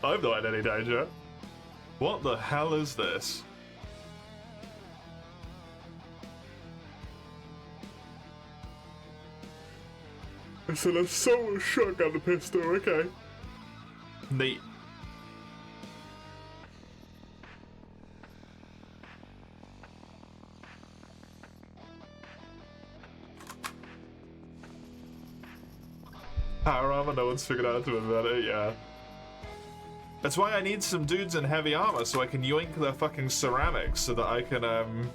I'm not in any danger. What the hell is this? It's an assault shotgun pistol, okay. Neat. Power armor, no one's figured out to invent it, yeah. That's why I need some dudes in heavy armor so I can yoink their fucking ceramics so that I can,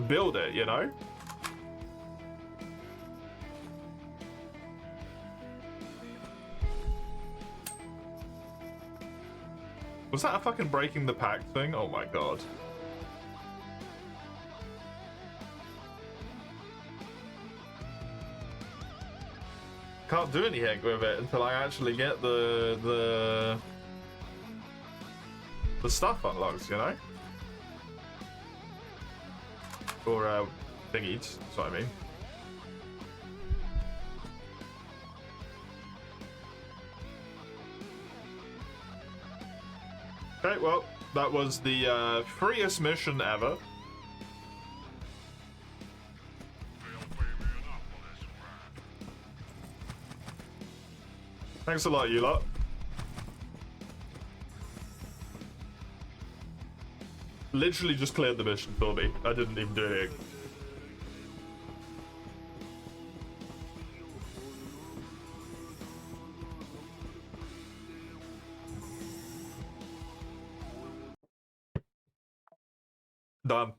build it, you know? Was that a fucking breaking the pact thing? Oh my god. Can't do anything with it until I actually get the stuff unlocked, you know? Or thingies, that's what I mean. Okay, well, that was the freest mission ever. Thanks a lot, you lot. Literally just cleared the mission for me. I didn't even do anything. Done.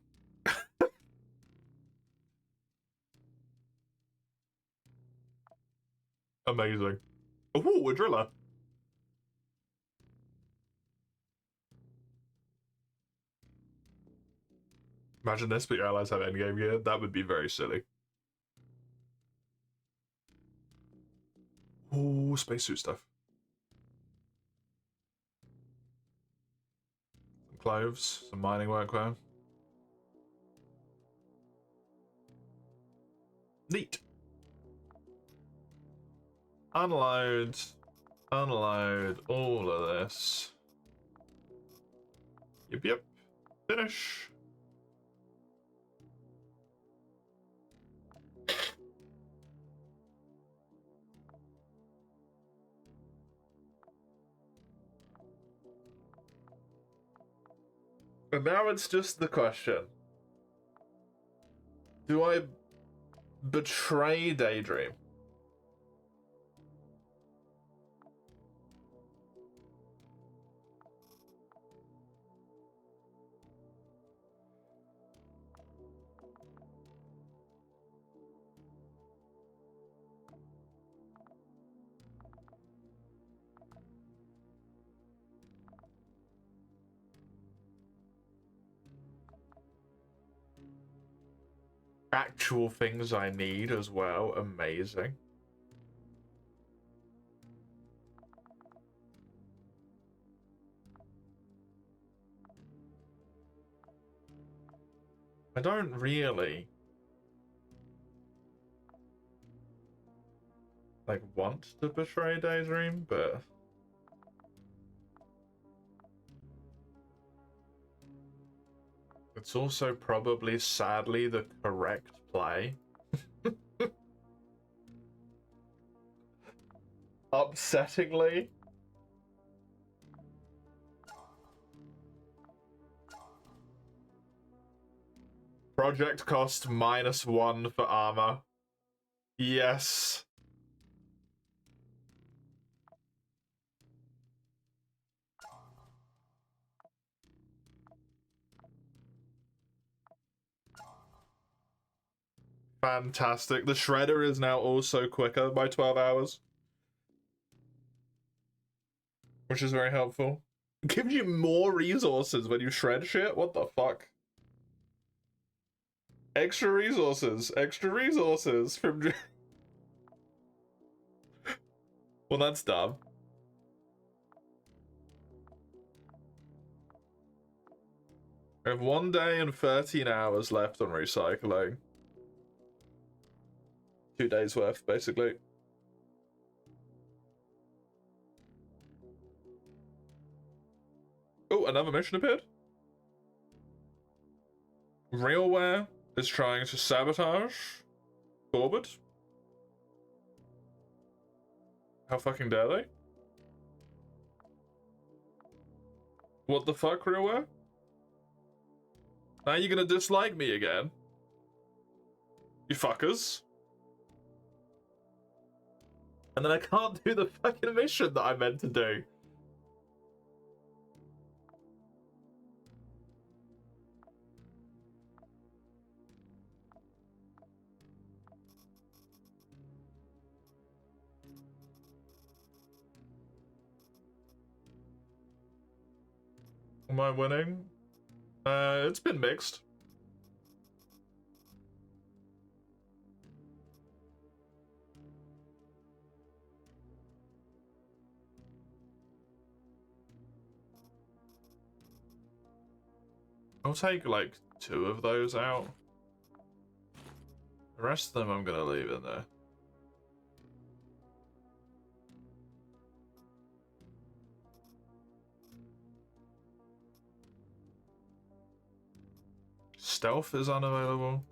Amazing. Ooh, a driller. Imagine this, but your allies have endgame gear. That would be very silly. Ooh, spacesuit stuff. Some clothes, some mining workwear. Neat. Unload all of this. Yep. Finish. And now it's just the question. Do I betray Daydream? Actual things I need as well. Amazing. I don't really like want to betray Daydream, but it's also probably sadly the correct play. Upsettingly. Project cost -1 for armor. Yes. Fantastic. The shredder is now also quicker by 12 hours. Which is very helpful. It gives you more resources when you shred shit? What the fuck? Extra resources. Extra resources from... Well, that's dumb. I have 1 day and 13 hours left on recycling. 2 days worth, basically. Oh, another mission appeared. Realware is trying to sabotage Corbett. How fucking dare they? What the fuck, Realware? Now you're gonna dislike me again? You fuckers. And then I can't do the fucking mission that I meant to do. Am I winning? It's been mixed. I'll take like 2 of those out. The rest of them I'm gonna leave in there. Stealth is unavailable.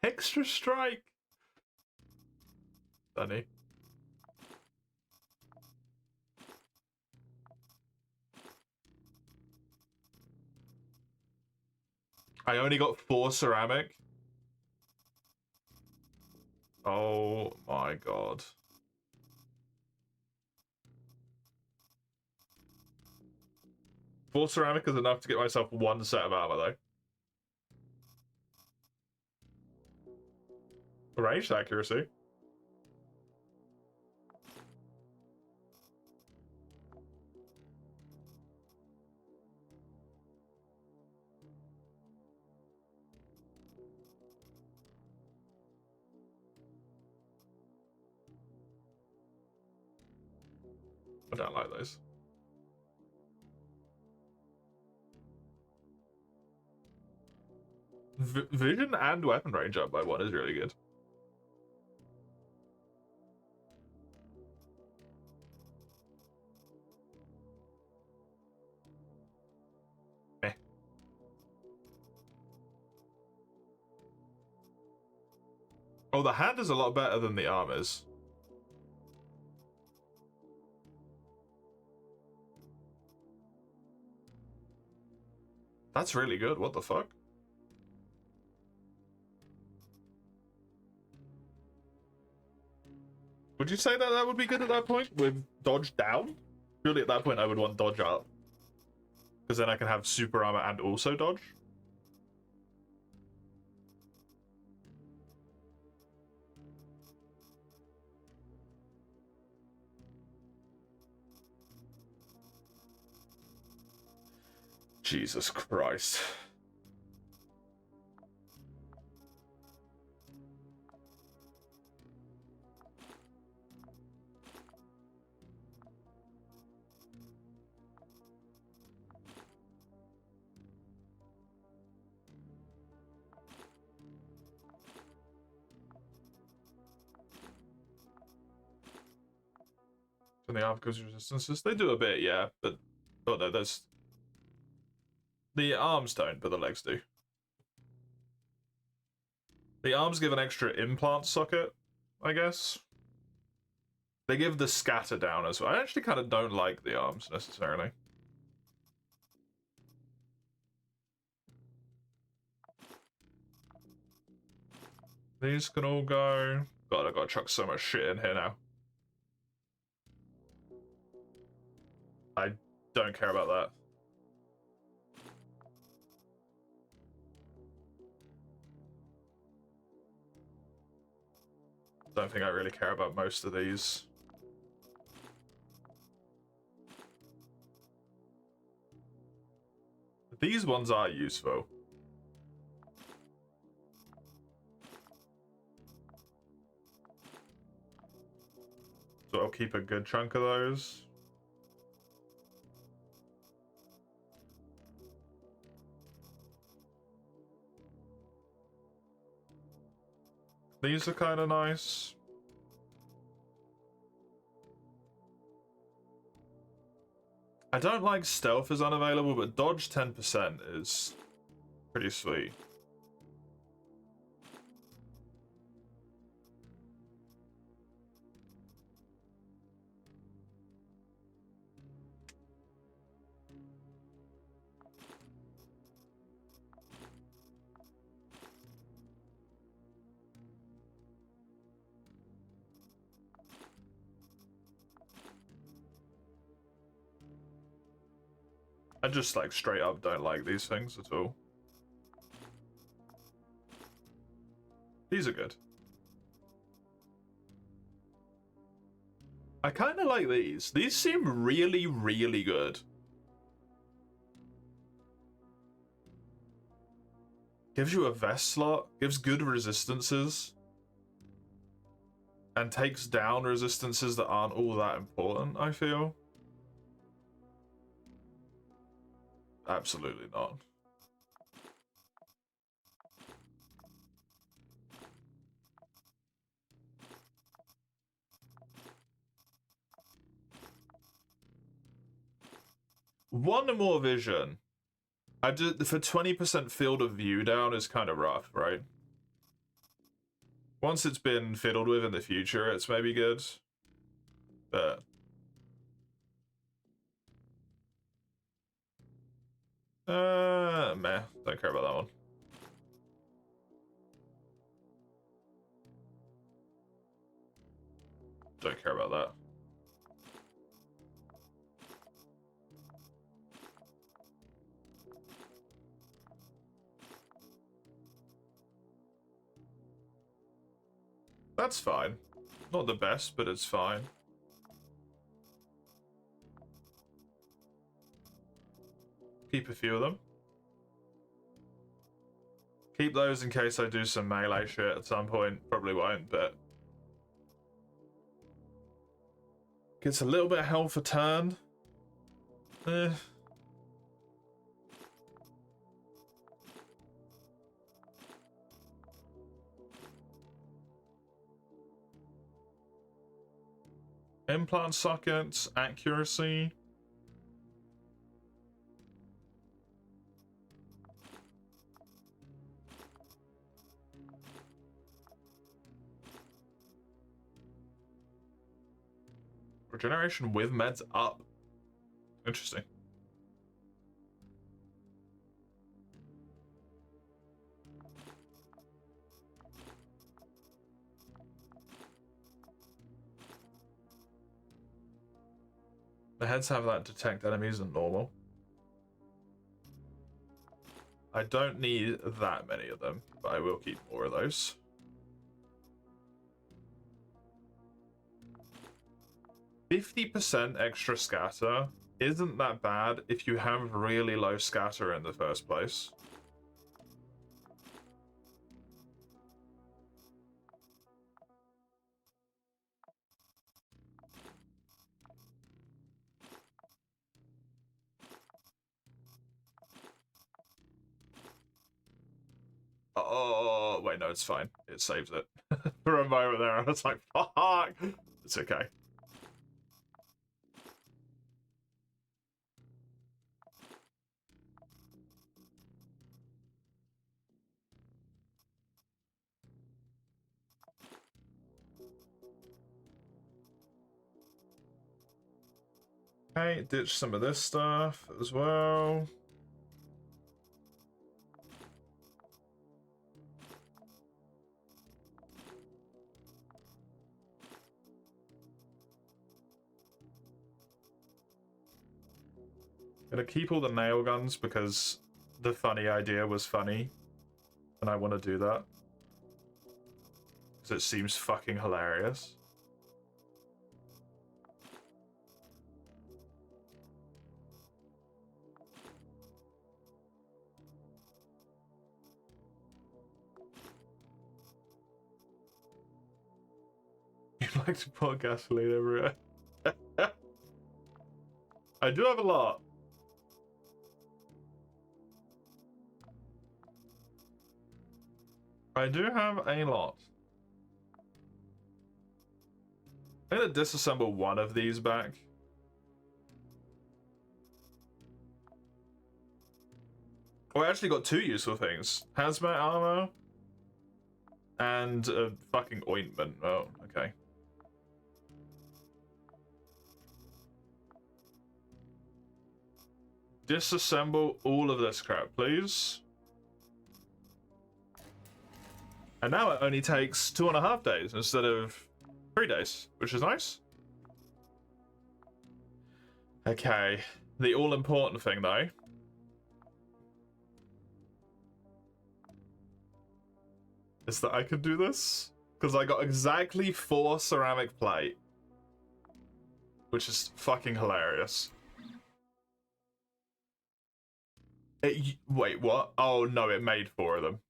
Extra strike. Funny. I only got 4 ceramic. Oh my god. Four ceramic is enough to get myself 1 set of armor, though. Ranged accuracy. I don't like those. Vision and weapon range up by 1 is really good. Eh. Oh, the hand is a lot better than the arm is. That's really good. What the fuck? Would you say that that would be good at that point with dodge down? Surely at that point I would want dodge up. Because then I can have super armor and also dodge. Jesus Christ. the arm gives resistances. They do a bit, yeah, but oh no, there's the arms don't, but the legs do. The arms give an extra implant socket, I guess. They give the scatter down as well. I actually kind of don't like the arms necessarily. These can all go. God, I gotta chuck so much shit in here now. I don't care about that. Don't think I really care about most of these. These ones are useful. So I'll keep a good chunk of those. These are kind of nice. I don't like stealth is unavailable, but dodge 10% is pretty sweet. I just like straight up don't like these things at all. These are good. I kind of like these. These seem really, really good. Gives you a vest slot, gives good resistances, and takes down resistances that aren't all that important, I feel. Absolutely not. One more vision. I did for 20% field of view down is kind of rough, right? Once it's been fiddled with in the future, it's maybe good. But meh, don't care about that one. Don't care about that. That's fine. Not the best, but it's fine. Keep a few of them. Keep those in case I do some melee shit at some point. Probably won't, but... Gets a little bit of health a turn. Eh. Implant sockets, accuracy. Regeneration with meds up. Interesting. The heads have that detect enemies and normal. I don't need that many of them, but I will keep more of those. 50% extra scatter isn't that bad if you have really low scatter in the first place. Oh, wait, no, it's fine. It saves it. For a moment there, I was like, fuck! It's okay. Okay, ditch some of this stuff as well. Gonna keep all the nail guns because the funny idea was funny. And I want to do that. Because it seems fucking hilarious. You'd like to pour gasoline everywhere. I do have a lot. I do have a lot. I'm gonna disassemble one of these back. Oh, I actually got two useful things. Hazmat armor and a fucking ointment. Oh, okay. Disassemble all of this crap, please. And now it only takes 2.5 days instead of 3 days, which is nice. Okay, the all-important thing though is that I can do this because I got exactly 4 ceramic plate, which is fucking hilarious. Wait, what? Oh no, it made 4 of them.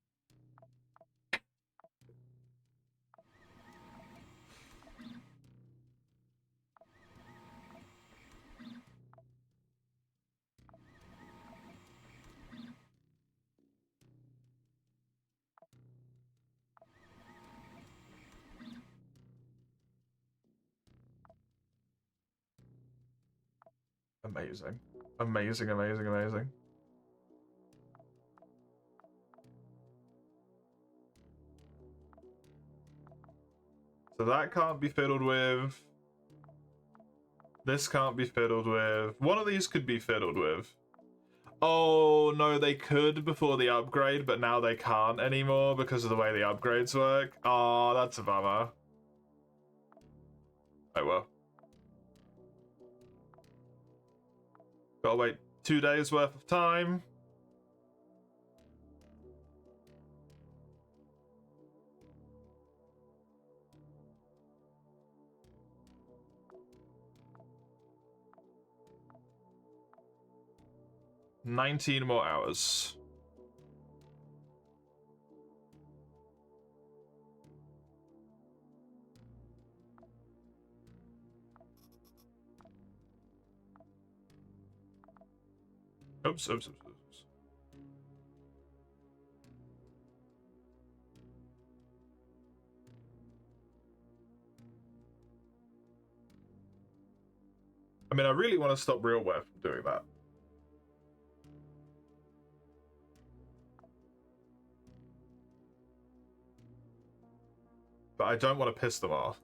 Amazing. Amazing, amazing, amazing. So that can't be fiddled with. This can't be fiddled with. One of these could be fiddled with. Oh, no, they could before the upgrade, but now they can't anymore because of the way the upgrades work. Oh, that's a bummer. Oh, well. Gotta wait 2 days worth of time. "19 more hours. Oops, oops, oops, oops. I mean, I really want to stop RealWare from doing that. But I don't want to piss them off.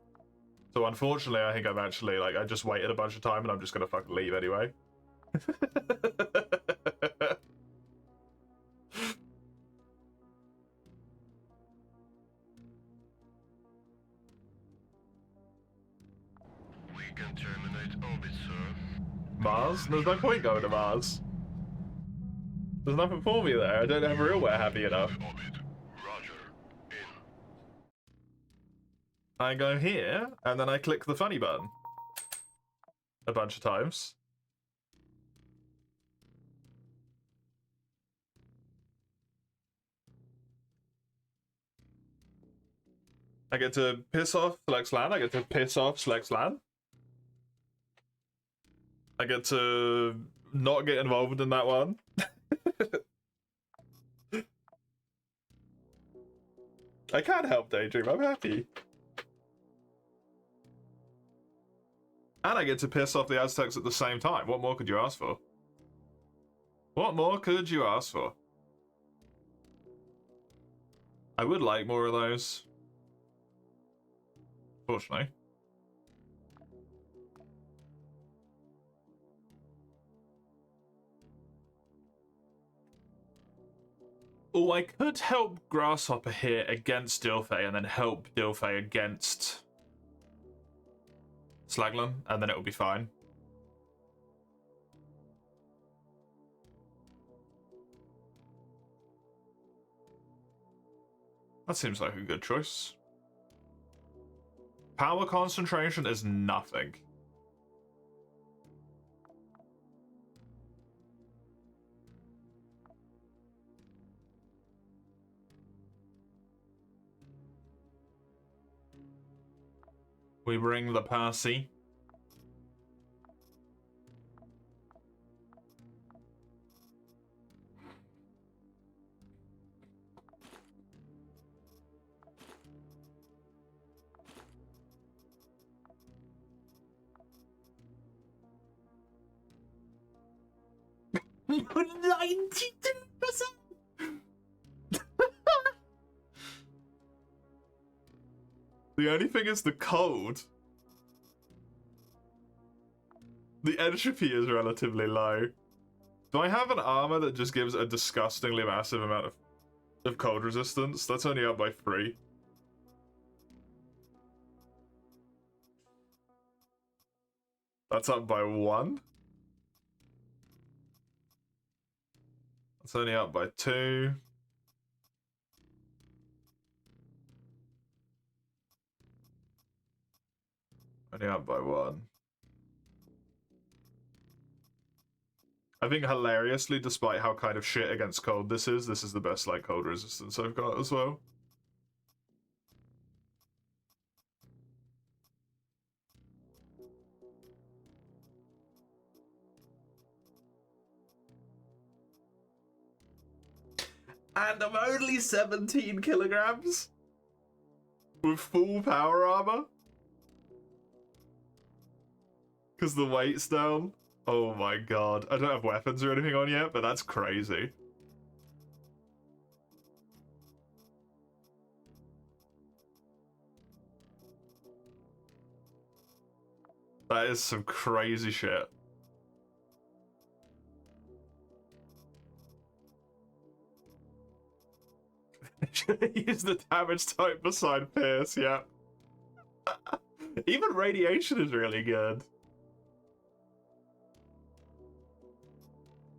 So unfortunately, I think I'm actually, like, I just waited a bunch of time and I'm just gonna fucking leave anyway. We can terminate orbit, sir. Mars? There's no point going to Mars. There's nothing for me there. I don't have RealWare happy enough. Orbit. Roger. In. I go here, and then I click the funny button. A bunch of times. I get to piss off FlexLAN. I get to piss off SlexLAN. I get to not get involved in that one. I can't help Daydream. I'm happy. And I get to piss off the Aztecs at the same time. What more could you ask for? What more could you ask for? I would like more of those. Fortunately. Oh, I could help Grasshopper here against Dilfay and then help Dilfay against Slaglan, and then it will be fine. That seems like a good choice. Power concentration is nothing. We bring the Percy. You're 92%. The only thing is the cold. The entropy is relatively low. Do I have an armor that just gives a disgustingly massive amount of cold resistance? That's only up by 3. That's up by 1. That's only up by 2. Only up by 1. I think hilariously, despite how kind of shit against cold this is the best like cold resistance I've got as well. And I'm only 17 kilograms with full power armor because the weight's down. Oh my god. I don't have weapons or anything on yet, but that's crazy. That is some crazy shit. Use the damage type beside Pierce, yeah. Even radiation is really good.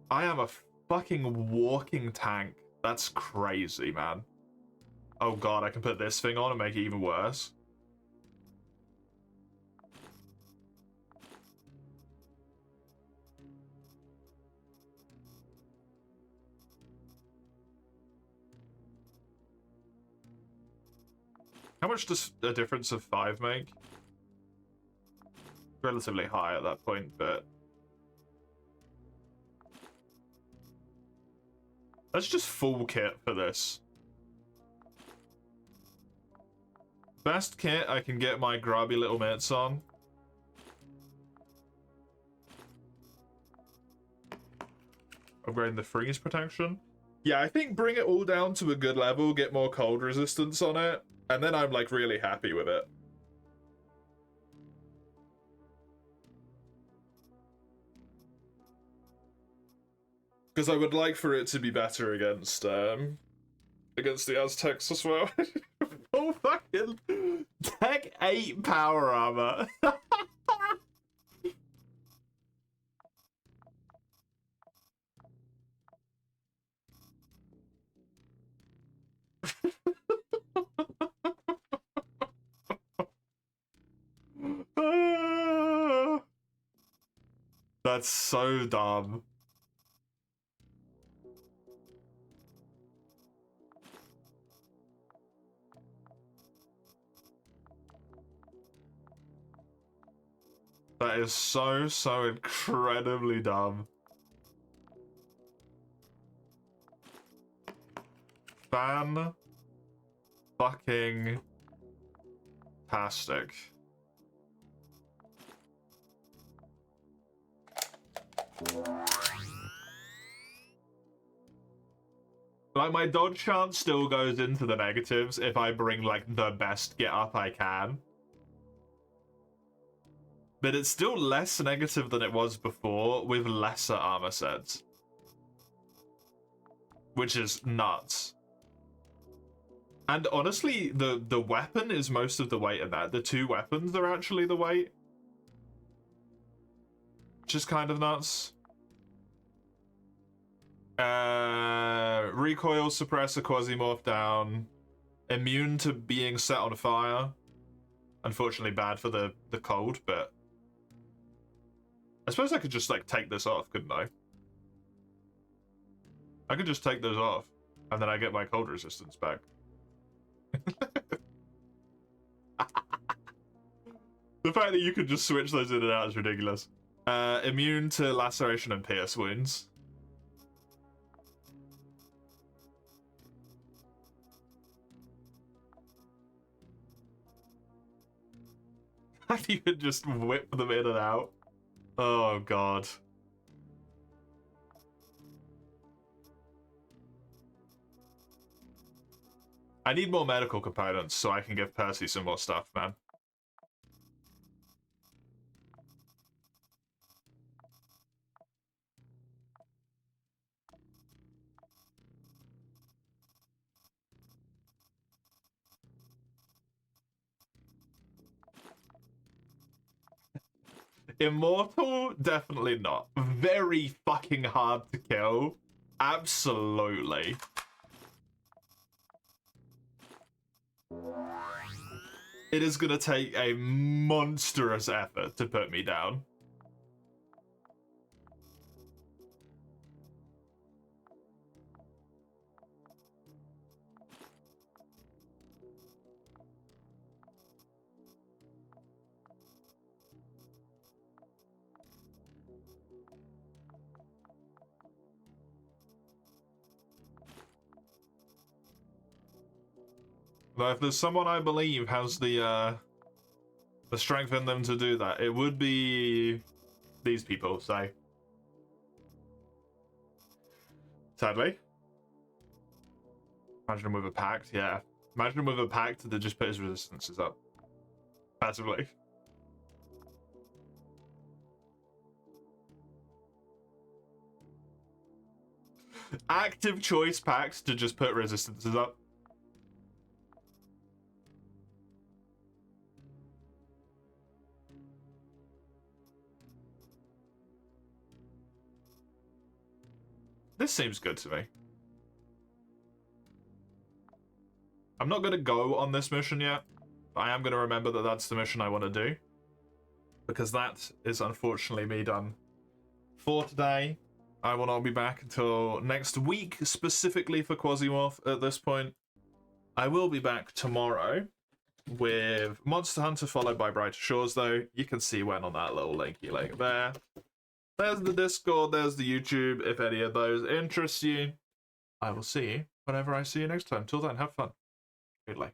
I am a fucking walking tank. That's crazy, man. Oh god, I can put this thing on and make it even worse. How much does a difference of 5 make? Relatively high at that point, but... Let's just full kit for this. Best kit, I can get my grubby little mitts on. Upgrading the freeze protection. Yeah, I think bring it all down to a good level, get more cold resistance on it, and then I'm like really happy with it. Because I would like for it to be better against the Aztecs as well. Oh fucking Tech 8 power armor. That's so dumb. That is so incredibly dumb. Fan fucking tastic. Like, my dodge chance still goes into the negatives if I bring, like, the best get up I can. But it's still less negative than it was before with lesser armor sets. which is nuts. And honestly, the weapon is most of the weight in that. The two weapons are actually the weight. Which is kind of nuts. Recoil suppressor, Quasimorph down. Immune to being set on fire. Unfortunately bad for the cold, but I suppose I could just like take this off, couldn't I? I could just take those off, and then I get my cold resistance back. The fact that you could just switch those in and out is ridiculous. Immune to laceration and pierce wounds. You could just whip them in and out. Oh god. I need more medical components so I can give Percy some more stuff, man. Immortal? Definitely not. Very fucking hard to kill. Absolutely. It is gonna take a monstrous effort to put me down. But if there's someone I believe has the strength in them to do that, it would be these people, so. Sadly. Imagine him with a pact, yeah. Imagine him with a pact that just put his resistances up. Passively. Active choice pacts to just put resistances up. This seems good to me. I'm not going to go on this mission yet. I am going to remember that that's the mission I want to do. Because that is unfortunately me done for today. I will not be back until next week, specifically for Quasimorph at this point. I will be back tomorrow with Monster Hunter followed by Brighter Shores, though. You can see when on that little linky link there. There's the Discord, there's the YouTube, if any of those interest you. I will see you whenever I see you next time. Till then, have fun. Goodbye.